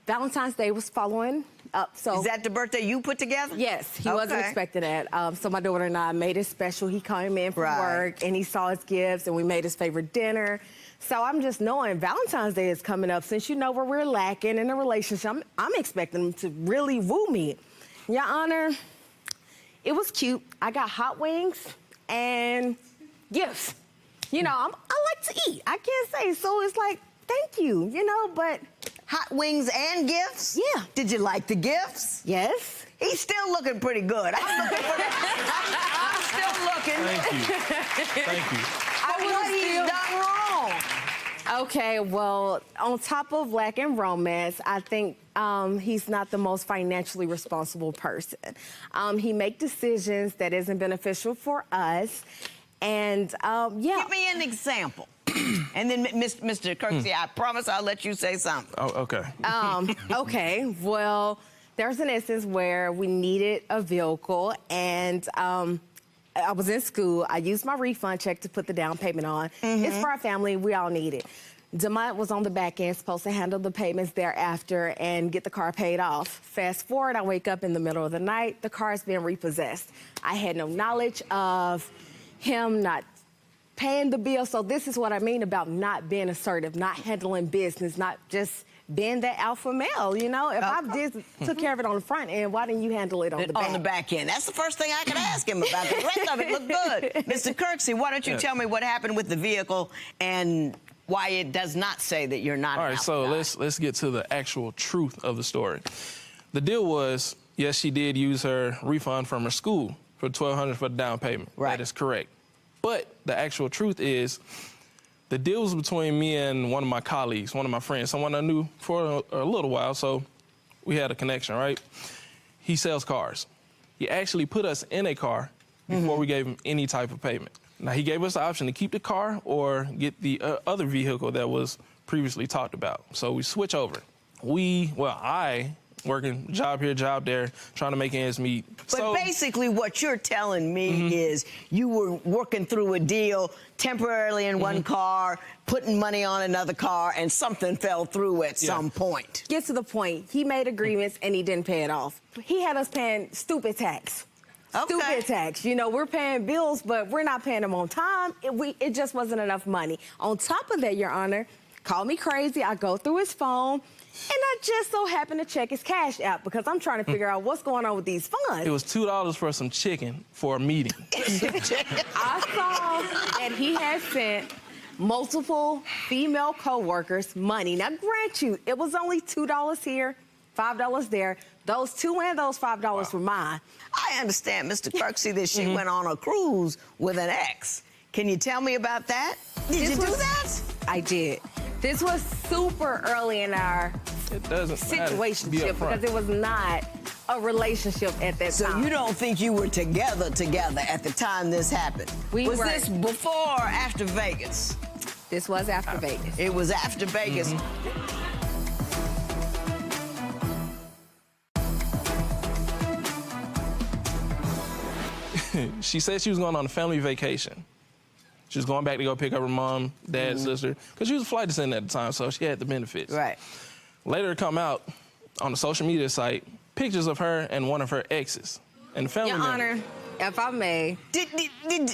Valentine's Day was following up. So is that the birthday you put together? Yes, he wasn't expecting that. So my daughter and I made it special. He came in from work, and he saw his gifts, and we made his favorite dinner. So I'm just knowing Valentine's Day is coming up. Since you know where we're lacking in a relationship, I'm expecting him to really woo me. Your Honor, it was cute. I got hot wings and gifts. You know, I like to eat. I can't say. So it's like, thank you, you know, but... Hot wings and gifts? Yeah. Did you like the gifts? Yes. He's still looking pretty good. I'm looking for that. I'm still looking. Thank you. Thank you. What he's done wrong? Okay, well, on top of lacking romance, I think he's not the most financially responsible person. He makes decisions that isn't beneficial for us. And, yeah. Give me an example. And then, Mr. Kirksey, I promise I'll let you say something. Oh, okay. Okay, well, There's an instance where we needed a vehicle, and I was in school. I used my refund check to put the down payment on. It's for our family. We all need it. DeMont was on the back end, supposed to handle the payments thereafter and get the car paid off. Fast forward, I wake up in the middle of the night. The car is being repossessed. I had no knowledge of him not paying the bill. So this is what I mean about not being assertive, not handling business, not just being that alpha male, you know? If I took care of it on the front end, why didn't you handle it on the back? On the back end. That's the first thing I could ask him about. The rest of it looked good. Mr. Kirksey, why don't you tell me what happened with the vehicle and why it does not say that you're not. All right, so let's get to the actual truth of the story. The deal was, yes, she did use her refund from her school for $1,200 for the down payment. Right. That is correct. But the actual truth is, the deal was between me and one of my colleagues, one of my friends, someone I knew for a little while, so we had a connection, right? He sells cars. He actually put us in a car before we gave him any type of payment. Now, he gave us the option to keep the car or get the other vehicle that was previously talked about. So we switch over. I, working job here, job there, trying to make ends meet. But basically what you're telling me is you were working through a deal temporarily in one car, putting money on another car, and something fell through at some point. Get to the point. He made agreements and he didn't pay it off. He had us paying stupid tax. Stupid tax. You know, we're paying bills, but we're not paying them on time. It just wasn't enough money. On top of that, Your Honor, call me crazy. I go through his phone, and I just so happen to check his Cash App because I'm trying to figure out what's going on with these funds. It was $2 for some chicken for a meeting. I saw that he had sent multiple female co-workers money. Now, grant you, it was only $2 here, $5 there. Those $2 and those $5 were mine. I understand, Mr. Kirksey, that she went on a cruise with an ex. Can you tell me about that? Did you do that? I did. This was super early in our situationship because it was not a relationship at that time. So you don't think you were together at the time this happened? Was this before or after Vegas? This was after Vegas. It was after Vegas. She said she was going on a family vacation. She was going back to go pick up her mom, dad, sister, because she was a flight attendant at the time, so she had the benefits. Right. Later it come out on the social media site, pictures of her and one of her exes. And the family Your Honor, if I may. Did you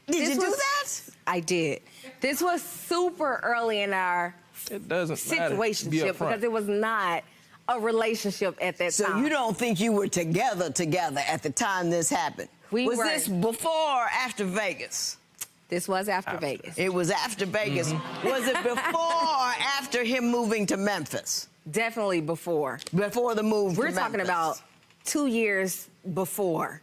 do that? I did. This was super early in our situationship because it was not a relationship at that time. So you don't think you were together at the time this happened? Was this before or after Vegas? This was after Vegas. It was after Vegas. Was it before or after him moving to Memphis? Definitely before. Before the move We're to talking Memphis. about 2 years before.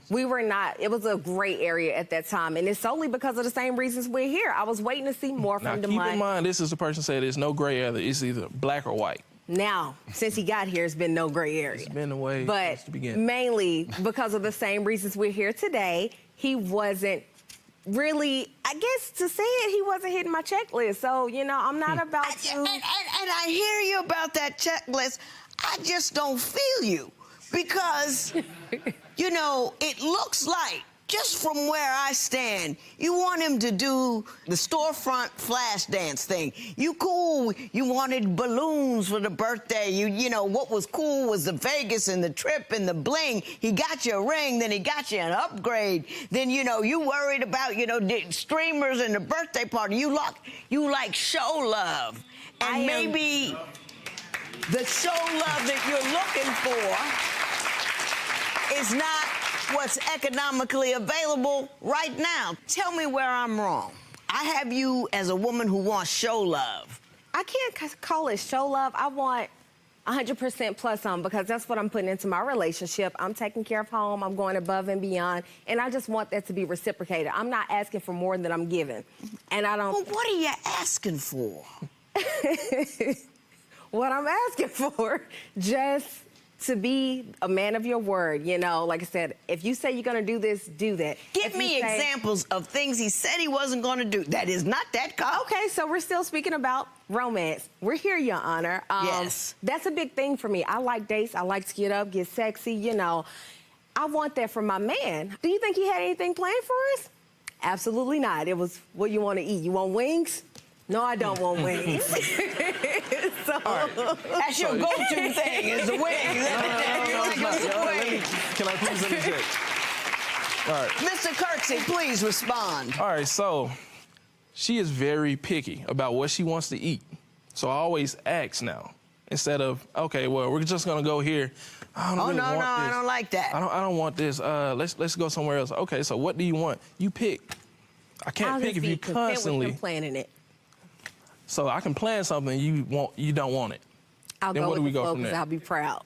We were not, it was a gray area at that time, and it's solely because of the same reasons we're here. I was waiting to see more from DeMont. Keep in mind, this is the person said there's no gray area. It's either black or white. Now, since he got here, it's been no gray area. It's been the way but since the beginning. Mainly because of the same reasons we're here today. He wasn't really, I guess to say it, he wasn't hitting my checklist. So, you know, I'm not about to. And I hear you about that checklist. I just don't feel you because, you know, it looks like, just from where I stand, you want him to do the storefront flash dance thing. You cool. You wanted balloons for the birthday. You know, what was cool was the Vegas and the trip and the bling. He got you a ring, then he got you an upgrade. Then, you know, you worried about, you know, the streamers and the birthday party. You like show love. And maybe the show love that you're looking for is not what's economically available right now. Tell me where I'm wrong. I have you as a woman who wants show love. I can't call it show love. I want 100% plus on because that's what I'm putting into my relationship. I'm taking care of home. I'm going above and beyond. And I just want that to be reciprocated. I'm not asking for more than I'm giving. And I don't. Well, what are you asking for? What I'm asking for, just to be a man of your word, you know, like I said, if you say you're going to do this, do that. Give me examples of things he said he wasn't going to do. That is not that common. Okay, so we're still speaking about romance. We're here, Your Honor. Yes. That's a big thing for me. I like dates. I like to get up, get sexy, you know. I want that from my man. Do you think he had anything planned for us? Absolutely not. It was, what you want to eat? You want wings? No, I don't want wings. So, that's your go-to thing, is the wings. Can I please interject? All right. Mr. Kirksey, please respond. All right, so she is very picky about what she wants to eat. So I always ask now, instead of, okay, well, we're just gonna go here. I don't really want this. I don't like that. I don't want this. Let's go somewhere else. Okay, so what do you want? You pick. I can't pick if you constantly planning it. So I can plan something you don't want it. I'll then go what with do we the go flow from there? because I'll be proud.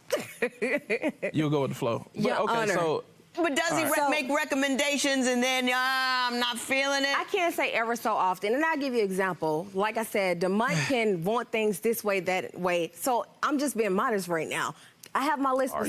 You'll go with the flow. But, Your okay, Honor. so. But does he right. make recommendations and then I'm not feeling it? I can't say ever so often, and I'll give you an example. Like I said, Demont can want things this way, that way. So I'm just being modest right now. I have my list, but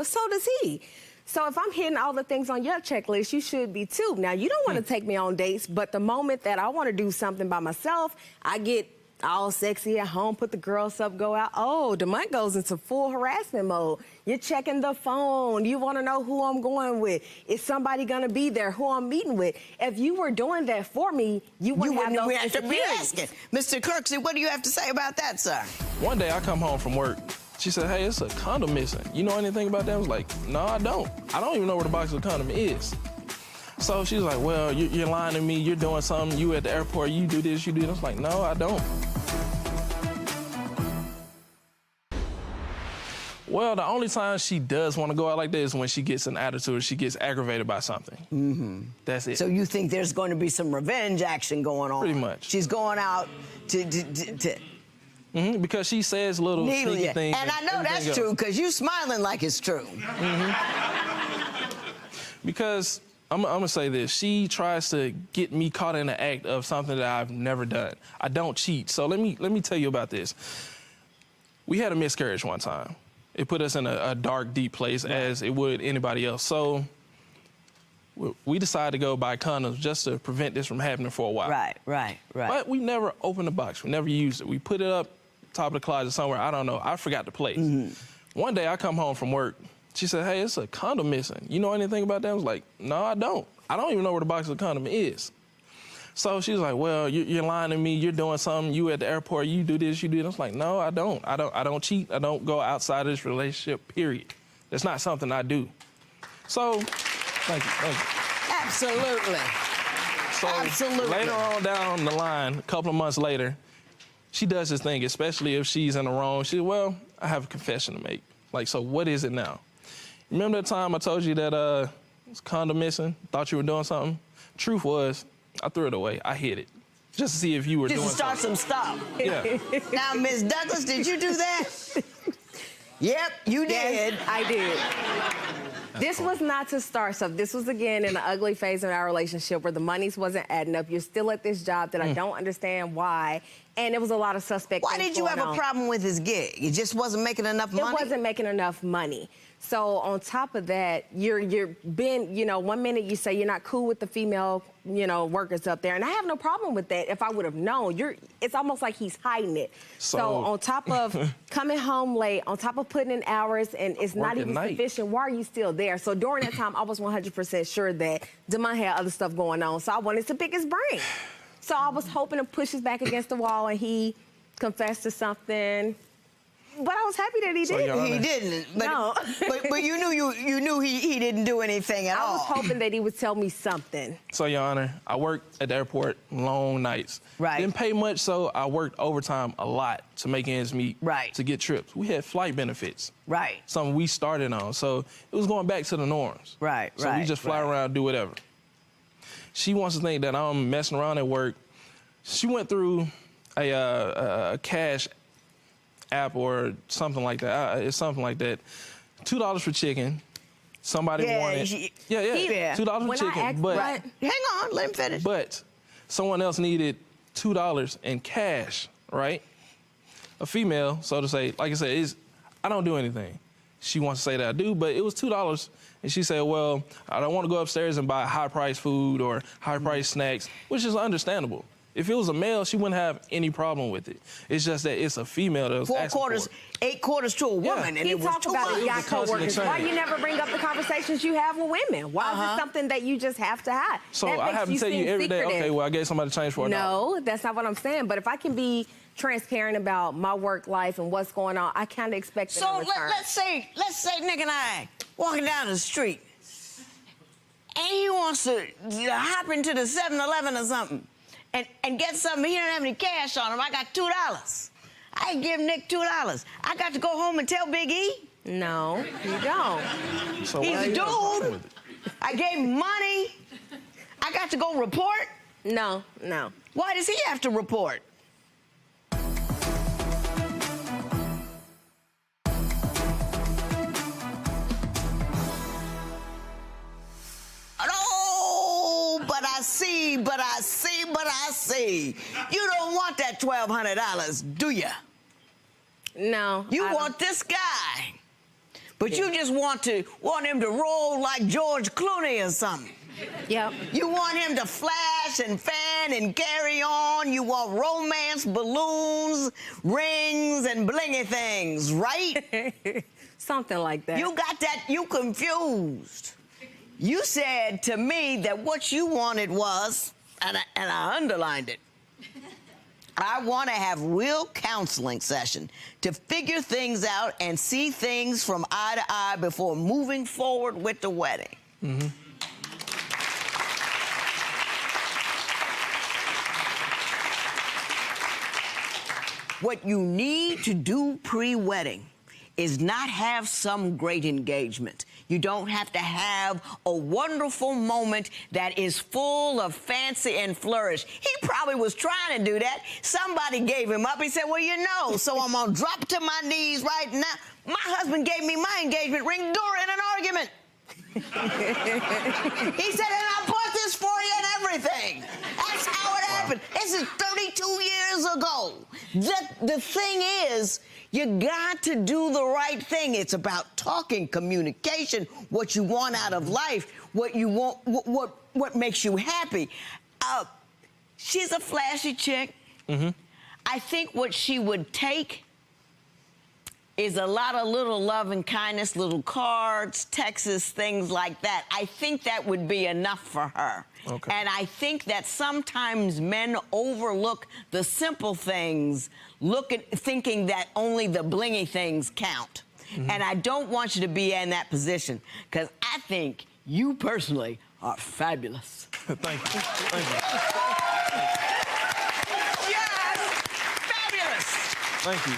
so does he. So if I'm hitting all the things on your checklist, you should be too. Now, you don't want to take me on dates, but the moment that I want to do something by myself, I get all sexy at home, put the girls up, go out. Oh, Demont goes into full harassment mode. You're checking the phone. You want to know who I'm going with. Is somebody going to be there, who I'm meeting with? If you were doing that for me, you wouldn't have no have to be asking. Mr. Kirksey, what do you have to say about that, sir? One day I come home from work. She said, hey, it's a condom missing. You know anything about that? I was like, no, I don't. I don't even know where the box of the condom is. So she was like, well, you're lying to me. You're doing something. You at the airport. You do this, you do that. I was like, no, I don't. Well, the only time she does want to go out like this is when she gets an attitude or she gets aggravated by something. Mm-hmm. That's it. So you think there's going to be some revenge action going on? Pretty much. She's going out to Mm-hmm, because she says little sneaky things. And I know that's true because you smiling like it's true. Mm-hmm. Because I'm gonna say this, she tries to get me caught in the act of something that I've never done. I don't cheat. So let me tell you about this. We had a miscarriage one time. It put us in a dark, deep place, as it would anybody else. So we decided to go buy condoms just to prevent this from happening for a while. Right. But we never opened the box. We never used it. We put it up top of the closet somewhere. I don't know. I forgot the place. Mm-hmm. One day I come home from work. She said, hey, it's a condom missing. You know anything about that? I was like, no, I don't. I don't even know where the box of the condom is. So she was like, well, you're lying to me. You're doing something. You at the airport. You do this, you do that. I was like, no, I don't. I don't cheat. I don't go outside of this relationship, period. That's not something I do. So, thank you. Absolutely. So Absolutely. Later on down the line, a couple of months later, she does this thing, especially if she's in the wrong. She said, well, I have a confession to make. Like, so what is it now? Remember that time I told you that it's condom missing? Thought you were doing something? Truth was, I threw it away. I hid it. Just to see if you were doing something. Just to start some stuff. Yeah. Now, Ms. Douglas, did you do that? Yep, you did. Yes, I did. This was not to start stuff. This was, again, in an ugly phase in our relationship where the monies wasn't adding up. You're still at this job that I don't understand why. And it was a lot a suspect. Why did you have a problem with his gig? It just wasn't making enough money? It wasn't making enough money. So on top of that, you're been, you know, one minute you say you're not cool with the female, you know, workers up there. And I have no problem with that. If I would have known, it's almost like he's hiding it. So on top of coming home late, on top of putting in hours and it's not even sufficient, why are you still there? So during that time, I was 100% sure that Demont had other stuff going on. So I wanted to pick his brain. So I was hoping to push his back against the wall and he confessed to something. But I was happy that he didn't. He didn't. But, no. but you knew he didn't do anything at all. I was hoping that he would tell me something. So, Your Honor, I worked at the airport long nights. Right. Didn't pay much, so I worked overtime a lot to make ends meet. Right. To get trips. We had flight benefits. Right. Something we started on. So it was going back to the norms. Right. So we just fly around, do whatever. She wants to think that I'm messing around at work. She went through a cash app or something like that. It's something like that. $2 for chicken. Somebody wanted. $2 for chicken. But hang on, let him finish. But someone else needed $2 in cash, right? A female, so to say, like I said, I don't do anything. She wants to say that I do, but it was $2. And she said, well, I don't want to go upstairs and buy high-priced food or high-priced snacks, which is understandable. If it was a male, she wouldn't have any problem with it. It's just that it's a female that was asking for it. 8/4 to a woman, and he it was talked too about much. it. Got coworkers. Why you never bring up the conversations you have with women? Why is it something that you just have to hide? So that I have to tell you every day, okay, well, I gave somebody change for $1. No, that's not what I'm saying. But if I can be transparent about my work life and what's going on, I kind of expect it in return. let's say Nick and I walking down the street, and he wants to hop into the 7-Eleven or something and get something. He don't have any cash on him. I got $2. I give Nick $2. I got to go home and tell Big E? No, you don't. So He's a dude. I gave him money. I got to go report? No. Why does he have to report? Oh, but I see. You don't want that $1,200, do you? No. You want this guy. But you just want him to roll like George Clooney or something. Yep. You want him to flash and fan and carry on. You want romance, balloons, rings, and blingy things, right? Something like that. You got that, you confused. You said to me that what you wanted was, and I underlined it, I want to have real counseling session to figure things out and see things from eye to eye before moving forward with the wedding. Mm-hmm. What you need to do pre-wedding is not have some great engagement. You don't have to have a wonderful moment that is full of fancy and flourish. He probably was trying to do that. Somebody gave him up. He said, well, you know, so I'm gonna drop to my knees right now. My husband gave me my engagement ring during an argument. He said, and I bought this for you and everything. That's how it happened. This is 32 years ago. The thing is, you got to do the right thing. It's about talking, communication, what you want out of life, what you want, what makes you happy. She's a flashy chick. Mm-hmm. I think what she would take is a lot of little love and kindness, little cards, texts, things like that. I think that would be enough for her. Okay. And I think that sometimes men overlook the simple things, thinking that only the blingy things count. Mm-hmm. And I don't want you to be in that position, because I think you personally are fabulous. Thank you. Yes, fabulous. Thank you.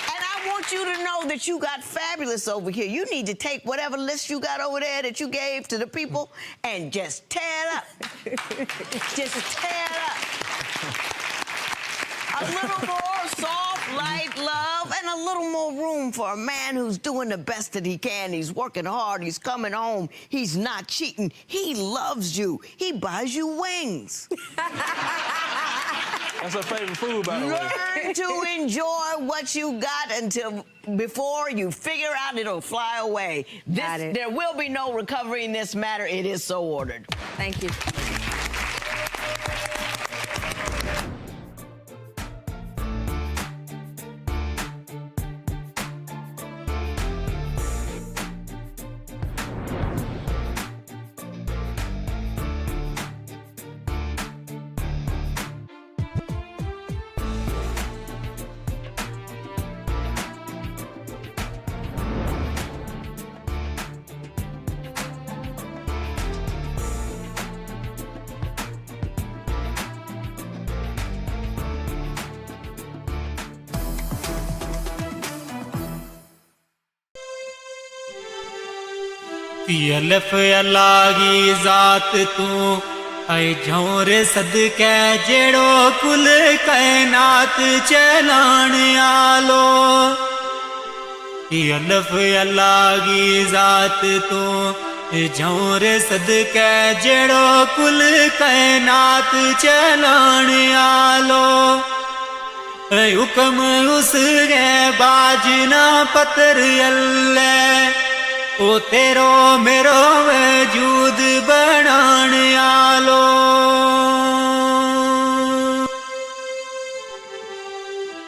I want you to know that you got fabulous over here. You need to take whatever list you got over there that you gave to the people and just tear it up. Just tear it up. A little more soft, light love, and a little more room for a man who's doing the best that he can. He's working hard. He's coming home. He's not cheating. He loves you. He buys you wings. That's her favorite food, by the way. Learn to enjoy what you got before you figure out it'll fly away. There will be no recovery in this matter. It is so ordered. Thank you. अल्लाह अल्लाही ज़ात तू ऐ झोरे सदके जेड़ो कुल कायनात चलाण आलो अल्लाह अल्लाही ज़ात तू झोरे सदके जेड़ो कुल कायनात चलाण आलो हुक्म उस गे बाजना पतर अल्लाह ओ तेरो मेरो वजूद बनाण आलो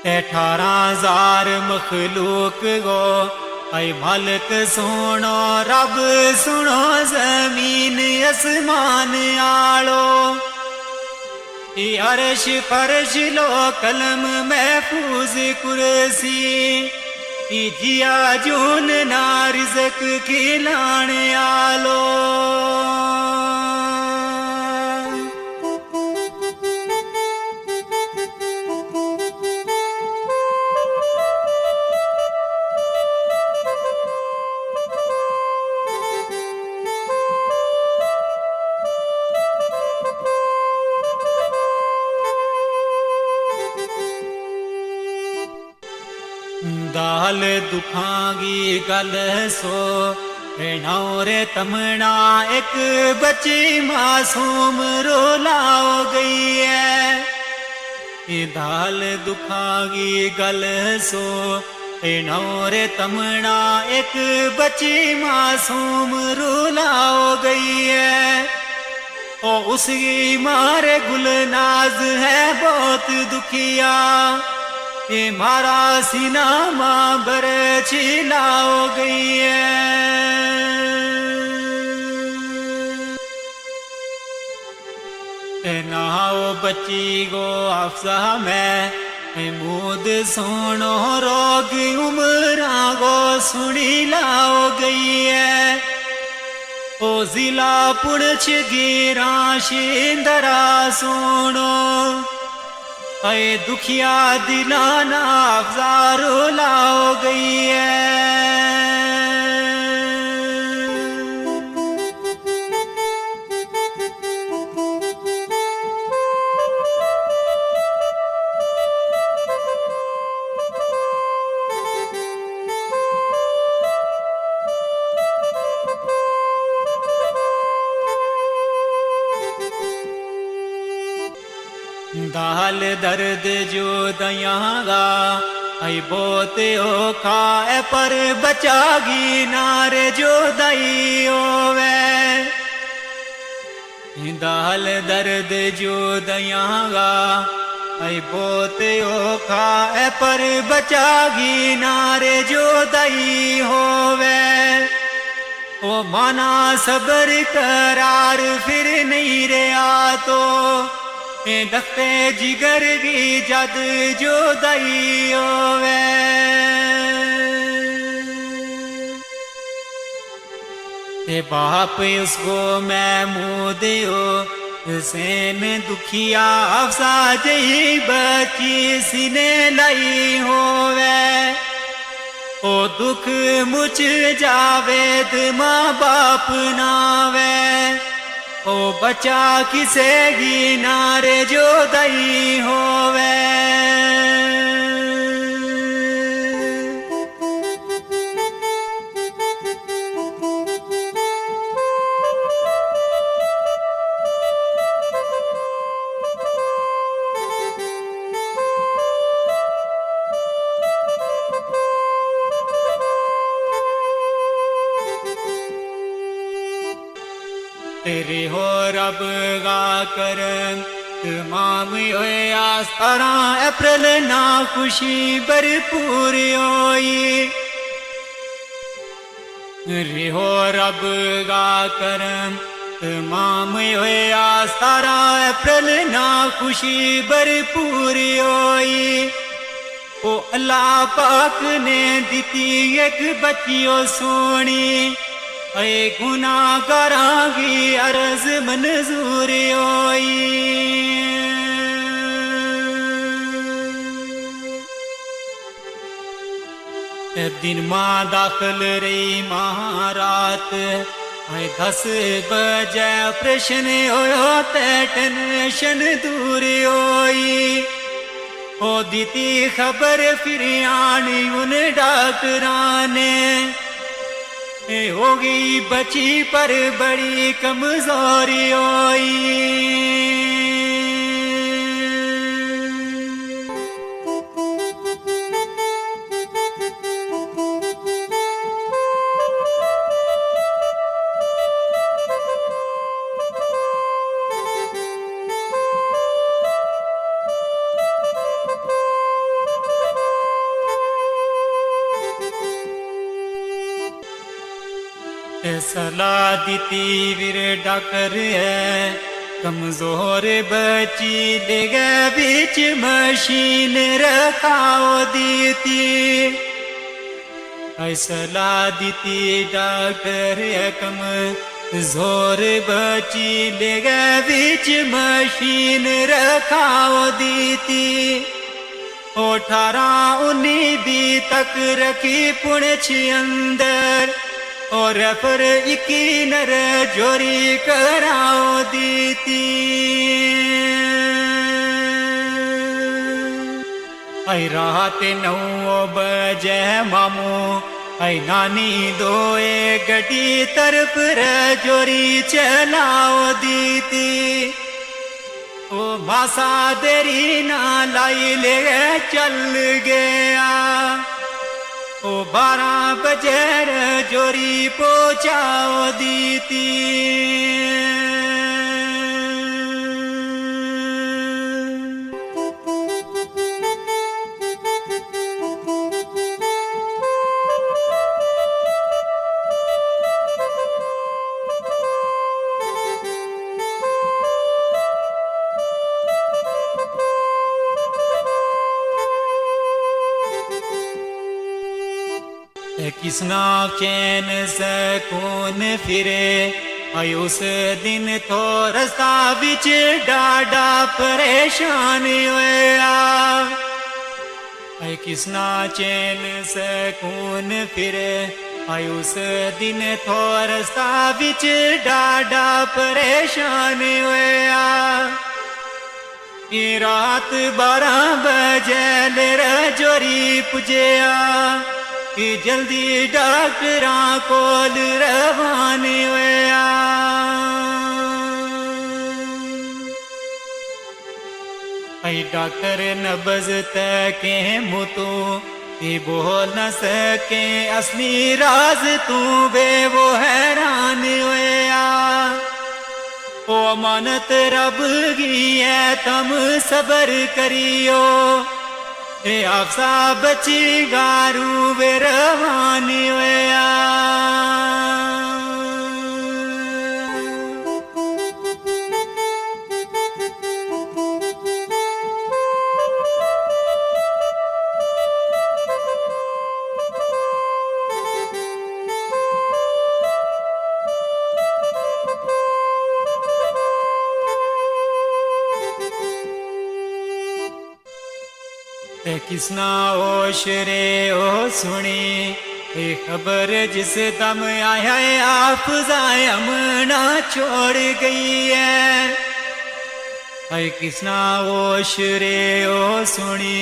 18,000 मखलूक गो ऐ मालिक सुनो रब सुनो जमीन आसमान आलो अर्श फर्श लो कलम महफूज कुर्सी जिया जून ना रिज़्क खिलाने आलो दाल दुखांगी गल सो नौरे तमना एक बच्ची मासूम रोलाओ गई है दाल दुखांगी गल सो नौरे तमना एक बच्ची मासूम रोलाओ गई है ओ उसकी मारे गुलनाज है बहुत दुखिया ये मारा सीना माँ बर छिलाओ गई है नाओ बच्ची गो अफसा में मूद सोनो रोग उमरा गो सुनी लाओ गई है ओ जिला पुणछ गिरा शिंदरा सोनो ऐ दुखिया दिलाना अफजारो लाओ गई है दाल दर्द जो दयांगा ऐ बोते हो खाए पर बचागी नारे जो दई होवे दाल दर्द जो दयांगा ऐ बोते हो खाए पर बचागी नारे जो दई होवे ओ माना सबर करार फिर नहीं रहा तो दस्ते जिगर की जद जो दई होवे बाप उसको मैं मुँह दियो सेन दुखिया अफसा जही बची सिने लाई होवे ओ दुख मुझ जावेद माँ बाप नावे ओ बचा किसे गी नारे जो दई होवे तेरे हो रब गा करम तमाम होए आस 18 अप्रैल ना खुशी भरपूर होई रे हो रब गा करम तमाम होए आस 18 अप्रैल ना खुशी भरपूर होई ओ अल्लाह पाक ने दिती एक बच्चियो सोनी ऐ गुनाह करांगी अर्ज मंजूर होई दिन माँ दाखिल रही महारात 10 बजे ऑपरेशन होयो ते टेंशन दूर होई ओ दीती खबर फिर आनी उन डॉक्टरां ने होगी बची पर बड़ी कमजोरी होई सलाह दीती वीर डॉक्टर है कमजोर बची ले गए बीच मशीन रखाओ दीती सलाह दीती डॉक्टर है कमजोर बची ले गए बीच मशीन रखाओ दीती 18-19 तक रखी पुणछ अंदर और पर इकी नर जोरी कराओ दीती आई रात 9 बजे मामू आई नानी दोए गड्डी तरफ जोरी चलाओ दीती ओ मासा देरी ना लाई ले चल गया ओ 12 बजे जोरी पहुंचाओ दीती किसना चैन सकून फिरे आई उस दिन तो रास्ता बिच डाडा परेशान होया आई किसना चैन सकून फिरे आई उस दिन तो रास्ता बिच डाडा परेशान होया रात 12 बजे जोरी पुजया कि जल्दी डॉक्टरा कोल रवाने होया आई डॉक्टर नब्ज तके मुतू ये बोल न सके असली राज तू बे वो हैरान होया ओ अमानत रब की है तम सबर करियो ए आपसा बची गारू बेरवानी होया किसना होश रे ओ सुनी ये खबर जिस दम आया है आप जायम ना छोड़ गई है ऐ किसना होश रे ओ सुनी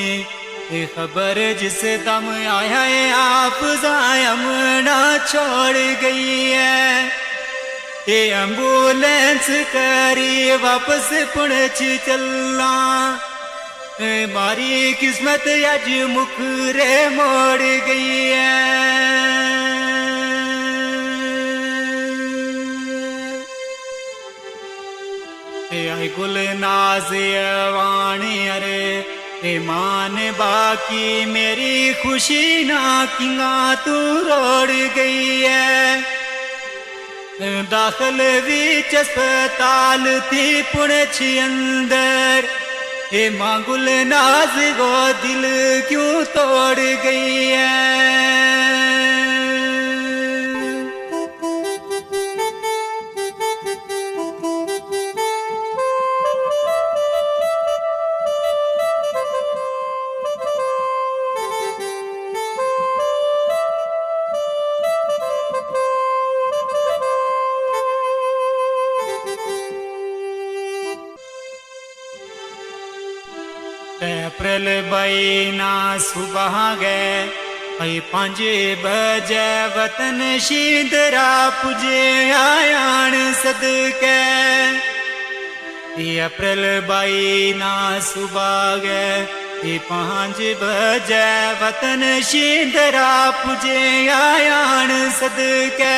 ये खबर जिस दम आया है आप जायम ना छोड़ गई है ये एम्बुलेंस करी वापस पुणछ चलना मारी किस्मत आज मुखरे मोड़ गई है आई गुल नाज वाणी अरे मान बाकी मेरी खुशी ना किंगा तू रोड़ गई है दाखिल बीच अस्पताल थी पुणछ अंदर हे मांगुल नाज गो दिल क्यों तोड़ गई है अप्रैल 22 ना सुबह गए 5 बजे वतन शींदरा पुजे आयान सदके अप्रैल 22 ना सुबह गए 5 बजे वतन शींदरा पुजे आयान सदके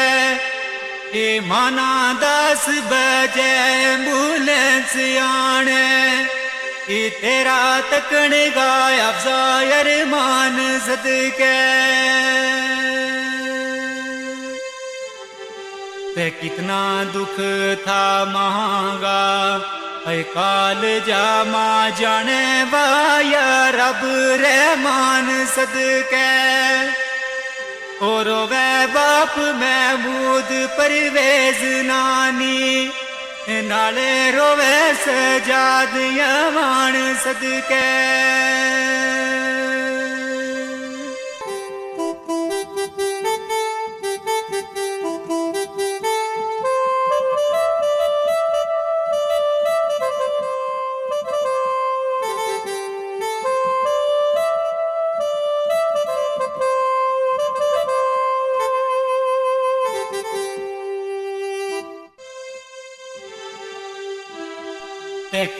माना 10 बजे एम्बुलेंस आने तेरा तकन गाया अफजायर मान सदके ते कितना दुख था महंगा ऐ काल जामा जाने वाया रब रहमान सदके और वे बाप महमूद परवेज नानी नाले रोवे सजाद यमान सदके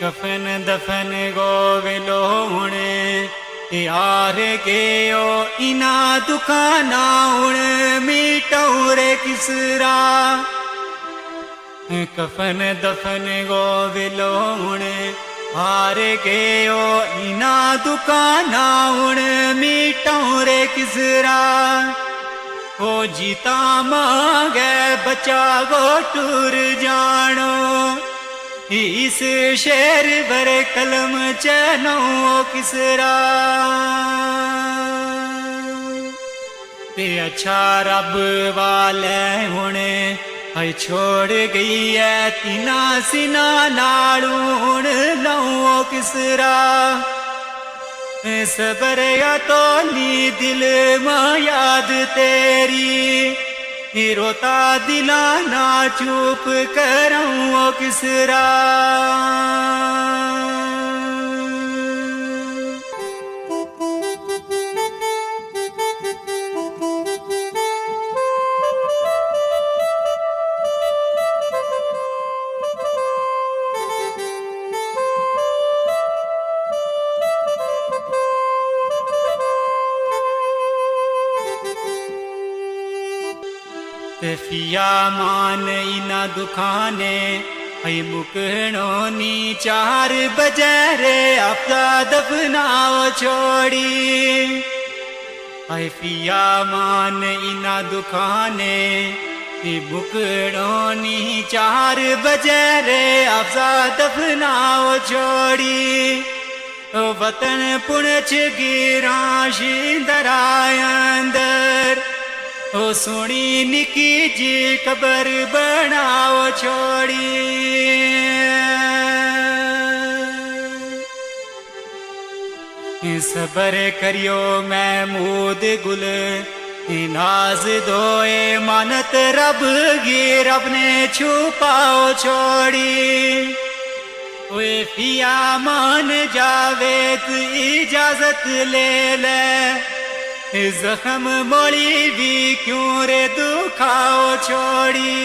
कफन दफन गो विलोणे यार गयो इना दुकाना उण मीटौरे किसरा कफन दफन गो विलोणे हार गयो इना दुकाना उण मीटौरे किसरा ओ जीता मांगे बचा गो टूर जानो इस शेर बर कलम चनो किसरा ते अच्छा रब वाले हुणे है छोड़ गई है तीना सिना नालूण लो किसरा सबर या तो नी दिल में याद तेरी रोता दिला ना चुप करूं किसरा फिया मान इना दुखाने है मुकनो नी 4 बजे रे आपका दफनाओ छोड़ी है फिया मान इना दुखाने है मुकनो नी 4 बजे रे आपका दफनाओ छोड़ी वतन पुणच गिरा शिंदराय अंदर ओ सोनी निकी जी कबर बनाओ छोड़ी सबर करियो महमूद गुल नाज दोए मानत रब गी रब ने छुपाओ छोड़ी ओए फिया मान जावे तू इजाजत ले ले जख्म मोड़ी भी क्यों रे दुखाओ छोड़ी